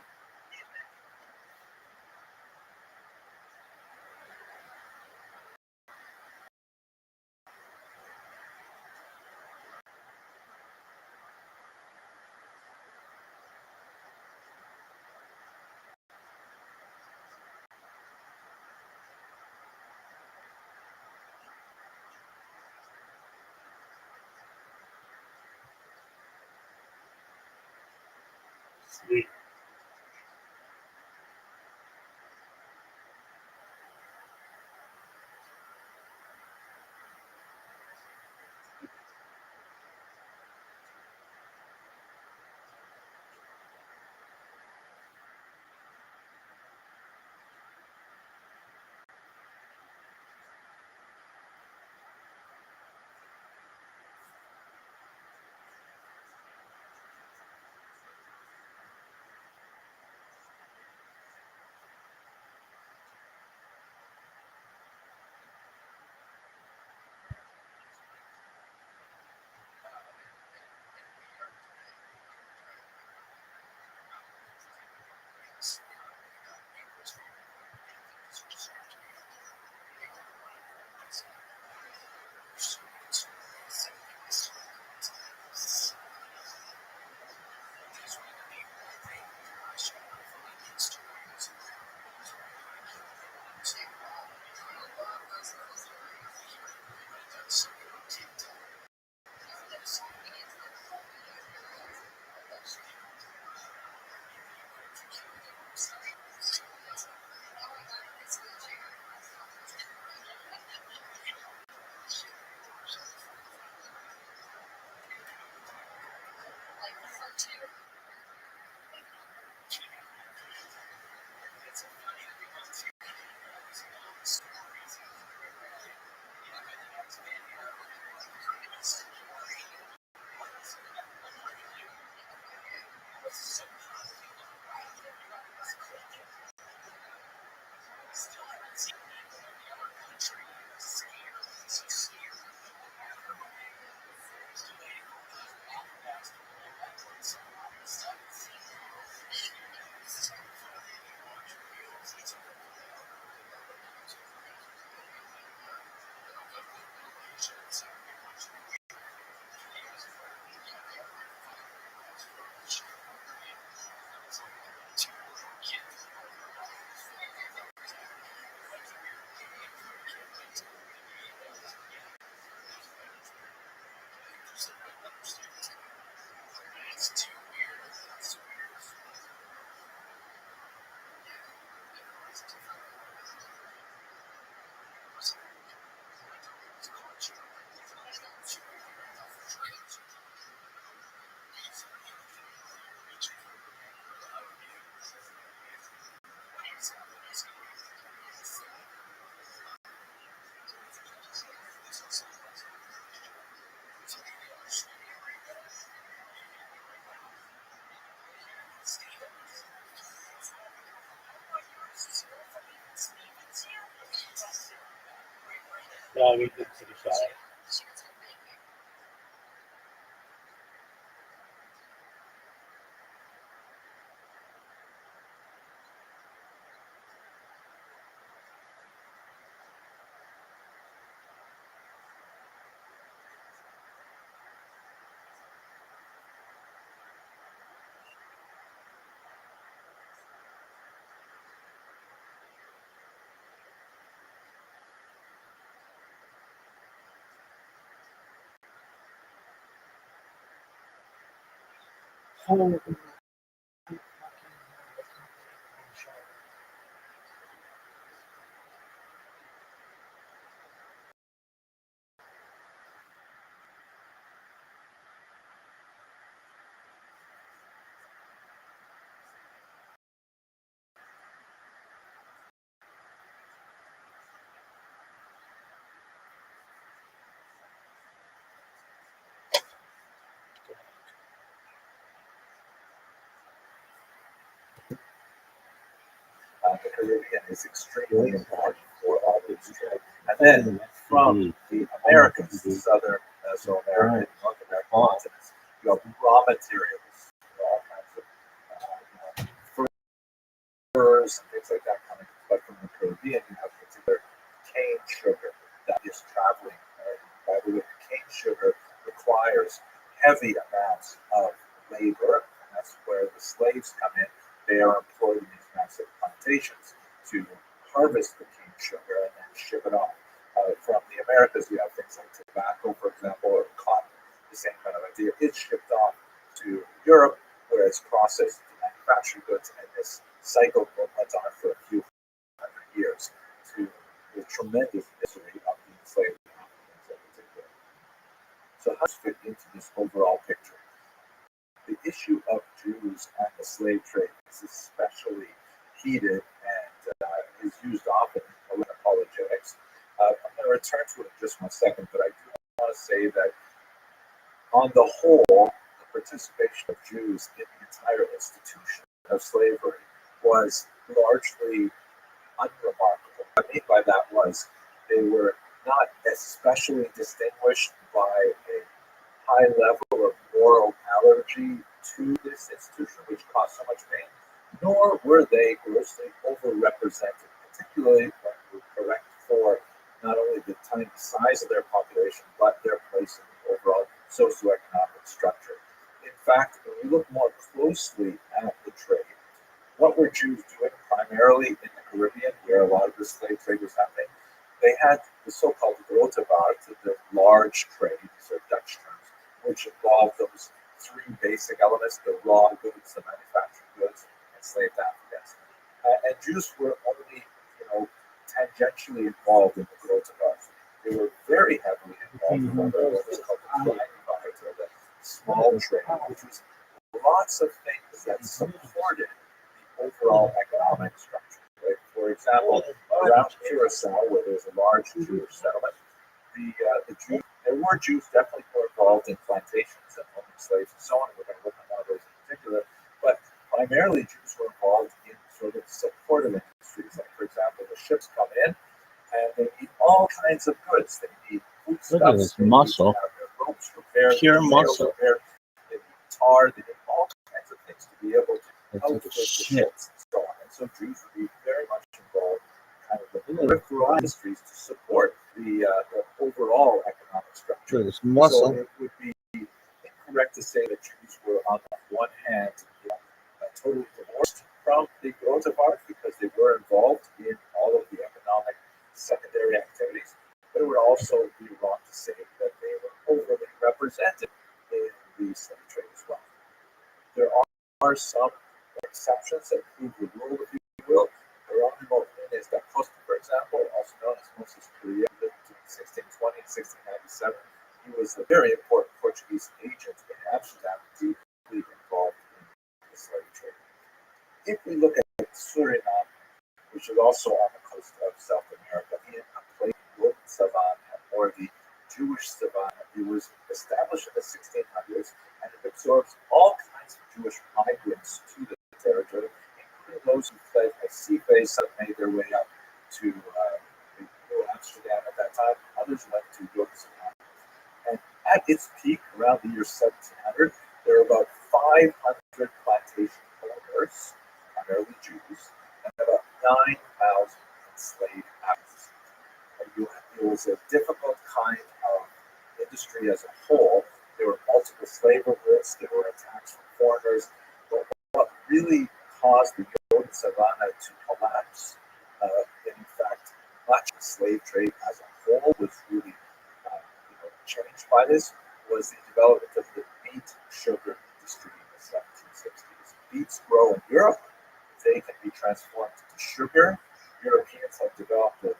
Sweet. No, we didn't take a shot. The Caribbean is extremely important for all these trade. And then from the Americas, the Southern Mesoamerican, North American continents, you have raw materials, all kinds of furs and things like that coming. But from the Caribbean, you have particular cane sugar that is traveling. By the way, cane sugar requires heavy amounts of labor, and that's where the slaves come in. They are employed in these massive plantations to harvest the cane sugar and then ship it off. From the Americas, you have things like tobacco, for example, or cotton. The same kind of idea. It's shipped off to Europe, where it's processed to manufacture goods, and this cycle went on for a few hundred years to the tremendous misery of the enslaved Africans in particular. So how does it fit into this overall picture? The issue of Jews and the slave trade is especially heated and is used often in apologetics. I'm going to return to it in just 1 second, but I do want to say that on the whole, the participation of Jews in the entire institution of slavery was largely unremarkable. What I mean by that was they were not especially distinguished by a high level of moral allergy to this institution, which caused so much pain, nor were they grossly overrepresented, particularly when we correct for not only the tiny size of their population, but their place in the overall socioeconomic structure. In fact, when we look more closely at the trade, what were Jews doing primarily in the Caribbean, where a lot of the slave trade was happening? They had the so-called Grotevaart, the large trade, these are Dutch terms, which involved those three basic elements: the raw goods, the manufactured goods, and enslaved Africans. And Jews were only, tangentially involved in the Grotevaart. They were very heavily involved in what was called the Kleinvaart, or the small trade, which was lots of things that supported the overall economic structure. Right? For example, around Curacao, where there's a large Jewish settlement, there were Jews definitely more involved in plantations and owning slaves and so on. We're going to look at one of those in particular. But primarily, Jews were involved in sort of supportive industries. Like, for example, the ships come in and they need all kinds of goods. They need foodstuffs. Look at this muscle. They need to have their ropes repaired, Pure their muscle. repaired, they need tar, they need all kinds of things to be able to outfit the shit. ships and so on. And so Jews would be very much involved in kind of the peripheral industries to support the overall economic structure. This muscle. So it would be incorrect to say that Jews were, on the one hand, totally divorced from the Grotevaart because they were involved in all of the economic secondary activities, but it would also be wrong to say that they were overly represented in the slave trade as well. There are some exceptions that prove the rule, if you will. Geronimo Nunes da Costa, for example, also known as Moses Pereira, lived between 1620 and 1697. He was a very important Portuguese agent in Amsterdam, deeply involved in the slave trade. If we look at Suriname, which is also on the coast of South America, in a place called Savannah, or the Jewish Savannah, it was established in the 1600s, and it absorbs all kinds of Jewish migrants to the territory, including those who fled as sea-fares that made their way up to New Amsterdam at that time, others At its peak, around the year 1700, there were about 500 plantation owners, primarily Jews, and about 9,000 enslaved Africans. It was a difficult kind of industry as a whole. There were multiple slave revolts, there were attacks from foreigners, but what really caused the Yoda Savannah to collapse, in fact, much of the slave trade as a whole was really changed by this, was the development of the beet sugar industry in the 1760s. Beets grow in Europe, they can be transformed into sugar. Europeans have developed an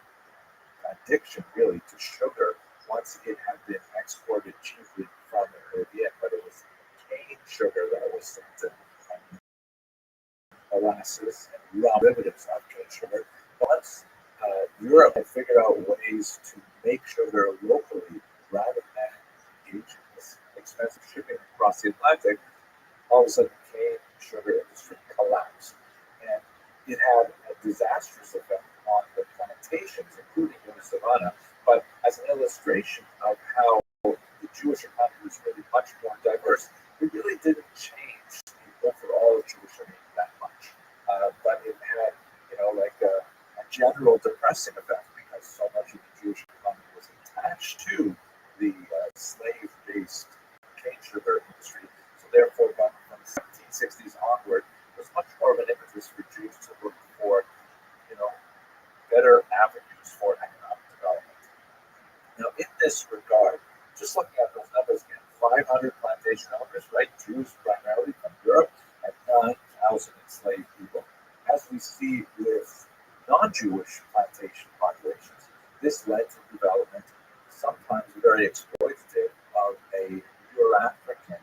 addiction really to sugar once it had been exported cheaply from the Caribbean, but it was cane sugar that was sent to molasses and raw derivatives of cane sugar. Once Europe had figured out ways to make sugar locally rather than engage in this expensive shipping across the Atlantic, all of a sudden the cane sugar industry collapsed. And it had a disastrous effect on the plantations, including in the Savannah, but as an illustration of how the Jewish economy was really much more diverse, it really didn't change the overall Jewish economy that much. But it had, like a general depressing effect because so much of the Jewish economy was attached to the slave-based cane sugar industry. So therefore, from the 1760s onward, there was much more of an impetus for Jews to look for, better avenues for economic development. Now, in this regard, just looking at those numbers again, 500 plantation owners, right? Jews primarily from Europe, and 9,000 enslaved people. As we see with non-Jewish plantation populations, this led to development, sometimes very exploitative, of a Euro-African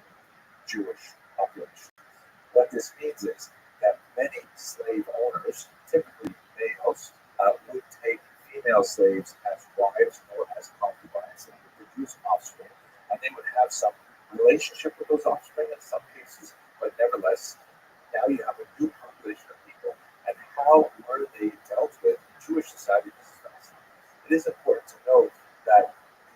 Jewish population. What this means is that many slave owners, typically males, would take female slaves as wives or as concubines and would produce offspring, and they would have some relationship with those offspring in some cases, but nevertheless, now you have a new population of people, and how were they dealt with in Jewish society? This is fascinating. It is important to note that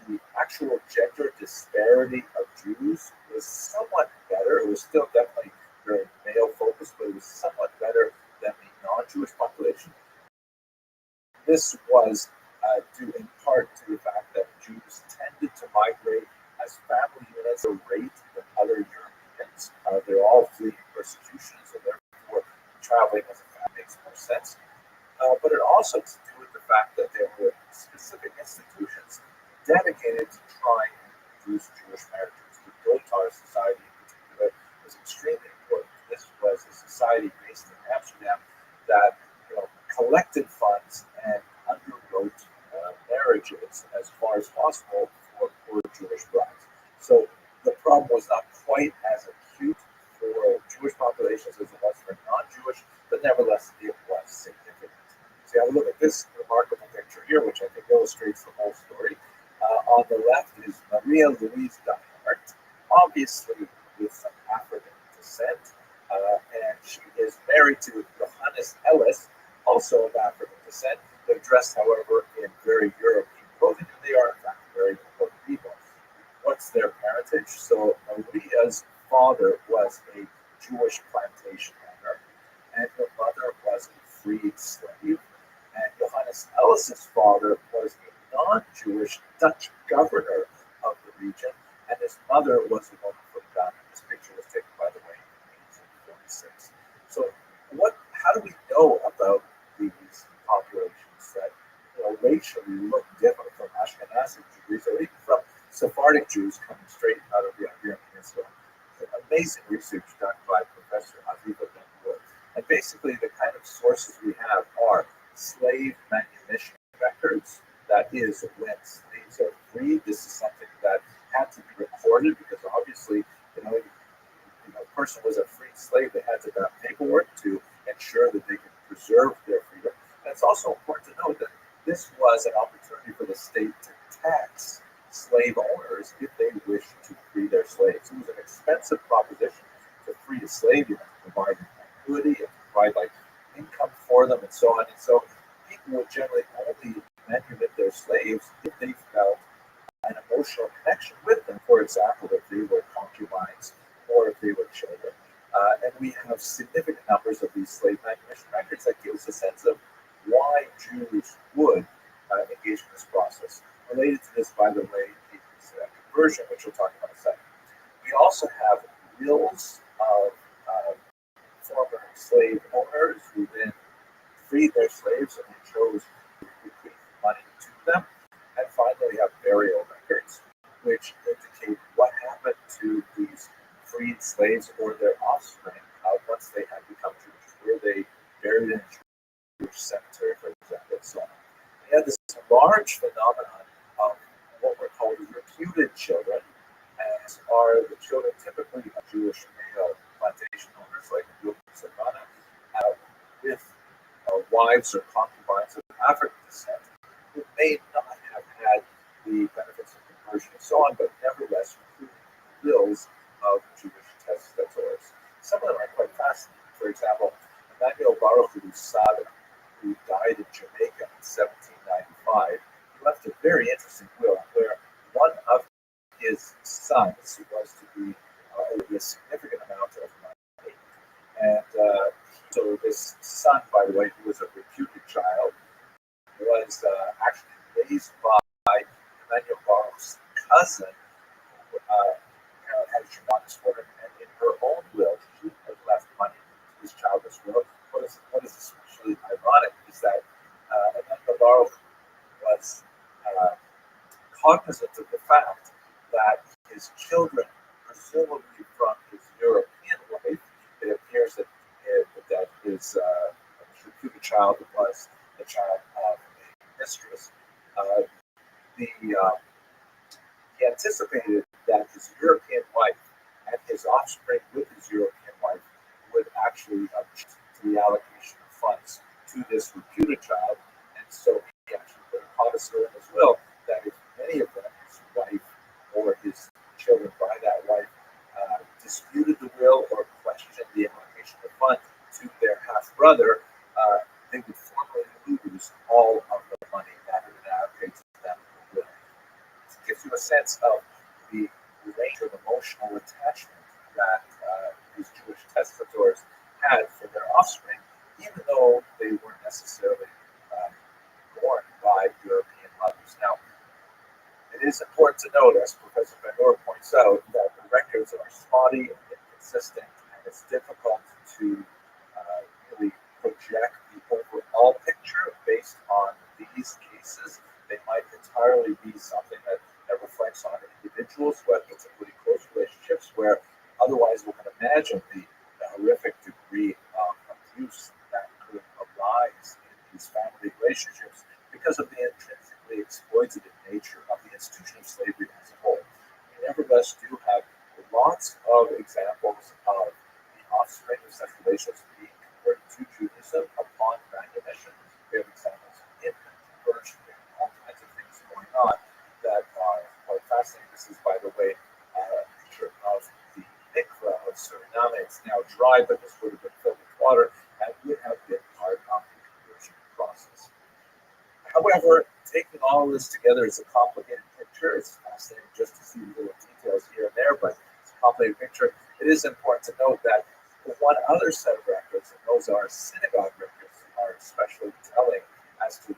the actual gender disparity of Jews was somewhat better. It was still definitely very male focused, but it was somewhat better than the non-Jewish population. This was due in part to the fact that Jews tended to migrate as family units at a rate than other Europeans. They're all fleeing persecution, so therefore traveling as a family makes more sense. But it also has to do with the fact that there were specific institutions dedicated to trying to reduce Jewish marriages. The Rothschild society in particular was extremely important. This was a society based in Amsterdam that collected funds and underwrote marriages as far as possible for poor Jewish brides. So the problem was not quite as acute for Jewish populations as it was for non-Jewish, but nevertheless it was significant. So have a look at this remarkable picture here, which I think illustrates the whole story. On the left is Maria Louise Deinhardt, obviously with some African descent, and she is married to Johannes Ellis, also of African descent. They're dressed, however, in very European clothing, and they are, in fact, very important people. What's their parentage? So Maria's father was a Jewish plantation owner, and her mother was a freed slave. And Johannes Ellis's father was a non-Jewish Dutch governor of the region, and his mother was a woman from Ghana. This picture was taken, by the way, in 1846. So, how do we know about these populations that racially look different from Ashkenazi Jews or even from Sephardic Jews coming straight out of the Iberian Peninsula? Amazing research done by Professor Aviva Ben-Wood. And basically, the kind of sources we have are slave manumission records. That is, when slaves are freed, this is something that had to be recorded because obviously, a person was a freed slave. They had to have paperwork to ensure that they could preserve their freedom. And it's also important to note that this was an opportunity for the state to tax slave owners if they wished to free their slaves. It was an expensive proposition to free a slave. You had to provide annuity, you had to provide income for them, and so on. And so people would generally only manumit their slaves if they felt an emotional connection with them. For example, if they were concubines or if they were children. And we have significant numbers of these slave manumission records that give us a sense of why Jews would engage in this process. Related to this, by the way, is conversion, which we'll talk about in a second. We also have wills of former slave owners who then freed their slaves and chose to bequeath money to them. And finally, we have burial records, which indicate what happened to these freed slaves or their offspring once they had become Jewish. Were they buried in a Jewish cemetery, for example, and so on. We had this large phenomenon of what were called reputed children, as are the children typically of Jewish male plantation owners like Savannah, with wives or concubines of African descent, who may not have had the benefits of conversion and so on, but nevertheless including wills of Jewish testators. Some of them are quite fascinating. For example, Emmanuel Baruch Sada, who died in Jamaica in 1795, he left a very interesting will where one of his sons, who was to be a significant amount of money, and so this son, by the way, who was a reputed child, was actually raised by Emmanuel Baruch's cousin, who had a tremendous for him, and in her own will, she had left money to his childless will. What is especially ironic is that Emmanuel Baruch was cognizant of the fact that his children, presumably from his European wife, it appears that his reputed child was the child of a mistress. He anticipated that his European wife and his offspring with his European wife would actually object to the allocation of funds to this reputed child, and so he actually put a codicil in his will that if any of them, his wife or his children by that wife, disputed the will or questioned the allocation of funds to their half brother, they would formally lose all of the money that had been allocated to them in the will. It gives you a sense of the range of emotional attachment that these Jewish testators had for their offspring, even though they weren't necessarily born by European mothers. Now, it is important to note, as Professor Van points out, that the records are spotty and inconsistent, and it's difficult to really project the overall picture based on these cases. They might entirely be something that reflects on individuals who have particularly close relationships, where otherwise we can imagine the horrific degree of abuse that could arise in these family relationships because of the intrinsically exploitative nature of the institution of slavery as a whole. We nevertheless do have lots of examples of the offspring of such relations being converted to Judaism upon manumission. We have examples of infant conversion. We have all kinds of things going on that are quite fascinating. This is, by the way, a picture of the mikveh of Suriname. It's now dry, but this would have been filled with water and would have been part of the conversion process. However, taking all of this together is a complicated picture. It's fascinating just to see little details here and there, but it's a complicated picture. It is important to note that one other set of records, and those are synagogue records, are especially telling as to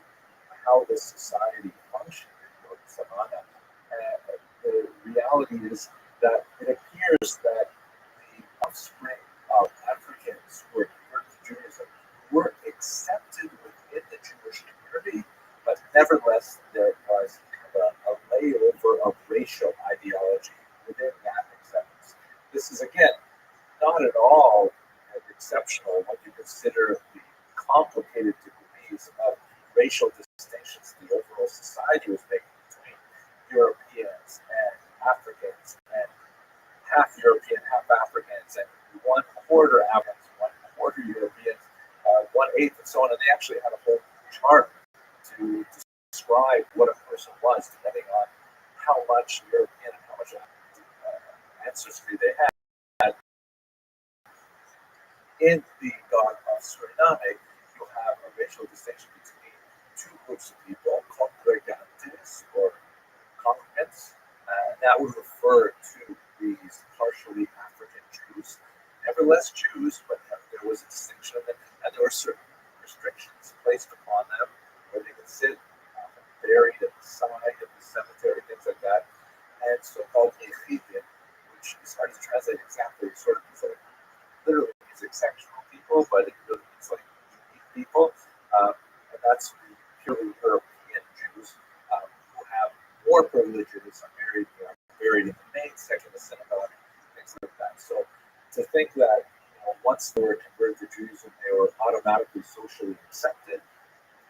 how this society functioned in North Savannah. And the reality is that it appears that the offspring of Africans who were converted to Judaism were accepted within the Jewish community, but nevertheless, there was a layover of racial ideology within that acceptance. This is, again, not at all exceptional when you consider the complicated degrees of racial distinctions the overall society was making between Europeans and Africans, and half European, half Africans, and 1/4 Africans, 1/4 Europeans, 1/8, and so on. And they actually had a whole chart to describe what a person was, depending on how much European and how much ancestry they had. In the God of Suriname, you have a racial distinction between two groups of people, congregantes or immigrants. That would refer to these partially African Jews, nevertheless Jews, but there was a distinction of them, and there were certain restrictions placed upon them where they could sit buried at the side of the cemetery, things like that, and so-called yechidim, which is hard to translate exactly. It sort of means like literally means exceptional people, but it really means like unique people, and that's the purely European Jews who have more privileges, are married, buried in the main section of the synagogue, things like that. So to think that once they were converted to Jews and they were automatically socially accepted,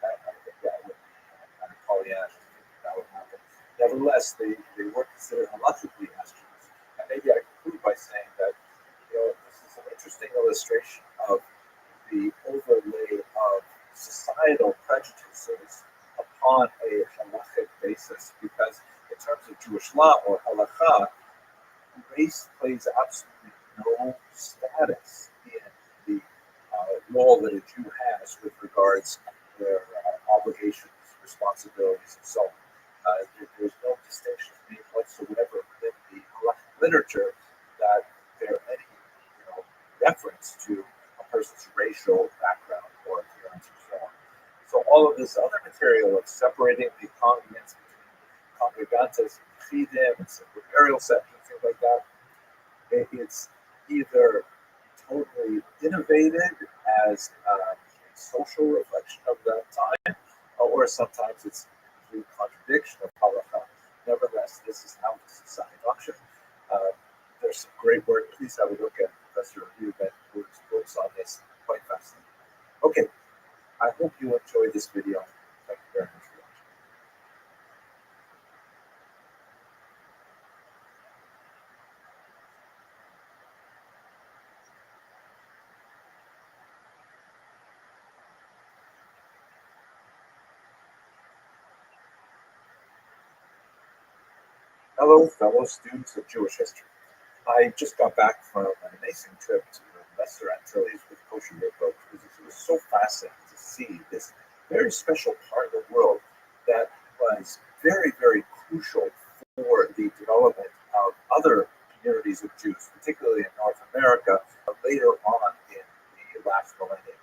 I think that would be kind of Pollyannish to think that would happen. Nevertheless, they were considered halachically as Jews. And maybe I conclude by saying that this is an interesting illustration of the overlay of societal prejudices upon a halachic basis, because in terms of Jewish law or halacha, race plays absolutely no status in the role that a Jew has with regards to their obligations, responsibilities, and so on. There's no distinction made whatsoever within the halachic literature that there any reference to a person's racial background or appearance and so on. So all of this other material of separating the congregants between congregantes and chidim and simple burial sections, things like that, it's either totally innovated as a social reflection of that time, or sometimes it's a complete contradiction of halacha. Nevertheless, this is how the society functions. There's some great work. Please have a look at Professor Ruben's books on this. Quite fascinating. Okay, I hope you enjoyed this video. Thank you very much for watching. Hello, fellow students of Jewish history. I just got back from an amazing trip to the Lesser Antilles with Kosher Rico Cruises. It was so fascinating to see this very special part of the world that was very, very crucial for the development of other communities of Jews, particularly in North America, later on in the last millennium.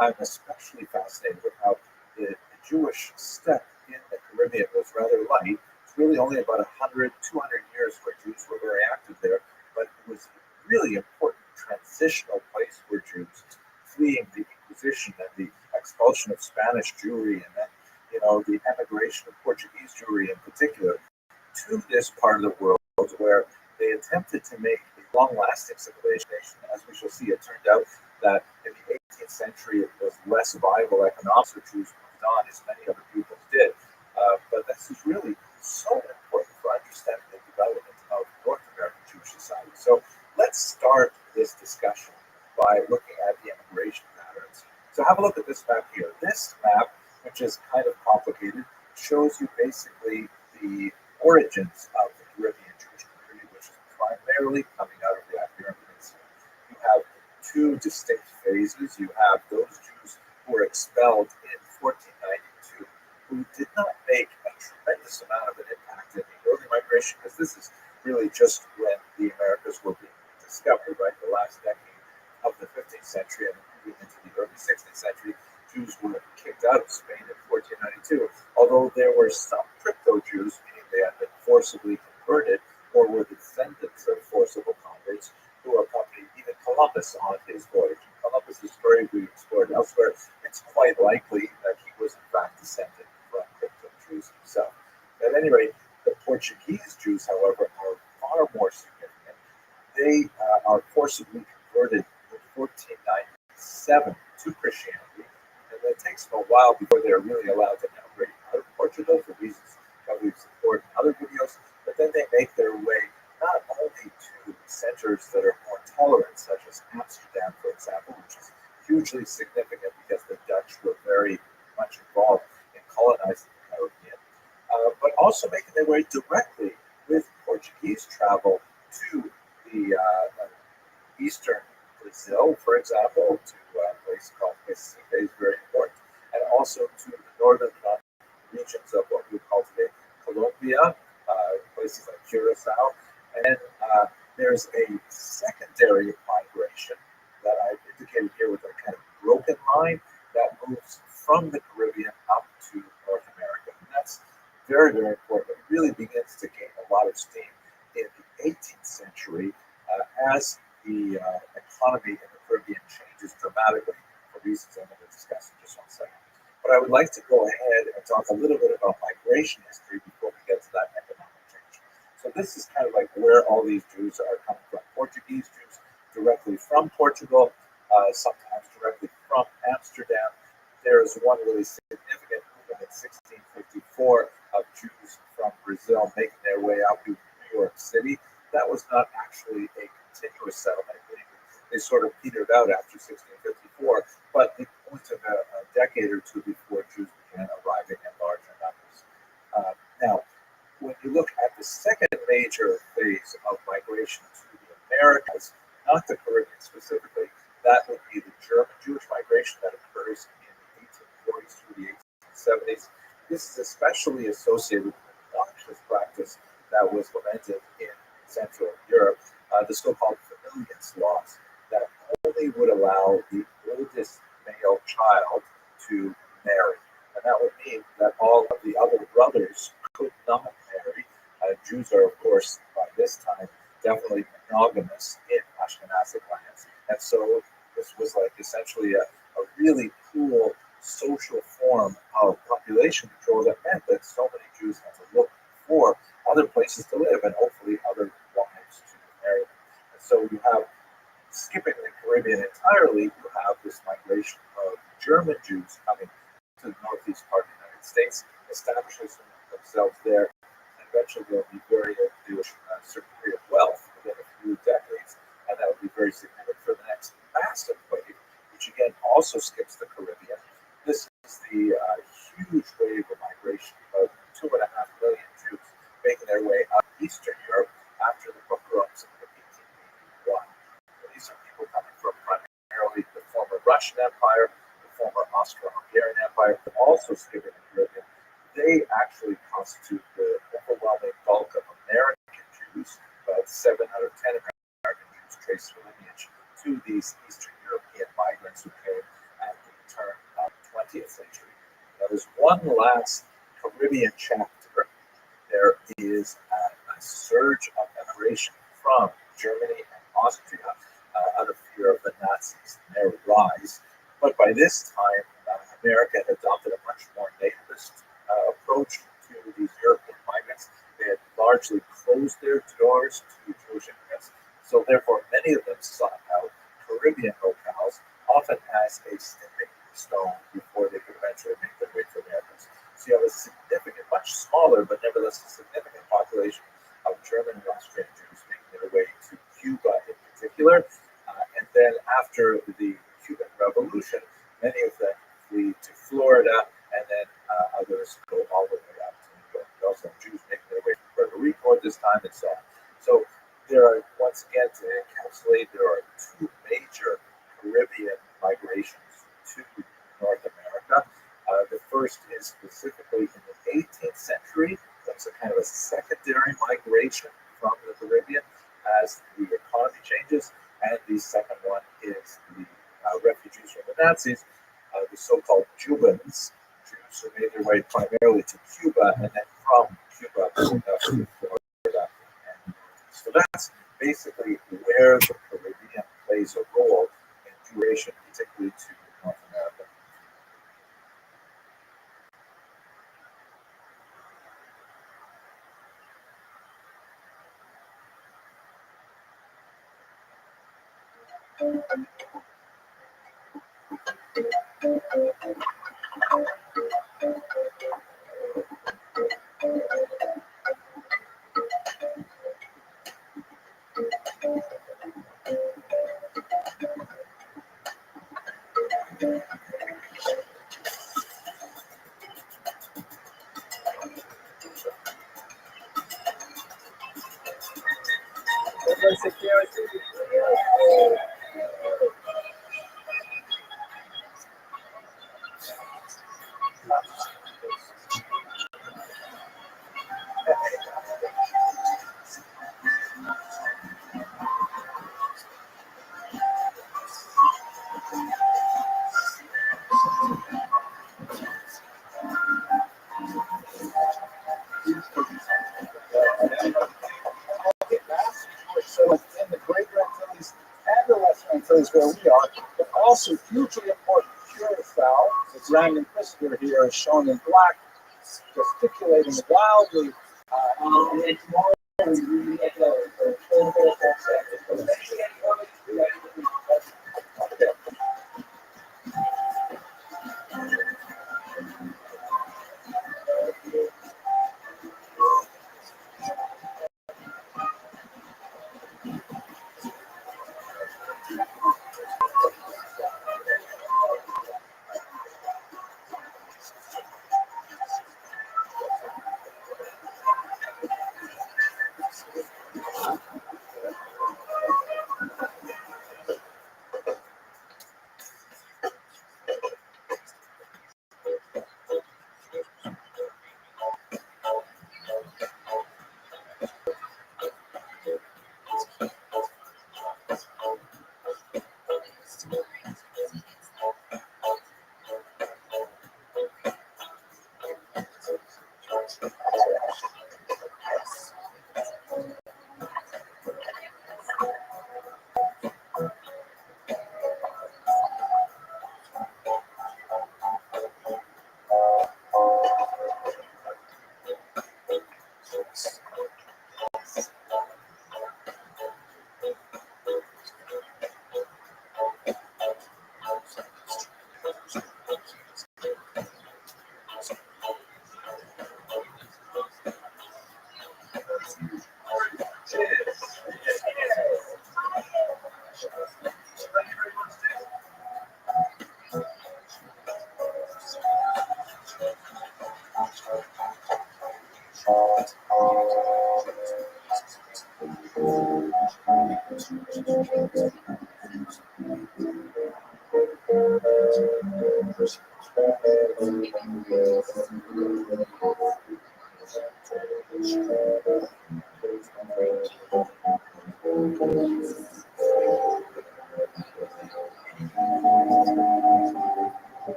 I'm especially fascinated with how the Jewish step in the Caribbean was rather light. Really only about 100, 200 years where Jews were very active there, but it was a really important transitional place for Jews, fleeing the Inquisition and the expulsion of Spanish Jewry, and then, the emigration of Portuguese Jewry in particular, to this part of the world where they attempted to make a long-lasting civilization. As we shall see, it turned out that in the 18th century it was less viable economics, so Jews moved on, as many other peoples did. But this is really so important for understanding the development of North American Jewish society. So let's start this discussion by looking at the immigration patterns. So have a look at this map here. This map, which is kind of complicated, shows you basically the origins of the Caribbean Jewish community, which is primarily coming out of the Iberian Peninsula. You have two distinct phases. You have those Jews who were expelled in 1492, who did not make a tremendous amount of an impact in the early migration, because this is really just when the Americas were being discovered, right? The last decade of the 15th century and moving into the early 16th century, Jews were kicked out of Spain in 1492, although there were some crypto-Jews, meaning they had been forcibly converted or were the descendants of forcible converts, who accompanied even Columbus on his voyage. Columbus' story we explored elsewhere. It's quite likely that he was in fact descended from crypto Jews himself. At any rate, the Portuguese Jews, however, are far more significant. They are forcibly converted in 1497 to Christianity, and it takes them a while before they're really allowed to emigrate out of Portugal for reasons that we've explored in other videos. But then they make their way not only to centers that are more tolerant, such as Amsterdam, for example, which is hugely significant because the Dutch were very much involved in colonizing the Caribbean, but also making their way directly with Portuguese travel to the eastern Brazil, for example, to a place called Recife, is very important, and also to the northern regions of what we call today Colombia, places like Curacao. And then there's a secondary migration that I've indicated here with a kind of broken line that moves from the Caribbean up to North America. And that's very, very important. It really begins to gain a lot of steam in the 18th century as the economy in the Caribbean changes dramatically for reasons I'm going to discuss in just one second. But I would like to go ahead and talk a little bit about migration history before we get to that economic change. So this is kind of like where all these Jews are coming from. Portuguese Jews directly from Portugal, sometimes directly from Amsterdam. There is one really significant movement in 1654 of Jews from Brazil making their way out to New York City. That was not actually a continuous settlement. They sort of petered out after 1654, but it only took a decade or two before Jews began arriving in larger numbers. Now, when you look at the second major phase of migration to the Americas, not the Caribbean specifically, that would be the German Jewish migration that occurs in the 1840s through the 1870s. This is especially associated with the noxious practice that was lamented in Central Europe, the so-called familiars laws, that only would allow the oldest male child to marry. And that would mean that all of the other brothers could not marry. Jews are, of course, by this time, definitely monogamous in Ashkenazic lands. And so this was like essentially a really cool social form of population control that meant that so many Jews had to look for other places to live and hopefully other wives to marry them. And so you have, skipping the Caribbean entirely, you have this migration of German Jews coming to the northeast part of the United States, establishing themselves there, and eventually they'll be very able to a certain degree of wealth within a few decades, and that would be very significant for the next massive wave, which again also skips the Caribbean. This is the huge wave of migration of 2.5 million Jews making their way out of Eastern Europe after the pogroms in 1881. These are people coming from primarily the former Russian Empire, the former Austro-Hungarian Empire, but also skipping the Caribbean. They actually constitute the overwhelming bulk of American Jews. About 7 out of 10 American Jews trace their lineage to these Eastern European migrants who came at the turn of the 20th century. Now, there's one last Caribbean chapter. There is a surge of emigration from Germany and Austria out of fear of the Nazis and their rise. But by this time, America had adopted a much more nativist approach to these European migrants. They had largely closed their doors to Jewish immigrants. So therefore, many of them sought out Caribbean locales, often as a stepping stone before they could eventually make their way to Americans. So you have a significant, much smaller, but nevertheless a significant population of German and Austrian Jews making their way to Cuba in particular. And then after the Cuban Revolution, many of them flee to Florida, and then others go all the way up to New York. You also have Jews making their way to Puerto Rico at this time, and so on. So there are, once again, to encapsulate, there are two major Caribbean migrations to North America. The first is specifically in the 18th century. That's a kind of a secondary migration from the Caribbean as the economy changes. And the second one is the refugees from the Nazis, the so-called Cubans, Jews who made their way primarily to Cuba and then from Cuba to Florida. And so that's basically where the Caribbean plays a role in migration, particularly to North America. where we are, but also hugely important. Curacao, the Grand Inquisitor here is shown in black, gesticulating wildly. And then tomorrow we get the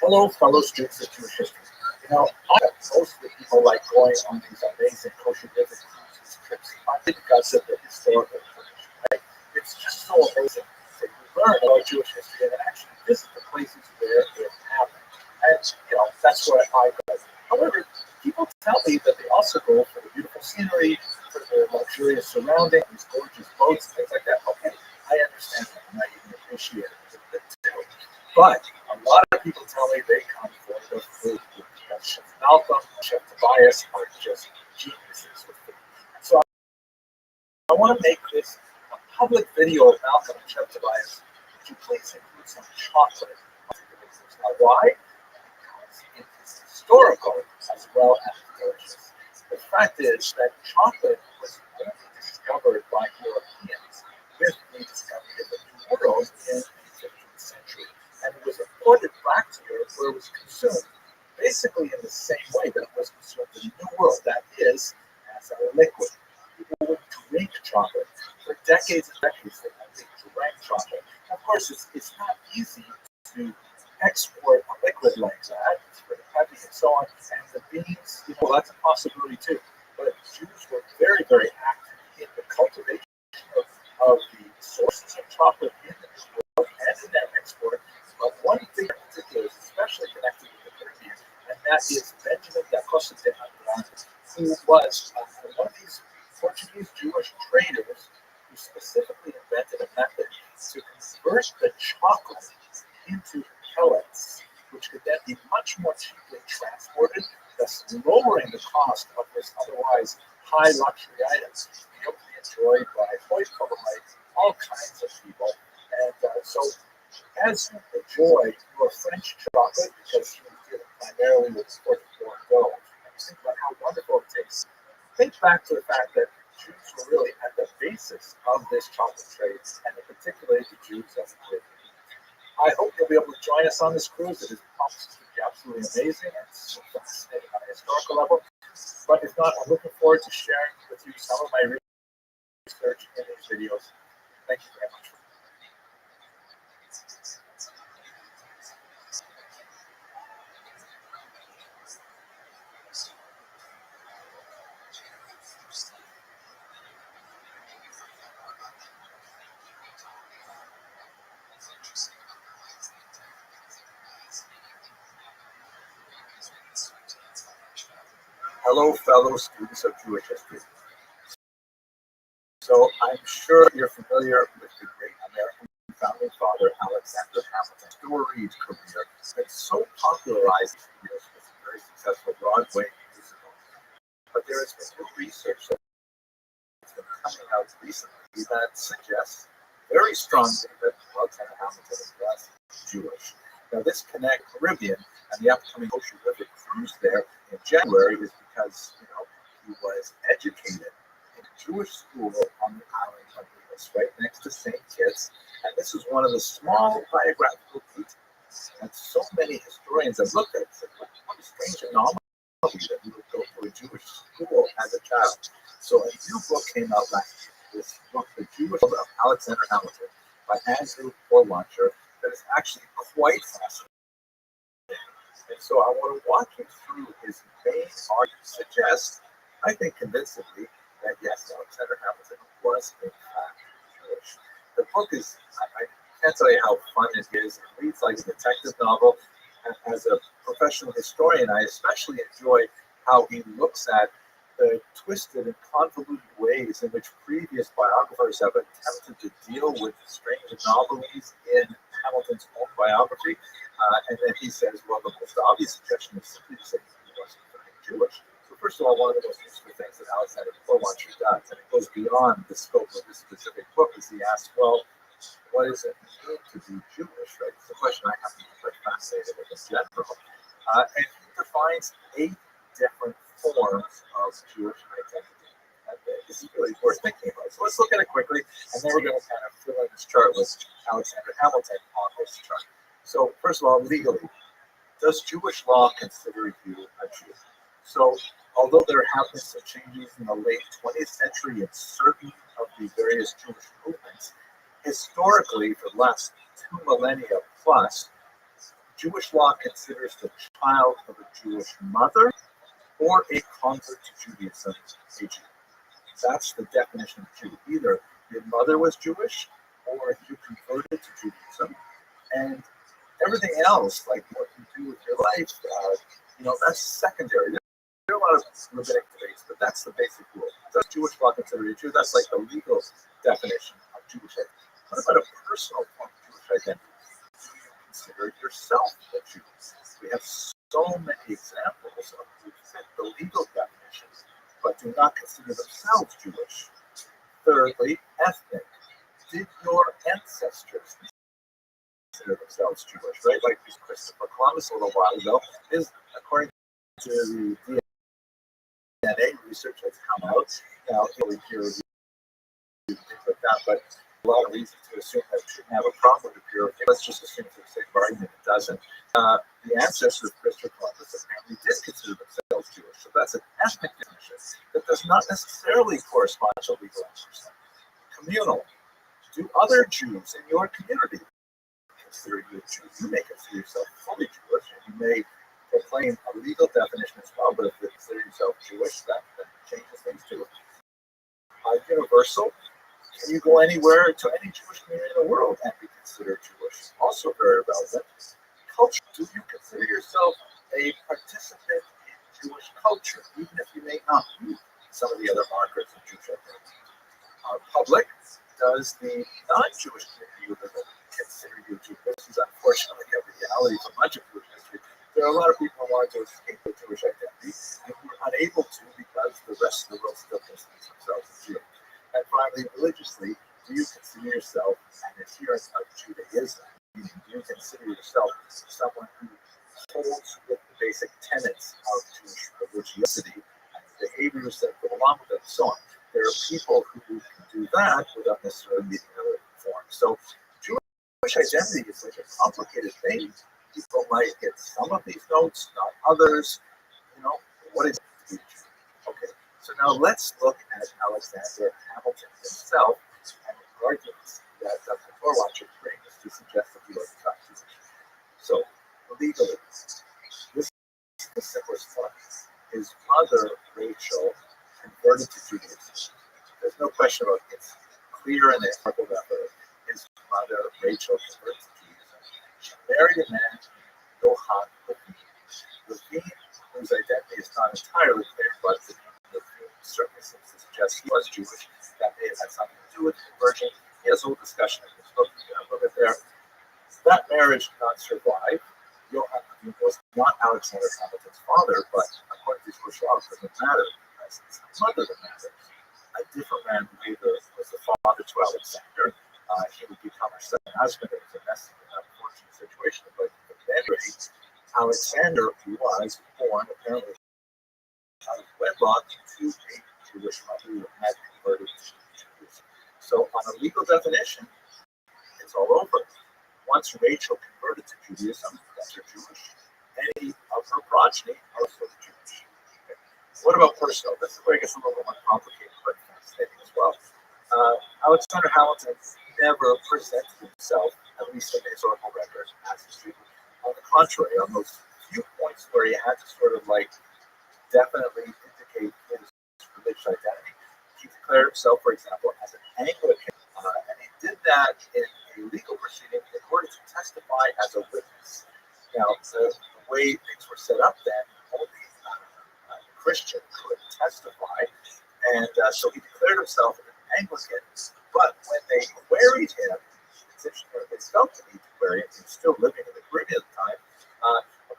Hello, fellow students of Jewish history. I bet most of the people like going on these amazing kosher visit cruises trips, partly because of the historical information, right? It's just so amazing that you learn about Jewish history and actually visit the places where it happened. And, that's where I go. However, people tell me that they also go for the beautiful scenery, for the luxurious surroundings, these gorgeous boats, things like that. Okay, I understand that, and I even appreciate it a bit too. But a lot of people tell me they come for the food because Chef Malcolm, Chef Tobias are just geniuses with food. So I want to make this a public video of Malcolm and Chef Tobias. Would you please include some chocolate? Now, why? Because it is historical as well as delicious. The fact is that chocolate was only discovered by Europeans with the discovery of the New World in the 15th century. And it was imported back to Europe where it was consumed basically in the same way that it was consumed in the New World, that is, as a liquid. People would drink chocolate for decades and decades. They drank chocolate. Of course, it's not easy to export a liquid like that. It's very heavy and so on. And the beans, that's a possibility too. But Jews were very, very active in the cultivation of the sources of chocolate in the New World and in their export. But one thing in particular is especially connected with the Caribbean, and that is Benjamin da Costa de Andrade, who was one of these Portuguese Jewish traders who specifically invented a method to convert the chocolate into pellets, which could then be much more cheaply transported, thus lowering the cost of this otherwise high luxury items. The enjoyed by quite all kinds of people. And so as you enjoy your French chocolate, because you deal primarily with Cote d'Ivoire dough, and you think about how wonderful it tastes, think back to the fact that Jews were really at the basis of this chocolate trade, and in particular the Jews of the Caribbean. I hope you'll be able to join us on this cruise. It is promised to be absolutely amazing and so fascinating on a historical level. But if not, I'm looking forward to sharing with you some of my research in these videos. Thank you very much. Hello, fellow students of Jewish history. So I'm sure you're familiar with the great American founding father, Alexander Hamilton's storied career that so popularized years with a very successful Broadway musical. But there has been new research that's been coming out recently that suggests very strongly that Alexander Hamilton was Jewish. Now, this Connect Caribbean and the upcoming Ocean River cruise there in January is because, he was educated in a Jewish school on the island of Lewis, right next to St. Kitts. And this is one of the small biographical details that so many historians have looked at and said, what a strange anomaly that he would go to a Jewish school as a child. So a new book came out last year, this book, The Jewish World of Alexander Hamilton, by Andrew Porlauncher, that is actually quite fascinating. And so I want to walk you through his main argument, suggest, I think convincingly, that yes, Alexander Hamilton was in fact Jewish. The book is, I can't tell you how fun it is. It reads like a detective novel. As a professional historian, I especially enjoy how he looks at the twisted and convoluted ways in which previous biographers have attempted to deal with strange anomalies in Hamilton's own biography. And then he says, well, the most obvious suggestion is simply to say he wasn't very Jewish. So first of all, one of the most useful things that Alexander Porlauncher does, and it goes beyond the scope of this specific book, is he asks, well, what does it mean to be Jewish, right? It's a question I happen to be quite fascinated with in general. And he defines 8 different forms of Jewish identity. And this is really worth thinking about. So let's look at it quickly, and then we're going to kind of fill in this chart with Alexander Hamilton on this chart. So first of all, legally, does Jewish law consider you a Jew? So although there have been some changes in the late 20th century in certain of the various Jewish movements, historically, for the last 2 millennia plus, Jewish law considers the child of a Jewish mother or a convert to Judaism a Jew. That's the definition of Jew. Either your mother was Jewish or you converted to Judaism. And everything else, like what you do with your life, that's secondary. There are a lot of rabbinic debates, but that's the basic rule. Does Jewish law consider you a Jew? That's like the legal definition of Jewish identity. What about a personal form of Jewish identity? Do you consider yourself a Jew? We have so many examples of who fit the legal definitions, but do not consider themselves Jewish. Thirdly, ethnic. Did your ancestors consider themselves Jewish, right? Like Christopher Columbus a little while ago, is according to the DNA research that's come out, really peer review, things like that, but a lot of reasons to assume that it shouldn't have a problem with peer review. Let's just assume for the sake of argument it doesn't. The ancestors of Christopher Columbus apparently did consider themselves Jewish, so that's an ethnic definition that does not necessarily correspond to legal definition. Communal. Do other Jews in your community consider you a Jew? You may consider yourself fully Jewish, and you may proclaim a legal definition as well, but if you consider yourself Jewish, that changes things too. Universal. Can you go anywhere to any Jewish community in the world and be considered Jewish? Also very relevant. Culture. Do you consider yourself a participant in Jewish culture, even if you may not meet some of the other markers of Jewish identity? Public. Does the non-Jewish community you live in consider you Jew? This is unfortunately a reality for much of Jewish history. There are a lot of people who want to escape the Jewish identity and who are unable to because the rest of the world still considers themselves a Jew. And finally, finally, religiously, do you consider yourself an adherent of Judaism? Meaning, do you consider yourself someone who holds with the basic tenets of Jewish religiosity and the behaviors that go along with it, and so on? There are people who can do that without necessarily meeting other forms. So Jewish identity is like a complicated thing. People might get some of these notes, not others. What is it? Okay, so now let's look at Alexander Hamilton himself and the arguments that Dr. Rothschild brings to suggest that he was not Jewish. So, legally, this is the simplest one. His mother, Rachel, converted to Judaism. There's no question about it. It's clear in the historical record. His mother, Rachel, converted to Judaism. She married a man named Johann Levine, whose identity is not entirely clear, but the certainly seems to suggest he was Jewish. That may have had something to do with the conversion. He has a whole discussion in his book. You can look at there. That marriage did not survive. Johann Levine was not Alexander Hamilton's father, but according to Jewish law, it doesn't matter. It's his mother that matters. A different man later was the father to Alexander. He would become her second husband. It was a messy and unfortunate situation, but at any rate, Alexander was born apparently out of wedlock to a Jewish mother who had converted to Judaism. So, on a legal definition, it's all over. Once Rachel converted to Judaism, they're Jewish. Any of her progeny are also Jewish. Okay. What about personal? This is where it gets a little more complicated, but fascinating as well. Alexander Hamilton never presented himself, at least in the historical record, as a Jew. On the contrary, on those few points where he had to sort of definitely indicate his religious identity, he declared himself, for example, as an Anglican, and he did that in a legal proceeding in order to testify as a witness. Now, the way things were set up then, only a Christian could testify, and so he declared himself an Anglican. But when they queried him, they felt the need to query him. He was still living in the Caribbean at the time.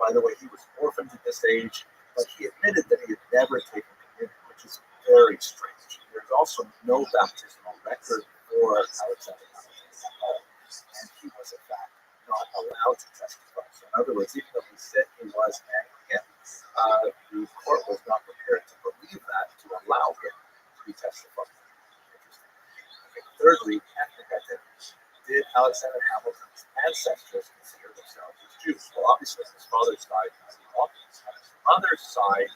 By the way, he was orphaned at this age, but he admitted that he had never taken communion, which is very strange. There's also no baptismal record for Alexander Hamilton at all, and he was, in fact, not allowed to testify. So, in other words, even though he said he was Anglican, the court was not prepared to believe that, to allow him to testify. Interesting. Okay, thirdly, ethnic identity. Did Alexander Hamilton's ancestors consider themselves as Jews? Well, obviously, on his father's side, on his mother's side,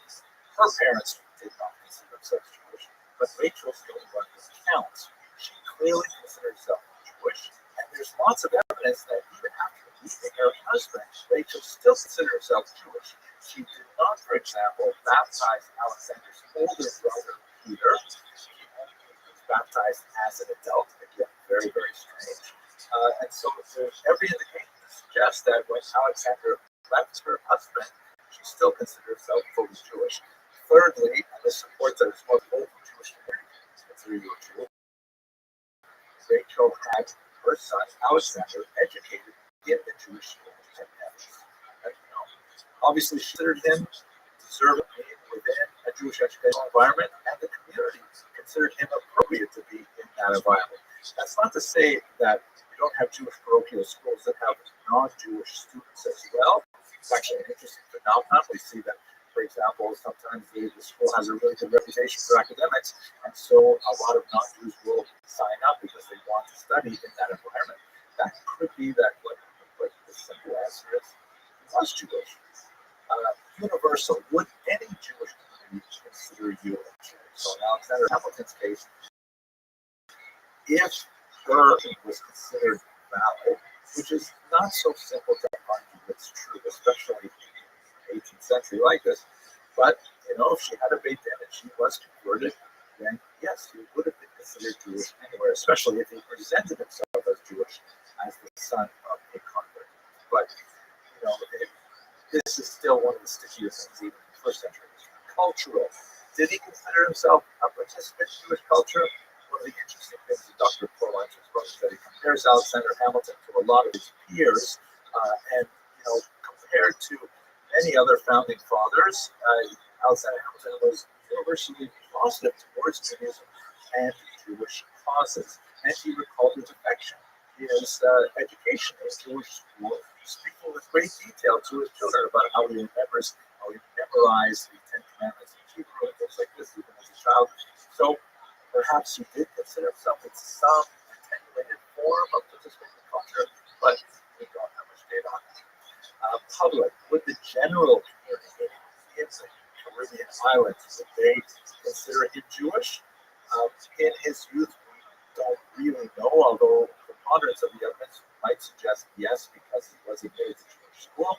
her parents did not consider themselves Jewish, but Rachel's the only one who counts. She clearly considered herself Jewish, and there's lots of evidence that even after leaving her husband, Rachel still considered herself Jewish. She did not, for example, baptize Alexander's older brother, Peter. He only was baptized as an adult. Again, very, very strange. And so there's every indication to suggest that when Alexander left her husband, she still considered herself fully Jewish. Thirdly, and this supports that it's more local Jewish community consider you a Jew, Rachel had her son Alexander educated in the Jewish school and ethics. Obviously, she considered him deserving within a Jewish educational environment, and the community considered him appropriate to be in that environment. That's not to say that we don't have Jewish parochial schools that have non-Jewish students as well. It's actually an interesting phenomenon. We see that, for example, sometimes the school has a really good reputation for academics, and so a lot of non-Jews will sign up because they want to study in that environment. That could be that what the simple answer is. He was Jewish. Universal. Would any Jewish community consider you a Jew? So in Alexander Hamilton's case, if her was considered valid, which is not so simple to argue it's true, especially in the 18th century like this, but if she had a Beit Din and she was converted, then yes, he would have been considered Jewish anywhere, especially if he presented himself as Jewish as the son of a convert. But this is still one of the stickiest things even in the first century. Cultural. Did he consider himself a participant in Jewish culture? One of the interesting things that Dr. Porlancher's book is that he compares Alexander Hamilton to a lot of his peers, and compared to many other founding fathers, Alexander Hamilton was universally positive towards Judaism and Jewish causes, and he recalled his affection, his education in Jewish school, speaking with great detail to his children about how he memorized the Ten Commandments in Hebrew and things like this, even as a child. So perhaps he did consider himself in some attenuated form of participating culture, but we don't have much data on that. Public, would the general community in the Caribbean islands, would they consider him Jewish? In his youth, we don't really know, although the preponderance of the evidence might suggest yes, because he was admitted to Jewish school.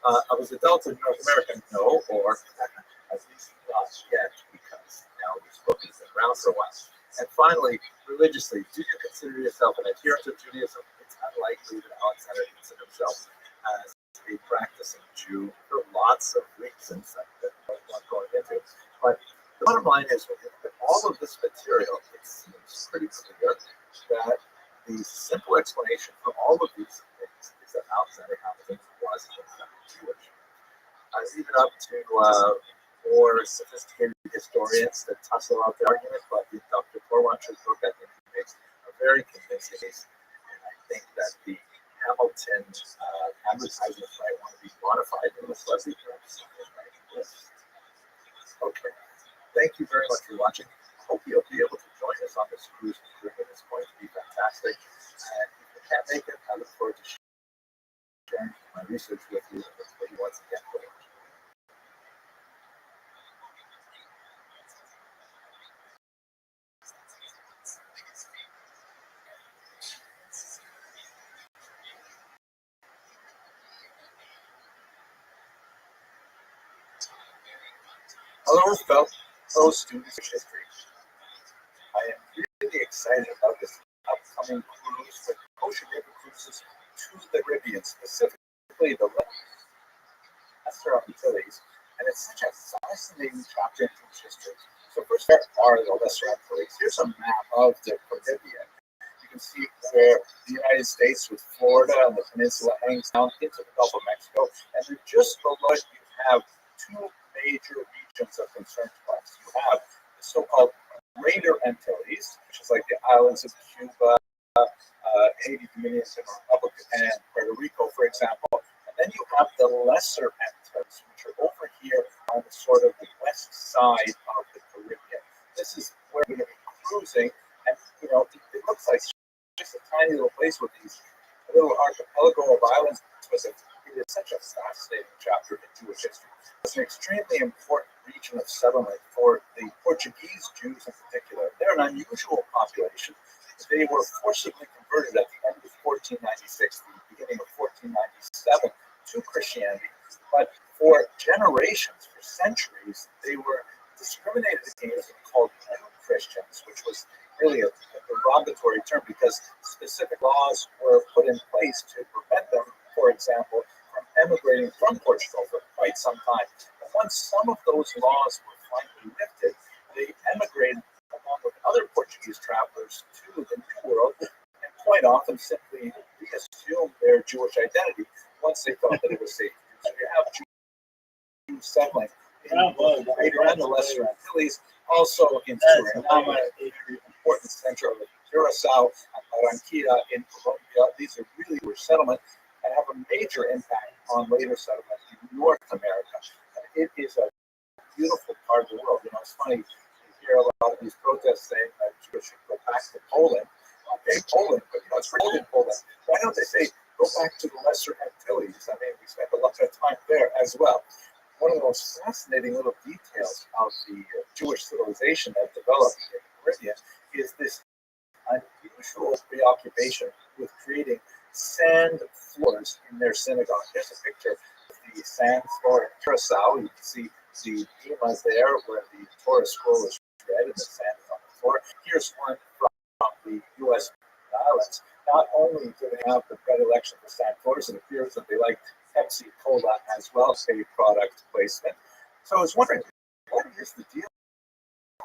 Of his adults in North America, no, or at least not yet, because now this book has been around for a while. And finally, religiously, do you consider yourself an adherent of Judaism? It's unlikely that Alexander considered himself as a practicing Jew for lots of reasons that I'm not going into. But the bottom line is, when you look at all of this material, it seems pretty clear that the simple explanation for all of these things is that Alexander Hamilton was in fact Jewish. I leave it up to more sophisticated historians that tussle out the argument, but in Dr. Torwatch's book, I think he makes a very convincing case, and I think that the Hamilton advertisement might want to be modified in the fuzzy terms. Okay, thank you very much for watching. I hope you'll be able to join us on this cruise. It's going to be fantastic, and if you can't make it, I look forward to sharing my research with you once again. Hello, fellow students of history. I am really excited about this upcoming cruise with Ocean River Cruises to the Caribbean, specifically the Lesser Antilles, and it's such a fascinating chapter in Jewish history. So first, there are the Lesser Antilles. Here's a map of the Caribbean. You can see where the United States with Florida and the peninsula hangs down into the Gulf of Mexico, and then just below it you have two major regions of concern to us. You have the so-called Greater Antilles, which is like the islands of Cuba, Haiti, Dominican Republic, and Puerto Rico, for example. And then you have the Lesser Antilles, which are over here on the sort of the west side of the Caribbean. This is where we're going to be cruising, and it looks like just a tiny little place with these little archipelago of islands. It is such a fascinating chapter in Jewish history. It's an extremely important region of settlement for the Portuguese Jews in particular. They're an unusual population. They were forcibly converted at the end of 1496, the beginning of 1497, to Christianity. But for generations, for centuries, they were discriminated against and called New Christians, which was really a derogatory term because specific laws were put in place to prevent them, for example, from emigrating from Portugal for quite some time. And once some of those laws were finally lifted, they emigrated along with other Portuguese travelers to the New World, and quite often simply reassumed their Jewish identity once they thought that it was safe. So you have Jews settling in the Greater and the Lesser Antilles, also in Suriname, a very important center of Curacao, and Barranquilla in Colombia. These are really Jewish settlements and have a major impact on later settlement in North America. And it is a beautiful part of the world. It's funny, you hear a lot of these protests saying that Jews should go back to Poland. Okay, Poland, but it's really in Poland. Why don't they say go back to the Lesser Antilles? I mean, we spent a lot of time there as well. One of the most fascinating little details of the Jewish civilization that developed in the Caribbean is this unusual preoccupation with creating sand floors in their synagogue. Here's a picture of the sand floor in Curacao. You can see the bima there where the Torah scroll is read and the sand is on the floor. Here's one from the U.S. Islands. Not only do they have the predilection for sand floors, it appears that they like Pepsi Cola as well, say product placement. So I was wondering, what is the deal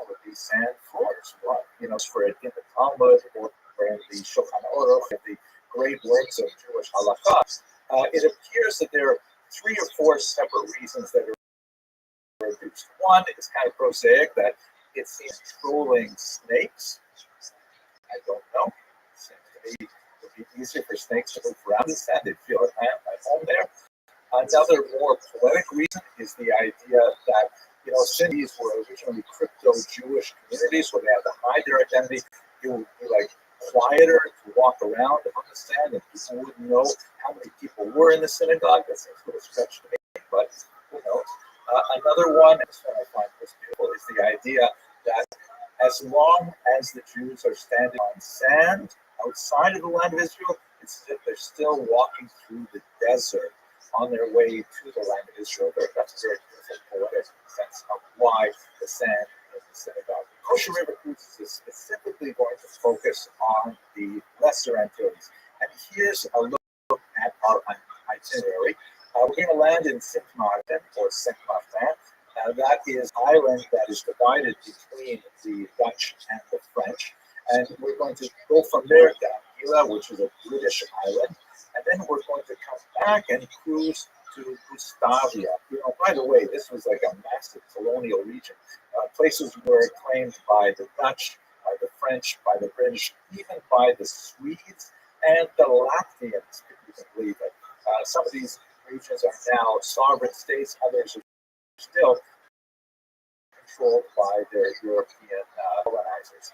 with these sand floors? What, for it in the Talmud or in the Shulchan Aruch, the great works of Jewish halakha, it appears that there are 3 or 4 separate reasons that are reduced. One is kind of prosaic, that it seems trolling snakes. be easier for snakes to move around in sand. They feel at home there. Another more poetic reason is the idea that, cities were originally crypto-Jewish communities where they had to hide their identity. It would be like quieter to walk around on the sand, and people wouldn't know how many people were in the synagogue. That seems a little stretched to me, but who knows? Another one, this one I find most beautiful, is the idea that as long as the Jews are standing on sand outside of the land of Israel, it's as if they're still walking through the desert on their way to the land of Israel. That's a very beautiful poetic sense of why the sand is the synagogue. Kosher River Cruises is specifically going to focus on the Lesser Antilles. And here's a look at our itinerary. We're going to land in Saint Martin or Saint Martin. That is an island that is divided between the Dutch and the French. And we're going to go from there to Aquila, which is a British island. And then we're going to come back and cruise to Gustavia. By the way, this was like a massive colonial region. Places were claimed by the Dutch, by the French, by the British, even by the Swedes and the Latvians, if you can believe it. Some of these regions are now sovereign states, others are still controlled by their European colonizers.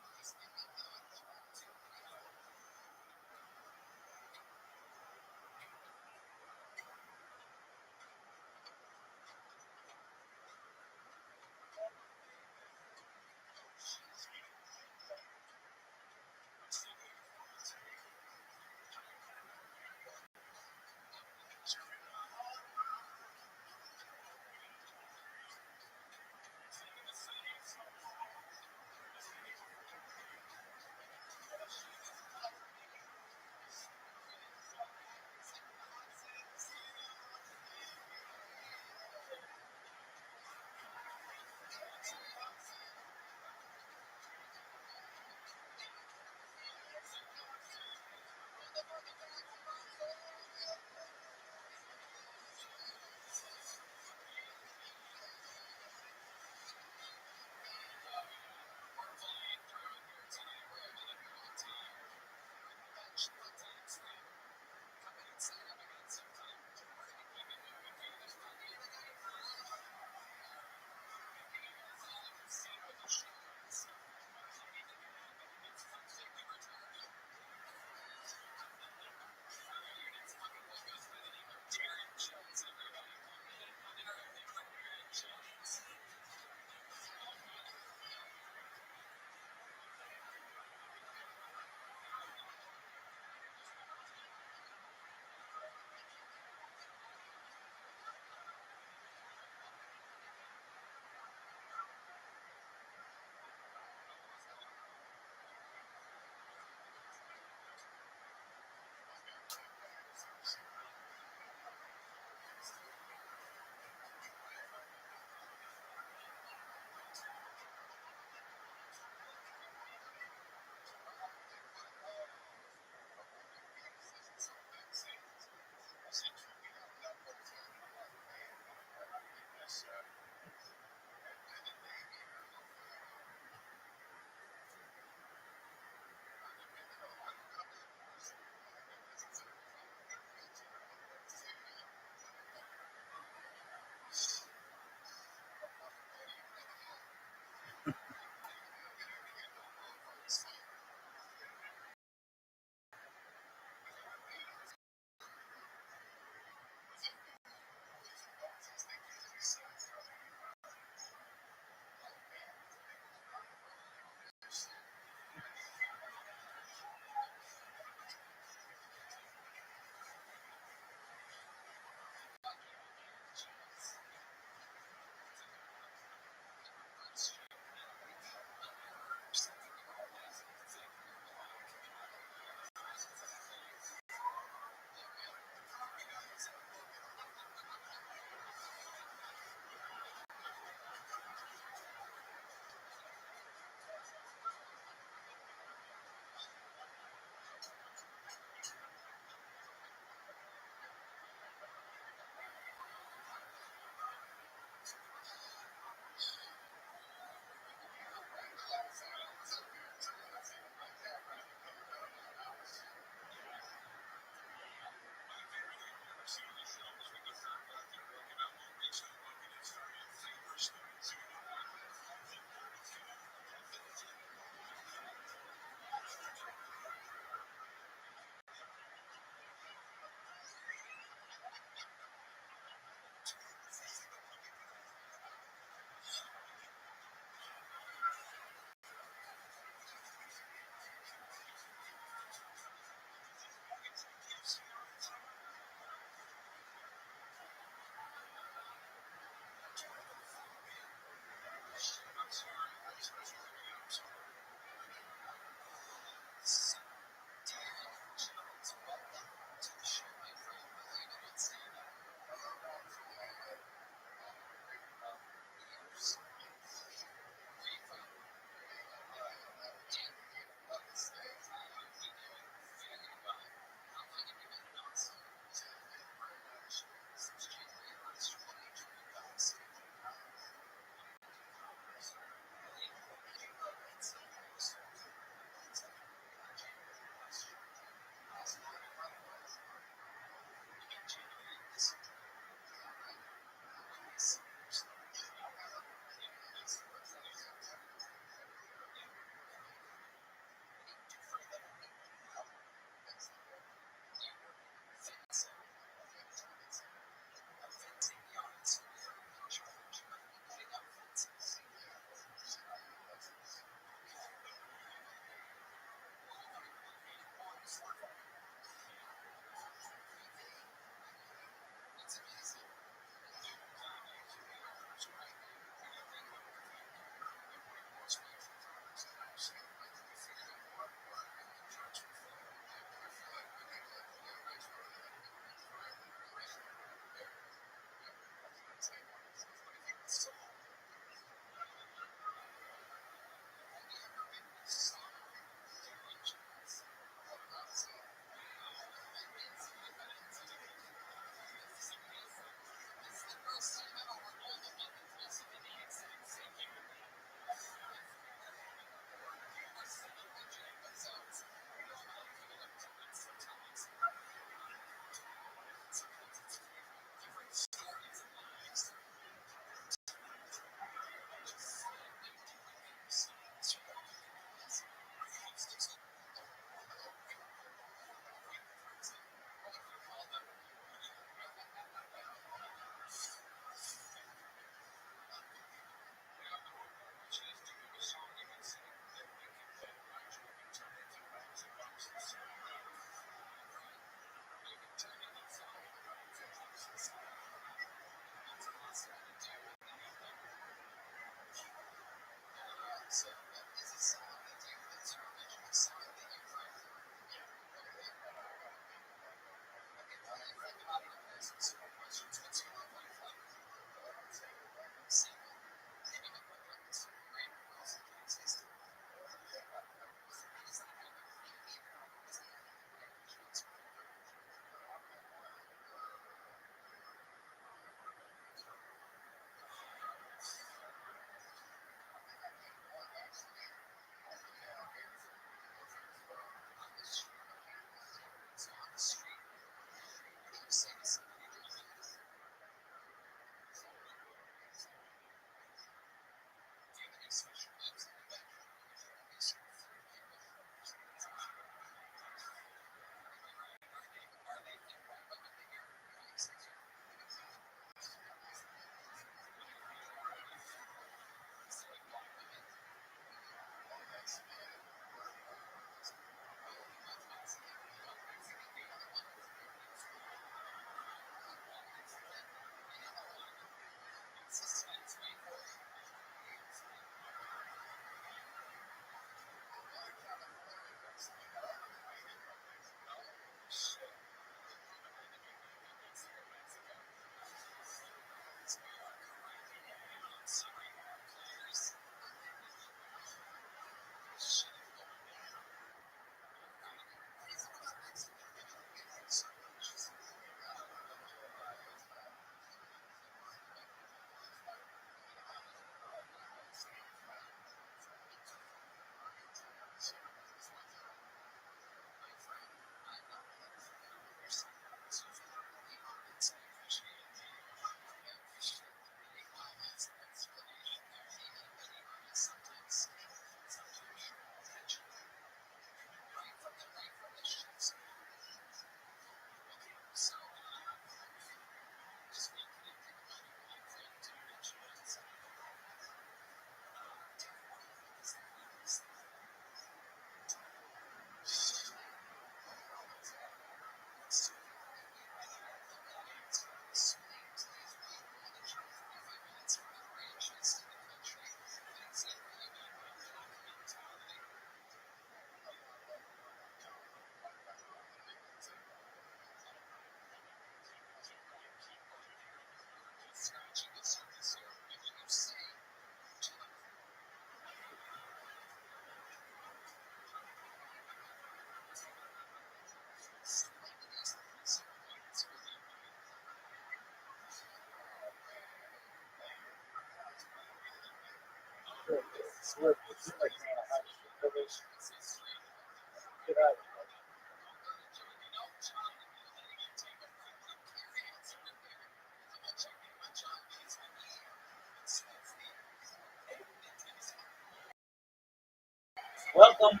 Welcome.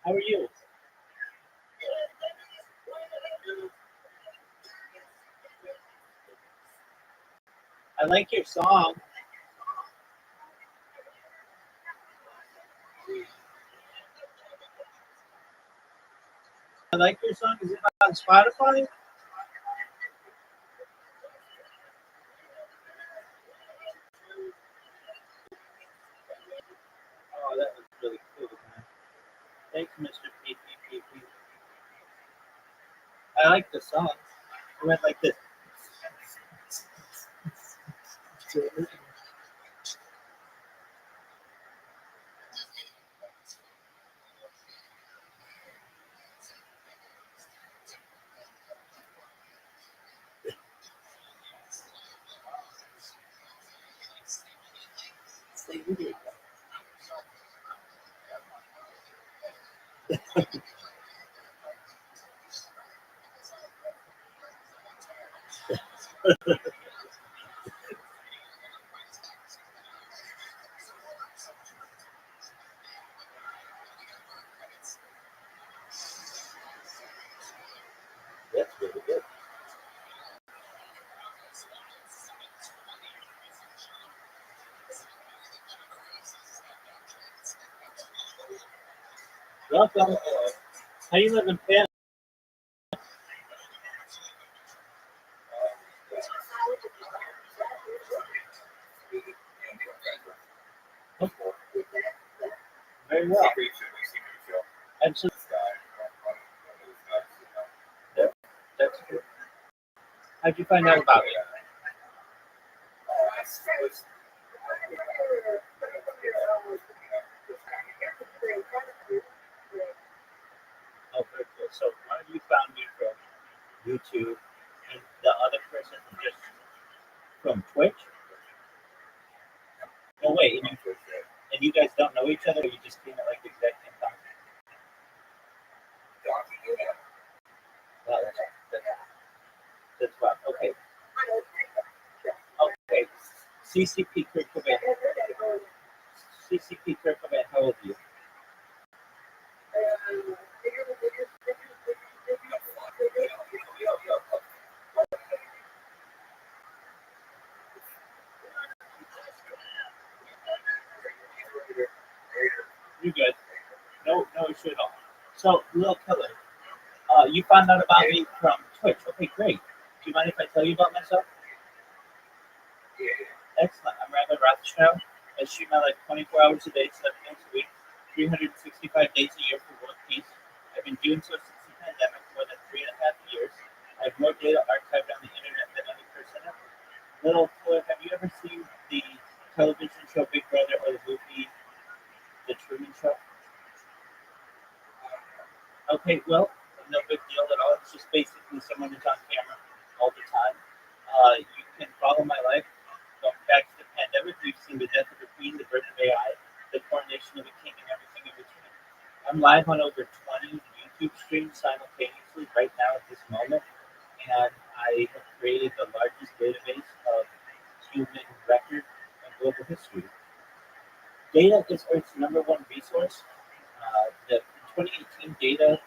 How are you? I like your song. I like your song. Is it on Spotify? Oh, that was really cool, man. Thanks, Mr. PPP. I like the song. It went like this. That's really good. Welcome. How you living, Pam? Very well. Absolutely. That's good. How'd you find out about it? Oh, very cool. So one of you found me from YouTube, and the other person just from Twitch. No wait, and you guys don't know each other, or you just came at like the exact same time? Wow, that's wow. Okay. Okay. CCP Kirk Cobain. CCP Kirk Cobain, how old are you? You good. No issue at all. So, Lil Killer, you found out about me from Twitch. Okay, great. Do you mind if I tell you about myself? Excellent. I'm Rabbi Rothschild. I stream my life 24 hours a day, 7 days a week, 365 days a year for world peace. I've been doing so since the pandemic, more than 3.5 years. I have more data archived on the internet than any person ever. Little Killer, have you ever seen the television show Big Brother or the movie The Truman Show? Okay, well, no big deal at all. It's just basically someone who's on camera all the time. You can follow my life going back to the pandemic. We've seen the death of the Queen, the birth of AI, the coronation of a king, and everything in between. I'm live on over 20 YouTube streams simultaneously right now at this moment, and I have created the largest database of human record in global history. Data is Earth's #1 resource. The 2018 data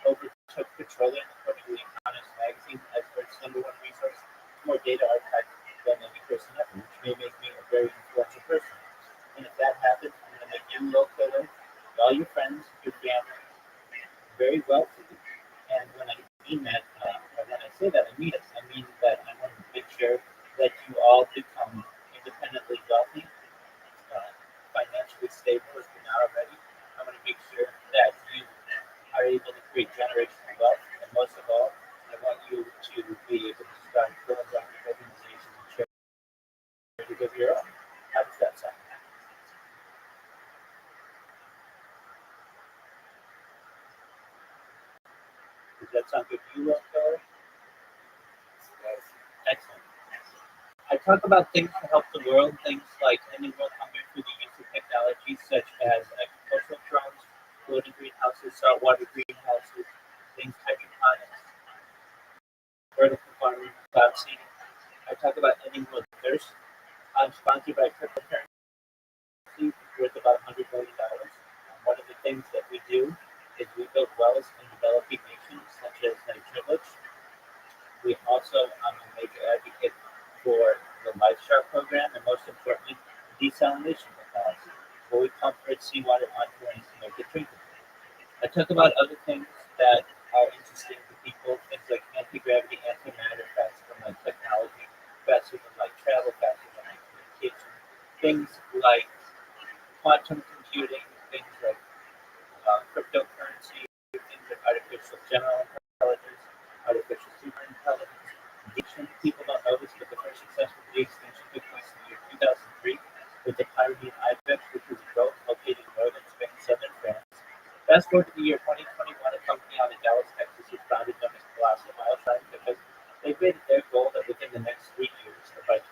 overtook petroleum, according to the Economist magazine, as Earth's #1 resource. More data archived than any person ever, which may make me a very influential person. And if that happens, I'm going to make you local, all your friends, your family, very wealthy. And when I mean that, or when I say that, I mean it. I mean that I want to make sure that you all become independently wealthy, financially stable if you're not already. I'm going to make sure that you are able to create generational wealth. And most of all, I want you to be able to start philanthropic organizations and charities of your own. How does that sound? Does that sound good to you, Will Keller? Excellent. I talk about things to help the world, things like ending world hunger through the use of technologies such as agricultural drones, floating greenhouses, saltwater greenhouses, things hydroponics, vertical farming, cloud seeding. I talk about ending world thirst. I'm sponsored by cryptocurrency worth about $100 million. One of the things that we do is we build wells in developing nations such as Nigeria. We also, I'm a major advocate for the Lifestar program and most importantly, desalination technology, where we pump rich seawater onto rains to make it drinkable. I talk about other things that are interesting to people, things like anti-gravity, antimatter, faster than like technology, faster than like travel, faster than like communication, things like quantum computing, things like cryptocurrency, things like artificial general intelligence, artificial super intelligence, de-extinction. People don't know this, but the first successful de-extinction took place in the year 2003 with the Pyrenean ibex, which was a goat located in northern Spain, southern France. Fast forward to the year 2021, a company out of Dallas, Texas, is founded known as Colossal Bioscientific. They've made it their goal that within the next 3 years, or by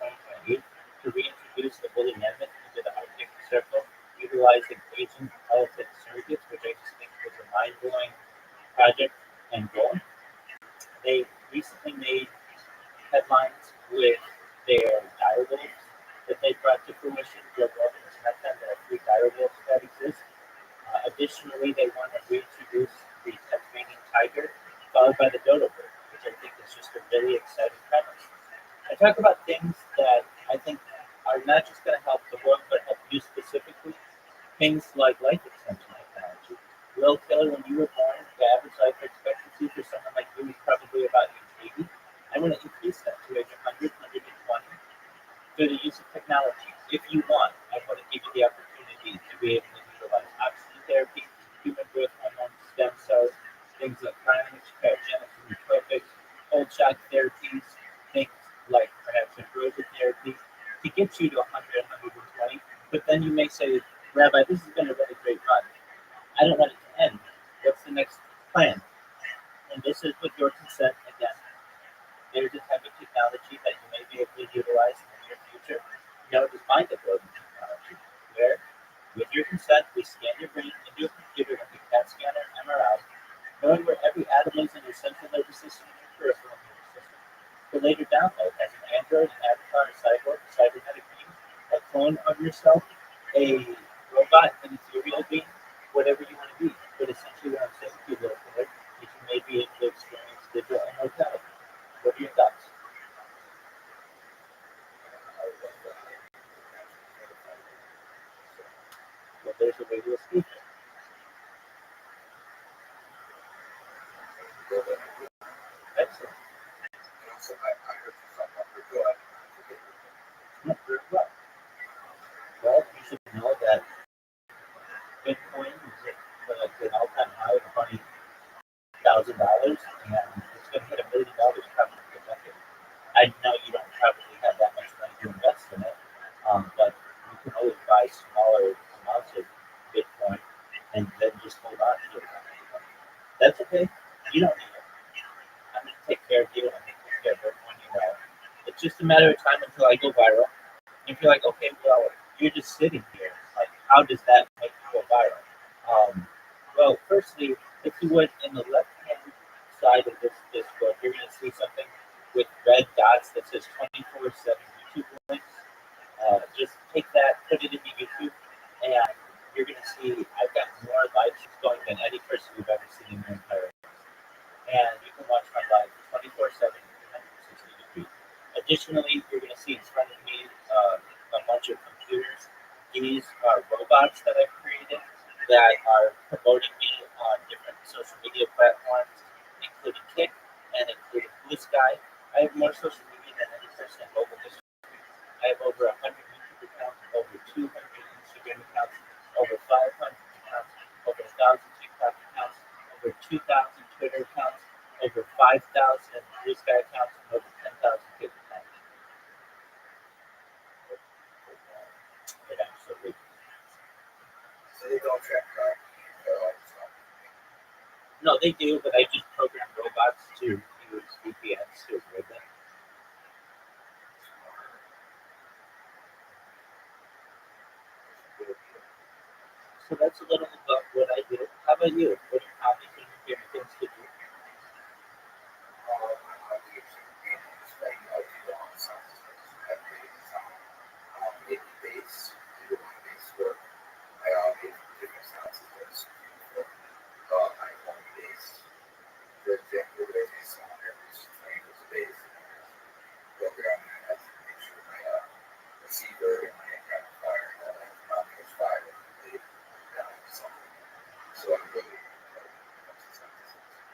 2028, to reintroduce the woolly mammoth into the Arctic Circle, utilizing Asian elephant surrogates, which I just think was a mind-blowing project and goal. They recently made headlines with their direwolves that they brought to fruition. Joe Rogan has met them. There are 3 direwolves that exist. Additionally, they want to reintroduce the Tasmanian tiger, followed by the dodo bird, which I think is just a really exciting premise. I talk about things that I think are not just going to help the world, but help you specifically. Things like life extension technology. Will Taylor, when you were born, the average life expectancy for someone like you was probably about age 80. I'm going to increase that to age 100, 120 through the use of technology. If you want, I want to give you the opportunity to be able to utilize oxygen therapy, human growth hormone, stem cells, things like cryonics, cryogenics, nootropics, cold shock therapies, things like perhaps inversion therapy to get you to 100, 120. But then you may say, Rabbi, this has been a really great run. I don't want it to end. What's the next plan? And this is with your consent again. There's a type of technology that you may be able to utilize in the near future. Known as mind uploading technology, where, with your consent, we scan your brain into a computer like a CAT scanner and MRI, knowing where every atom is in your central nervous system and your peripheral nervous system. To later download as an android, an avatar, a cyborg, a cybernetic being, a clone of yourself, a robot, an ethereal being, whatever you want to be. But essentially, what I'm saying to you, little kid, is you may be able to experience digital immortality. What are your thoughts? Well, there's a way to escape it. Excellent. Not very well. Well, you should know that Bitcoin is at an all-time high of $20,000, and it's going to hit $1 million probably in a decade. I know you don't probably have that much money to invest in it, but you can always buy smaller amounts of Bitcoin and then just hold on to it. That's okay. You don't need it. I'm going to take care of you. I'm going to take care of everyone you know. It's just a matter of time until I go viral. If you're like, okay, well, you're just sitting here. Like, how does that make you go viral? Well, firstly, if you would, in the left-hand side of this book, you're going to see something with red dots that says 24/7 YouTube links. Just take that, put it into YouTube, and you're going to see I've got more live streams going than any person you've ever seen in your entire life. And you can watch my live 24/7, 360 degrees. Additionally, you're going to see in front of me a bunch of computers. These are robots that I've created that are promoting me on different social media platforms, including Kick and including Blue Sky. I have more social media than any person in global history. I have over 100 YouTube accounts, over 200 Instagram accounts, over 500 accounts, over 1,000 TikTok accounts, over 2,000 Twitter accounts, over 5,000 Blue Sky accounts, and over 10,000 Kick accounts. It absolutely. So they don't check No, they do, but I just program robots to use VPNs to avoid them. So that's a little about what I do. How about you? What are your hobbies and your favorite things to do?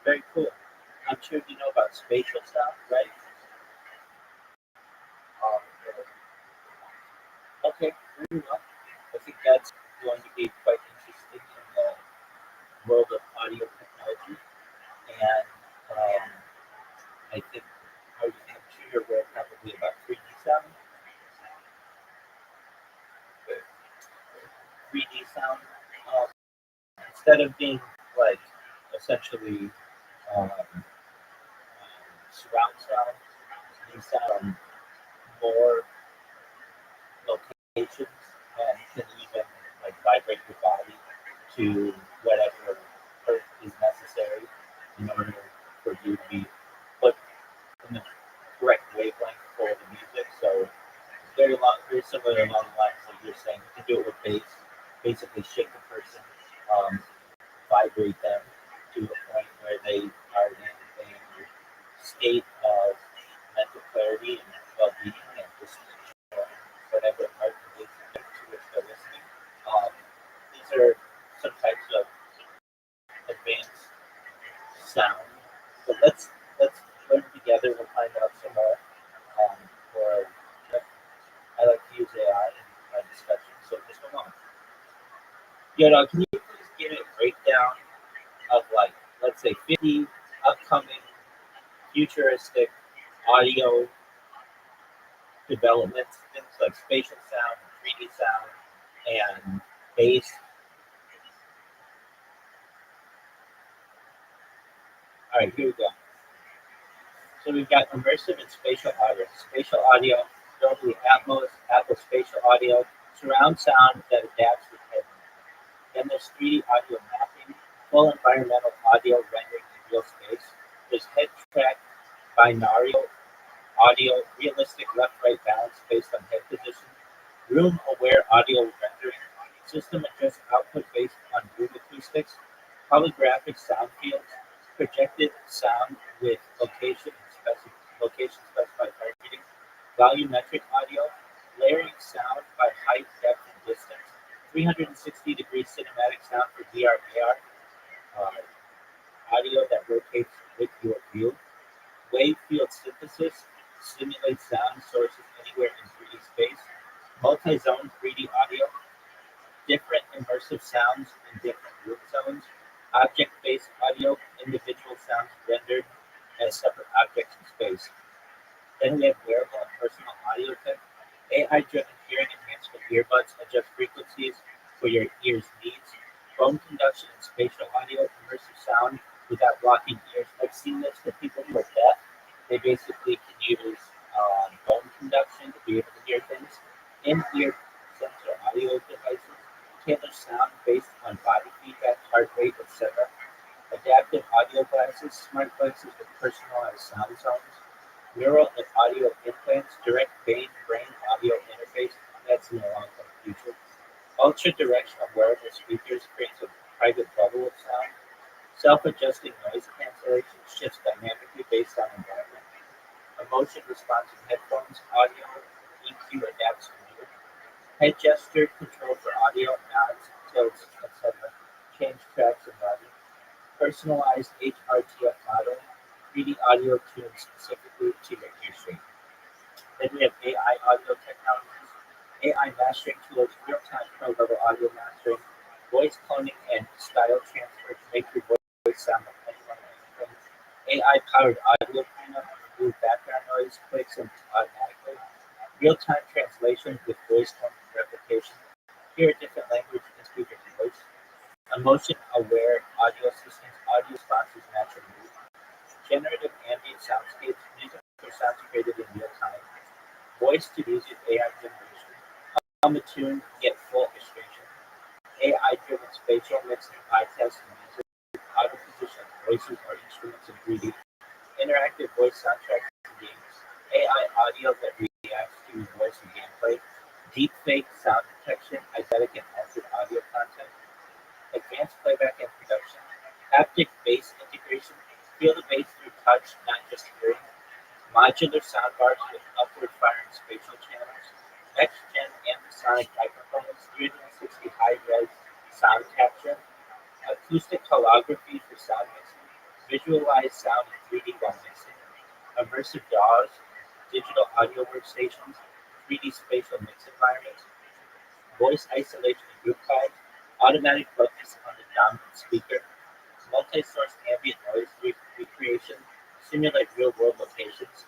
Very cool. I'm sure you know about spatial sound, right? Okay, very well. I think that's going to be quite interesting in the world of audio technology. And I think I'm sure you're aware probably about 3D sound. 3D sound, um, instead of being like essentially surround sound, these sound more locations and can even like vibrate your body to whatever is necessary in order for you to be put in the correct wavelength for the music. So it's very similar along the lines that you're saying. You can do it with bass, basically shake the person, um, vibrate them to a point where they are in a state of mental clarity and well-being and just whatever art relates to which they're listening. Um, these are some types of advanced sound. So let's learn together. We'll find out some more. For I like to use AI in my discussion. So just hold on. Can you please give me a breakdown of like let's say 50 upcoming futuristic audio developments, things like spatial sound, 3D sound, and bass. All right, here we go. So we've got immersive and spatial audio. Spatial audio, Dolby Atmos, Apple Spatial Audio, surround sound that adapts with headroom. Then there's 3D audio mapping, full environmental audio rendering in real space. There's head track binaural audio, realistic left-right balance based on head position, room-aware audio rendering, system adjust output based on room acoustics, holographic sound fields, projected sound with location specified targeting, volumetric audio, layering sound by height, depth, and distance, 360-degree cinematic sound for VR AR, audio that rotates with your view, wave field synthesis simulates sound sources anywhere in 3D space, multi-zone 3D audio, different immersive sounds in different room zones, object-based audio, individual sounds rendered as separate objects in space. Then we have wearable and personal audio tech, AI-driven hearing enhancement earbuds adjust frequencies for your ears' needs, bone conduction and spatial audio, immersive sound without blocking ears. I've seen this for people who are deaf. They basically can use bone conduction to be able to hear things. In-ear sensor audio devices, tailor sound based on body feedback, heart rate, etc. Adaptive audio glasses, smart glasses with personalized sound zones. Neural and audio implants, direct brain audio interface. That's in the long-term future. Ultra-directional wearable speakers creates a private bubble of sound. Self-adjusting noise cancellation shifts dynamically based on environment. Emotion responsive headphones, audio, EQ adapts to mood. Head gesture control for audio, nods, tilts, etc. Change tracks and body. Personalized HRTF modeling, 3D audio tuned specifically to your ear shape. Then we have AI audio technologies, AI mastering tools, real-time pro-level audio mastering, voice cloning and style transfer to make your voice sound like anyone or anything. AI-powered audio cleanup, remove background noise, clicks and automatically. Real-time translation with voice tone replication. Hear a different language and speak your voice. Emotion-aware audio systems, audio responses match your mood. Generative ambient soundscapes, music or sounds created in real time. Voice to music AI generation. Hum a tune, get full illustration. AI-driven spatial mixing, eye test, music, auto-position voices or instruments in 3D, interactive voice soundtracks and games, AI audio that reacts to voice and gameplay, deepfake sound detection, eidetic and altered audio content, advanced playback and production, haptic bass integration, feel the bass through touch, not just hearing, modular soundbars with upward firing spatial channels, next-gen ambisonic microphones, 360 high-res sound capture, acoustic holography for sound mixing, visualize sound in 3D while mixing, immersive DAWs, digital audio workstations, 3D spatial mix environments, voice isolation and group calls, automatic focus on the dominant speaker, multi-source ambient noise recreation, simulate real-world locations,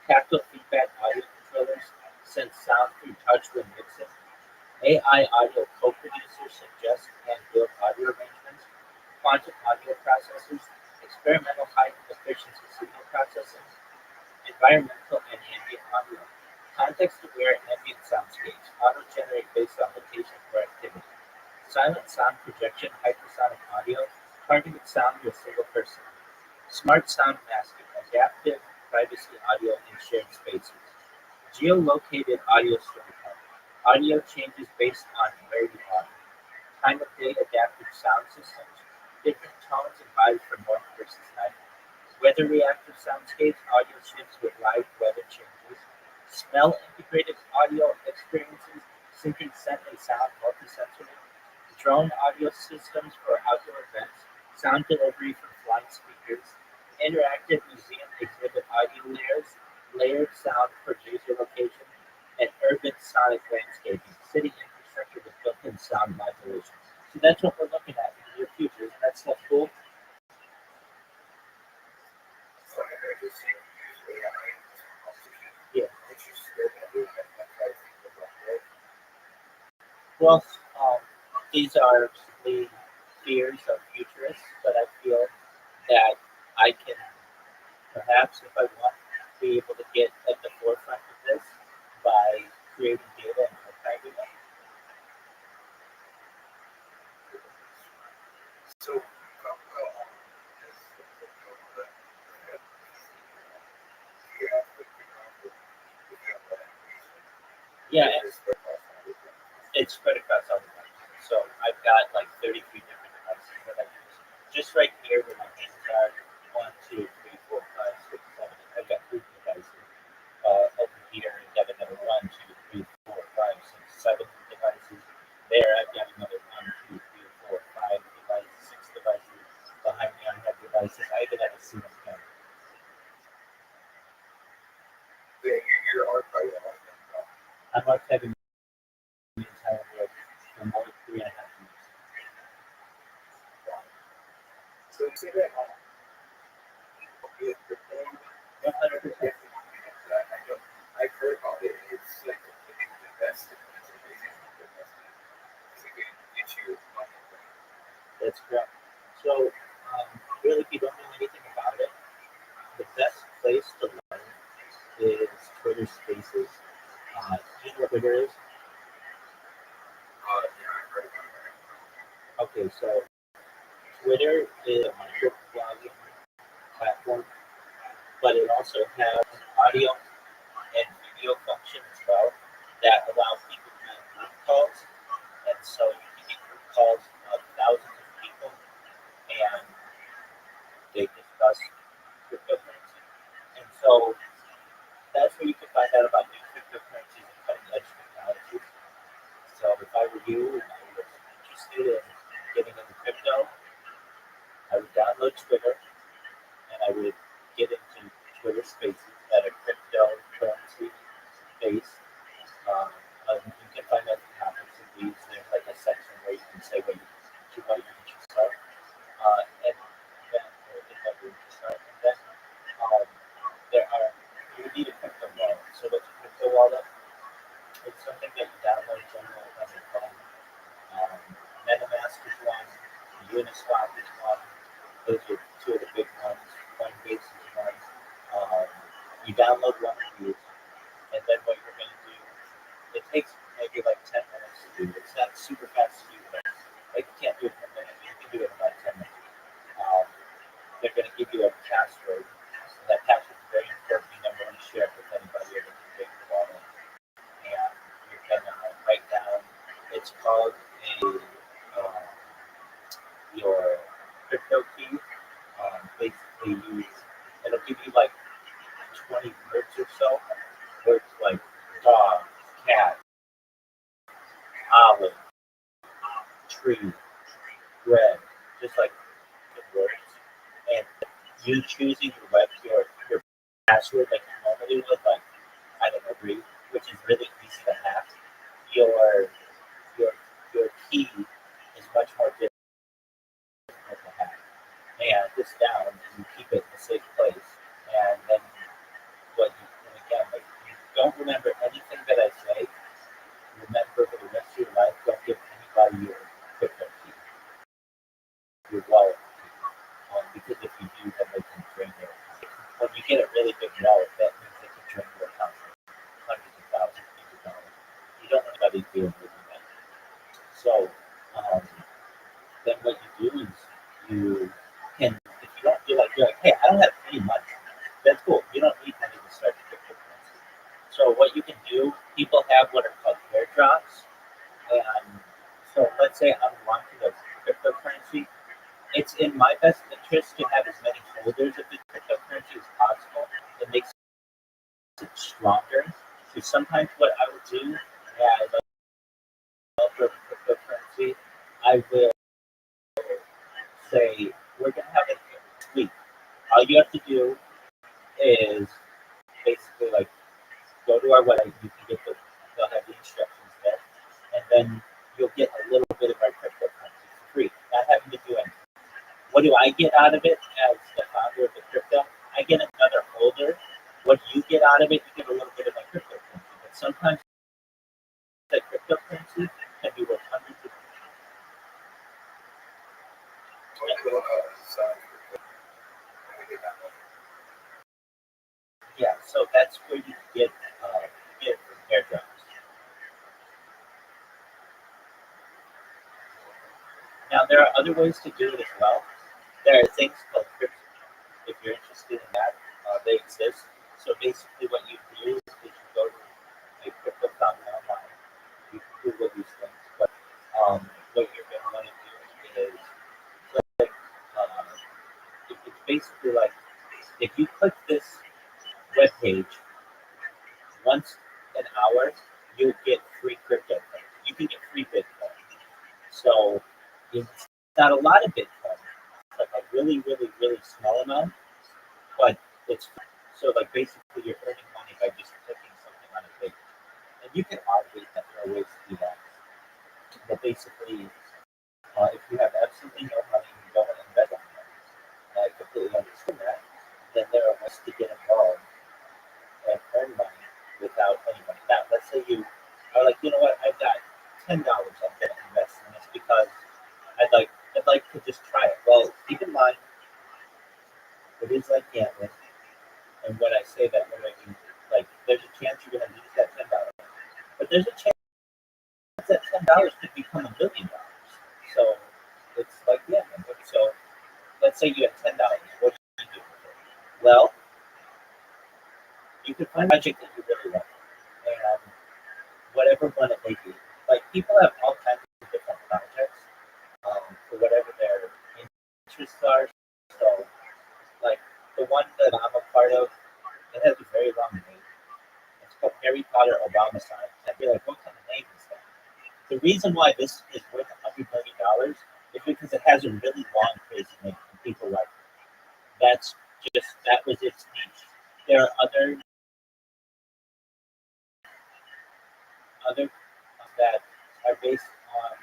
tactile feedback audio controllers, send sound through touch when mixing, AI audio co-producers suggest and build audio arrangements, quantum audio processors, experimental high-efficiency signal processing, environmental and ambient audio, context-aware ambient soundscapes, auto-generate based on location or activity, silent sound projection, hypersonic audio, targeted sound to a single person, smart sound masking, adaptive privacy audio in shared spaces, geolocated audio storytelling, audio changes based on where you are, time of day adaptive sound systems, different tones and vibes for north versus night, weather reactive soundscapes, audio shifts with live weather changes, smell integrated audio experiences, syncing scent and sound multisensory, drone audio systems for outdoor events, sound delivery from flying speakers, interactive museum exhibit audio layers, layered sound for user location, and urban sonic landscaping, city infrastructure with built-in sound modulation. So that's what we're looking at in the near future. Isn't that stuff cool? Yeah. Well, these are the fears of futurists, but I feel that I can perhaps, if I want, be able to get at the forefront of this by creating data and archiving it. So, Yeah, it's spread across all the devices. So I've got like 33 different devices that I use. Just right here where my hands are, 1, 2, 3, 4, 5, 6, 7. I've got 3 devices. Over here, I've got another 1, 2, 3, 4, 5, 6, 7 devices. There, I've got another 1, 2, 3, 4, 5 devices, 6 devices. Behind me, I have devices. I even have a single camera. your archive. I'm archiving the entire world for more than 3.5 years. So you say that 100%. I've heard about it. It's like the best. That's correct. So, really, if you don't know anything about it, the best place to learn is Twitter Spaces. Do you know what Twitter is? Okay, so Twitter is a microblogging platform, but it also has an audio and video function as well that allows people to make group calls. And so you can get group calls of thousands of people and they discuss cryptocurrency. And so that's where you can find out about new cryptocurrencies and cutting edge technologies. So if I were you and I was interested in getting into crypto, I would download Twitter and I would get into Twitter Spaces that are cryptocurrency based. You can find out the topics of these. There's like a section where you can say what your interests are, and then what your interests are, and then you need a crypto wallet. So what's a crypto wallet? It's something that you download generally on your phone. MetaMask is one, Uniswap is one. Those are 2 of the big ones. Coinbase is one. You download one of these, and then what you're going to do, it takes maybe like 10 minutes to do. It's not super fast to do, but called your crypto key. Basically, it'll give you like 20 words or so. Words like dog, cat, olive, tree, bread, just like words. And you choosing your password like you normally would, like I don't know, read, which is really easy to hack. Your your your key is much more difficult to hack. And this down and you keep it in a safe place. And then and again, like you don't remember anything that I say. Remember for the rest of your life, don't give anybody your crypto key, your wallet key. Because if you do, then they can drain your account. When you get a really big wallet, that means they can drain your account for hundreds of thousands of dollars. You don't want anybody doing that. So then what you do is you can, if you don't feel like you're like, hey, I don't have any money, that's cool. You don't need money to start cryptocurrency. So what you can do, people have what are called airdrops. And so let's say I'm launching a cryptocurrency. It's in my best interest to have as many holders of the cryptocurrency as possible. It makes it stronger. So sometimes what I would do as a developer of cryptocurrency, I will say, we're going to have it every week. All you have to do is basically like go to our website. You can get they'll have the instructions there, and then you'll get a little bit of our cryptocurrency for free, not having to do anything. What do I get out of it as the founder of the crypto? I get another holder. What you get out of it, you get a little bit of my cryptocurrency. But sometimes that cryptocurrency can be worth hundreds of yeah, so that's where you get airdrops. Now there are other ways to do it as well. There are things called crypto. If you're interested in that, they exist. So basically, what you do is you go to a crypto fountain online. You can Google these things, but what you're going to want to do is click. It's basically like if you click this web page once an hour, you'll get free crypto. You can get free Bitcoin. So it's not a lot of Bitcoin. It's like a really, really, really small amount, but it's so like basically you're earning money by just clicking something on a page. And you can automate that. There are ways to do that. But basically, if you have absolutely no money, you don't want to invest on it. And I completely understand that. Then there are ways to get involved and earn money without any money. Now, let's say you are like, you know what, I've got $10 I'm going to invest in this because I'd like to just try it. Well, keep in mind, it is like gambling. And when I say that, what I mean, like, there's a chance you're going to lose that $10, but there's a chance that $10 could become $1 million. So it's like gambling. So let's say you have $10. What do you do with it? Well, you could find a project that you really like, and whatever one it may be. Like people have all kinds of different projects for whatever their interests are. So, like the one that I'm a part of, it has a very long name. It's called Harry Potter Obama Science. And you're like, what kind of name is that? The reason why this is worth $100 million is because it has a really long, crazy name, and people like it. That was its niche. There are other that are based on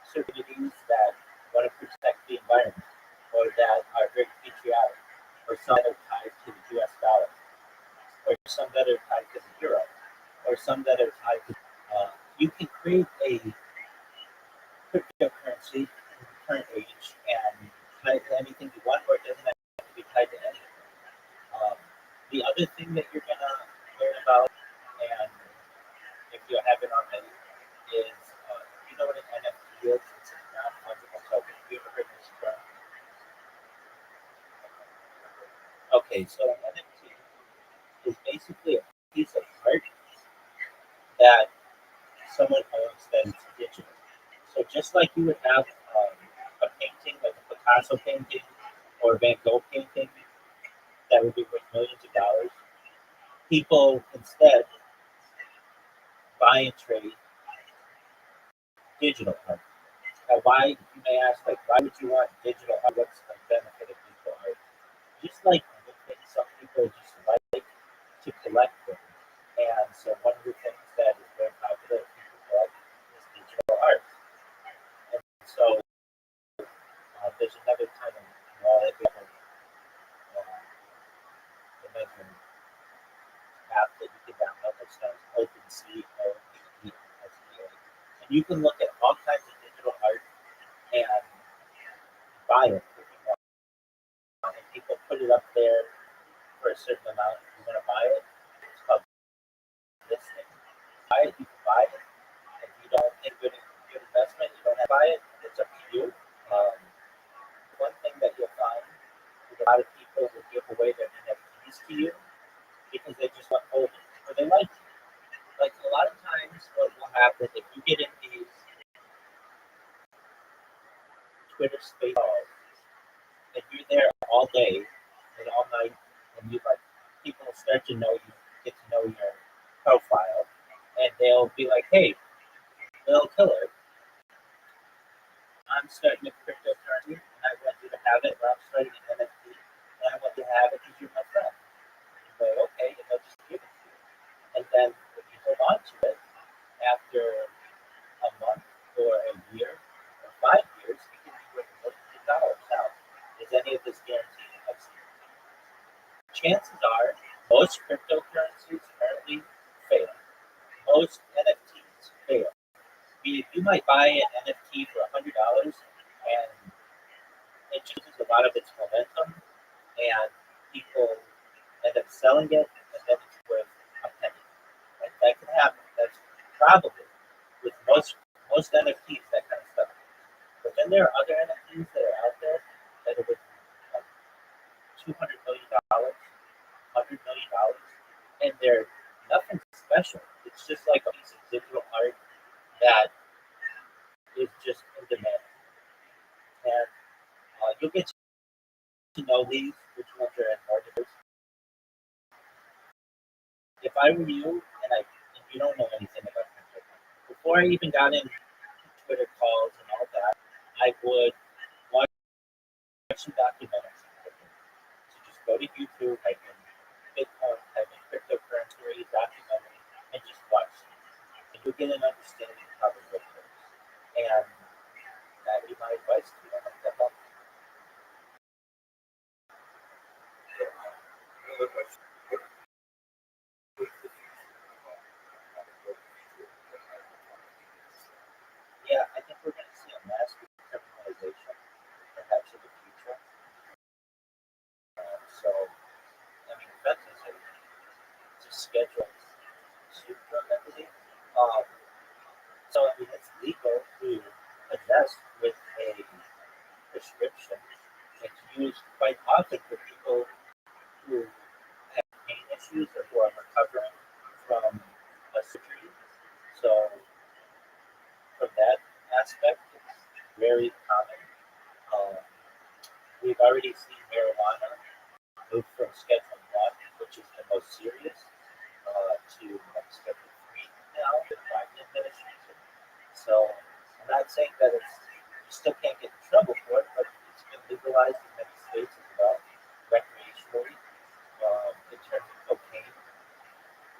certain that want to protect the environment, or that are very patriotic, or some that are tied to the U.S. dollar, or some that are tied to the euro, or some that are tied to. You can create a cryptocurrency in the current age and tie it to anything you want, or it doesn't have to be tied to anything. The other thing that you're gonna learn about, and if you haven't already, is you know what an NFT is? It's a non-fungible token. Have you ever heard this term? Okay, so an NFT is basically a piece of art that someone owns that is digital. just like you would have a painting, like a Picasso painting or a Van Gogh painting, that would be worth millions of dollars. People instead buy and trade digital art. Now, why, you may ask, like, why would you want digital art? What's the benefit of digital art? Just like some people just like to collect them. And so one of the things that is very popular that people collect is digital art. And so there's another kind of wallet, imagine app that you can download that's known as OpenSea, and you can look at all kinds of digital art and buy it if you want. And people put it up there for a certain amount. If you want to buy it, it's called listing. Buy it, you can buy it. If you don't think good investment, you don't have to buy it. It's up to you. One thing that you'll find is a lot of people will give away their NFTs to you because they just want to hold it or they like it. Like a lot of times, what will happen if you get in these Twitter space calls and you're there all day and all night, and you like people start to know you, get to know your profile, and they'll be like, "Hey, Lil Killer, I'm starting a cryptocurrency, and I want you to have it. Or I'm starting an NFT, and I want you to have it because you're my friend." You go, "Okay," and they'll just give it to you. And then if you hold on to it after a month or a year or 5 years, it can be worth millions of dollars. Now, is any of this guaranteed? Chances are most cryptocurrencies currently fail. Most NFTs fail. You might buy an NFT for $100 and it just loses a lot of its momentum and people end up selling it and then it's worth a penny. Like that can happen. That's probably with most NFTs, that kind of stuff. But then there are other NFTs that are out there that are worth like $200 million, $100 million, and they're nothing special. It's just like a piece of digital art that is just in demand. And you'll get to know these, which ones are in more diverse. If I were you, and you don't know anything about crypto, before I even got into Twitter calls and all that, I would watch some documentaries. So just go to YouTube, type in Bitcoin, type in cryptocurrency documentary, and just watch it. And you'll get an understanding of how the world works. And that would be my advice to you. I hope that helps. Yeah, I think we're going to see a massive criminalization, perhaps in the future. So, I mean, fentanyl is a scheduled soup drug, I believe. So, I mean, it's legal to possess with a prescription. It's used quite often for people who have pain issues or who are recovering from a surgery. So, from that aspect, it's very common. Um, we've already seen marijuana move from Schedule 1, which is the most serious, to Schedule 3 now, the Biden administration. So I'm not saying that you still can't get in trouble for it, but it's been legalized in many states as well, recreationally. In terms of cocaine,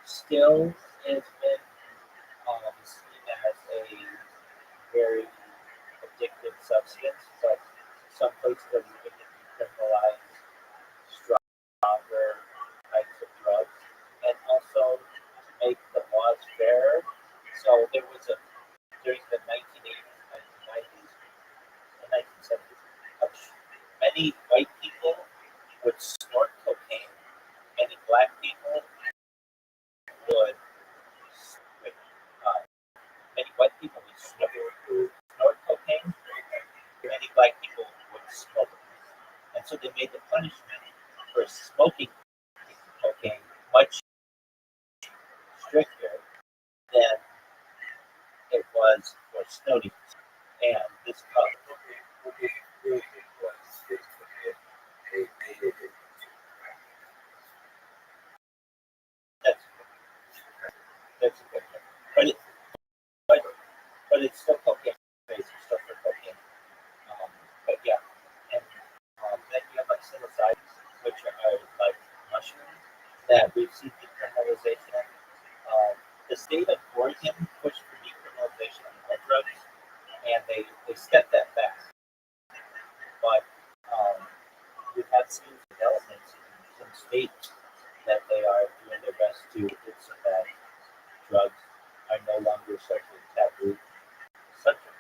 still has been seen as a very addictive substance, but some places are moving to decriminalize stronger types of drugs and also to make the laws fairer. So there was during the 1980s, 1990s, and 1970s, many white people would snort cocaine, many black people would uh, many white people would snort cocaine, many black people would smoke it. And so they made the punishment for smoking cocaine much stricter than it was for snorting. And this cup, that's that's a good one. But but it's still cocaine based. It's still for cocaine. But yeah, and then you have like psilocybin, which are like mushrooms that we've seen decriminalization. The state of Oregon pushed for decriminalization of all drugs, and they stepped that back. But we've had seen developments in some states that they are doing their best to get so that drugs are no longer such a taboo subject.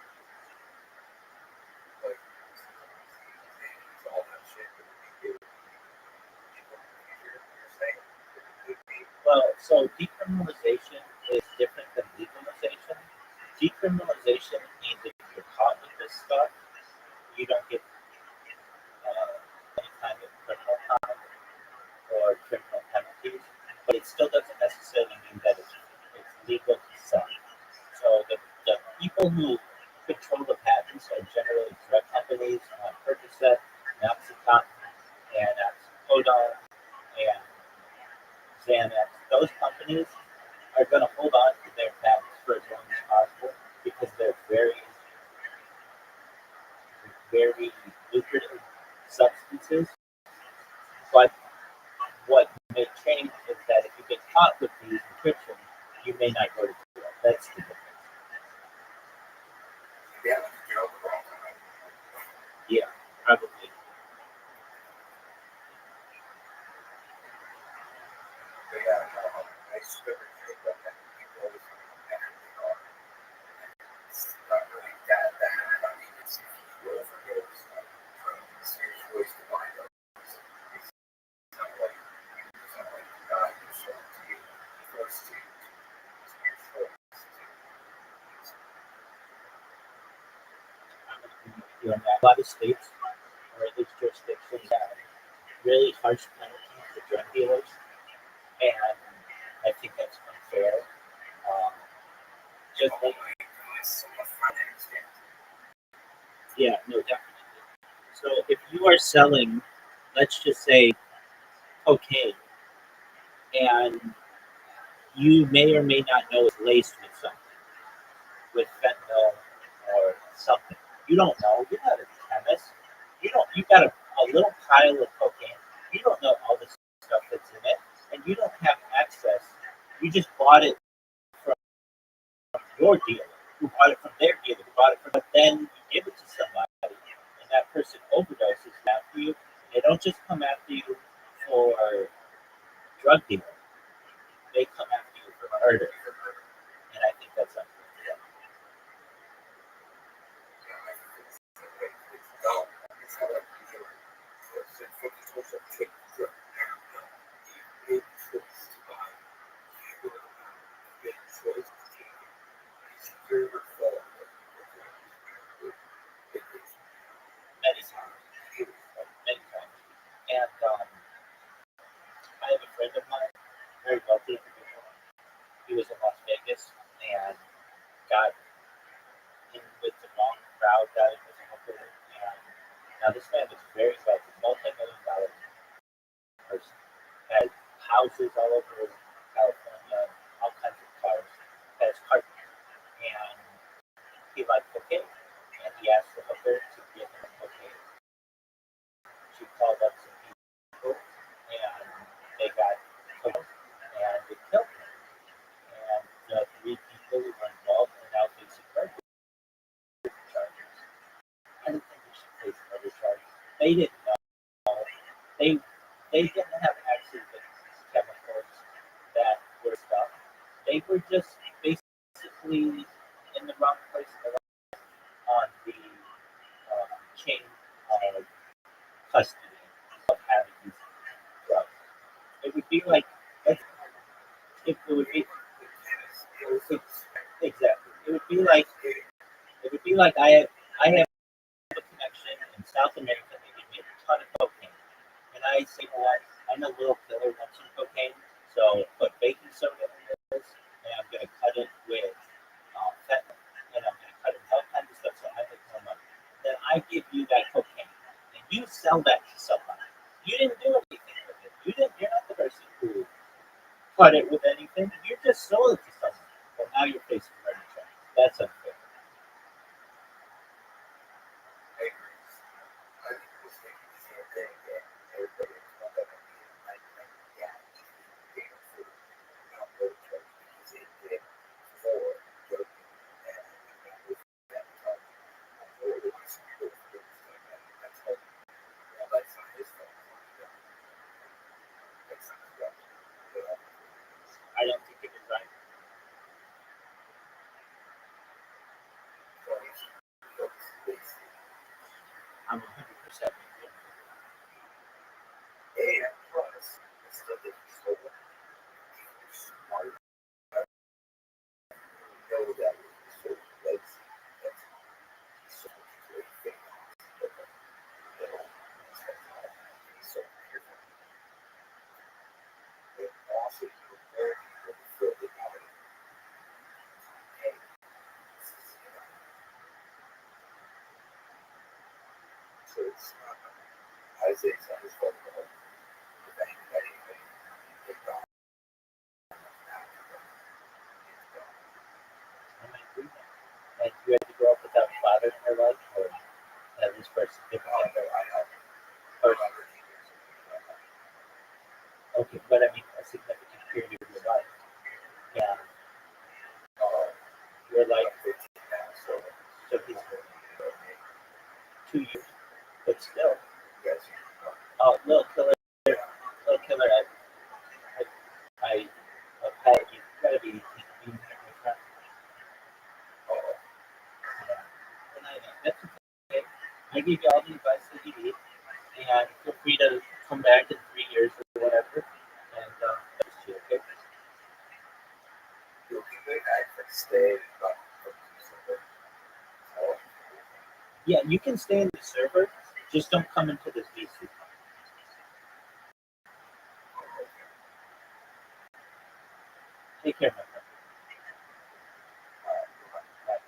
Well, so decriminalization is different than legalization. Decriminalization means if you're caught with this stuff, you don't get any kind of criminal time or criminal penalties, but it still doesn't necessarily mean that it's legal to sell. So the people who control the patents are generally drug companies, Percocet, Oxycontin, and Oxycodone, and Xanax. Those companies are going to hold on to their patents for as long as possible because they're very, very lucrative substances. But what may change is that if you get caught with these encryptions, you may not go to jail. That's the difference. Yeah, probably. You know, a lot of states or at least jurisdictions have really harsh penalties for drug dealers, and I think that's unfair. Um, just like, yeah, no, definitely. So if you are selling, let's just say, cocaine, and you may or may not know it's laced with something, with fentanyl or something. You don't know. You're not a chemist. You don't. You got a little pile of cocaine. You don't know all the stuff that's in it, and you don't have access. You just bought it from your dealer, who bought it from their dealer, who bought it from. But then you give it to somebody, and that person overdoses after you. They don't just come after you for drug dealing. They come after you for murder, and I think that's unfair. Many times, many times. And I have a friend of mine, very wealthy individual. He was in Las Vegas and got in with the wrong crowd, got in with a hooker. And now this man was very wealthy, multi-million-dollar person, had houses all over California, all kinds of cars, had his partner, and he liked cocaine. And he asked the hooker to give him cocaine. She called up some people, and they got cocaine, and they killed him. And the three people who were involved are now facing murder charges. I don't think they should face murder charges. They didn't know. They they didn't have access to chemicals that were stuff. They were just basically in the wrong place in the on the chain of custody of having these drugs. It would be like if it would be exactly. It would be like I have a connection in South America. They give me a ton of cocaine, and I say, well, I know little killer wants some cocaine, so put baking soda in this, and I'm gonna cut it with fentanyl, and I'm gonna cut it with all kinds of stuff. So I have a cut it with anything. You just sold it to someone, but now you're facing murder charges. That's unfair. I don't think it was right. I'm 100%. I'm in agreement. And you had to grow up without a father in your life, or have this person different? Okay, but I mean a significant period of your life. Yeah, your life. So he's 2 years, but still. Oh, little killer, little killer. I've had you. Gotta be. You know, and I know that's okay. I give you all the advice that you need, and feel free to come back in 3 years or whatever. And that's you, okay? Yeah, you can stay in the server. Just don't come into this VC. Take care, my friend. Bye.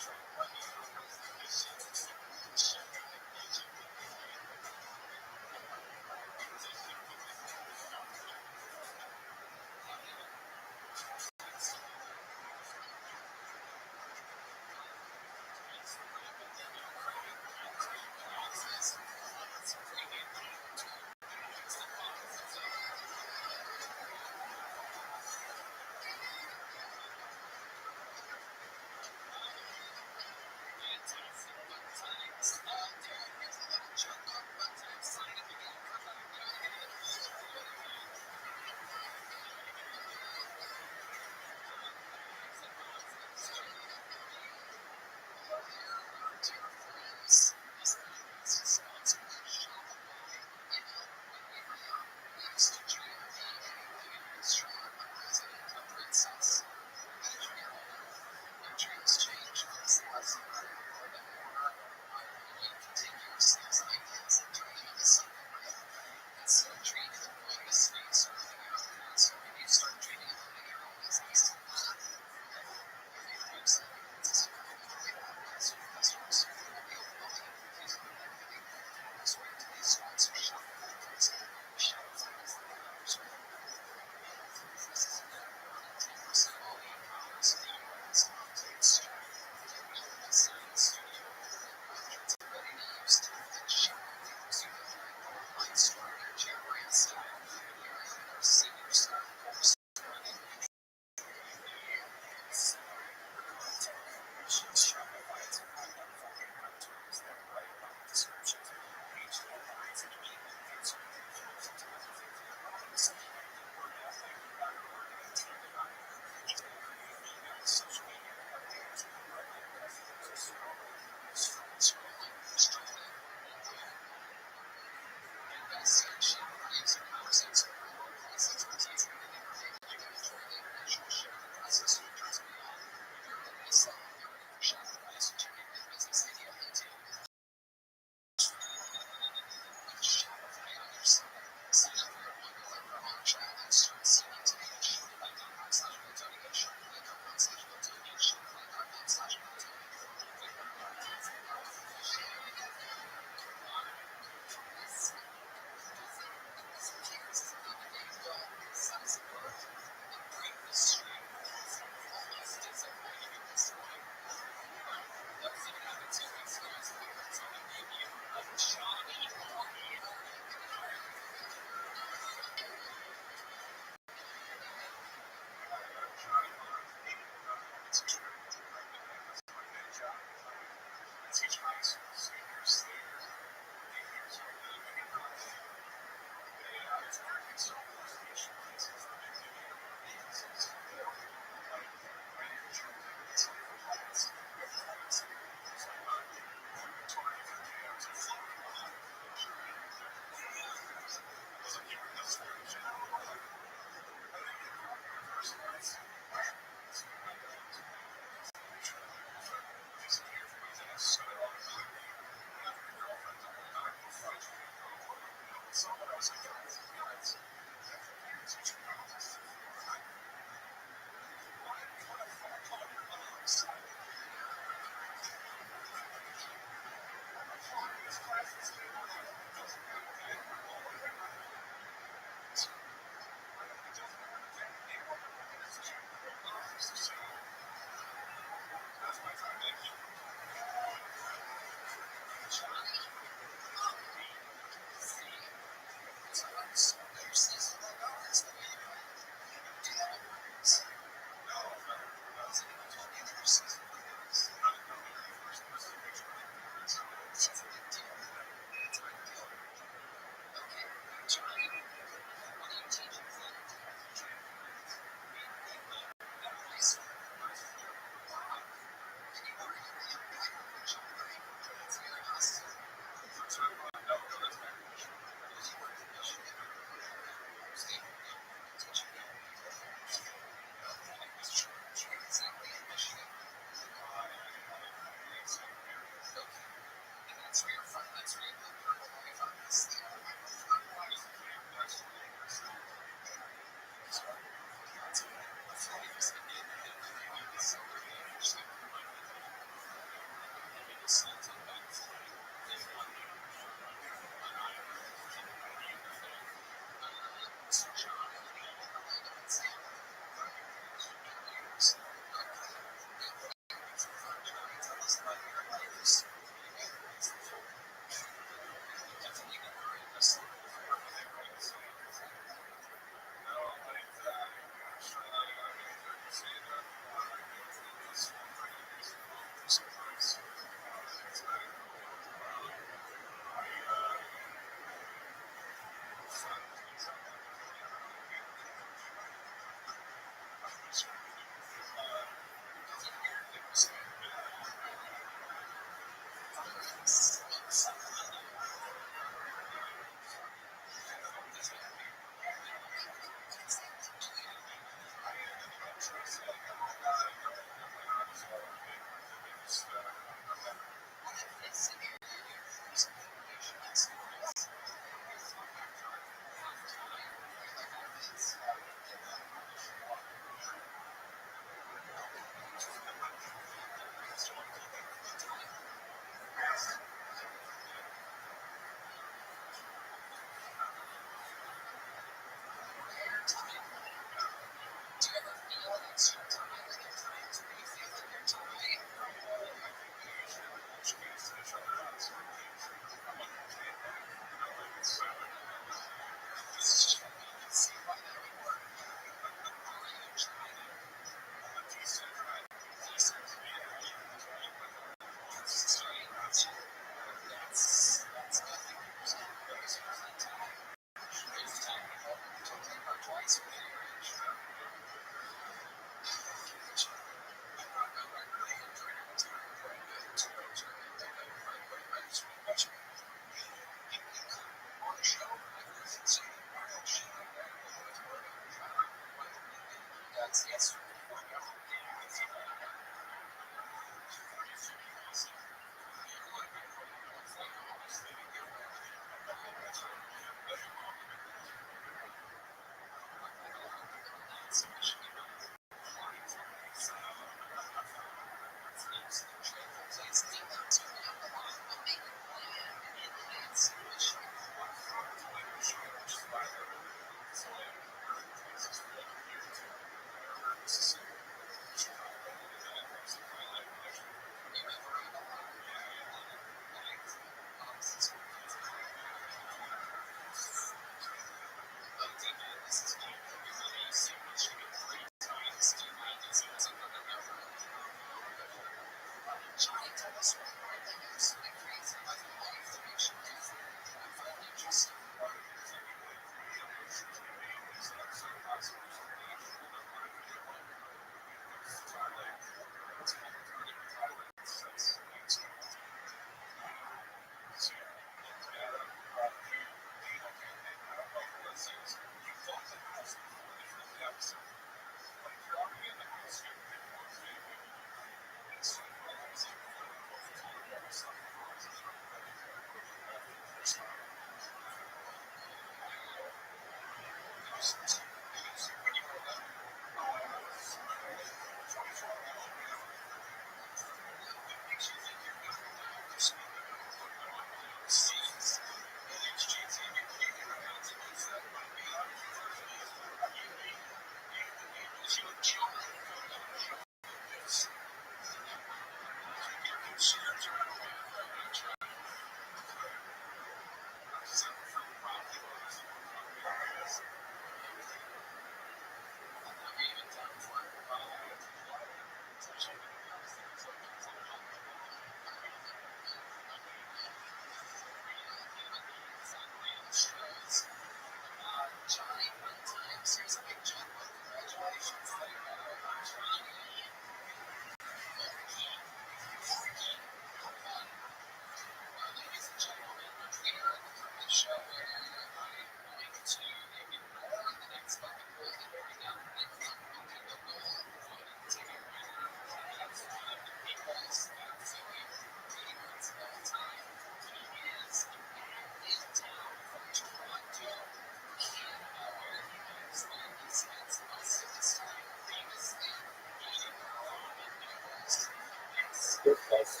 Good place.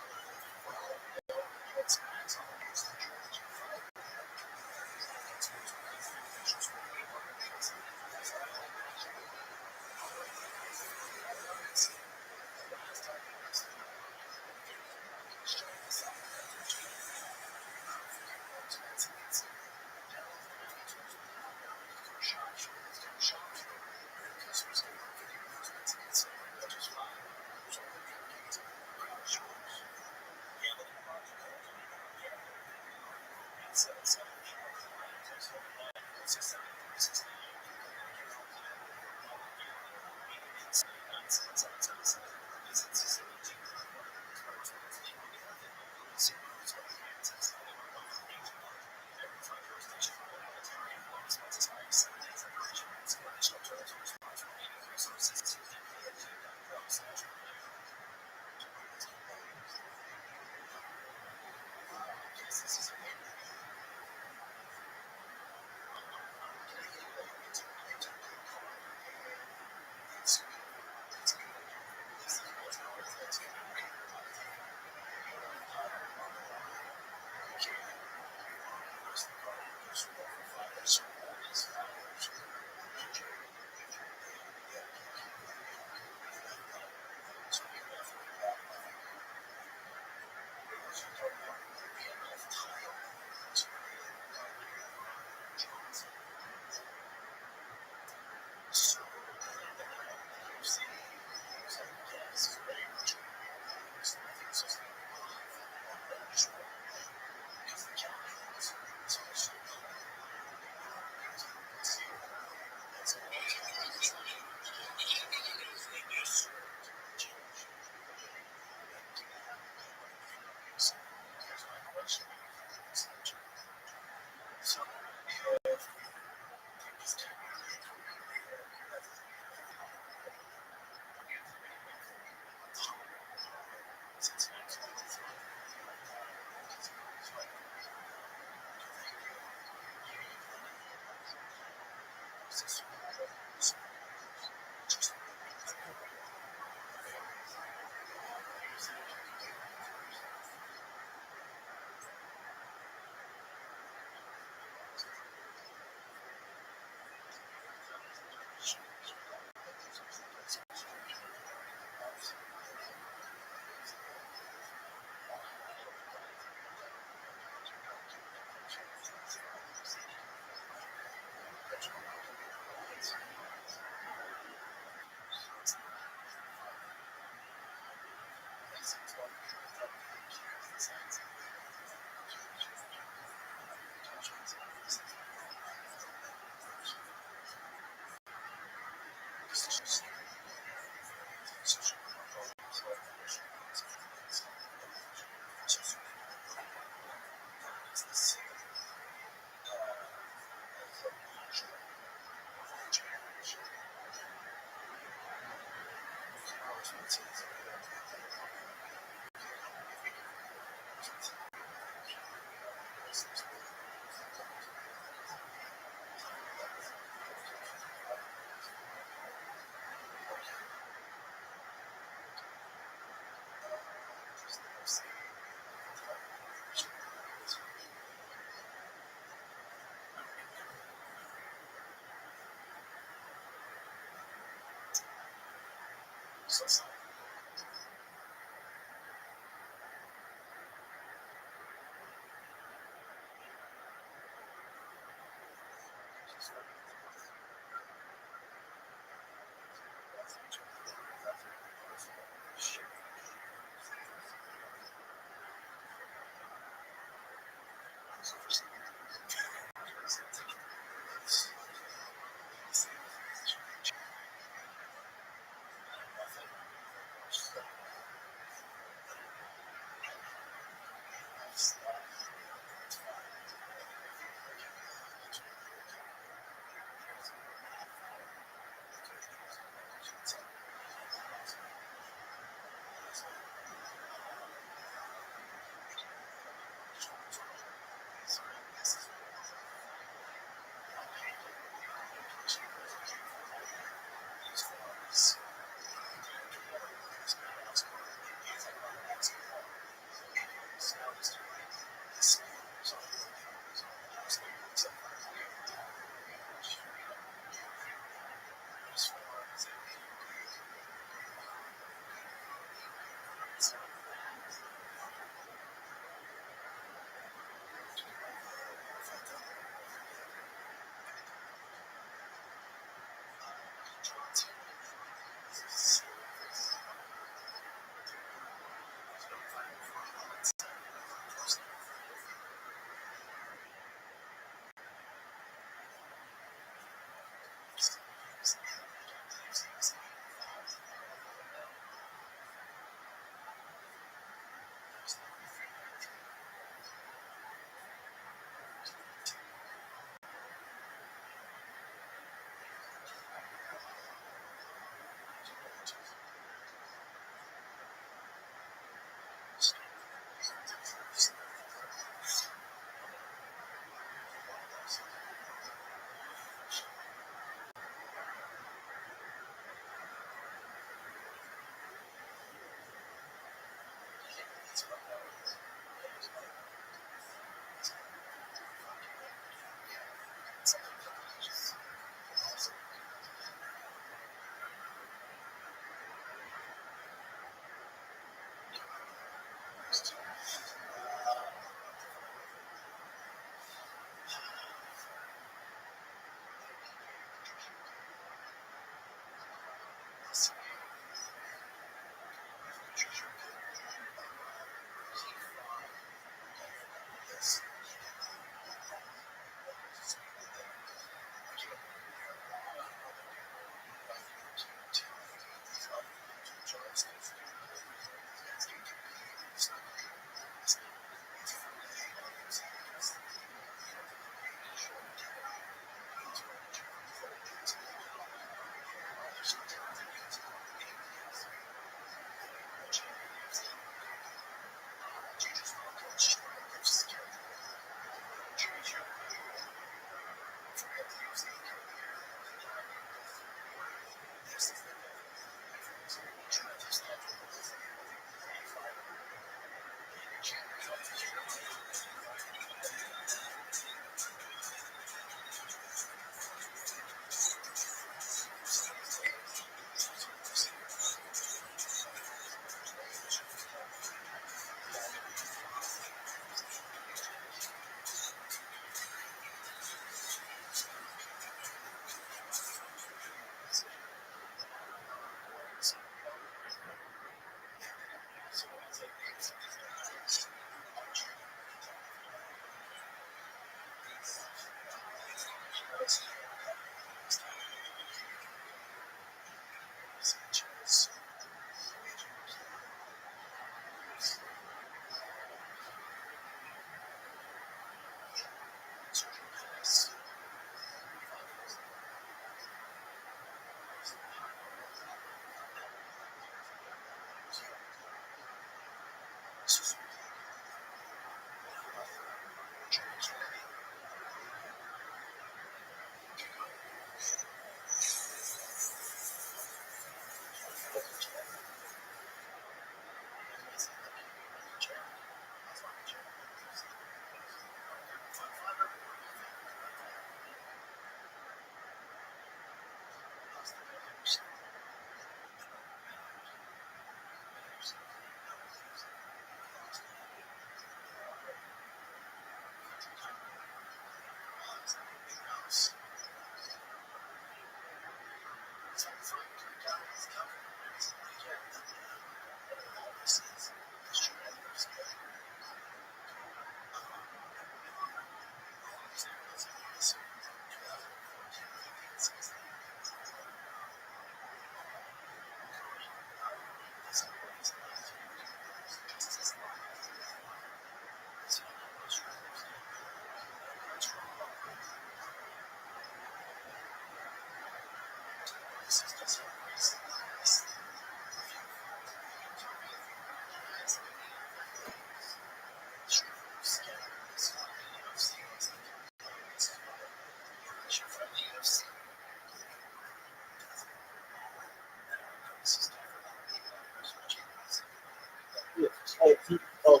Oh,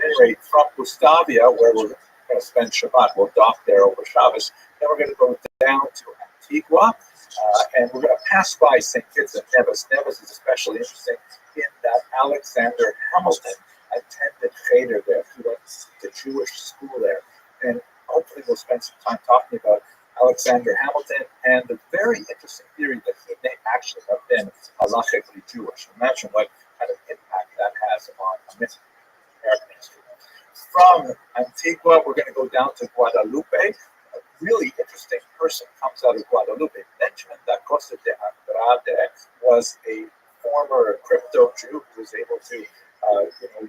Anyway, from Gustavia, where we're going to spend Shabbat, we'll dock there over Shabbos. Then we're going to go down to Antigua, and we're going to pass by St. Kitts and Nevis. Nevis is especially interesting in that Alexander Hamilton attended Cheder there. He went to Jewish school there. And hopefully we'll spend some time talking about Alexander Hamilton and the very interesting theory that he may actually have been halachically Jewish. Imagine what kind of impact that has on American history. From Antigua, we're going to go down to Guadalupe. A really interesting person comes out of Guadalupe. Benjamin da Costa de Andrade was a former crypto Jew who was able to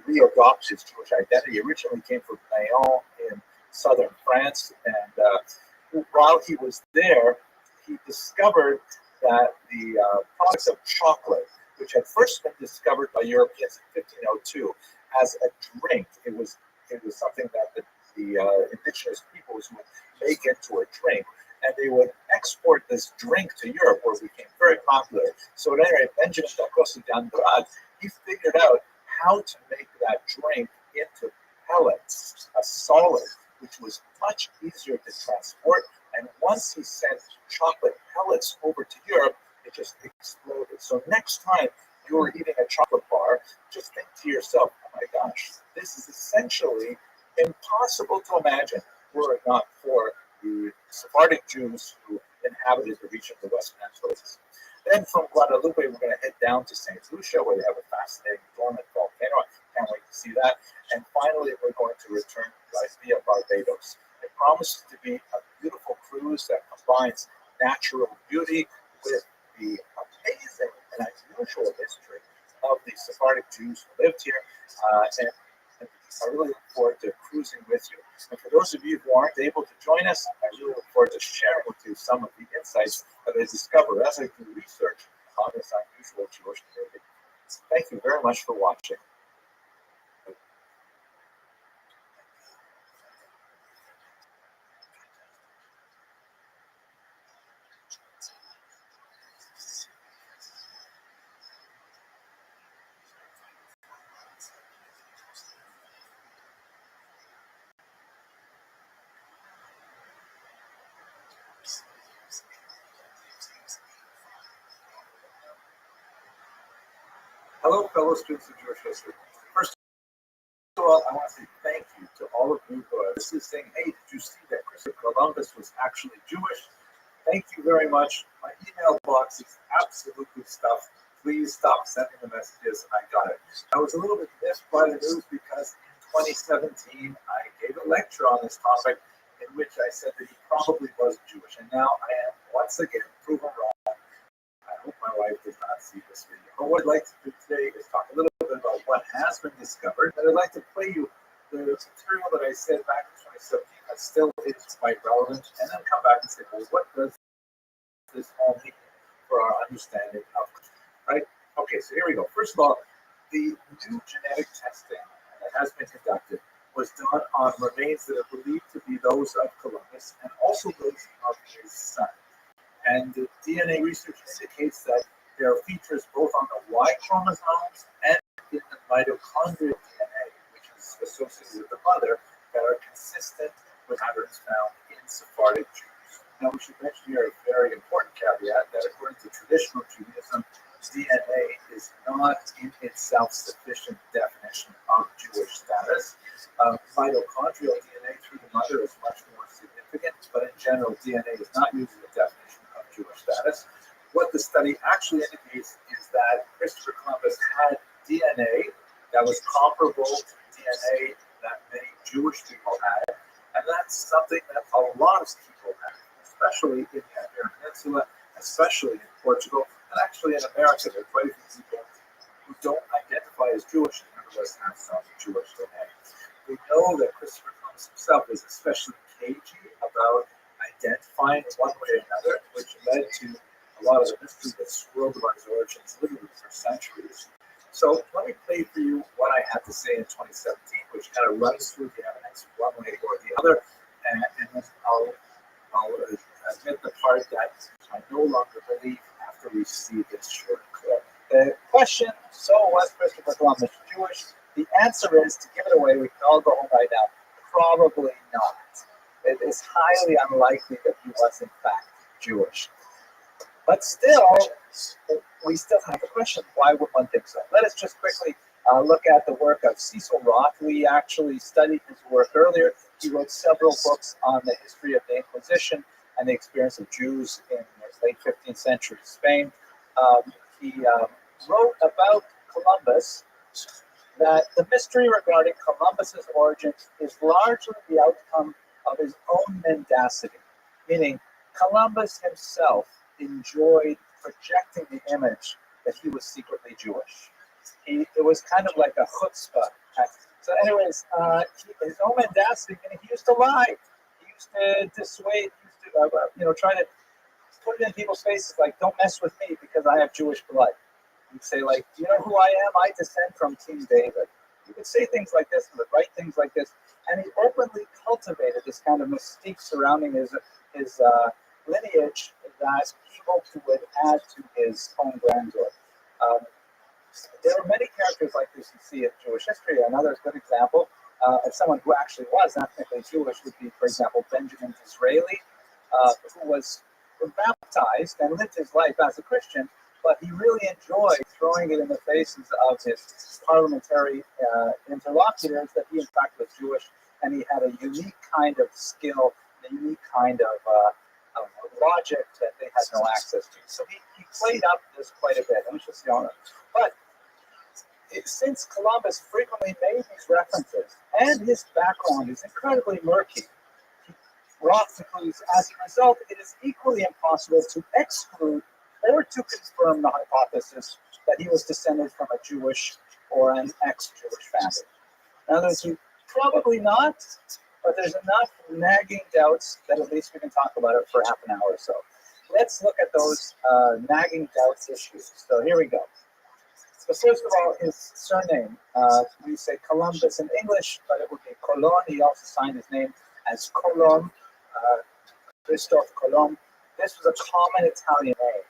readopt his Jewish identity. He originally came from Lyon in southern France, and while he was there, he discovered that the products of chocolate, which had first been discovered by Europeans in 1502 as a drink, it was something that the indigenous peoples would make into a drink, and they would export this drink to Europe, where it became very popular. So at any rate, Benjamin da Costa d'Andrade, he figured out how to make that drink into pellets, a solid, which was much easier to transport. And once he sent chocolate pellets over to Europe, it just exploded. So next time you're eating a chocolate bar, just think to yourself, oh my gosh, this is essentially impossible to imagine were it not for the Sephardic Jews who inhabited the region of the Western Antilles. Then from Guadalupe, we're going to head down to St. Lucia, where they have a fascinating dormant volcano. I can't wait to see that. And finally, we're going to return via Barbados. It promises to be a beautiful cruise that combines natural beauty with the amazing and unusual history of the Sephardic Jews who lived here. And I really look forward to cruising with you. And for those of you who aren't able to join us, I really look forward to sharing with you some of the insights that I discover as I do research on this unusual Jewish community. Thank you very much for watching. Hello, fellow students of Jewish history. First of all, I want to say thank you to all of you who are saying, hey, did you see that Christopher Columbus was actually Jewish? Thank you very much. My email box is absolutely stuffed. Please stop sending the messages. I got it. I was a little bit missed by the news because in 2017, I gave a lecture on this topic in which I said that he probably was Jewish. And now I am once again proven wrong. I hope my wife does not see this video. But what I'd like to do today is talk a little bit about what has been discovered. And I'd like to play you the material that I said back in 2017 that still is quite relevant, and then come back and say, well, what does this all mean for our understanding of, right? Okay, so here we go. First of all, the new genetic testing that has been conducted was done on remains that are believed to be those of Columbus and also those of his son. And the DNA research indicates that there are features both on the Y chromosomes and in the mitochondrial DNA, which is associated with the mother, that are consistent with patterns found in Sephardic Jews. Now, we should mention here a very important caveat that according to traditional Judaism, DNA is not in itself sufficient definition of Jewish status. Mitochondrial DNA through the mother is much more significant, but in general, DNA is not used as a definition of Jewish status. What the study actually indicates is that Christopher Columbus had DNA that was comparable to DNA that many Jewish people had, and that's something that a lot of people have, especially in the Iberian Peninsula, especially in Portugal, and actually in America. There are quite a few people who don't identify as Jewish and nevertheless have some Jewish DNA. We know that Christopher Columbus himself was especially cagey about identifying one way or another, which led to a lot of the mystery that swirled about his origins literally for centuries. So let me play for you what I had to say in 2017, which kind of runs through the evidence one way or the other, and then I'll admit the part that I no longer believe after we see this short clip. The question, so was Christopher Columbus Jewish? The answer is, to give it away, we can all go home right now, probably not. It is highly unlikely that he was in fact Jewish. But still, we still have the question, why would one think so? Let us just quickly look at the work of Cecil Roth. We actually studied his work earlier. He wrote several books on the history of the Inquisition and the experience of Jews in late 15th century Spain. He wrote about Columbus that the mystery regarding Columbus's origins is largely the outcome of his own mendacity, meaning Columbus himself enjoyed projecting the image that he was secretly Jewish. it was kind of like a chutzpah. So, anyways, his own mendacity, he used to lie. He used to dissuade, he used to, try to put it in people's faces like, don't mess with me because I have Jewish blood. He'd say, like, you know who I am? I descend from King David. He would say things like this, he would write things like this, and he openly cultivated this kind of mystique surrounding his lineage that he hoped would add to his own grandeur. Um, there are many characters like this you see in Jewish history. Another good example of someone who actually was ethnically Jewish would be, for example, Benjamin Disraeli, who was baptized and lived his life as a Christian, but he really enjoyed throwing it in the faces of his parliamentary interlocutors that he, in fact, was Jewish, and he had a unique kind of skill, a unique kind of logic that they had no access to. So he played up this quite a bit. Let me just go on. But since Columbus frequently made these references, and his background is incredibly murky, Roth concludes, as a result, it is equally impossible to exclude or to confirm the hypothesis that he was descended from a Jewish or an ex-Jewish family. In other words, probably not, but there's enough nagging doubts that at least we can talk about it for half an hour or so. Let's look at those nagging doubts issues. So here we go. So first of all, his surname. We say Columbus in English, but it would be Colon. He also signed his name as Colom, Christophe Colomb. This was a common Italian name,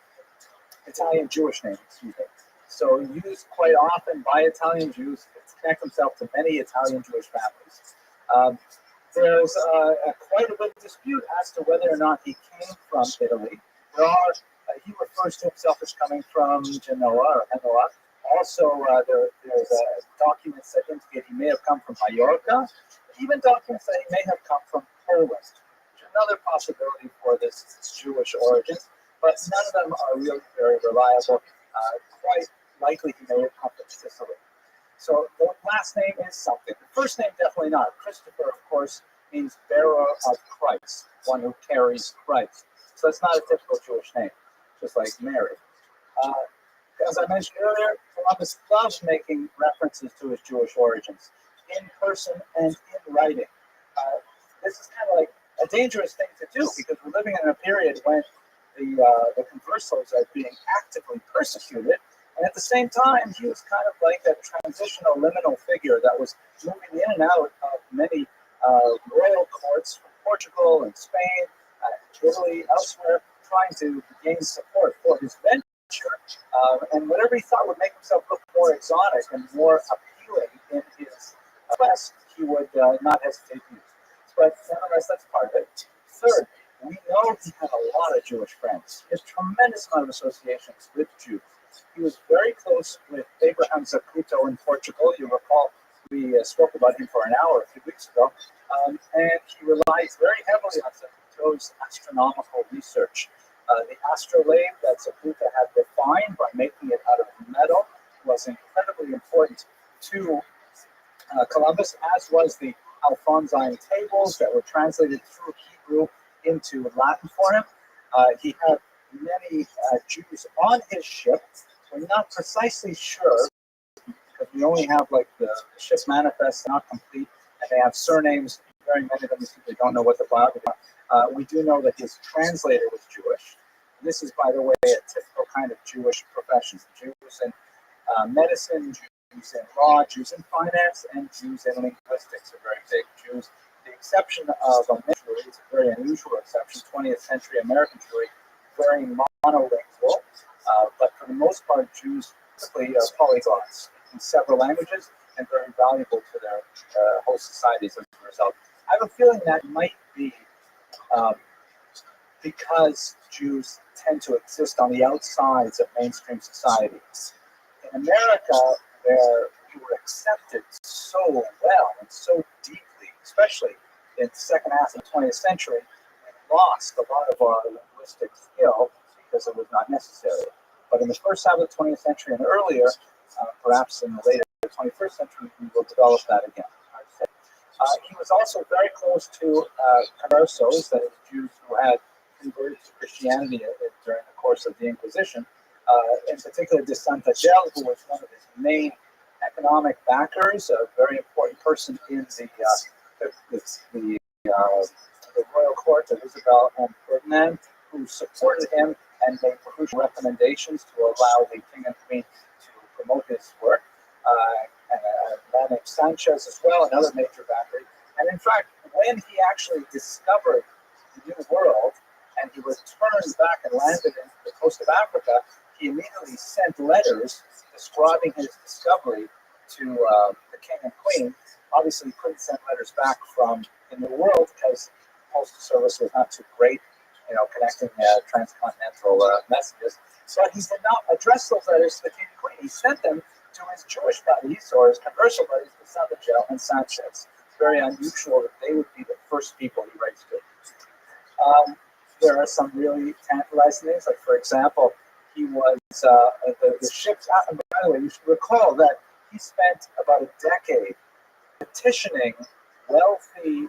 Italian Jewish name, excuse me. So used quite often by Italian Jews to connect himself to many Italian Jewish families. There's quite a bit of dispute as to whether or not he came from Italy. He refers to himself as coming from Genoa or Genoa. Also, there's documents that indicate he may have come from Mallorca, even documents that he may have come from Poland, which is another possibility for this Jewish origin, but none of them are really very reliable. Quite likely he may have come from Sicily. So the last name is something. The first name, definitely not. Christopher, of course, means bearer of Christ, one who carries Christ. So it's not a typical Jewish name, just like Mary. As I mentioned earlier, Columbus loved making references to his Jewish origins, in person and in writing. This is kind of like a dangerous thing to do because we're living in a period when the conversos are being actively persecuted, and at the same time, he was kind of like that transitional liminal figure that was moving in and out of many royal courts from Portugal and Spain, Italy, elsewhere, trying to gain support for his venture. And whatever he thought would make himself look more exotic and more appealing in his quest, he would not hesitate to use. But nonetheless, that's part of it. Third, we know he had a lot of Jewish friends. He has tremendous amount of associations with Jews. He was very close with Abraham Zacuto in Portugal. You recall we spoke about him for an hour a few weeks ago. And he relies very heavily on Zacuto's astronomical research. The astrolabe that Zacuto had refined by making it out of metal was incredibly important to Columbus, as was the Alphonsine tables that were translated through Hebrew into Latin for him. He had many Jews on his ship. We're not precisely sure because we only have like the ship manifest, not complete, and they have surnames. Very many of them simply don't know what the biography is. We do know that his translator was Jewish. This is, by the way, a typical kind of Jewish profession. Jews in medicine, Jews in law, Jews in finance, and Jews in linguistics are very big. Jews, the exception of a Jew, it's a very unusual exception, 20th century American Jewry, very monolingual, but for the most part, Jews typically are polyglots in several languages and very valuable to their host societies as a result. I have a feeling that might be because Jews tend to exist on the outsides of mainstream society. In America, where we were accepted so well and so deeply, especially in the second half of the 20th century, we lost a lot of our linguistic skill because it was not necessary. But in the first half of the 20th century and earlier, perhaps in the later 21st century, we will develop that again. He was also very close to conversos, that is, Jews who had converted to Christianity during the course of the Inquisition. in particular de Santa Gel, who was one of his main economic backers, a very important person in the royal court of Isabel and Ferdinand, who supported him and made crucial recommendations to allow the king and queen to promote his work. And a man named Sanchez as well, another major backer. And in fact, when he actually discovered the New World and he returned back and landed in the coast of Africa, he immediately sent letters describing his discovery to the king and queen. Obviously, he couldn't send letters back from the New World because postal service was not too great, connecting transcontinental messages. So he did not address those letters to the king and queen. He sent them to his Jewish buddies or his converso buddies, the Santagel and Sanchez. Very unusual that they would be the first people he writes to. There are some really tantalizing things, like, for example, he was the ships. By the way, you should recall that he spent about a decade petitioning wealthy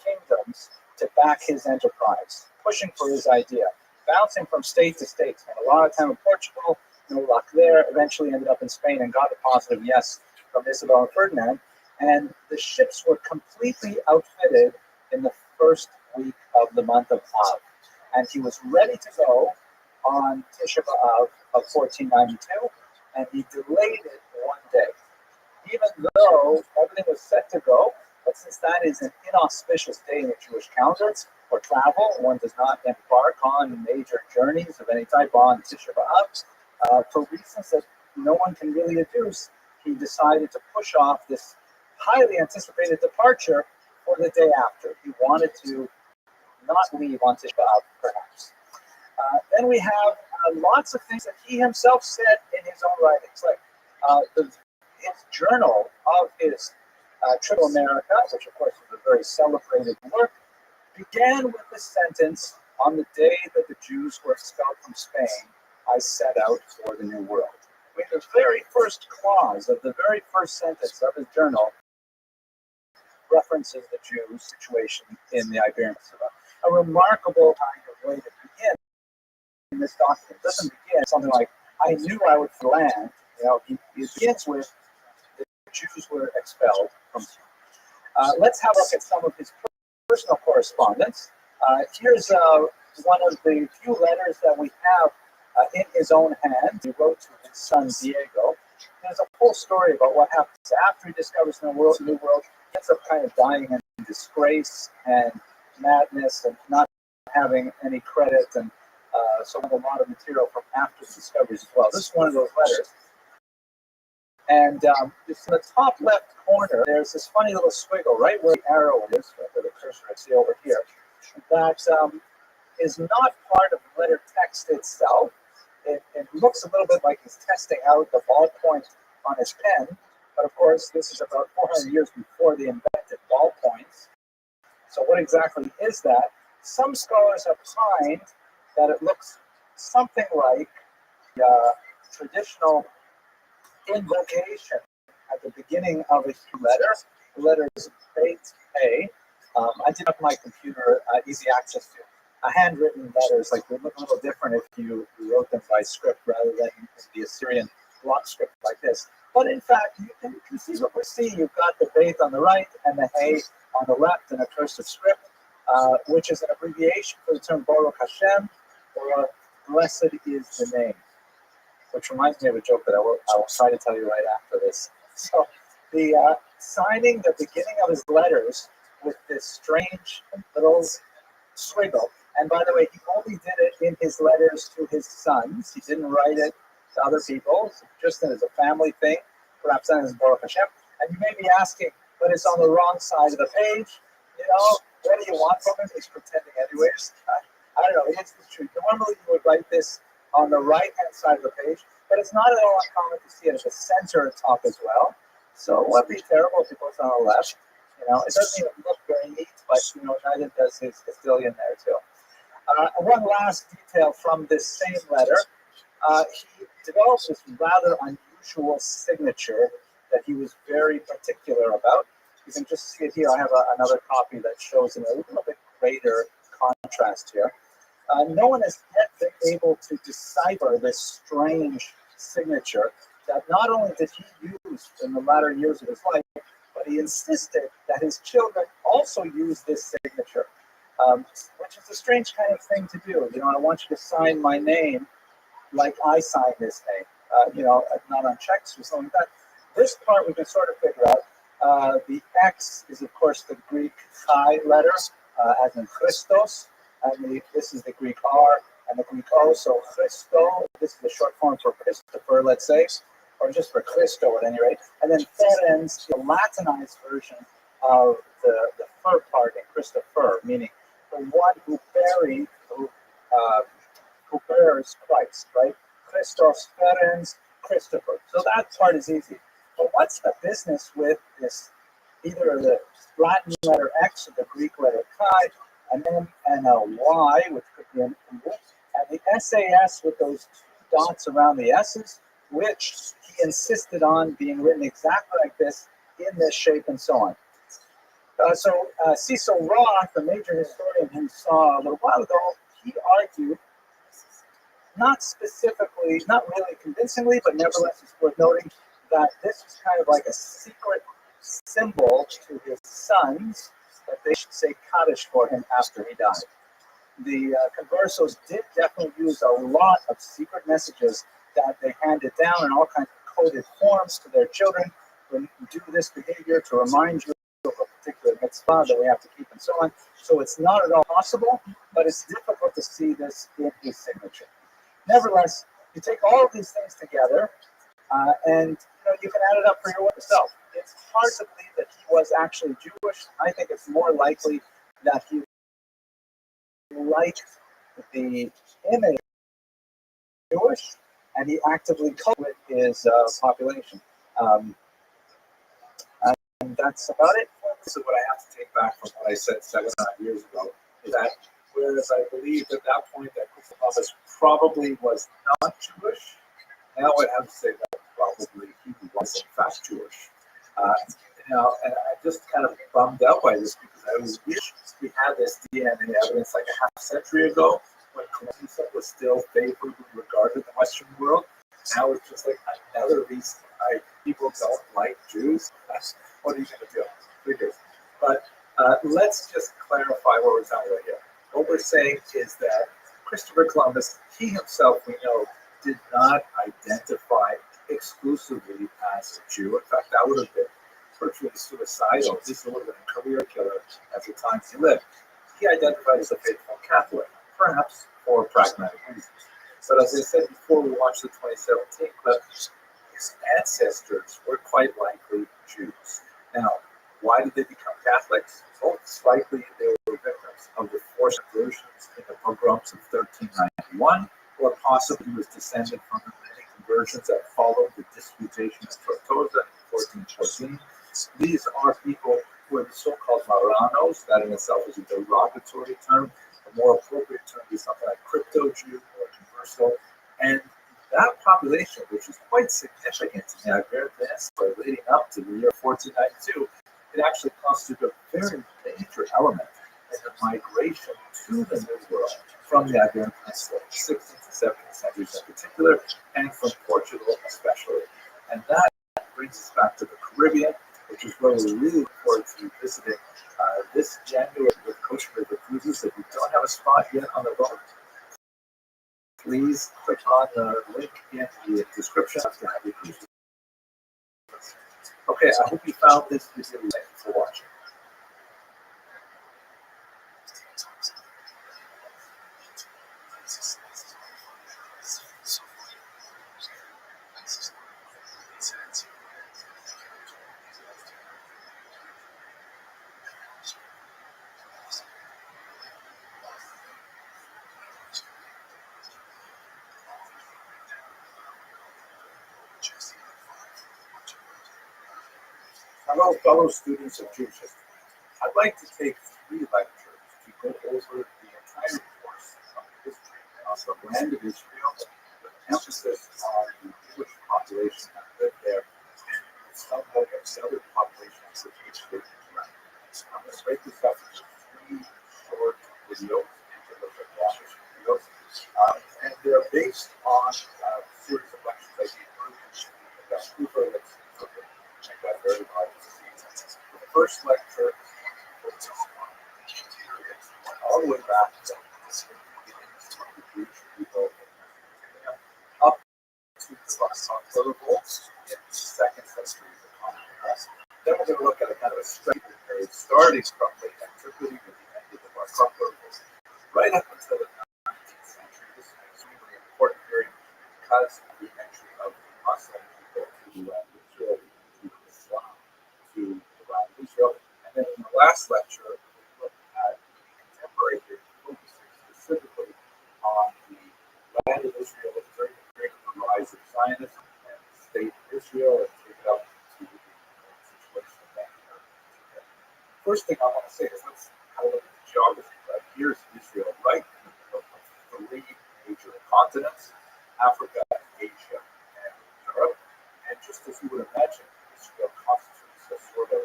kingdoms to back his enterprise, pushing for his idea, bouncing from state to state. Spent a lot of time in Portugal, no luck there. Eventually ended up in Spain and got a positive yes from Isabel and Ferdinand. And the ships were completely outfitted in the first week of the month of Av. And he was ready to go on Tisha B'Av of 1492, and he delayed it one day. Even though everything was set to go, but since that is an inauspicious day in the Jewish calendar for travel, one does not embark on major journeys of any type on Tisha B'Av. For reasons that no one can really adduce, he decided to push off this highly anticipated departure for the day after. He wanted to not leave on Tisha B'Av, perhaps. Then we have lots of things that he himself said in his own writings, like his journal of his trip to America, which of course was a very celebrated work, began with the sentence, "On the day that the Jews were expelled from Spain, I set out for the New World." I mean, the very first clause of the very first sentence of his journal references the Jews' situation in the Iberian Peninsula. A remarkable kind of way to begin in this document. It doesn't begin something like, "I knew I would land." He begins with, "The Jews were expelled from Spain." Let's have a look at some of his personal correspondence. Here's one of the few letters that we have in his own hand. He wrote to his son Diego. There's a whole story about what happens after he discovers the New World. He ends up kind of dying in disgrace and madness and not having any credit, and so we have a lot of material from after the discoveries as well. This is one of those letters. And just in the top left corner, there's this funny little squiggle right where the arrow is, for the cursor I see over here, that is not part of the letter text itself. It looks a little bit like he's testing out the ballpoint on his pen, but of course this is about 400 years before they invented ballpoints. So what exactly is that? Some scholars have opined that it looks something like traditional invocation at the beginning of a letter. The letter is Beit A. I did have my computer easy access to handwritten letters. Like, they look a little different if you wrote them by script rather than the Assyrian block script like this. But in fact, you can see what we see. You've got the Beit on the right and the Hey on the left in a cursive script, which is an abbreviation for the term Baruch Hashem, or blessed is the name, which reminds me of a joke that I will try to tell you right after this. So the signing the beginning of his letters with this strange little squiggle, and by the way, he only did it in his letters to his sons. He didn't write it to other people, just as a family thing, perhaps that is Baruch Hashem. And you may be asking, but it's on the wrong side of the page. What do you want from him? He's pretending anyways. I don't know, it's the truth. Normally you would write this on the right-hand side of the page, but it's not at all uncommon to see it at the center top as well. So it would be terrible if it goes on the left. It doesn't even look very neat, but neither does his Castilian there too. One last detail from this same letter, he developed this rather unusual signature that he was very particular about. You can just see it here. I have another copy that shows in a little bit greater contrast here. No one has yet been able to decipher this strange signature that not only did he use in the latter years of his life, but he insisted that his children also use this signature, which is a strange kind of thing to do. I want you to sign my name like I signed this name, not on checks or something like that. This part we can sort of figure out. The X is, of course, the Greek chi letter, as in Christos, and this is the Greek R and the Greek O. So Christo, this is the short form for Christopher, let's say, or just for Christo at any rate. And then Ferenc, the Latinized version of the fur part in Christopher, meaning the one who bears Christ, right? Christos, Ferenc, Christopher. So that part is easy. But what's the business with this? Either the Latin letter X or the Greek letter chi, an M and a Y, which could be an U, and the SAS with those two dots around the S's, which he insisted on being written exactly like this, in this shape, and so on. Cecil Roth, the major historian who saw a little while ago, he argued, not specifically, not really convincingly, but nevertheless it's worth noting that this is kind of like a secret symbol to his sons that they should say Kaddish for him after he died. The Conversos did definitely use a lot of secret messages that they handed down in all kinds of coded forms to their children. When you do this behavior to remind you of a particular mitzvah that we have to keep and so on. So it's not at all possible, but it's difficult to see this in his signature. Nevertheless, you take all of these things together, and you can add it up for yourself. It's hard to believe that he was actually Jewish. I think it's more likely that he liked the image of Jewish, and he actively coped with his population. And that's about it. So what I have to take back from what I said 7 or 9 years ago is that whereas I believed at that point that Columbus probably was not Jewish, now I have to say that probably he was in fact Jewish. And I'm just kind of bummed out by this because I was wish we had this DNA evidence like a half century ago when Columbus was still favorably regarded in the Western world. Now it's just like another reason why people don't like Jews. What are you going to do? Figures. But let's just clarify what we're talking about here. What we're saying is that Christopher Columbus, he himself, we know, did not identify exclusively as a Jew. In fact, that would have been virtually suicidal. This would have been a career killer at the time he lived. He identified as a faithful Catholic, perhaps for pragmatic reasons. But as I said before, we watched the 2017 clip, his ancestors were quite likely Jews. Now, why did they become Catholics? Most likely they were victims of the forced conversions in the pogroms of 1391, or possibly he was descended from the many conversions that followed the disputation of Tortosa in 1414. These are people who are the so-called Marranos. That in itself is a derogatory term. A more appropriate term is something like crypto-Jew or converso. And that population, which is quite significant in the Iberian Peninsula leading up to the year 1492, it actually constituted a very major element in the migration to the New World from the Iberian Peninsula, 16th and 17th centuries in particular, and from Portugal especially. And that brings us back to the Caribbean, which is where we really look forward to visiting this January with Coach River Cruises. If you don't have a spot yet on the boat, please click on the link in the description to have your cruise. Okay, I hope you found this video. Thank you for watching. Hello, fellow students of Jewish history. I'd like to take 3 lectures to go over the entire course of history of the land of Israel, with emphasis on the Jewish population that lived there and some of the other populations with which they interact. I'm going to break this up into 3 short videos to look at that. they're based on a series of lectures I gave earlier about Hoover and got very large disease. The first lecture was all the way back to the Greek people up to the Rothschild in the second century of the common era. Then we're going to look at a kind of a straight period starting from late antiquity with the end of the Rothschild right up until the 19th century. This is an extremely important period because of the entry of Muslim people to Israel, to Islam, to around Israel. And then in the last lecture, we looked at contemporary period, focusing specifically on the land of Israel during the period of the rise of Zionism and the state of Israel, and take it up to the situation that we are today. First thing I want to say is let's have a look at the geography. Right? Here's Israel right in the middle of three major continents: Africa, Asia, and Europe. And just as you would imagine, Israel constitutes a sort of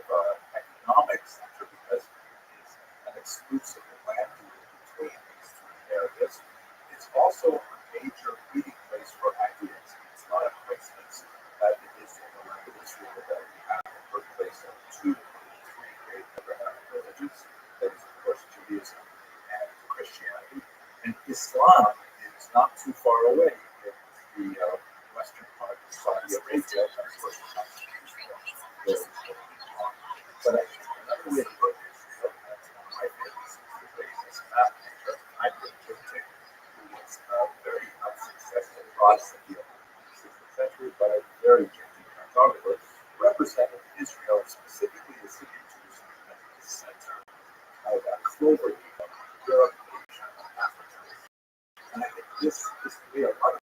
economic center because it is an exclusive land between these three areas. It's also a major meeting place for ideas. It's not a coincidence that it is in the land of Israel that we have the birthplace of two of the three great Abrahamic religions. That is, of course, Judaism and Christianity. And Islam is not too far away in the western part of Saudi Arabia. And of course, it's not but another way to look at Israel, that's one of my favorites, is the greatest map picture I put who was a very unsuccessful Protestant in the 16th century, but a very gifted cartographer, represented Israel, specifically the city of Jerusalem, as the center of a clover leaf of Europe, Asia, and Africa. And I think this is the way a lot of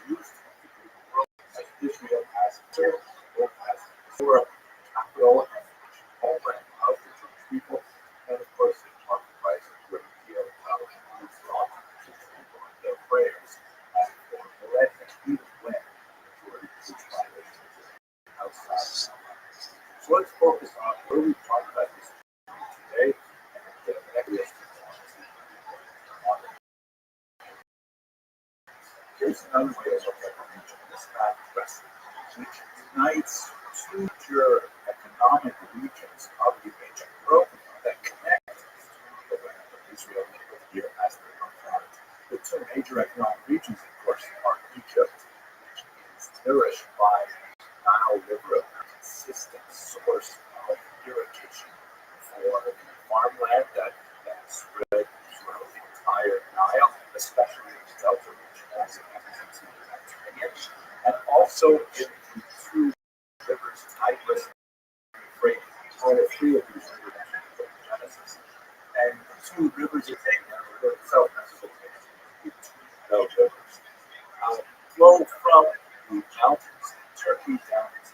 Jews tend to view the world, as Israel as both as Europe, capital, and homeland of the Jewish people, and of course it occupies a great deal of Jewish thought to people in their prayers for millennia, even when the majority of Jewish population is outside. So let's focus on where we talk about this today and get a better Here's another way to look at the region, this map west, which unites two major economic regions of the ancient world that connect the land of Israel here as they come from. The two major economic regions, of course, are Egypt, which is nourished by the Nile River, a consistent source of irrigation for the farmland that spread throughout the entire Nile, especially in the Delta region as it happens in the Mediterranean, and also in the two rivers, Tigris and Euphrates. All three of these rivers in Genesis. And the two rivers you take now, the river itself, Mesopotamia, the two Nile rivers, flow from the mountains in Turkey down to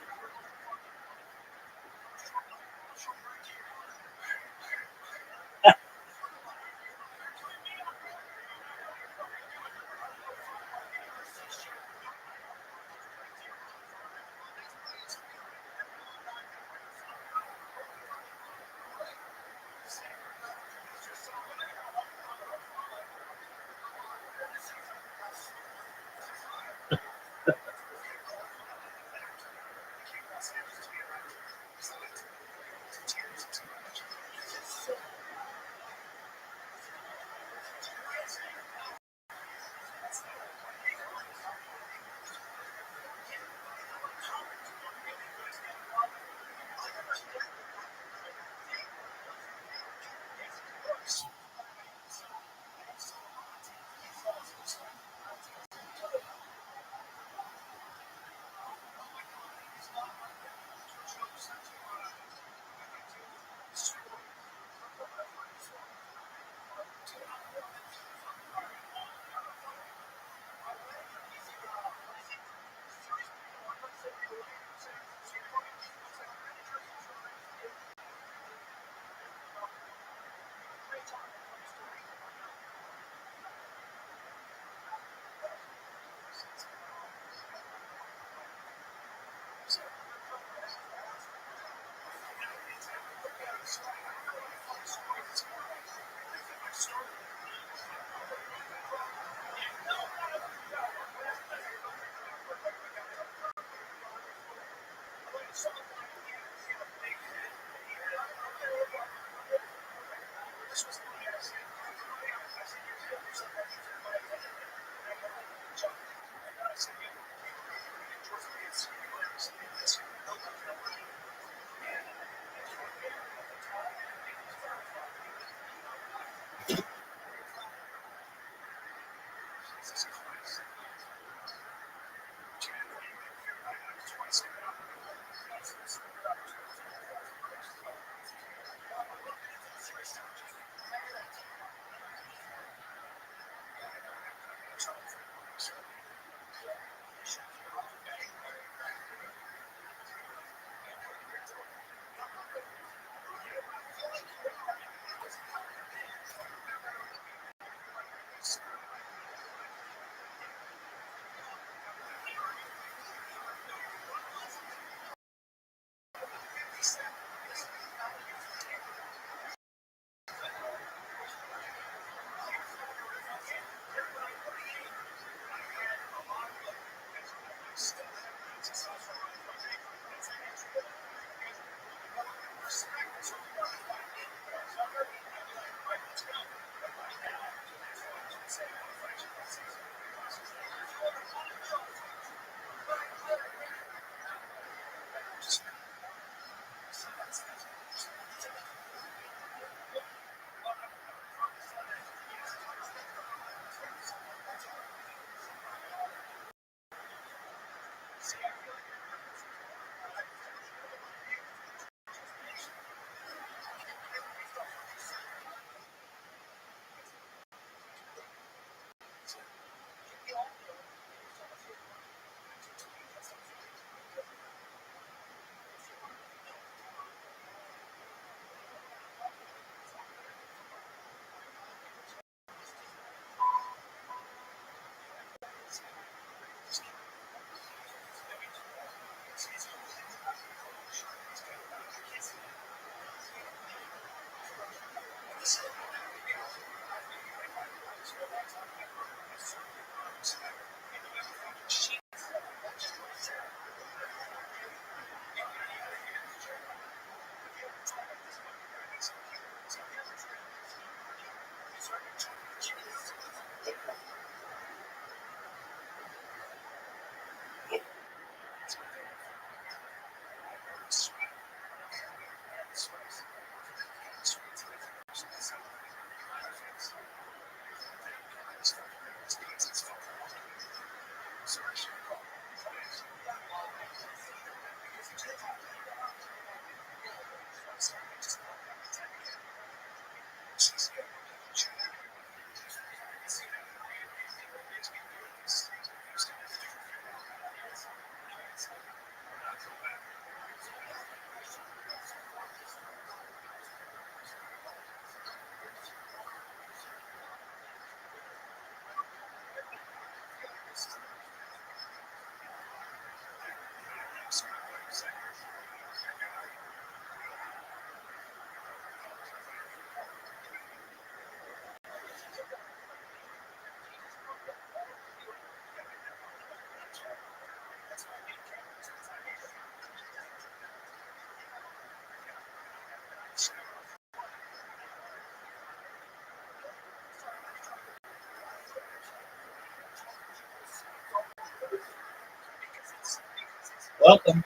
Welcome.